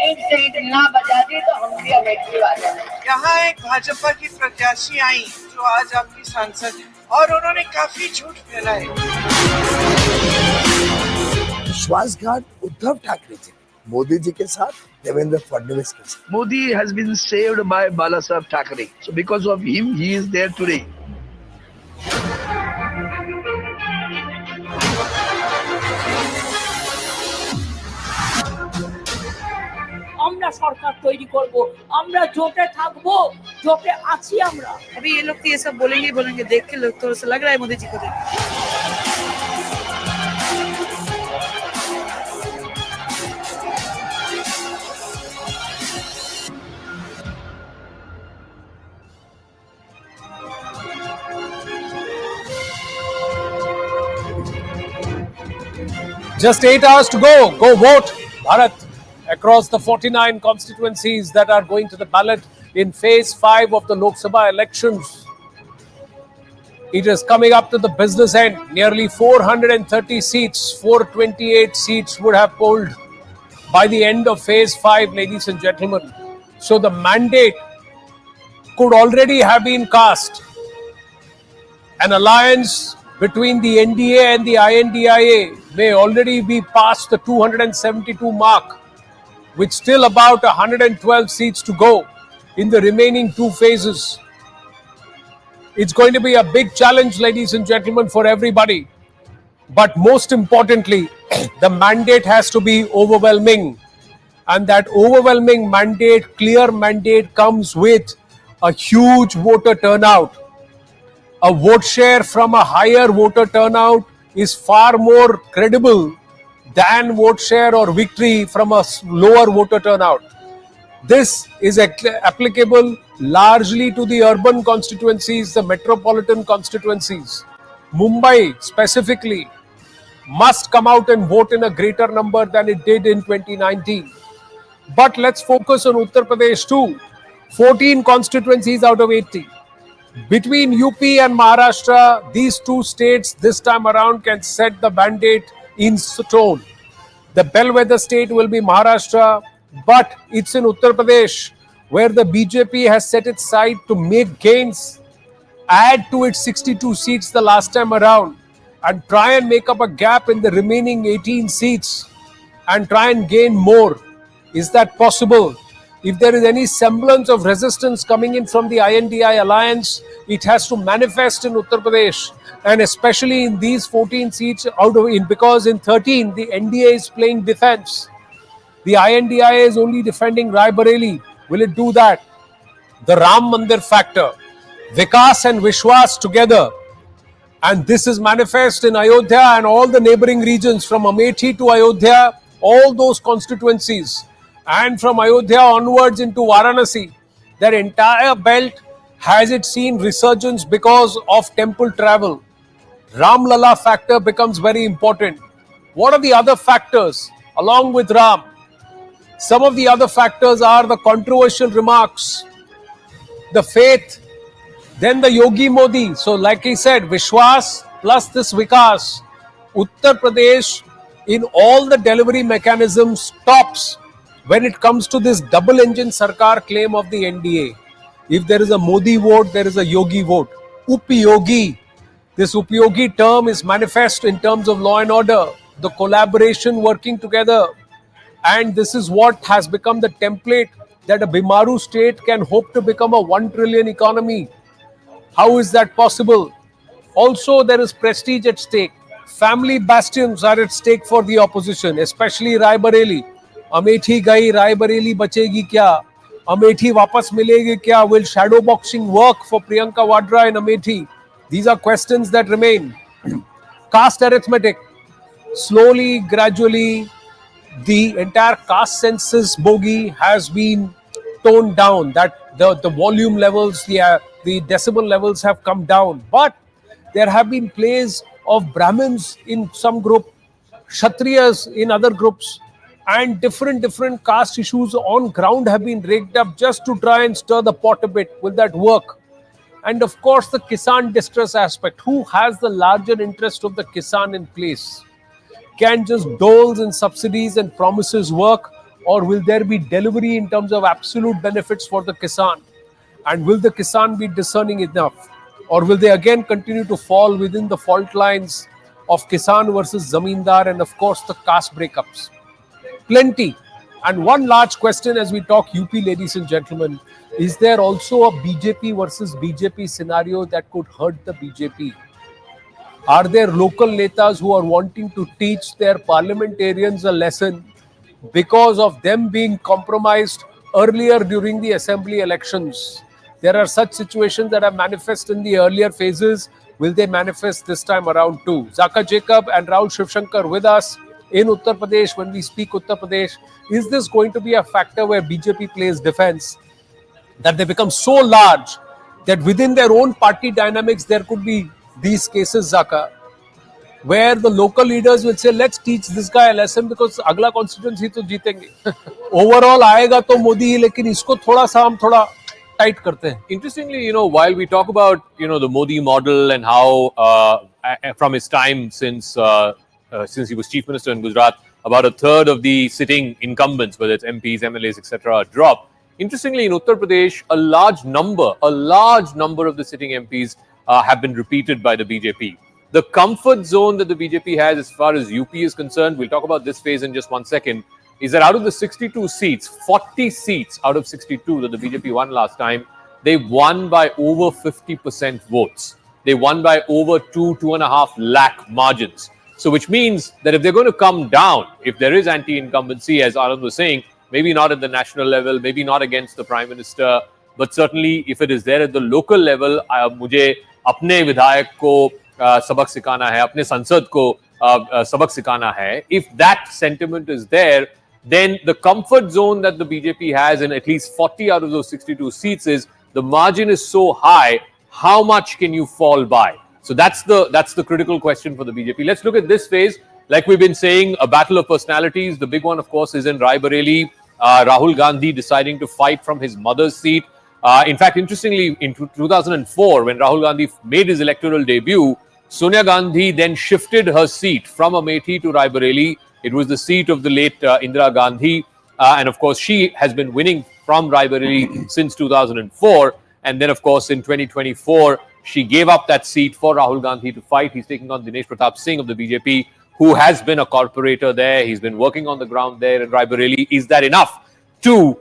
U: एक सीट ना बजा दी तो हम भी अमेठी वाले।
Q: यहाँ एक भाजपा की प्रत्याशी आई जो आज आपकी सांसद है और उन्होंने काफी झूठ फैलाए।
W: विश्वासघात उद्धव ठाकरे जी, मोदी जी के साथ, देवेंद्र फडणवीस के साथ।
X: Modi has been saved by Bala Saheb Thackeray. So because of him, he is there today.
Y: আমরা সরকার তৈরি করব, আমরা জোটে থাকবো, জোটে আছি আমরা।
Z: अभी ये लोग तो ये सब बोलेंगे देख के लोग थोड़ा सा लग रहा है मोदी जी को देख।
B: Just 8 hours to go. Go vote, Bharat. Across the 49 constituencies that are going to the ballot in phase 5 of the Lok Sabha elections. It is coming up to the business end. Nearly 430 seats, 428 seats would have polled by the end of phase 5, ladies and gentlemen. So the mandate could already have been cast. An alliance between the NDA and the INDIA may already be past the 272 mark, with still about 112 seats to go in the remaining 2 phases. It's going to be a big challenge, ladies and gentlemen, for everybody. But most importantly, the mandate has to be overwhelming. And that overwhelming mandate, clear mandate, comes with a huge voter turnout. A vote share from a higher voter turnout is far more credible than vote share or victory from a lower voter turnout. This is applicable largely to the urban constituencies, the metropolitan constituencies. Mumbai specifically must come out and vote in a greater number than it did in 2019. But let's focus on Uttar Pradesh too. 14 constituencies out of 80. Between UP and Maharashtra, these 2 states this time around can set the mandate in stone. The bellwether state will be Maharashtra, but it's in Uttar Pradesh where the BJP has set its sight to make gains, add to its 62 seats the last time around, and try and make up a gap in the remaining 18 seats and try and gain more. Is that possible? If there is any semblance of resistance coming in from the INDI alliance, it has to manifest in Uttar Pradesh, and especially in these 14 seats because in 13 the NDA is playing defense. The INDI is only defending Rae Bareli. Will it do that? The Ram Mandir factor, Vikas and Vishwas together, and this is manifest in Ayodhya and all the neighboring regions from Amethi to Ayodhya, all those constituencies, and from Ayodhya onwards into Varanasi. Their entire belt has it seen resurgence because of temple travel. Ram Lala factor becomes very important. What are the other factors along with Ram? Some of the other factors are the controversial remarks, the faith, then the Yogi Modi. So like he said, Vishwas plus this Vikas, Uttar Pradesh in all the delivery mechanisms tops when it comes to this double engine Sarkar claim of the NDA. If there is a Modi vote, there is a Yogi vote. Upyogi. This Upyogi term is manifest in terms of law and order, the collaboration working together. And this is what has become the template that a Bimaru state can hope to become a 1 trillion economy. How is that possible? Also, there is prestige at stake. Family bastions are at stake for the opposition, especially Rae Bareli. Amethi gayi, Rae Bareli bachegi kya? Amethi wapas milegi kya? Will shadow boxing work for Priyanka Vadra in Amethi? These are questions that remain. Caste arithmetic. Slowly, gradually, the entire caste census bogey has been toned down. That the volume levels, the decibel levels have come down. But there have been plays of Brahmins in some group, Kshatriyas in other groups, and different caste issues on ground have been raked up just to try and stir the pot a bit. Will that work? And of course, the Kisan distress aspect. Who has the larger interest of the Kisan in place? Can just doles and subsidies and promises work, or will there be delivery in terms of absolute benefits for the Kisan? And will the Kisan be discerning enough? Or will they again continue to fall within the fault lines of Kisan versus Zamindar and of course the caste breakups? Plenty. And one large question as we talk UP, ladies and gentlemen, is there also a BJP versus BJP scenario that could hurt the BJP? Are there local netas who are wanting to teach their parliamentarians a lesson because of them being compromised earlier during the assembly elections? There are such situations that have manifested in the earlier phases. Will they manifest this time around too? Zaka Jacob and Rahul Shivshankar with us in Uttar Pradesh when we speak Uttar Pradesh. Is this going to be a factor where BJP plays defense, that they become so large that within their own party dynamics there could be these cases, Zaka, where the local leaders will say, let's teach this guy a lesson because agla constituency to jeetenge. Overall aayega to Modi hi, lekin isko thoda sa hum thoda tight karte hain.
O: Interestingly, while we talk about, the Modi model and how from his time since he was chief minister in Gujarat, about a third of the sitting incumbents, whether it's MPs, MLAs, etc., drop. Interestingly, in Uttar Pradesh, a large number of the sitting MPs have been repeated by the BJP. The comfort zone that the BJP has as far as UP is concerned, we'll talk about this phase in just 1 second, is that out of the 62 seats, 40 seats out of 62 that the BJP won last time, they won by over 50% votes. They won by over 2.5 lakh margins. So which means that if they're going to come down, if there is anti-incumbency, as Anand was saying, maybe not at the national level, maybe not against the Prime Minister, but certainly if it is there at the local level, मुझे अपने विधायक को सबक सिखाना है, अपने संसद को सबक सिखाना है. If that sentiment is there, then the comfort zone that the BJP has in at least 40 out of those 62 seats is the margin is so high, how much can you fall by? So that's the critical question for the BJP. Let's look at this phase. Like we've been saying, a battle of personalities. The big one, of course, is in Rae Bareli. Rahul Gandhi deciding to fight from his mother's seat. In fact, interestingly, in 2004, when Rahul Gandhi made his electoral debut, Sonia Gandhi then shifted her seat from Amethi to Rae Bareli. It was the seat of the late Indira Gandhi. And of course, she has been winning from Rae Bareli since 2004. And then, of course, in 2024, she gave up that seat for Rahul Gandhi to fight. He's taking on Dinesh Pratap Singh of the BJP, who has been a corporator there. He's been working on the ground there in Rae Bareli. Is that enough to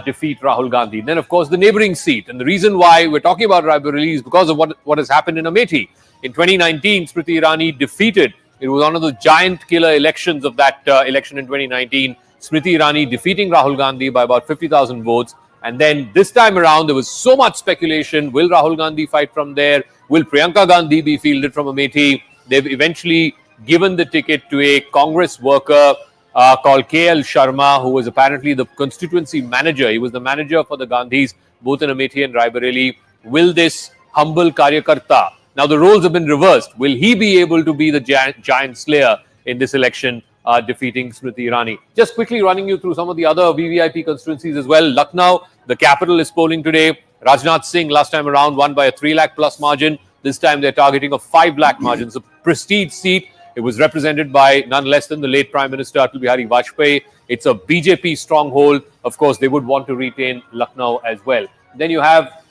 O: defeat Rahul Gandhi? Then, of course, the neighboring seat. And the reason why we're talking about Rae Bareli is because of what has happened in Amethi. In 2019, Smriti Irani defeated, it was one of the giant killer elections of that election in 2019, Smriti Irani defeating Rahul Gandhi by about 50,000 votes. And then this time around, there was so much speculation. Will Rahul Gandhi fight from there? Will Priyanka Gandhi be fielded from Amethi? They've eventually given the ticket to a Congress worker called KL Sharma, who was apparently the constituency manager. He was the manager for the Gandhis, both in Amethi and Rae Bareli. Will this humble Karyakarta, now the roles have been reversed, will he be able to be the giant slayer in this election, defeating Smriti Irani? Just quickly running you through some of the other VVIP constituencies as well. Lucknow, the capital, is polling today. Rajnath Singh last time around won by a 3 lakh plus margin. This time they're targeting a 5 lakh margin. It's a prestige seat. It was represented by none less than the late Prime Minister Atal Bihari Vajpayee. It's a BJP stronghold. Of course, they would want to retain Lucknow as well. Then you have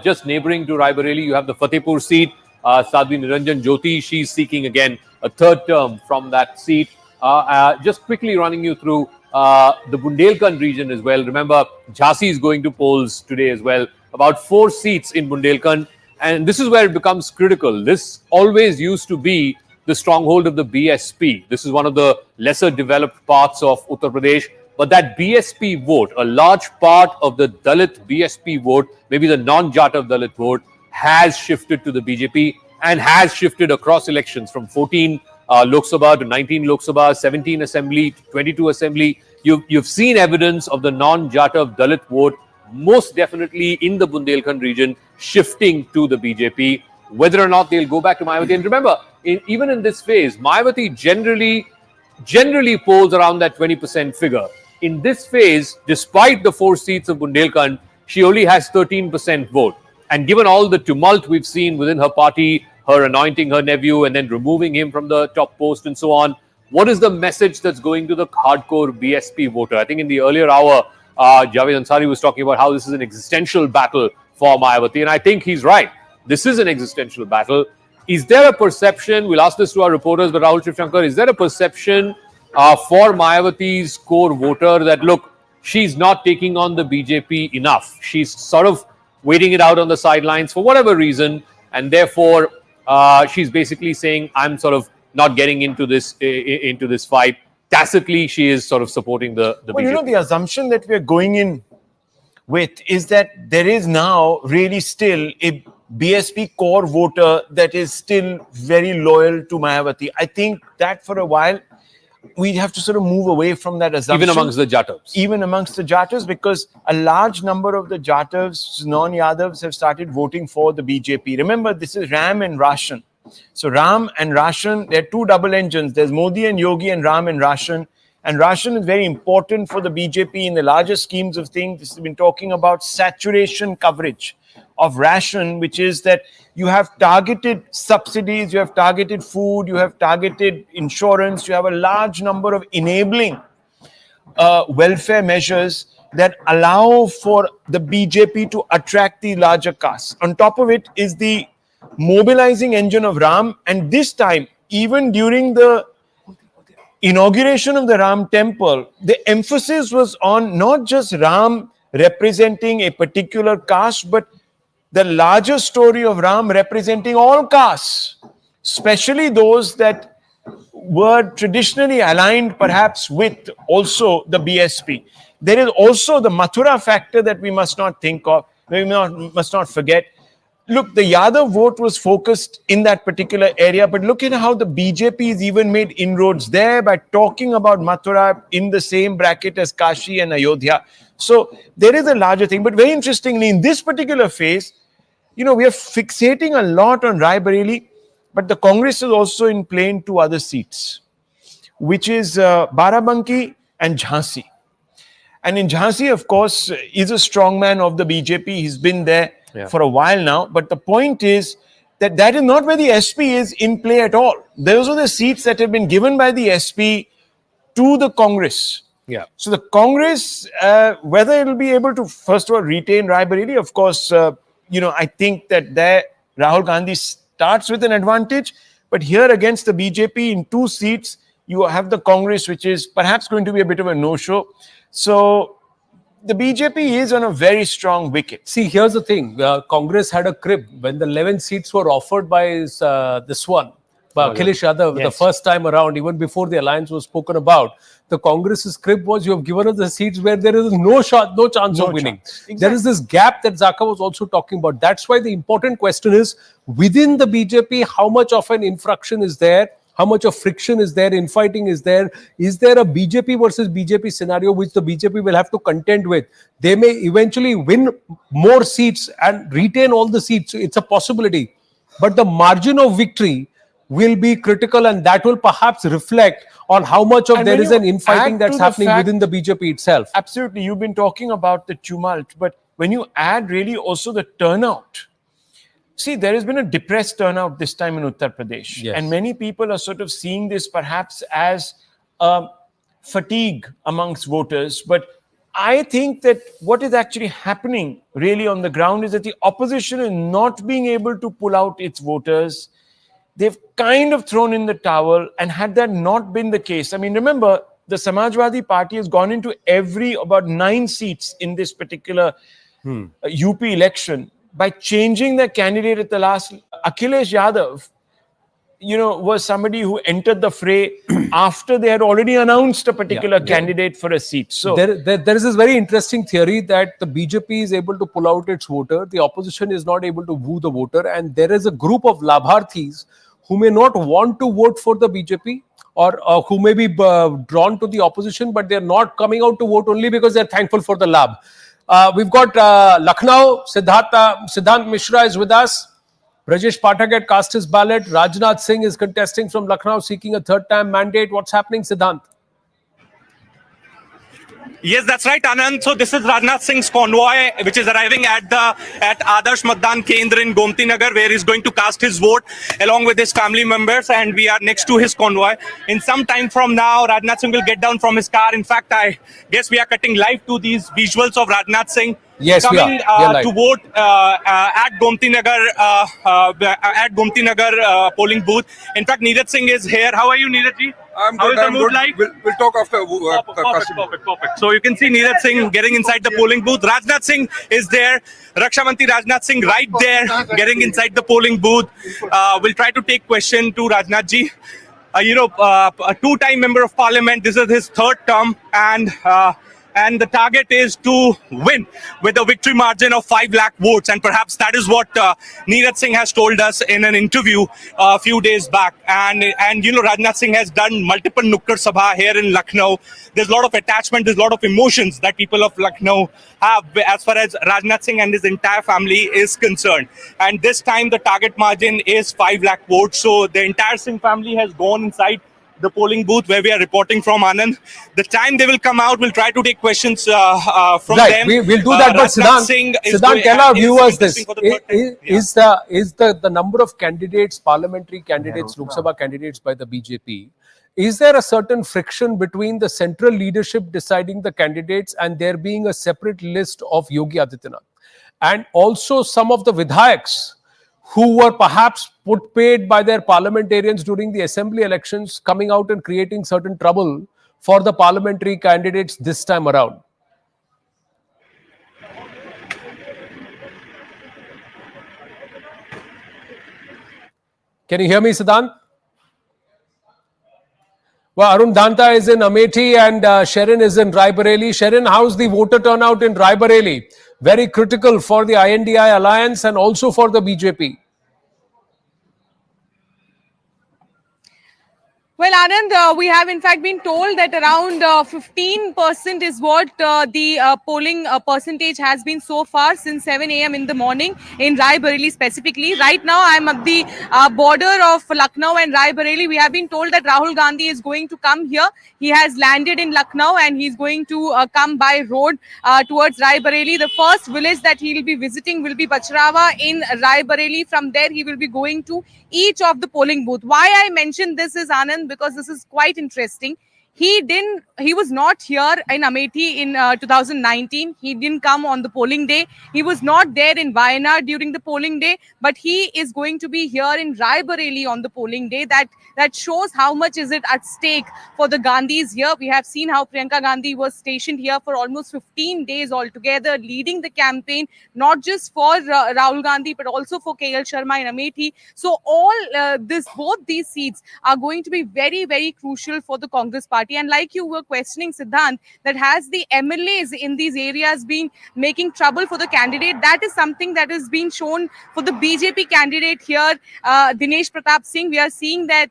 O: just neighboring to Rae Bareli, you have the Fatehpur seat. Sadhvi Niranjan Jyoti, she's seeking again a third term from that seat. Just quickly running you through the Bundelkhand region as well. Remember, Jhansi is going to polls today as well. About 4 seats in Bundelkhand. And this is where it becomes critical. This always used to be the stronghold of the BSP. This is one of the lesser developed parts of Uttar Pradesh. But that BSP vote, a large part of the Dalit BSP vote, maybe the non-Jatav Dalit vote, has shifted to the BJP and has shifted across elections from 14 Lok Sabha to 19 Lok Sabha, 17 Assembly, to 22 Assembly. You've seen evidence of the non-Jatav Dalit vote, most definitely in the Bundelkhand region, shifting to the BJP. Whether or not they'll go back to Mayawati. And remember, even in this phase, Mayawati generally polls around that 20% figure. In this phase, despite the 4 seats of Bundelkhand, she only has 13% vote. And given all the tumult we've seen within her party, her anointing her nephew and then removing him from the top post and so on, what is the message that's going to the hardcore BSP voter? I think in the earlier hour, Javed Ansari was talking about how this is an existential battle for Mayawati. And I think he's right. This is an existential battle. Is there a perception, we'll ask this to our reporters, but Rahul Shivshankar, is there a perception for Mayawati's core voter that, look, she's not taking on the BJP enough. She's sort of waiting it out on the sidelines for whatever reason. And therefore, she's basically saying, I'm sort of not getting into this fight. Tacitly, she is sort of supporting the BJP.
D: Well, you know, the assumption that we're going in with is that there is now really still a BSP core voter that is still very loyal to Mayawati. I think that for a while, we have to sort of move away from that assumption.
O: Even amongst the Jatavs.
D: Even amongst the Jatavs, because a large number of the Jatavs, non-Yadavs, have started voting for the BJP. Remember, this is Ram and Rashan. So Ram and Rashan, there are 2 double engines. There's Modi and Yogi and Ram and Rashan. And Rashan is very important for the BJP in the larger schemes of things. This has been talking about saturation coverage of ration, which is that you have targeted subsidies, you have targeted food, you have targeted insurance, you have a large number of enabling welfare measures that allow for the BJP to attract the larger castes. On top of it is the mobilizing engine of Ram, and this time, even during the inauguration of the Ram temple, the emphasis was on not just Ram representing a particular caste, but the larger story of Ram representing all castes, especially those that were traditionally aligned perhaps with also the BSP. There is also the Mathura factor that we must not think of, must not forget. Look, the Yadav vote was focused in that particular area, but look at how the BJP has even made inroads there by talking about Mathura in the same bracket as Kashi and Ayodhya. So there is a larger thing. But very interestingly, in this particular phase, you know, we are fixating a lot on Rae Bareli, but the Congress is also in play in 2 other seats, which is Barabanki and Jhansi. And in Jhansi, of course, is a strongman of the BJP. He's been there for a while now. But the point is, that is not where the SP is in play at all. Those are the seats that have been given by the SP to the Congress.
B: Yeah.
D: So the Congress, whether it will be able to, first of all, retain Rae Bareli, of course, I think that there Rahul Gandhi starts with an advantage. But here against the BJP in 2 seats, you have the Congress, which is perhaps going to be a bit of a no-show. So the BJP is on a very strong wicket.
B: See, here's the thing. Congress had a crib when the 11 seats were offered by this one. Akhilesh Yadav, the first time around, even before the alliance was spoken about, the Congress's crib was, you have given us the seats where there is no chance of winning.
D: Exactly.
B: There is this gap that Zaka was also talking about. That's why the important question is, within the BJP, how much of an infraction is there? How much of friction is there? Infighting is there? Is there a BJP versus BJP scenario which the BJP will have to contend with? They may eventually win more seats and retain all the seats. It's a possibility. But the margin of victory will be critical, and that will perhaps reflect on how much of there is an infighting that's happening within the BJP itself.
D: Absolutely. You've been talking about the tumult, but when you add really also the turnout, see, there has been a depressed turnout this time in Uttar Pradesh.
B: Yes.
D: And many people are sort of seeing this perhaps as fatigue amongst voters. But I think that what is actually happening really on the ground is that the opposition is not being able to pull out its voters. They've kind of thrown in the towel, and had that not been the case, I mean, remember, the Samajwadi Party has gone into about 9 seats in this particular UP election by changing their candidate at the last. Akhilesh Yadav, was somebody who entered the fray after they had already announced a particular candidate for a seat. So
B: there is this very interesting theory that the BJP is able to pull out its voter, the opposition is not able to woo the voter, and there is a group of Labharthis who may not want to vote for the BJP or who may be drawn to the opposition, but they're not coming out to vote only because they're thankful for the lab. We've got Lucknow, Siddhant Mishra is with us. Brajesh Pathak had cast his ballot. Rajnath Singh is contesting from Lucknow, seeking a 3rd-time mandate. What's happening, Siddhant?
C: Yes, that's right, Anand. So this is Rajnath Singh's convoy, which is arriving at Adarsh Matdan Kendra in Gomti Nagar, where he's going to cast his vote along with his family members, and we are next to his convoy. In some time from now, Rajnath Singh will get down from his car. In fact, I guess we are cutting live to these visuals of Rajnath Singh coming to vote at Gomti Nagar polling booth. In fact, Neeraj Singh is here. How are you, Neeraj ji? How is the mood like?
H: We'll talk after.
C: Perfect. So you can see Neeraj Singh getting inside the polling booth. Rajnath Singh is there. Raksha Mantri Rajnath Singh right there, getting inside the polling booth. We'll try to take question to Rajnath ji. A 2-time member of parliament. This is his 3rd term, and the target is to win with a victory margin of 5 lakh votes. And perhaps that is what Neeraj Singh has told us in an interview a few days back. And Rajnath Singh has done multiple Nukkad Sabha here in Lucknow. There's a lot of attachment, there's a lot of emotions that people of Lucknow have as far as Rajnath Singh and his entire family is concerned. And this time the target margin is 5 lakh votes. So the entire Singh family has gone inside the polling booth where we are reporting from, Anand. The time they will come out, we'll try to take questions from them.
B: We'll do that, but Siddhant, tell our viewers this. Is the number of candidates, parliamentary candidates, Lok Sabha candidates by the BJP, is there a certain friction between the central leadership deciding the candidates and there being a separate list of Yogi Adityanath? And also some of the Vidhayaks who were perhaps paid by their parliamentarians during the assembly elections coming out and creating certain trouble for the parliamentary candidates this time around? Can you hear me, Siddhant? Well, Arun Danta is in Amethi and Sharon is in Rae Bareli. Sharon, how's the voter turnout in Rae Bareli? Very critical for the INDI alliance and also for the BJP.
G: Well, Anand, we have in fact been told that around 15% is what the polling percentage has been so far since 7 a.m. in the morning in Rae Bareli specifically. Right now, I'm at the border of Lucknow and Rae Bareli. We have been told that Rahul Gandhi is going to come here. He has landed in Lucknow and he's going to come by road towards Rae Bareli. The first village that he will be visiting will be Bachrawa in Rae Bareli. From there, he will be going to each of the polling booth. Why I mentioned this is, Anand, because this is quite interesting. He was not here in Amethi in 2019. He didn't come on the polling day. He was not there in Wayanad during the polling day, but he is going to be here in Rae Bareli on the polling day. That shows how much is it at stake for the Gandhis here. We have seen how Priyanka Gandhi was stationed here for almost 15 days altogether, leading the campaign, not just for Rahul Gandhi, but also for KL Sharma in Amethi. So both these seats are going to be very, very crucial for the Congress party. And like you were questioning, Siddhant, that has the MLAs in these areas been making trouble for the candidate? That is something that is being shown for the BJP candidate here, Dinesh Pratap Singh. We are seeing that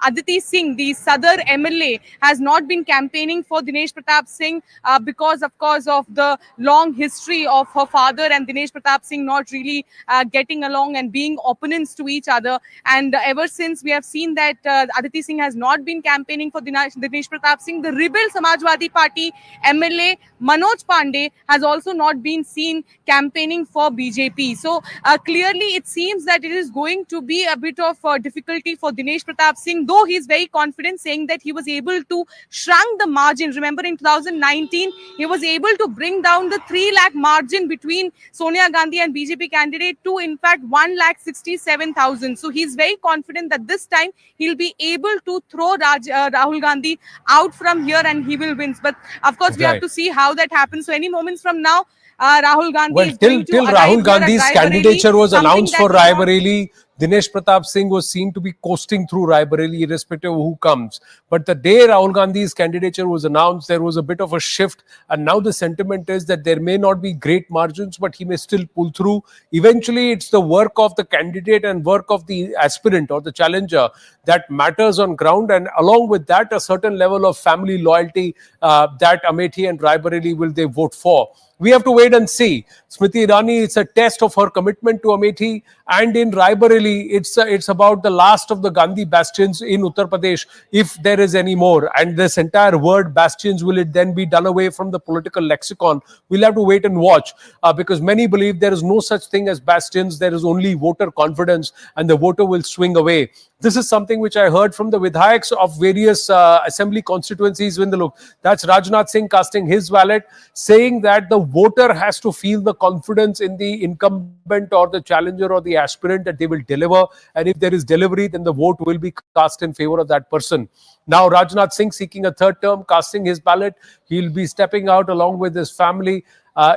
G: Aditi Singh, the Sadar MLA, has not been campaigning for Dinesh Pratap Singh because, of course, of the long history of her father and Dinesh Pratap Singh not really getting along and being opponents to each other. And ever since we have seen that Aditi Singh has not been campaigning for Dinesh Pratap Singh, the rebel Samajwadi Party MLA Manoj Pandey has also not been seen campaigning for BJP. So clearly it seems that it is going to be a bit of difficulty for Dinesh Pratap Singh, though he is very confident, saying that he was able to shrunk the margin. Remember, in 2019, he was able to bring down the 3 lakh margin between Sonia Gandhi and BJP candidate to, in fact, 1,67,000. So he's very confident that this time he'll be able to throw Rahul Gandhi out from here and he will win. But of course, we have to see how that happens. So any moments from now, Rahul Gandhi is going to
B: till Rahul Gandhi's candidature was announced for Rae Bareli, Dinesh Pratap Singh was seen to be coasting through Rae Bareli irrespective of who comes. But the day Rahul Gandhi's candidature was announced, there was a bit of a shift. And now the sentiment is that there may not be great margins, but he may still pull through. Eventually, it's the work of the candidate and work of the aspirant or the challenger that matters on ground. And along with that, a certain level of family loyalty that Amethi and Rae Bareli will they vote for. We have to wait and see. Smriti Irani, it's a test of her commitment to Amethi, and in Rae Bareli, it's about the last of the Gandhi bastions in Uttar Pradesh, if there is any more. And this entire word bastions, will it then be done away from the political lexicon? We'll have to wait and watch because many believe there is no such thing as bastions. There is only voter confidence, and the voter will swing away. This is something which I heard from the Vidhayaks of various assembly constituencies in the look. That's Rajnath Singh casting his ballot, saying that the voter has to feel the confidence in the incumbent or the challenger or the aspirant that they will deliver. And if there is delivery, then the vote will be cast in favor of that person. Now, Rajnath Singh seeking a third term, casting his ballot. He'll be stepping out along with his family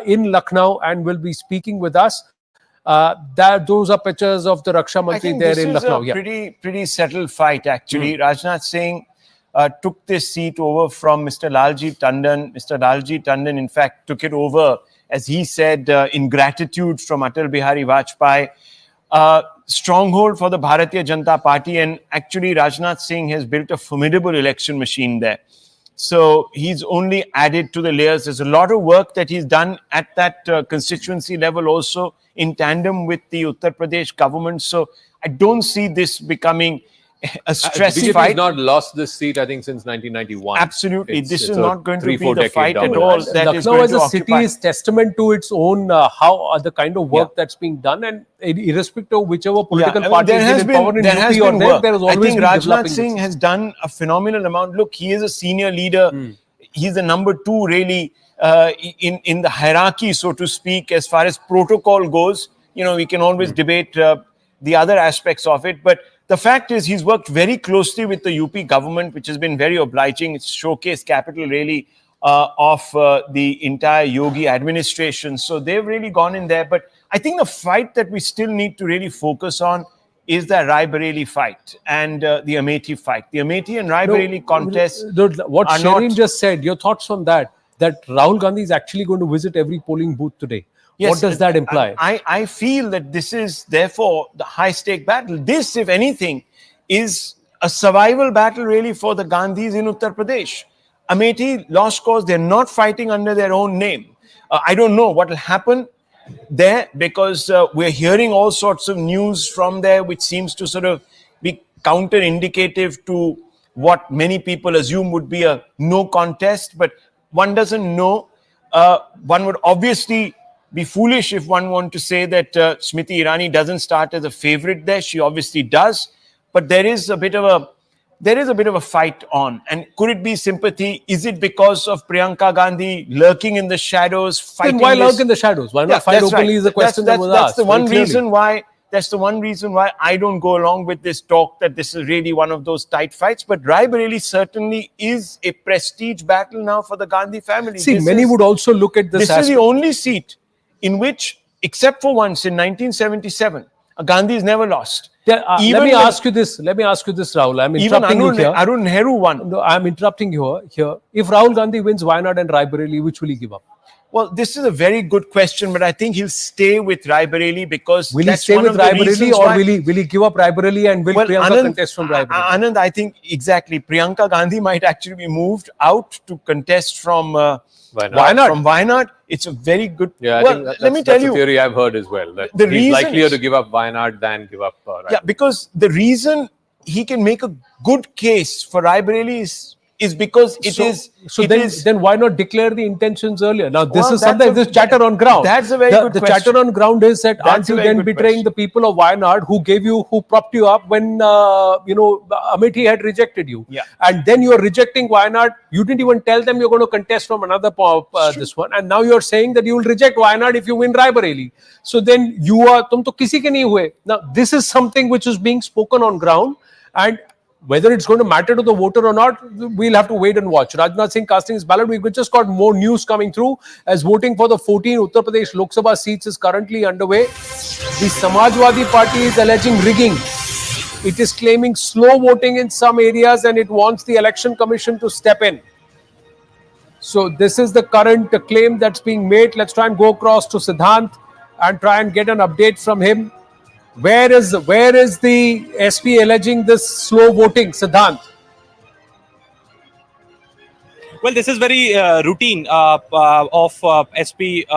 B: in Lucknow and will be speaking with us. Those are pictures of the Raksha Mantri there in Lucknow.
D: This is a pretty settled fight, actually. Rajnath Singh took this seat over from Mr. Lalji Tandon. Mr. Lalji Tandon, in fact, took it over, as he said, in gratitude from Atal Bihari Vajpayee. Stronghold for the Bharatiya Janata Party, and actually Rajnath Singh has built a formidable election machine there. So he's only added to the layers. There's a lot of work that he's done at that constituency level also in tandem with the Uttar Pradesh government. So I don't see this becoming a stressy
O: BJP
D: fight.
O: has not lost this seat, I think, since 1991.
D: Absolutely. This is not going to be the fight at all. That is
B: Lucknow
D: going
B: as
D: to
B: a city
D: occupy.
B: is testament to its own the kind of work that's being done, and irrespective of whichever political party is in power in UP or there has always
D: I think
B: been
D: Rajnath
B: developing
D: Singh
B: this.
D: has done a phenomenal amount. Look, he is a senior leader. He's the number 2 really in the hierarchy, so to speak, as far as protocol goes. You know, we can always debate the other aspects of it, but the fact is he's worked very closely with the UP government, which has been very obliging. It's showcase capital really of the entire Yogi administration. So they've really gone in there. But I think the fight that we still need to really focus on is the Rae Bareli fight and the Amethi fight. The Amethi and Rae Bareli contest.
B: What
D: are
B: Shireen
D: not,
B: just said, your thoughts on that Rahul Gandhi is actually going to visit every polling booth today.
D: Yes,
B: what does that imply?
D: I feel that this is therefore the high stake battle. This, if anything, is a survival battle really for the Gandhis in Uttar Pradesh. Amethi lost cause. They're not fighting under their own name. I don't know what will happen there because we're hearing all sorts of news from there which seems to sort of be counter-indicative to what many people assume would be a no contest, but one doesn't know. One would obviously be foolish if one wanted to say that Smriti Irani doesn't start as a favorite there. She obviously does, but there is a bit of a fight on. And could it be sympathy? Is it because of Priyanka Gandhi lurking in the shadows, fighting?
B: Then why lurk in the shadows? Why not fight openly? Is the question that was asked.
D: That's the one reason why. That's the one reason why I don't go along with this talk that this is really one of those tight fights. But Rae Bareli certainly is a prestige battle now for the Gandhi family.
B: See, many would also look at this.
D: This is the only seat in which, except for once in 1977, Gandhi has never lost.
B: Let me ask you this, Rahul. I'm interrupting you here.
D: Arun Nehru won.
B: No, I'm interrupting you here. If Rahul Gandhi wins Wayanad and Rae Bareli, which will he give up?
D: Well, this is a very good question, but I think he'll stay with Rae Bareli because
B: will he stay with Rae Bareli, or will he give up Rae Bareli and will Priyanka contest from Rae Bareli?
D: Anand, I think exactly. Priyanka Gandhi might actually be moved out to contest from Wayanad. From Wayanad. It's a very good.
O: Yeah,
D: well, let me tell you.
O: That's a theory I've heard as well. That
D: the
O: he's likelier to give up Wayanad than give up.
D: Yeah, because the reason he can make a good case for Rae Bareli is because it is.
B: Then why not declare the intentions earlier? Now this is something. This chatter on ground.
D: That's a very good question.
B: The chatter on ground is that aren't you then betraying the people of Wayanad who propped you up when Amethi had rejected you?
D: Yeah.
B: And then you are rejecting Wayanad. You didn't even tell them you're going to contest from another this one, and now you're saying that you will reject Wayanad if you win Rae Bareli. So then tum to kisi ke nahi hue. Now this is something which is being spoken on ground, and whether it's going to matter to the voter or not, we'll have to wait and watch. Rajnath Singh casting his ballot. We've just got more news coming through as voting for the 14 Uttar Pradesh Lok Sabha seats is currently underway. The Samajwadi Party is alleging rigging. It is claiming slow voting in some areas and it wants the Election Commission to step in. So this is the current claim that's being made. Let's try and go across to Siddhant and try and get an update from him. Where is the SP alleging this slow voting, Siddhant?
C: Well, this is very routine of SP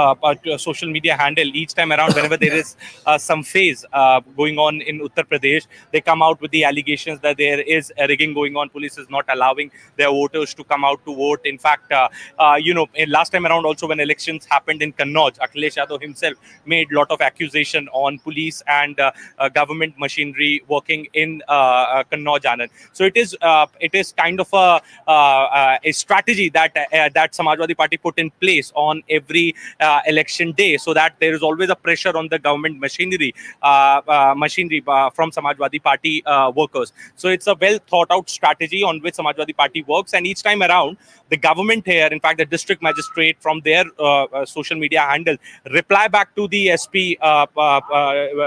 C: social media handle. Each time around, whenever there is some phase going on in Uttar Pradesh, they come out with the allegations that there is a rigging going on. Police is not allowing their voters to come out to vote. In fact, last time around also when elections happened in Kannauj, Akhilesh Yadav himself made a lot of accusation on police and government machinery working in Kannauj, Anand. So it is kind of a strategy that Samajwadi Party put in place on every election day, so that there is always a pressure on the government machinery from Samajwadi Party workers. So it's a well thought out strategy on which Samajwadi Party works, and each time around the government here, in fact the district magistrate from their social media handle, reply back to the SP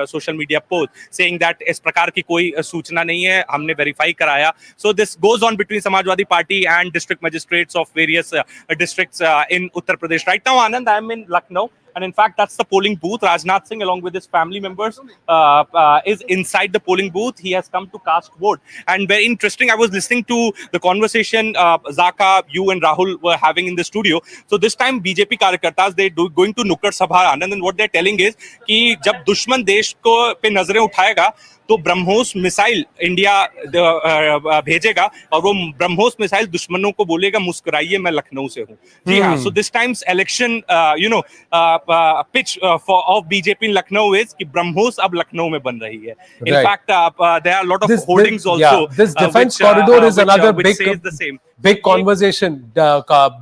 C: social media post saying that is prakar ki koi सूचना नहीं है, हमने verify कराया. So this goes on between Samajwadi Party and district magistrates of various districts in Uttar Pradesh. Right now, Anand, I am in Lucknow. And in fact, that's the polling booth. Rajnath Singh, along with his family members, is inside the polling booth. He has come to cast vote. And very interesting, I was listening to the conversation Zaka, you and Rahul were having in the studio. So this time, BJP कार्यकर्ताs, they're going to Nukkad Sabha, Anand, and what they're telling is कि जब दुश्मन देश को पे नजरें उठाएगा तो BrahMos missile India भेजेगा और वो ब्रह्मोस मिसाइल दुश्मनों को बोलेगा मुस्कुराइए मैं लखनऊ से हूँ. जी हाँ. So this time's election pitch of BJP in Lucknow is कि ब्रह्मोस अब लखनऊ में बन रही है. In fact, there are a lot of hoardings also.
B: This defense corridor is another big conversation,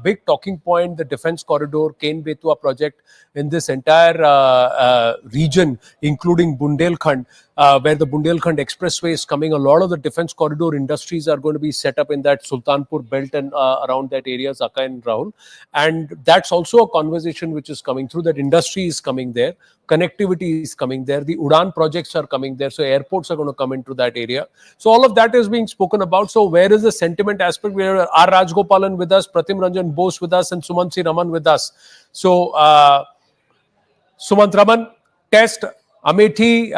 B: big talking point. The defense corridor, Ken Betua project in this entire region, including Bundelkhand, where the Bundelkhand Expressway is coming. A lot of the defense corridor industries are going to be set up in that Sultanpur belt and around that area, Zaka and Rahul. And that's also a conversation which is coming through. That industry is coming there. Connectivity is coming there. The Udan projects are coming there. So airports are going to come into that area. So all of that is being spoken about. So where is the sentiment aspect? We have R. Rajgopalan with us, Pratim Ranjan Bose with us, and Sumant C. Raman with us. So Sumant Raman, test Amethi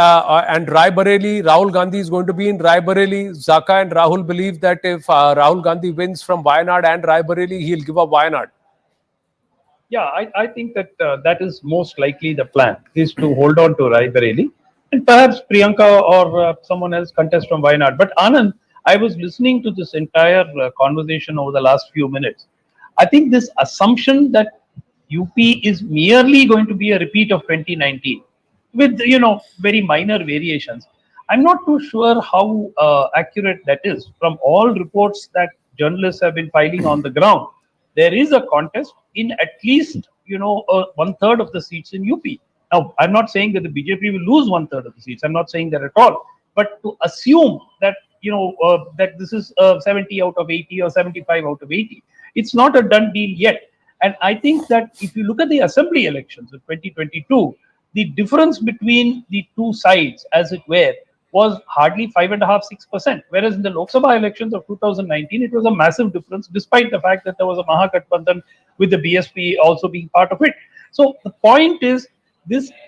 B: and Rae Bareli, Rahul Gandhi is going to be in Rae Bareli. Zaka and Rahul believe that if Rahul Gandhi wins from Wayanad and Rae Bareli, he'll give up Wayanad.
A: Yeah, I think that that is most likely the plan, is to hold on to Rae Bareli and perhaps Priyanka or someone else contest from Wayanad. But Anand, I was listening to this entire conversation over the last few minutes. I think this assumption that UP is merely going to be a repeat of 2019 with, very minor variations. I'm not too sure how accurate that is. From all reports that journalists have been filing on the ground, there is a contest in at least, 1/3 of the seats in UP. Now, I'm not saying that the BJP will lose 1/3 of the seats. I'm not saying that at all. But to assume that, that this is 70 out of 80 or 75 out of 80, it's not a done deal yet. And I think that if you look at the assembly elections of 2022, the difference between the two sides, as it were, was hardly 5.5–6%. Whereas in the Lok Sabha elections of 2019, it was a massive difference, despite the fact that there was a Mahagathbandhan with the BSP also being part of it. So the point is,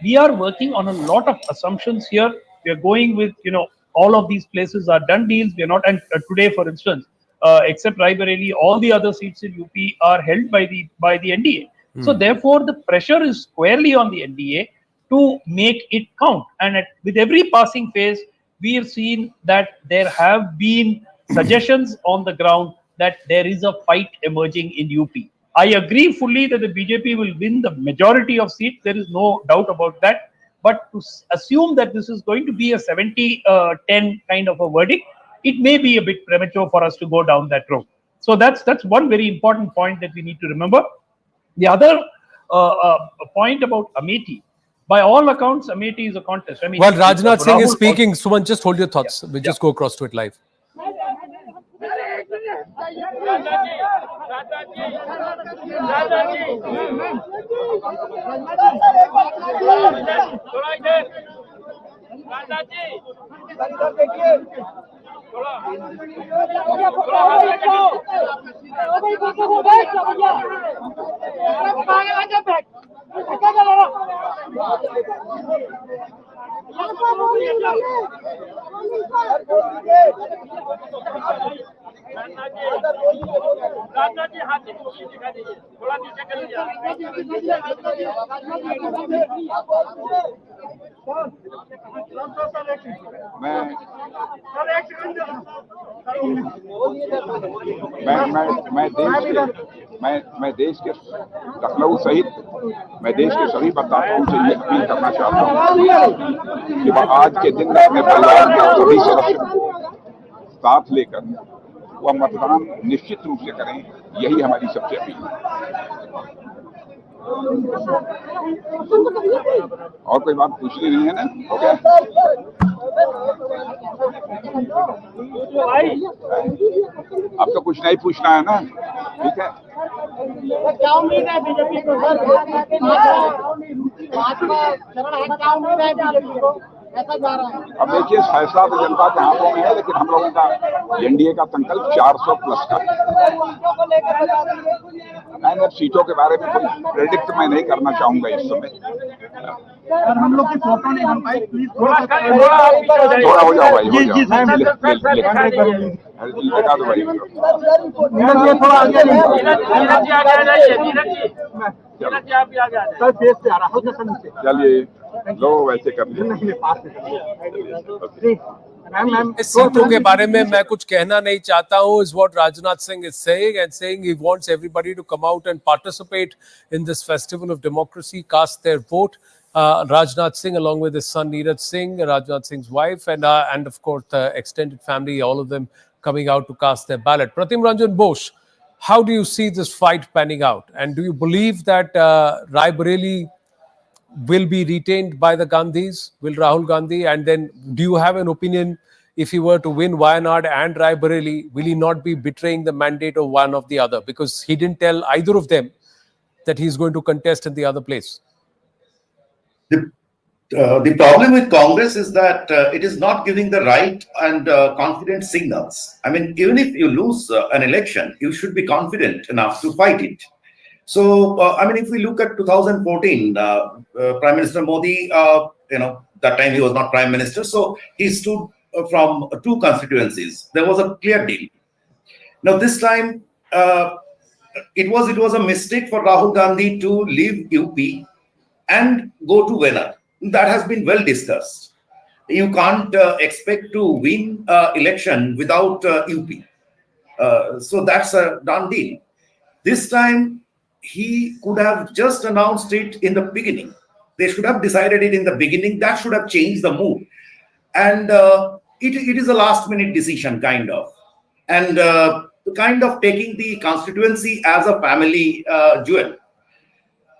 A: we are working on a lot of assumptions here. We are going with, all of these places are done deals. We are not, and today, for instance, except Rae Bareli, all the other seats in UP are held by the NDA. So therefore, the pressure is squarely on the NDA to make it count. And with every passing phase, we have seen that there have been suggestions on the ground that there is a fight emerging in UP. I agree fully that the BJP will win the majority of seats. There is no doubt about that. But to assume that this is going to be a 70-10 kind of a verdict, it may be a bit premature for us to go down that road. So that's one very important point that we need to remember. The other point about Amethi, by all accounts, Amethi is a contest. I mean,
B: well, Rajnath Singh is speaking. Suman, just hold your thoughts. We'll just go across to it live.
H: मैं देश के लखनऊ सहित मैं देश के सभी मतदाताओं से ये अपील करना चाहता हूँ कि वह आज के दिन अपने परिवार के सभी सदस्यों को साथ लेकर वह मतदान निश्चित रूप से करें। यही हमारी सबसे अपील है। और कोई बात पूछनी नहीं है ना? ओके, अब तो कुछ नहीं पूछना है ना? ठीक है। क्या उम्मीद है बीजेपी को? क्या उम्मीद है बीजेपी को? अब देखिए, फैसला तो जनता के हाथों में है, लेकिन हम लोगों का एनडीए का संकल्प 400 प्लस का है। सीटों के बारे में कोई प्रेडिक्ट मैं नहीं करना चाहूंगा इस समय। हम लोग की फोटो नहीं बन पाई, प्लीज थोड़ा हो जाओ भाई, हो जाओ, लगा दो भाई। थोड़ा आगे चलिए, लो वैसे कर
B: सीटों के बारे में मैं कुछ कहना नहीं चाहता हूँ, is what Rajnath Singh is saying, and saying he wants everybody to come out and participate in this festival of democracy, cast their vote. Rajnath Singh, along with his son Neeraj Singh, Rajnath Singh's wife, and of course the extended family, all of them coming out to cast their ballot. Pratim Ranjan Bose, how do you see this fight panning out? And do you believe that Rae Bareli will be retained by the Gandhis? Will Rahul Gandhi? And then do you have an opinion, if he were to win Wayanad and Rae Bareli, will he not be betraying the mandate of one of the other? Because he didn't tell either of them that he's going to contest in the other place.
P: The problem with Congress is that it is not giving the right and confident signals. I mean, even if you lose an election, you should be confident enough to fight it. So, I mean, if we look at 2014, Prime Minister Modi, That time he was not prime minister, so he stood from two constituencies. There was a clear deal. Now this time, it was a mistake for Rahul Gandhi to leave UP and go to Wayanad. That has been well discussed. You can't expect to win election without UP. So that's a done deal. This time, he could have just announced it in the beginning. They should have decided it in the beginning. That should have changed the mood. And it is a last minute decision, kind of. And kind of taking the constituency as a family jewel.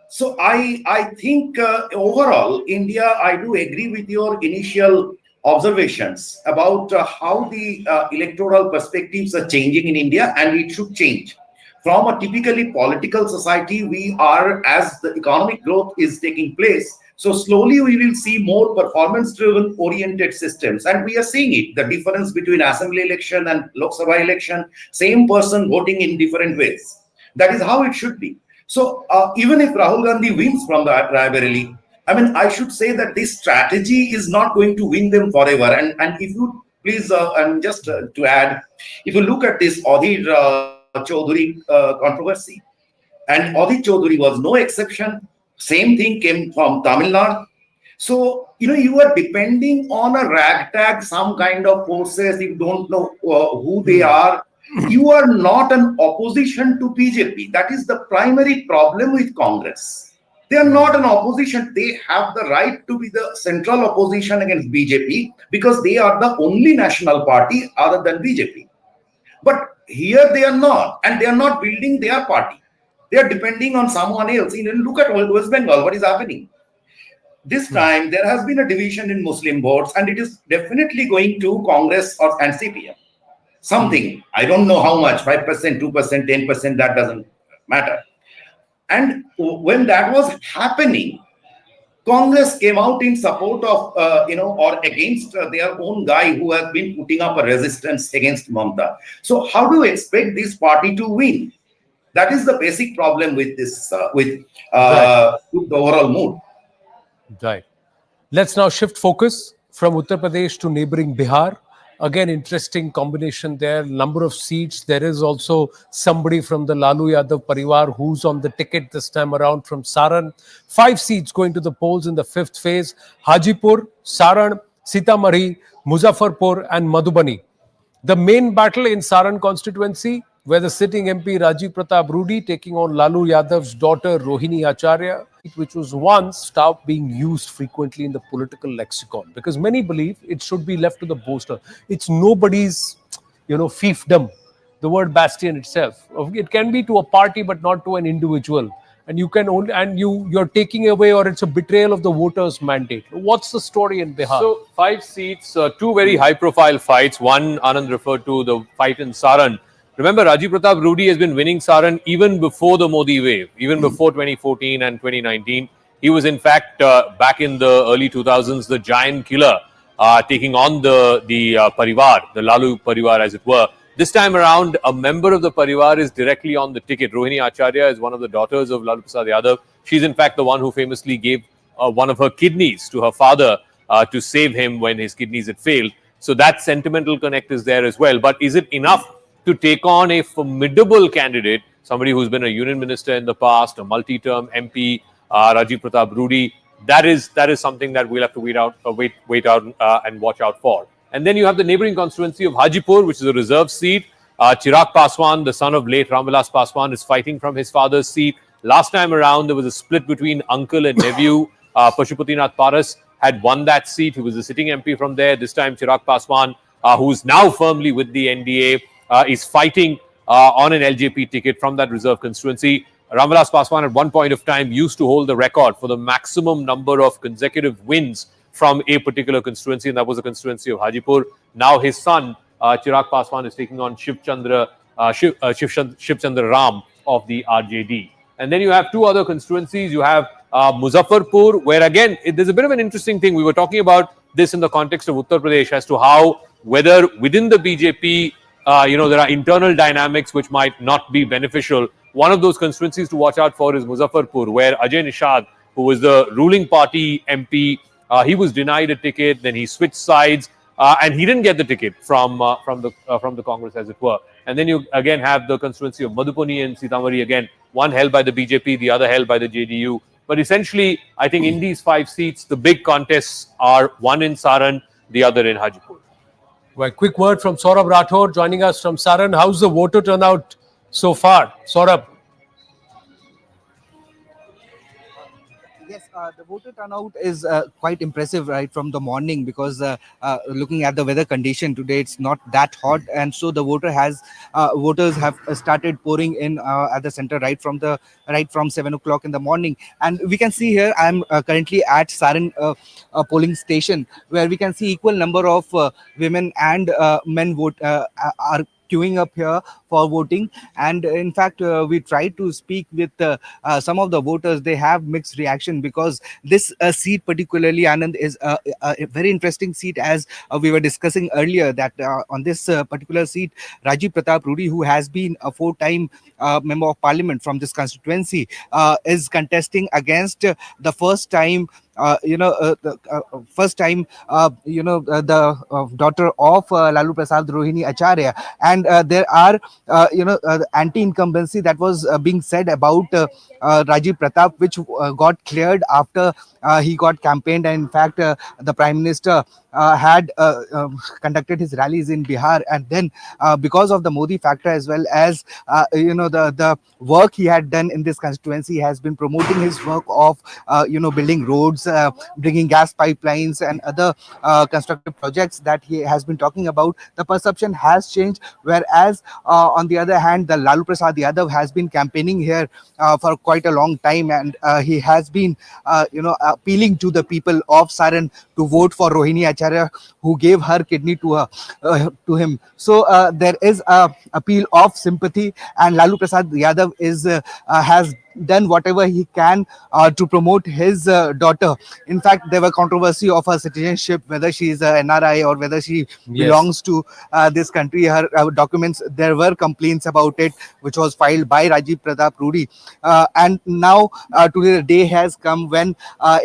P: So I think overall, India, I do agree with your initial observations about how the electoral perspectives are changing in India, and it should change. From a typically political society, we are, as the economic growth is taking place, so slowly we will see more performance-driven oriented systems. And we are seeing it, the difference between assembly election and Lok Sabha election, same person voting in different ways. That is how it should be. So even if Rahul Gandhi wins from the Rae Bareli, I mean, I should say that this strategy is not going to win them forever. And if you please, and just to add, if you look at this Adhir Chaudhary controversy, and Adhir Chaudhary was no exception. Same thing came from Tamil Nadu. So, you are depending on a ragtag, some kind of forces. You don't know who they are. You are not an opposition to BJP. That is the primary problem with Congress. They are not an opposition. They have the right to be the central opposition against BJP because they are the only national party other than BJP. But here they are not, and they are not building their party. They are depending on someone else. Look at West Bengal, what is happening. This time, there has been a division in Muslim votes, and it is definitely going to Congress and CPM. Something, I don't know how much, 5%, 2%, 10%, that doesn't matter. And when that was happening, Congress came out in support of, or against their own guy who has been putting up a resistance against Mamata. So how do you expect this party to win? That is the basic problem with this, with the overall mood.
B: Right. Let's now shift focus from Uttar Pradesh to neighboring Bihar. Again, interesting combination there. Number of seats. There is also somebody from the Lalu Yadav Parivar who's on the ticket this time around from Saran. 5 seats going to the polls in the 5th phase. Hajipur, Saran, Sitamarhi, Muzaffarpur and Madhubani. The main battle in Saran constituency, where the sitting MP Rajiv Pratap Rudy taking on Lalu Yadav's daughter Rohini Acharya, which was once stopped being used frequently in the political lexicon, because many believe it should be left to the boaster. It's nobody's, fiefdom. The word bastion itself. It can be to a party, but not to an individual. And you can only, and you're taking away, or it's a betrayal of the voters' mandate. What's the story in Bihar?
O: So 5 seats, 2 very high-profile fights. One, Anand referred to, the fight in Saran. Remember, Rajiv Pratap Rudy has been winning Saran even before the Modi wave, even before 2014 and 2019. He was, in fact, back in the early 2000s, the giant killer, taking on the Parivar, the Lalu Parivar, as it were. This time around, a member of the Parivar is directly on the ticket. Rohini Acharya is one of the daughters of Lalu Prasad Yadav. She's, in fact, the one who famously gave one of her kidneys to her father to save him when his kidneys had failed. So that sentimental connect is there as well. But is it enough to take on a formidable candidate, somebody who's been a union minister in the past, a multi-term MP, Rajiv Pratap Rudy? That is something that we'll have to wait out and watch out for. And then you have the neighboring constituency of Hajipur, which is a reserve seat. Chirag Paswan, the son of late Ramvilas Paswan, is fighting from his father's seat. Last time around, there was a split between uncle and nephew. Pashupatinath Paras had won that seat. He was the sitting MP from there. This time, Chirag Paswan, who's now firmly with the NDA, is fighting on an LJP ticket from that reserve constituency. Ramvilas Paswan at one point of time used to hold the record for the maximum number of consecutive wins from a particular constituency, and that was the constituency of Hajipur. Now his son, Chirag Paswan, is taking on Shiv Chandra Ram of the RJD. And then you have 2 other constituencies. You have Muzaffarpur, where again, there's a bit of an interesting thing. We were talking about this in the context of Uttar Pradesh as to how, whether within the BJP, there are internal dynamics which might not be beneficial. One of those constituencies to watch out for is Muzaffarpur, where Ajay Nishad, who was the ruling party MP He was denied a ticket, then he switched sides, and he didn't get the ticket from the Congress, as it were. And then you again have the constituency of Madhupani and Sitamarhi, again, one held by the BJP, the other held by the JDU. But essentially, I think in these 5 seats, the big contests are one in Saran, the other in Hajipur.
B: Well, quick word from Saurabh Rathore joining us from Saran. How's the voter turnout so far? Saurabh.
I: Yes, the voter turnout is quite impressive right from the morning, because looking at the weather condition today, it's not that hot, and so the voters have started pouring in at the center right from 7 o'clock in the morning. And we can see here I'm currently at Saran polling station, where we can see equal number of women and men are queuing up here for voting. And in fact, we tried to speak with some of the voters. They have mixed reaction, because this seat particularly, Anand, is a very interesting seat, as we were discussing earlier, that on this particular seat, Rajiv Pratap Rudy, who has been a 4-time member of parliament from this constituency, is contesting against the first time the daughter of Lalu Prasad Rohini Acharya. And there are anti-incumbency that was being said about Rajiv Pratap, which got cleared after he got campaigned. And in fact, the Prime Minister had conducted his rallies in Bihar, and then because of the Modi factor, as well as the work he had done in this constituency, he has been promoting his work of building roads, bringing gas pipelines and other constructive projects that he has been talking about. The perception has changed, whereas on the other hand, the Lalu Prasad Yadav has been campaigning here for quite a long time, and he has been appealing to the people of Saran to vote for Rohini Acharya, who gave her kidney to him. So there is a appeal of sympathy, and Lalu Prasad Yadav has done whatever he can to promote his daughter. In fact, there were controversy of her citizenship, whether she is a NRI or whether she belongs to this country. Her documents, there were complaints about it, which was filed by Rajiv Pratap Rudy. And now today the day has come when,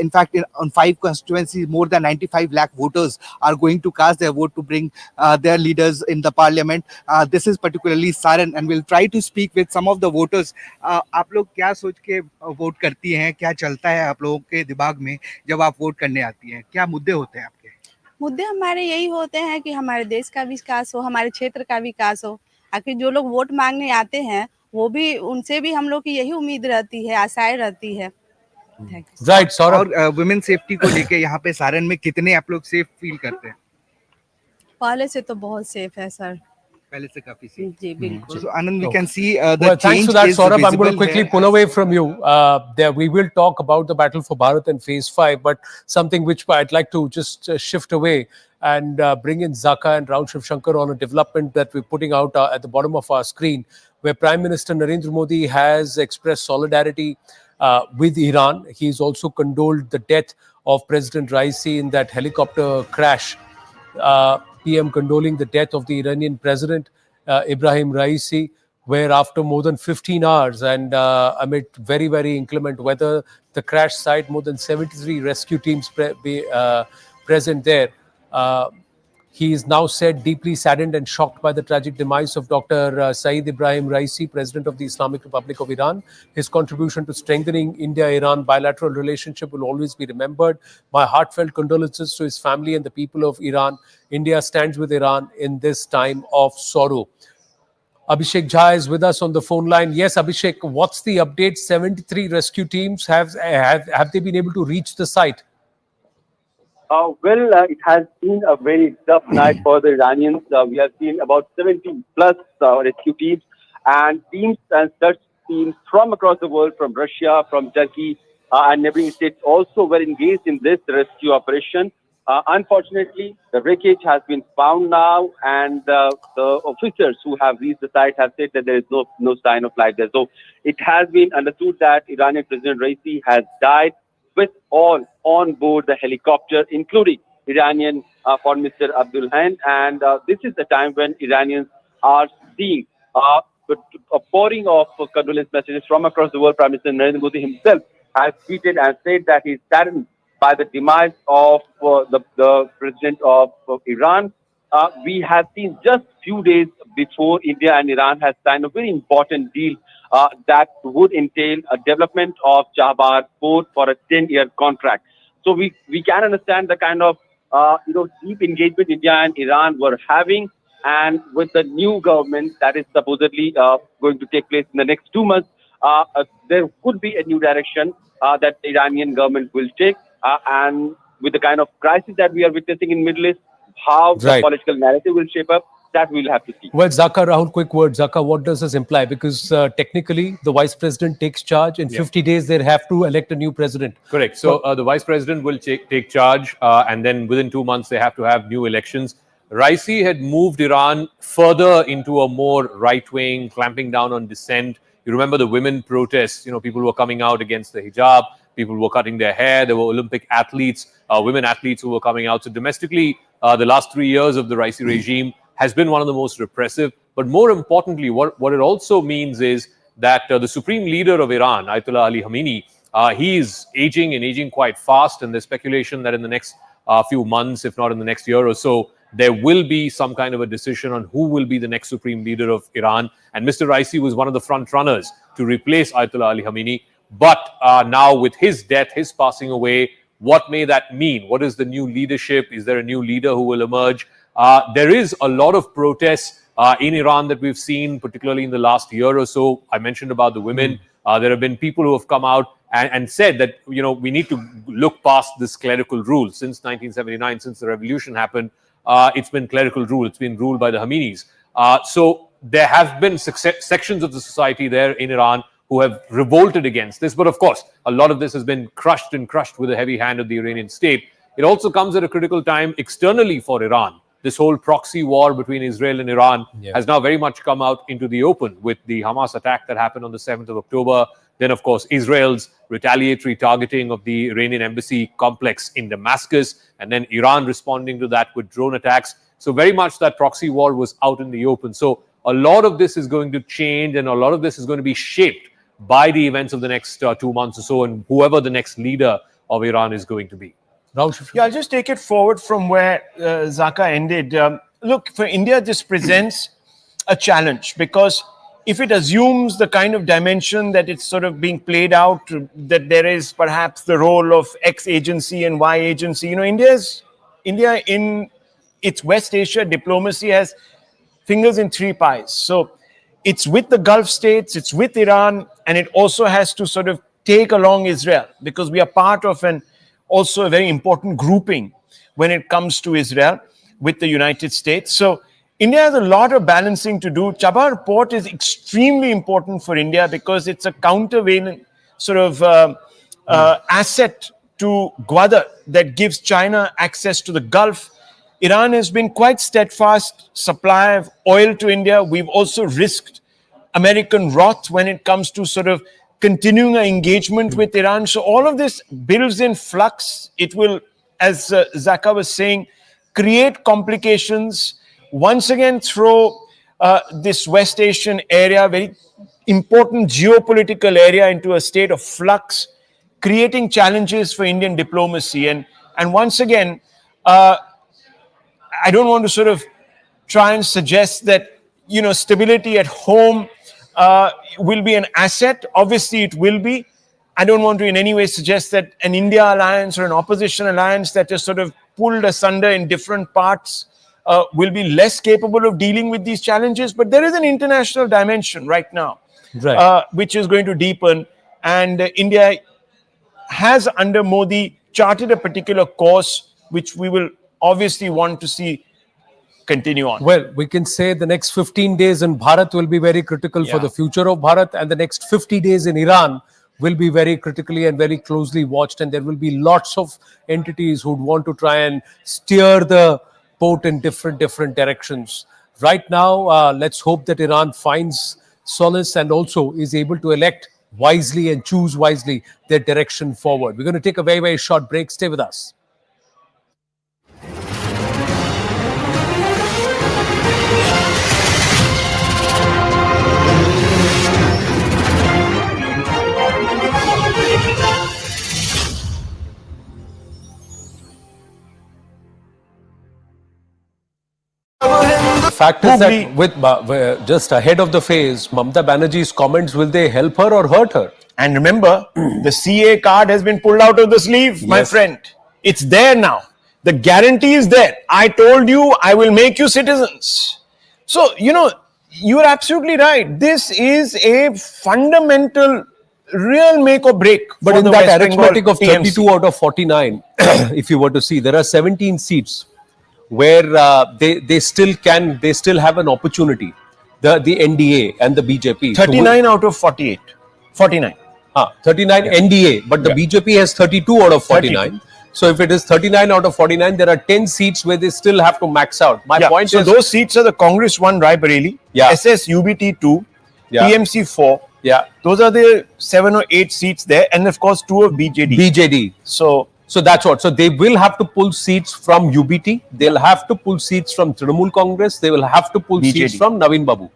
I: in fact, on 5 constituencies, more than 95 lakh voters are going to cast their vote to bring their leaders in the parliament. This is particularly Saran, and we'll try to speak with some of the voters. आप लोग क्या सोच के vote करती हैं? क्या चलता है आप लोगों के दिमाग में जब आप वोट करने आती हैं? क्या मुद्दे होते हैं आपके?
K: मुद्दे हमारे यही होते हैं कि हमारे देश का विकास हो, हमारे क्षेत्र का विकास हो। आखिर जो लोग वोट मांगने आते हैं, वो भी, उनसे भी हम लोग की यही उम्मीद रहती है, आशाएं रहती है।
B: राइट सौरभ,
I: और वुमेन सेफ्टी को लेके यहाँ पे सारण में कितने आप लोग सेफ फील करते हैं?
K: पहले से तो बहुत सेफ है सर,
I: पहले से काफी सेफ।
K: जी बिल्कुल।
I: So Anand, we can see
B: well,
I: the
B: thanks
I: change
B: for that,
I: is
B: Saurabh. I'm going to
I: visible
B: quickly
I: here.
B: pull away from you. There we will talk about the battle for Bharat and Phase 5, but something which I'd like to just shift away and bring in Zaka and Rahul Shankar on a development that we're putting out at the bottom of our screen, where Prime Minister Narendra Modi has expressed solidarity with Iran. He's also condoled the death of President Raisi in that helicopter crash. PM condoling the death of the Iranian president, Ibrahim Raisi, where after more than 15 hours and amid very, very inclement weather, the crash site, more than 73 rescue teams present there. He is now said deeply saddened and shocked by the tragic demise of Dr. Saeed Ibrahim Raisi, President of the Islamic Republic of Iran. His contribution to strengthening India-Iran bilateral relationship will always be remembered. My heartfelt condolences to his family and the people of Iran. India stands with Iran in this time of sorrow. Abhishek Jha is with us on the phone line. Yes, Abhishek, what's the update? 73 rescue teams, have they been able to reach the site?
L: It has been a very tough night for the Iranians. We have seen about 70 plus rescue teams and search teams from across the world, from Russia, from Turkey, and neighboring states also were engaged in this rescue operation. Unfortunately, the wreckage has been found now, and the officers who have reached the site have said that there is no sign of life there. So it has been understood that Iranian President Raisi has died with all on board the helicopter, including Iranian Foreign Minister Abdulhan. And this is the time when Iranians are seeing a pouring of condolence messages from across the world. Prime Minister Narendra Modi himself has tweeted and said that he is saddened by the demise of the president of Iran. We have seen just few days before India and Iran has signed a very important deal that would entail a development of Chabahar port for a 10-year contract. So we can understand the kind of deep engagement India and Iran were having, and with the new government that is supposedly going to take place in the next 2 months, there could be a new direction that the Iranian government will take, and with the kind of crisis that we are witnessing in Middle East, how the political narrative will shape up, that we'll have to see.
B: Well, Zaka, Rahul, quick word. Zaka, what does this imply? Because technically, the vice president takes charge. In 50 days, they have to elect a new president.
O: Correct. So the vice president will take charge, and then within 2 months, they have to have new elections. Raisi had moved Iran further into a more right-wing, clamping down on dissent. You remember the women protests, people were coming out against the hijab, people were cutting their hair, there were Olympic athletes, women athletes who were coming out. So domestically, the last 3 years of the Raisi regime has been one of the most repressive. But more importantly, what it also means is that the supreme leader of Iran, Ayatollah Ali Khamenei, he is aging and aging quite fast. And there's speculation that in the next few months, if not in the next year or so, there will be some kind of a decision on who will be the next supreme leader of Iran. And Mr. Raisi was one of the front runners to replace Ayatollah Ali Khamenei. But now with his death, his passing away, what may that mean? What is the new leadership? Is there a new leader who will emerge? There is a lot of protests in Iran that we've seen, particularly in the last year or so. I mentioned about the women. There have been people who have come out and said that, we need to look past this clerical rule. Since 1979, since the revolution happened, it's been clerical rule. It's been ruled by the Khameneis. So there have been sections of the society there in Iran who have revolted against this. But of course, a lot of this has been crushed with the heavy hand of the Iranian state. It also comes at a critical time externally for Iran. This whole proxy war between Israel and Iran has now very much come out into the open with the Hamas attack that happened on the 7th of October. Then, of course, Israel's retaliatory targeting of the Iranian embassy complex in Damascus, and then Iran responding to that with drone attacks. So very much that proxy war was out in the open. So a lot of this is going to change, and a lot of this is going to be shaped by the events of the next 2 months or so, and whoever the next leader of Iran is going to be.
D: Yeah, I'll just take it forward from where Zaka ended. Look, for India, this presents a challenge, because if it assumes the kind of dimension that it's sort of being played out, that there is perhaps the role of X agency and Y agency, India in its West Asia diplomacy has fingers in three pies. So it's with the Gulf states, it's with Iran, and it also has to sort of take along Israel, because we are part of also a very important grouping when it comes to Israel with the United States. So India has a lot of balancing to do. Chabahar port is extremely important for India because it's a countervailing sort of asset to Gwadar that gives China access to the Gulf. Iran has been quite steadfast supply of oil to India. We've also risked American wrath when it comes to sort of continuing our engagement with Iran. So all of this builds in flux. It will, as Zaka was saying, create complications. Once again, throw this West Asian area, very important geopolitical area, into a state of flux, creating challenges for Indian diplomacy. And once again, I don't want to sort of try and suggest that, stability at home will be an asset. Obviously, it will be. I don't want to in any way suggest that an India alliance or an opposition alliance that is sort of pulled asunder in different parts will be less capable of dealing with these challenges. But there is an international dimension right now, which is going to deepen. And India has, under Modi, charted a particular course, which we will obviously want to see continue on.
B: Well, we can say the next 15 days in Bharat will be very critical for the future of Bharat, and the next 50 days in Iran will be very critically and very closely watched, and there will be lots of entities who would want to try and steer the boat in different directions. Right now, let's hope that Iran finds solace and also is able to elect wisely and choose wisely their direction forward. We're going to take a very, very short break. Stay with us. fact is that with just ahead of the phase, Mamata Banerjee's comments, will they help her or hurt her?
D: And remember, the CA card has been pulled out of the sleeve, my friend. It's there now. The guarantee is there. I told you I will make you citizens. So, you know, you're absolutely right. This is a fundamental, real make or break.
B: But
D: for
B: in
D: the
B: that
D: West
B: arithmetic
D: Bengal
B: of 32
D: TMC.
B: out of 49, if you were to see, there are 17 seats where they still have an opportunity. The NDA and the BJP.
D: 39 out of 48. 49.
B: 39 NDA, but the BJP has 32 out of 49. 32. So if it is 39 out of 49, there are 10 seats where they still have to max out. My point is...
D: So those seats are the Congress 1, Rae Bareli, SS UBT 2, TMC 4.
B: Yeah.
D: Those are the 7 or 8 seats there. And of course, 2 of BJD.
B: So that's what. So they will have to pull seats from UBT. They'll have to pull seats from Trinamool Congress. They will have to pull seats from Naveen Babu.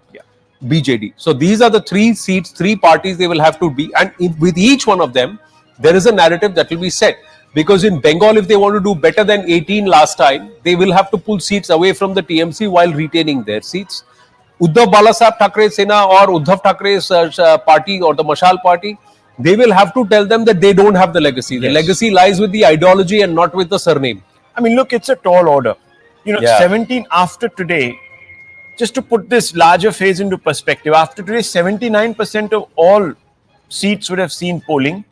B: BJD. So these are the 3 seats, 3 parties they will have to be. And with each one of them, there is a narrative that will be set. Because in Bengal, if they want to do better than 18 last time, they will have to pull seats away from the TMC while retaining their seats. Uddhav Balasaheb Thackeray Sena or Uddhav Thackeray's party or the Mashal party, they will have to tell them that they don't have the legacy. The legacy lies with the ideology and not with the surname.
D: I mean, look, it's a tall order. You know, 17 after today, just to put this larger phase into perspective, after today, 79% of all seats would have seen polling,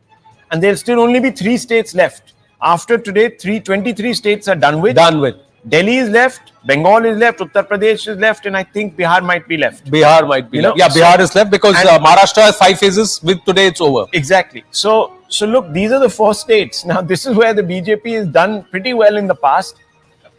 D: and there'll still only be 3 states left. After today, 23 states are done with. Delhi is left, Bengal is left, Uttar Pradesh is left, and I think Bihar might be left.
B: Bihar might be left. Yeah, Bihar is left because Maharashtra has 5 phases. With today, it's over.
D: Exactly. So look, these are the 4 states. Now, this is where the BJP has done pretty well in the past.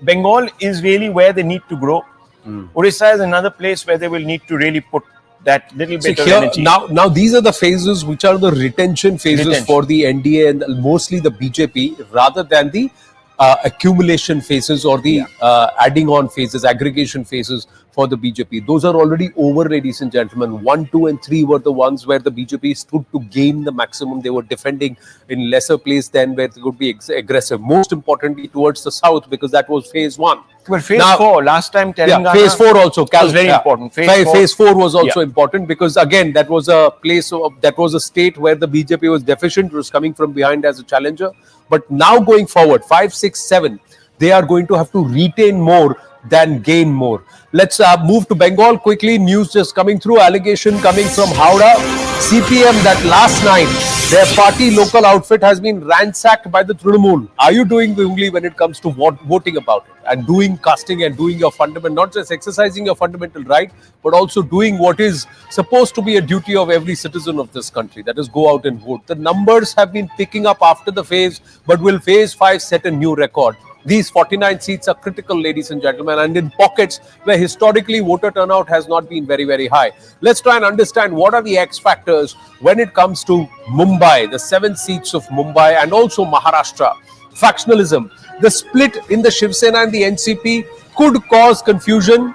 D: Bengal is really where they need to grow. Odisha is another place where they will need to really put that little bit of energy.
B: Now these are the phases which are the retention phases for the NDA and mostly the BJP rather than the accumulation phases or the adding on phases, aggregation phases for the BJP. Those are already over, ladies and gentlemen. 1, 2 and 3 were the ones where the BJP stood to gain the maximum. They were defending in lesser place than where they could be aggressive. Most importantly towards the south, because that was phase 1.
D: Well, phase 4, last time Telangana
B: phase 4 also
D: was very important.
B: Phase 4 was also important because again, that was a place that was a state where the BJP was deficient, was coming from behind as a challenger. But now going forward, 5, 6, 7, they are going to have to retain more than gain more. Let's move to Bengal quickly. News just coming through. Allegation coming from Howrah. CPM that last night their party local outfit has been ransacked by the Trinamool. Are you doing the ungli when it comes to voting about it and doing casting and doing your fundamental, not just exercising your fundamental right, but also doing what is supposed to be a duty of every citizen of this country, that is go out and vote. The numbers have been picking up after the phase, but will phase 5 set a new record? These 49 seats are critical, ladies and gentlemen, and in pockets where historically voter turnout has not been very, very high. Let's try and understand what are the X factors when it comes to Mumbai, the 7 seats of Mumbai and also Maharashtra. Factionalism, the split in the Shiv Sena and the NCP could cause confusion.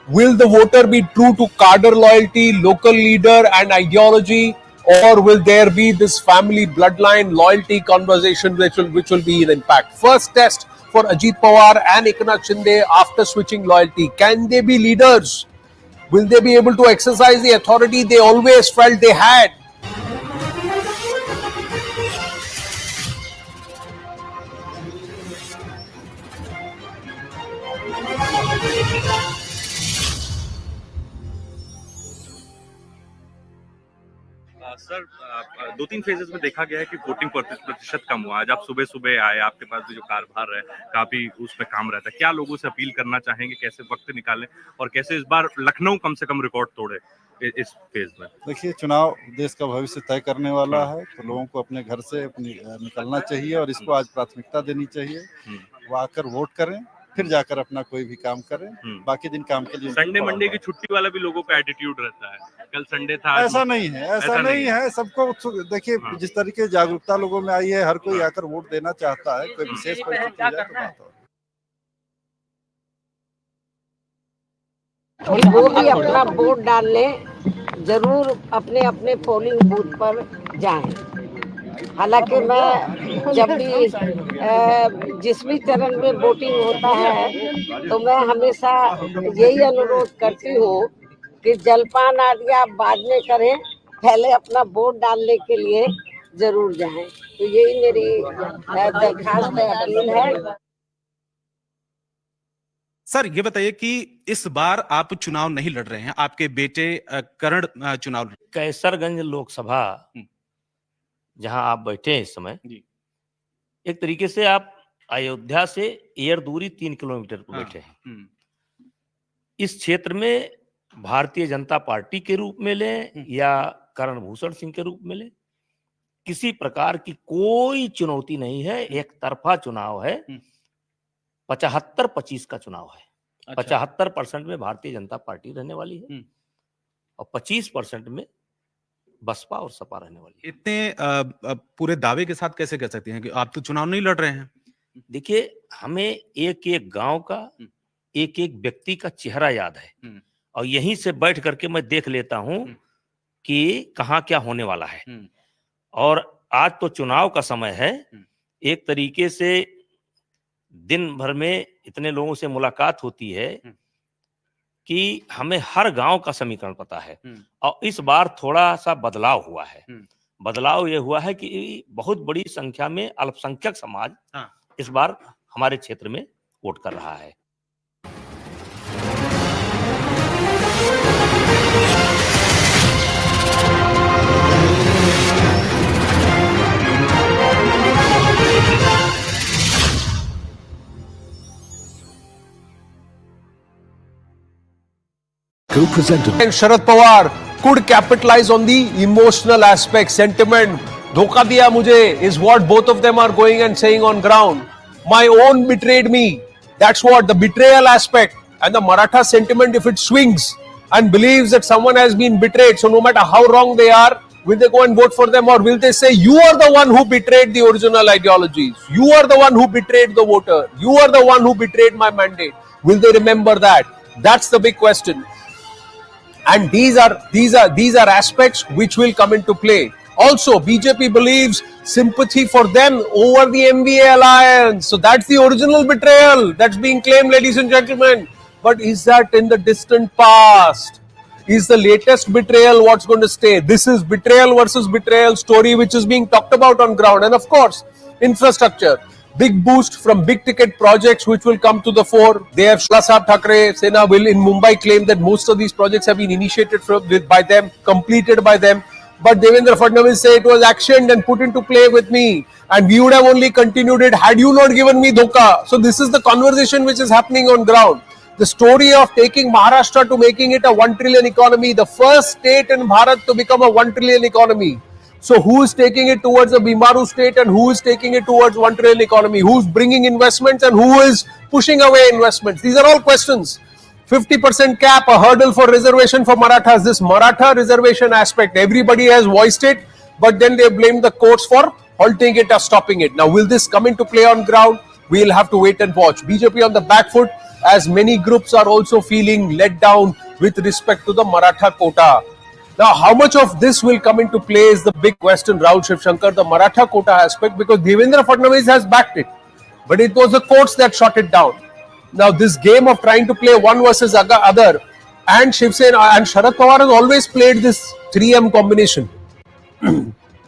B: Will the voter be true to cadre loyalty, local leader and ideology? Or will there be this family bloodline loyalty conversation which will be in impact? First test for Ajit Pawar and Eknath Shinde after switching loyalty. Can they be leaders? Will they be able to exercise the authority they always felt they had?
C: Sir 2-3 phases में देखा गया है कि voting प्रतिशत कम हुआ। आज आप सुबह सुबह आए, आपके पास भी जो कारभार है काफी उसमें काम रहता है। क्या लोगों से अपील करना चाहेंगे, कैसे वक्त निकालें और कैसे इस बार लखनऊ कम से कम रिकॉर्ड तोड़े इस फेज में?
E: देखिए, चुनाव देश का भविष्य तय करने वाला है, तो लोगों को अपने घर से निकलना चाहिए और इसको आज प्राथमिकता देनी चाहिए। वो आकर वोट करें, फिर जाकर अपना कोई भी काम करें, बाकी दिन काम के लिए।
C: संडे मंडे की छुट्टी वाला भी लोगों का एटीट्यूड रहता है, कल संडे था।
E: ऐसा नहीं है, ऐसा नहीं है। सबको देखिए, जिस तरीके की जागरूकता लोगों में आई है, हर कोई आकर वोट देना चाहता है। कोई विशेष परिस्थिति हो जाए तो बात हो।
M: वो भी अपना वोट डालने जरूर अपने अपने पोलिंग बूथ पर जाएं। हालांकि मैं जब भी जिस भी चरण में वोटिंग होता है तो मैं हमेशा यही अनुरोध करती हूँ कि जलपान आदि आप बाद में करें, पहले अपना वोट डालने के लिए जरूर जाएं। तो यही मेरी दरखास्त है, अपील है।
N: सर ये बताइए कि इस बार आप चुनाव नहीं लड़ रहे हैं, आपके बेटे करण चुनाव।
R: कैसरगंज लोकसभा जहां आप बैठे हैं इस समय, एक तरीके से आप अयोध्या से एयर दूरी 3 किलोमीटर पर बैठे हैं। इस क्षेत्र में भारतीय जनता पार्टी के रूप में लें या करण भूषण सिंह के रूप में लें, किसी प्रकार की कोई चुनौती नहीं है। एक तरफा चुनाव है, 75-25 का चुनाव है। 75% में भारतीय जनता पार्टी रहने वाली है और 25% में बसपा और सपा रहने वाली है।
N: इतने पूरे दावे के साथ कैसे कह सकते हैं कि आप तो चुनाव नहीं लड़ रहे हैं?
R: देखिए, हमें एक एक गांव का, एक एक व्यक्ति का चेहरा याद है और यहीं से बैठ करके मैं देख लेता हूं कि कहां क्या होने वाला है। और आज तो चुनाव का समय है। एक तरीके से दिन भर में इतने लोगों से मुलाकात होती है कि हमें हर गांव का समीकरण पता है। और इस बार थोड़ा सा बदलाव हुआ है। बदलाव ये हुआ है कि बहुत बड़ी संख्या में अल्पसंख्यक समाज इस बार हमारे क्षेत्र में वोट कर रहा है।
B: And Sharad Pawar could capitalize on the emotional aspect, sentiment. Dhoka diya mujhe is what both of them are going and saying on ground. My own betrayed me. That's what the betrayal aspect. And the Maratha sentiment, if it swings and believes that someone has been betrayed, so no matter how wrong they are, will they go and vote for them, or will they say, you are the one who betrayed the original ideologies, you are the one who betrayed the voter, you are the one who betrayed my mandate? Will they remember that? That's the big question. And these are aspects which will come into play. Also, BJP believes sympathy for them over the MVA alliance. So that's the original betrayal that's being claimed, ladies and gentlemen. But is that in the distant past? Is the latest betrayal what's going to stay? This is betrayal versus betrayal story which is being talked about on ground. And of course, infrastructure. Big boost from big ticket projects which will come to the fore. They have Sahab Thackeray, Sena will in Mumbai claim that most of these projects have been initiated by them, completed by them. But Devendra Fadnavis say it was actioned and put into play with me. And we would have only continued it had you not given me dhoka. So this is the conversation which is happening on ground. The story of taking Maharashtra to making it a 1 trillion economy, the first state in Bharat to become a 1 trillion economy. So who is taking it towards a Bimaru state and who is taking it towards 1 trillion economy? Who's bringing investments and who is pushing away investments? These are all questions. 50% cap, a hurdle for reservation for Marathas. This Maratha reservation aspect, everybody has voiced it, but then they blame the courts for halting it or stopping it. Now, will this come into play on ground? We'll have to wait and watch. BJP on the back foot, as many groups are also feeling let down with respect to the Maratha quota. Now, how much of this will come into play is the big question, Rahul Shivshankar, the Maratha quota aspect, because Devendra Fadnavis has backed it. But it was the courts that shot it down. Now, this game of trying to play one versus other, and Shiv Sena and Sharad Pawar has always played this 3M combination.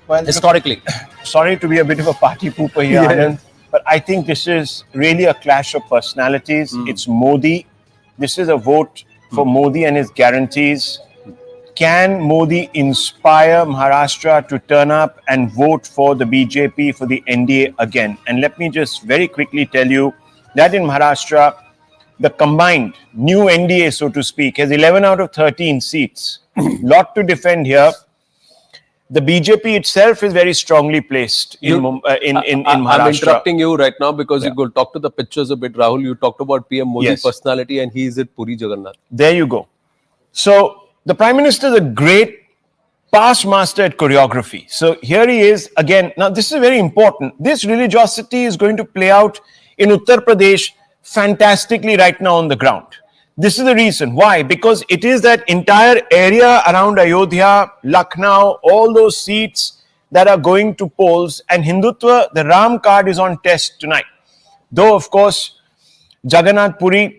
D: Well, historically. Sorry to be a bit of a party pooper here, Anand, but I think this is really a clash of personalities. It's Modi. This is a vote for Modi and his guarantees. Can Modi inspire Maharashtra to turn up and vote for the BJP, for the NDA again? And let me just very quickly tell you that in Maharashtra, the combined new NDA, so to speak, has 11 out of 13 seats. Lot to defend here. The BJP itself is very strongly placed in Maharashtra.
B: I'm interrupting you right now because you go talk to the pictures a bit, Rahul. You talked about PM Modi's personality and he is at Puri Jagannath.
D: There you go. So, the Prime Minister is a great past master at choreography. So here he is again. Now this is very important. This religiosity is going to play out in Uttar Pradesh fantastically right now on the ground. This is the reason. Why? Because it is that entire area around Ayodhya, Lucknow, all those seats that are going to polls, and Hindutva, the Ram card is on test tonight. Though, of course, Jagannath Puri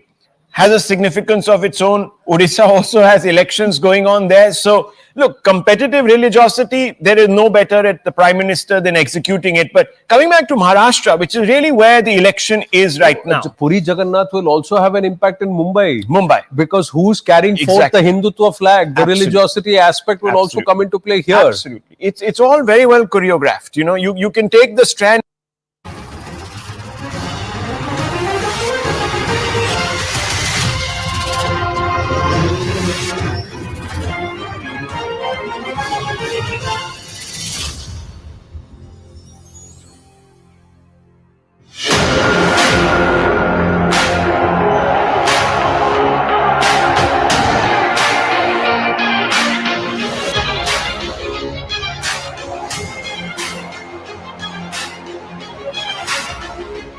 D: has a significance of its own. Odisha also has elections going on there. So, look, competitive religiosity, there is no better at the Prime Minister than executing it. But coming back to Maharashtra, which is really where the election is right now.
B: Puri Jagannath will also have an impact in Mumbai.
D: Because
B: who's carrying forth the Hindutva flag? The religiosity aspect will also come into play here.
D: Absolutely. It's all very well choreographed. You know, you can take the strand.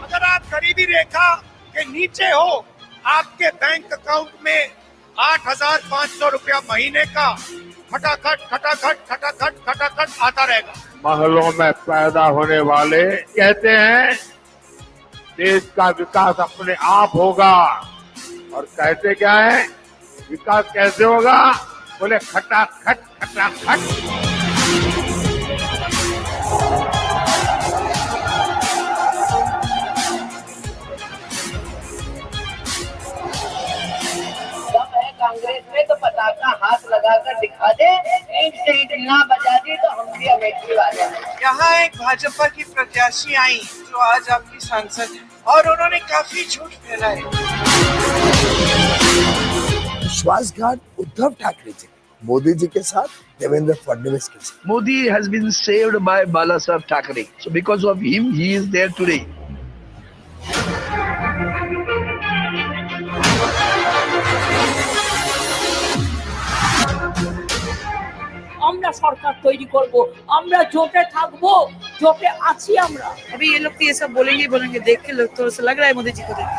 Q: अगर आप गरीबी रेखा के नीचे हो, आपके bank account में 8,500 रुपया महीने का खटाखट खटाखट खटाखट खटाखट आता रहेगा।
F: महलों में पैदा होने वाले कहते हैं देश का विकास अपने आप होगा, और कहते क्या है, विकास कैसे होगा? बोले खटाखट खटाखट।
M: कांग्रेस में तो पताका हाथ लगाकर दिखा दे, एक सीट ना बजा दी तो हम भी अमेठी वाले हैं।
Q: यहाँ एक भाजपा की प्रत्याशी आई जो आज आपकी सांसद है, और उन्होंने काफी झूठ फैलाए।
W: विश्वासघात उद्धव ठाकरे जी, मोदी जी के साथ, देवेंद्र फडणवीस के साथ।
X: Modi has been saved by Bala Sahib Thackeray. So because of him, he is there today.
Y: আমরা সরকার তৈরি করব, আমরা জোটে থাকবো, জোটে আছি আমরা।
Z: अभी ये लोग तो ये सब बोलेंगे ही बोलेंगे, देख के लोग थोड़ा सा लग रहा है मोदी जी को देख।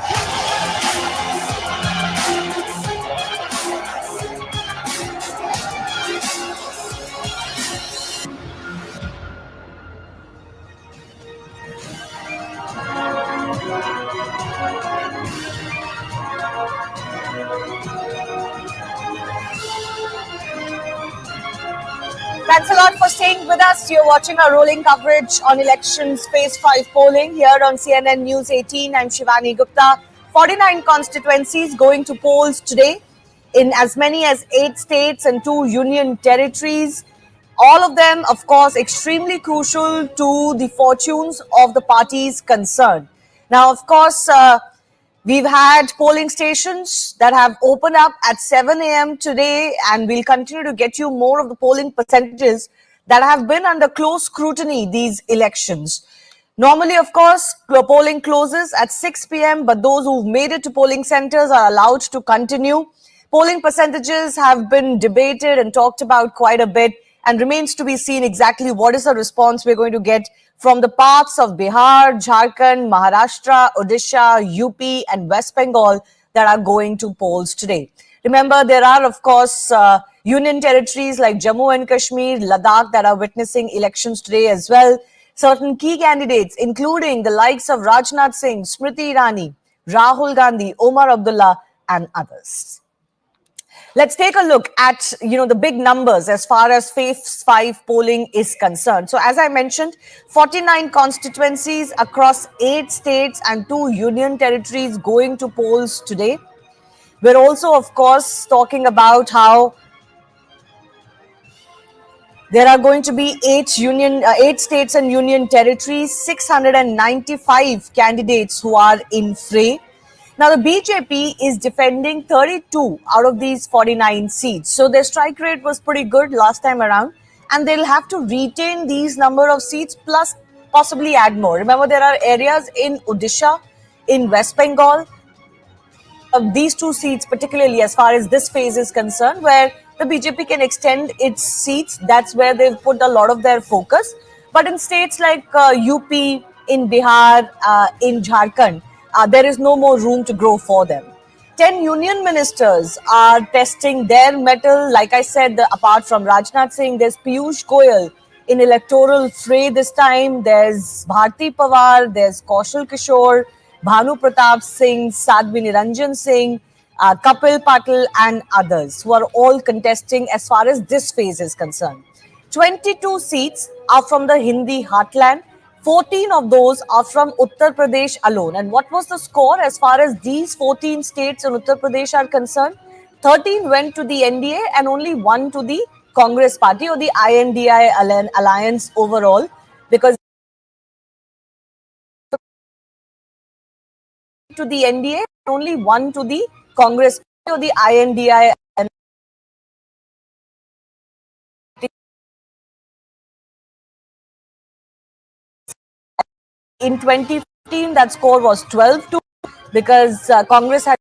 J: Thanks a lot for staying with us. You're watching our rolling coverage on elections phase 5 polling here on CNN News 18. I'm Shivani Gupta. 49 constituencies going to polls today in as many as 8 states and 2 union territories. All of them, of course, extremely crucial to the fortunes of the parties concerned. Now, of course, we've had polling stations that have opened up at 7 a.m. today, and we'll continue to get you more of the polling percentages that have been under close scrutiny these elections. Normally, of course, polling closes at 6 p.m., but those who've made it to polling centers are allowed to continue. Polling percentages have been debated and talked about quite a bit, and remains to be seen exactly what is the response we're going to get from the parts of Bihar, Jharkhand, Maharashtra, Odisha, UP and West Bengal that are going to polls today. Remember, there are, of course, union territories like Jammu and Kashmir, Ladakh that are witnessing elections today as well. Certain key candidates, including the likes of Rajnath Singh, Smriti Irani, Rahul Gandhi, Omar Abdullah and others. Let's take a look at, the big numbers as far as phase 5 polling is concerned. So as I mentioned, 49 constituencies across 8 states and 2 union territories going to polls today. We're also, of course, talking about how there are going to be 8 states and union territories, 695 candidates who are in fray. Now, the BJP is defending 32 out of these 49 seats. So their strike rate was pretty good last time around, and they'll have to retain these number of seats plus possibly add more. Remember, there are areas in Odisha, in West Bengal, these 2 seats particularly as far as this phase is concerned, where the BJP can extend its seats. That's where they've put a lot of their focus. But in states like UP, in Bihar, in Jharkhand, there is no more room to grow for them. 10 union ministers are testing their mettle. Like I said, apart from Rajnath Singh, there's Piyush Goyal in electoral fray this time. There's Bharti Pawar, there's Kaushal Kishore, Bhanu Pratap Singh, Sadhvi Niranjan Singh, Kapil Patil and others who are all contesting as far as this phase is concerned. 22 seats are from the Hindi heartland. 14 of those are from Uttar Pradesh alone. And what was the score as far as these 14 states in Uttar Pradesh are concerned? 13 went to the NDA and only 1 to the Congress party or the INDI alliance overall, because to the NDA, only 1 to the Congress party or the INDI. In 2015, that score was 12-2 because Congress had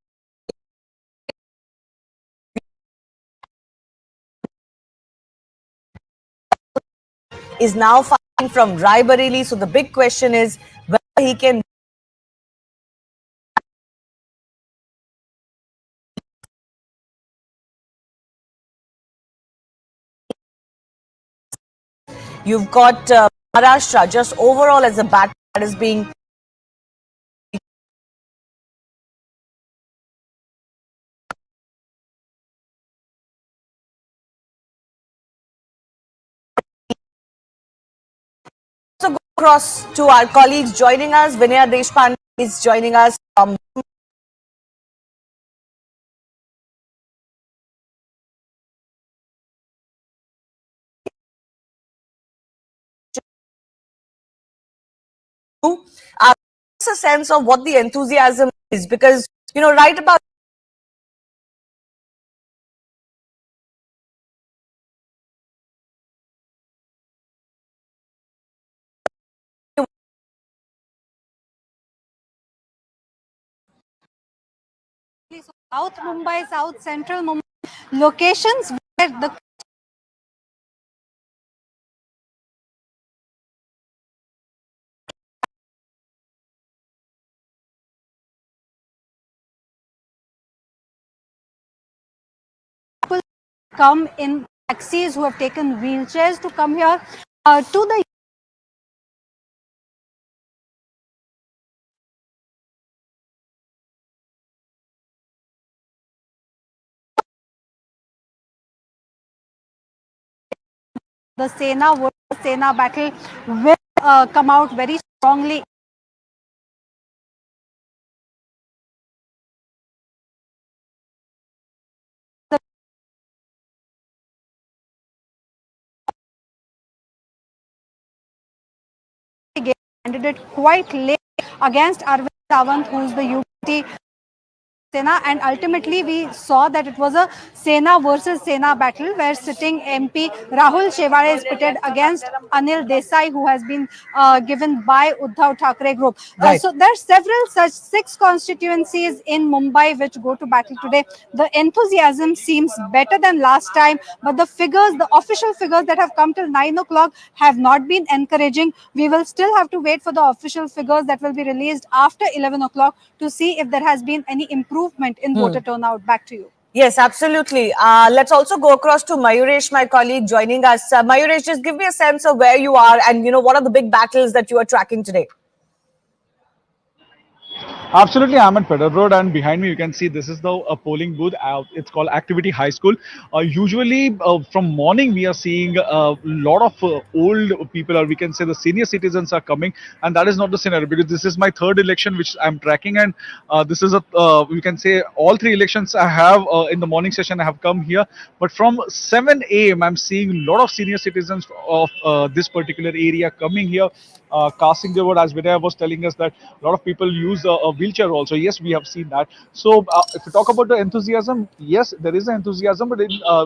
J: is now fighting from Rae Bareli. So the big question is whether he can You've got Maharashtra just overall as a battle that is being also go across to our colleagues joining us. Vinaya Deshpande is joining us from a sense of what the enthusiasm is, because right about
A: South Mumbai, South Central Mumbai, locations where the people come in taxis, who have taken wheelchairs to come here to the Sena versus Sena battle will come out very strongly. Candidate quite late against Arvind Sawant, who is the UP Sena, and ultimately we saw that it was a Sena versus Sena battle where sitting MP Rahul Shewale is pitted against Anil Desai, who has been given by Uddhav Thackeray group.
I: Right.
A: So there are several such 6 constituencies in Mumbai which go to battle today. The enthusiasm seems better than last time, but the figures, the official figures that have come till 9 o'clock have not been encouraging. We will still have to wait for the official figures that will be released after 11 o'clock to see if there has been any improvement in voter turnout. Back to you.
J: Yes, absolutely. Let's also go across to Mayuresh, my colleague, joining us. Mayuresh, just give me a sense of where you are and, what are the big battles that you are tracking today?
G: Absolutely, I'm at Federal Road, and behind me you can see this is the polling booth. It's called Activity High School. Usually, from morning we are seeing a lot of old people, or we can say the senior citizens, are coming, and that is not the scenario because this is my third election which I'm tracking, and this is a we can say all 3 elections I have in the morning session I have come here. But from 7 a.m. I'm seeing a lot of senior citizens of this particular area coming here. Casting their vote, as Vinaya was telling us that a lot of people use a wheelchair also. Yes, we have seen that. So if we talk about the enthusiasm, yes, there is an enthusiasm, but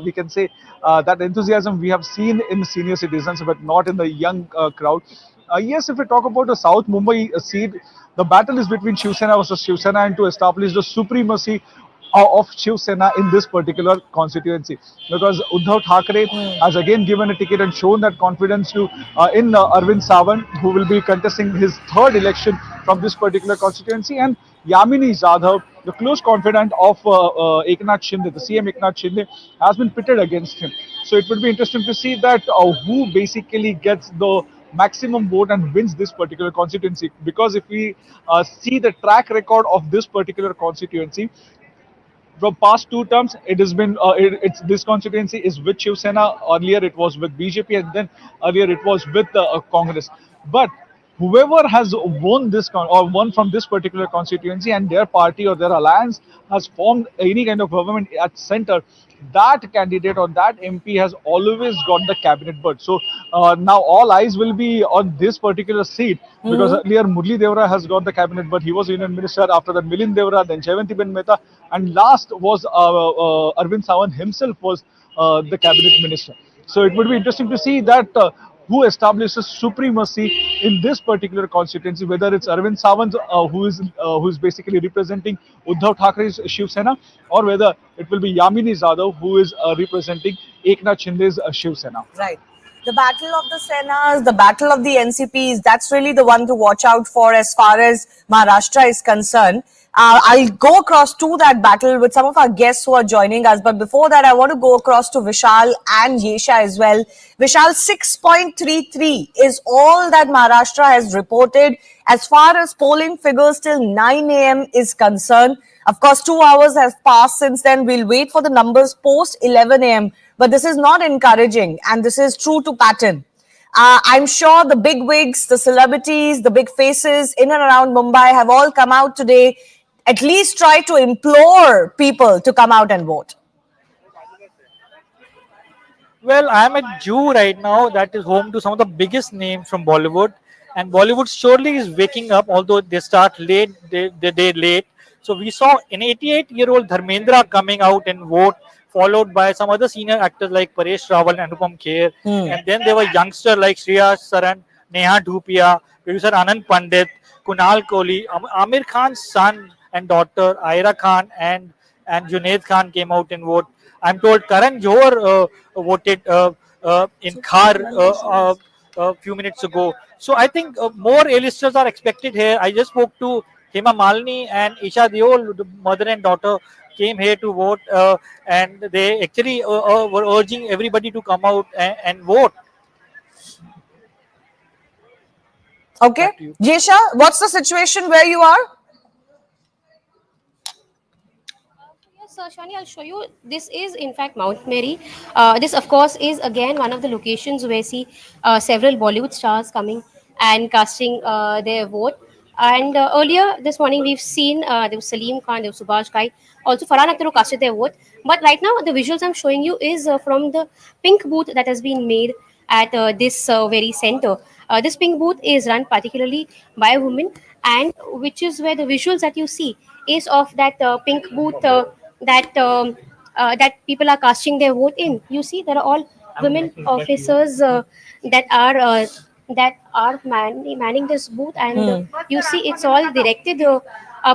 G: we can say that enthusiasm we have seen in senior citizens, but not in the young crowd. Yes, if we talk about the South Mumbai seat, the battle is between Shiv Sena versus Shiv Sena, and to establish the supremacy of Shiv Sena in this particular constituency, because Uddhav Thackeray has again given a ticket and shown that confidence to in Arvind Sawant, who will be contesting his third election from this particular constituency, and Yamini Jadhav, the close confidant of Eknath Shinde, the CM Eknath Shinde, has been pitted against him. So it would be interesting to see that who basically gets the maximum vote and wins this particular constituency. Because if we see the track record of this particular constituency, from past two terms, it has been it's this constituency is with Shiv Sena. Earlier, it was with BJP, and then earlier it was with Congress. But whoever has won this or won from this particular constituency, and their party or their alliance has formed any kind of government at center, that candidate or that MP has always got the cabinet berth. So now all eyes will be on this particular seat, because earlier Murli Devra has got the cabinet berth. He was Union Minister. After that, Milind Devra, then Jayanti-Ben Mehta, and last was Arvind Sawant himself was the cabinet minister. So it would be interesting to see that who establishes supremacy in this particular constituency, whether it's Arvind Sawant who is basically representing Uddhav Thackeray's Shiv Sena, or whether it will be Yamini Yadav who is representing Eknath Shinde's Shiv Sena.
J: Right. The battle of the Senas, the battle of the NCPs, that's really the one to watch out for as far as Maharashtra is concerned. I'll go across to that battle with some of our guests who are joining us. But before that, I want to go across to Vishal and Yesha as well. Vishal, 6.33 is all that Maharashtra has reported as far as polling figures till 9 a.m. is concerned. Of course, 2 hours have passed since then. We'll wait for the numbers post 11 a.m. But this is not encouraging, and this is true to pattern. I'm sure the big wigs, the celebrities, the big faces in and around Mumbai have all come out today, at least try to implore people to come out and vote.
H: Well, I'm a Jew right now that is home to some of the biggest names from Bollywood. And Bollywood surely is waking up, although they start late, they're late. So we saw an 88-year-old Dharmendra coming out and vote, followed by some other senior actors like Paresh Rawal and Anupam Kher. And then there were youngsters like Shreya Saran, Neha Dhupia, producer Anand Pandit, Kunal Kohli, Amir Khan's son and daughter, Aira Khan and Junaid Khan came out and voted. I'm told Karan Johar voted in Khar a few minutes ago. So I think more A-listers are expected here. I just spoke to Hema Malini and Isha Deol, the mother and daughter, came here to vote, and they actually were urging everybody to come out and vote.
J: Okay. Jesha, what's the situation where you are?
P: Shani, I'll show you. This is in fact Mount Mary. This of course is again one of the locations where see several Bollywood stars coming and casting their vote. And earlier this morning we've seen there was Salim Khan, there was Subhash Ghai, also Farhan Akhtar who casted their vote. But right now the visuals I'm showing you is from the pink booth that has been made at this very center. This pink booth is run particularly by a woman, and which is where the visuals that you see is of that pink booth that people are casting their vote in. You see, there are all women officers that are manning this booth, and you see it's all directed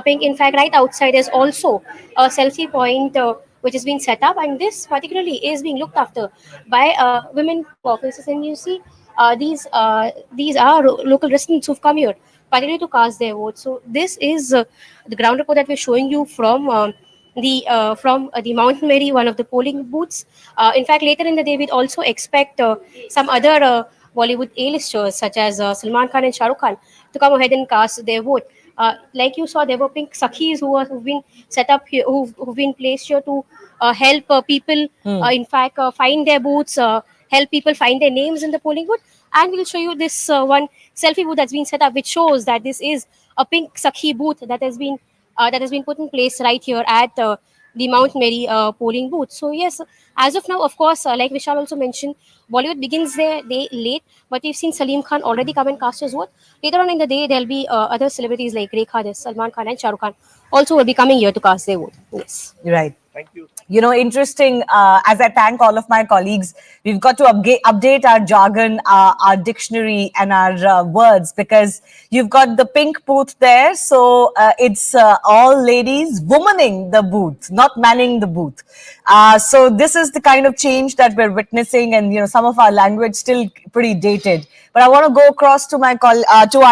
P: pink. In fact, right outside is also a selfie point which is being set up, and this particularly is being looked after by women officers. And you see, these are local residents who've come here particularly to cast their vote. So this is the ground report that we're showing you from the Mount Mary, one of the polling booths. In fact, later in the day, we'd also expect some other Bollywood A-listers such as Salman Khan and Shah Rukh Khan to come ahead and cast their vote. Like you saw, there were pink sakhis who've been set up here, who've been placed here to help people, in fact, find their booths, help people find their names in the polling booth. And we'll show you this one selfie booth that's been set up, which shows that this is a pink sakhi booth that has been put in place right here at the Mount Mary polling booth. So yes, as of now, of course, like Vishal also mentioned, Bollywood begins their day late, but we've seen Salim Khan already come and cast his vote. Later on in the day, there'll be other celebrities like Rekha, Salman Khan and Shah Rukh Khan also will be coming here to cast their vote. Yes.
J: Right. Thank you. You know, interesting, as I thank all of my colleagues, we've got to update our jargon, our dictionary and our words, because you've got the pink booth there. So it's all ladies womaning the booth, not manning the booth. So this is the kind of change that we're witnessing, and, you know, some of our language still pretty dated. But I want to go across to my to our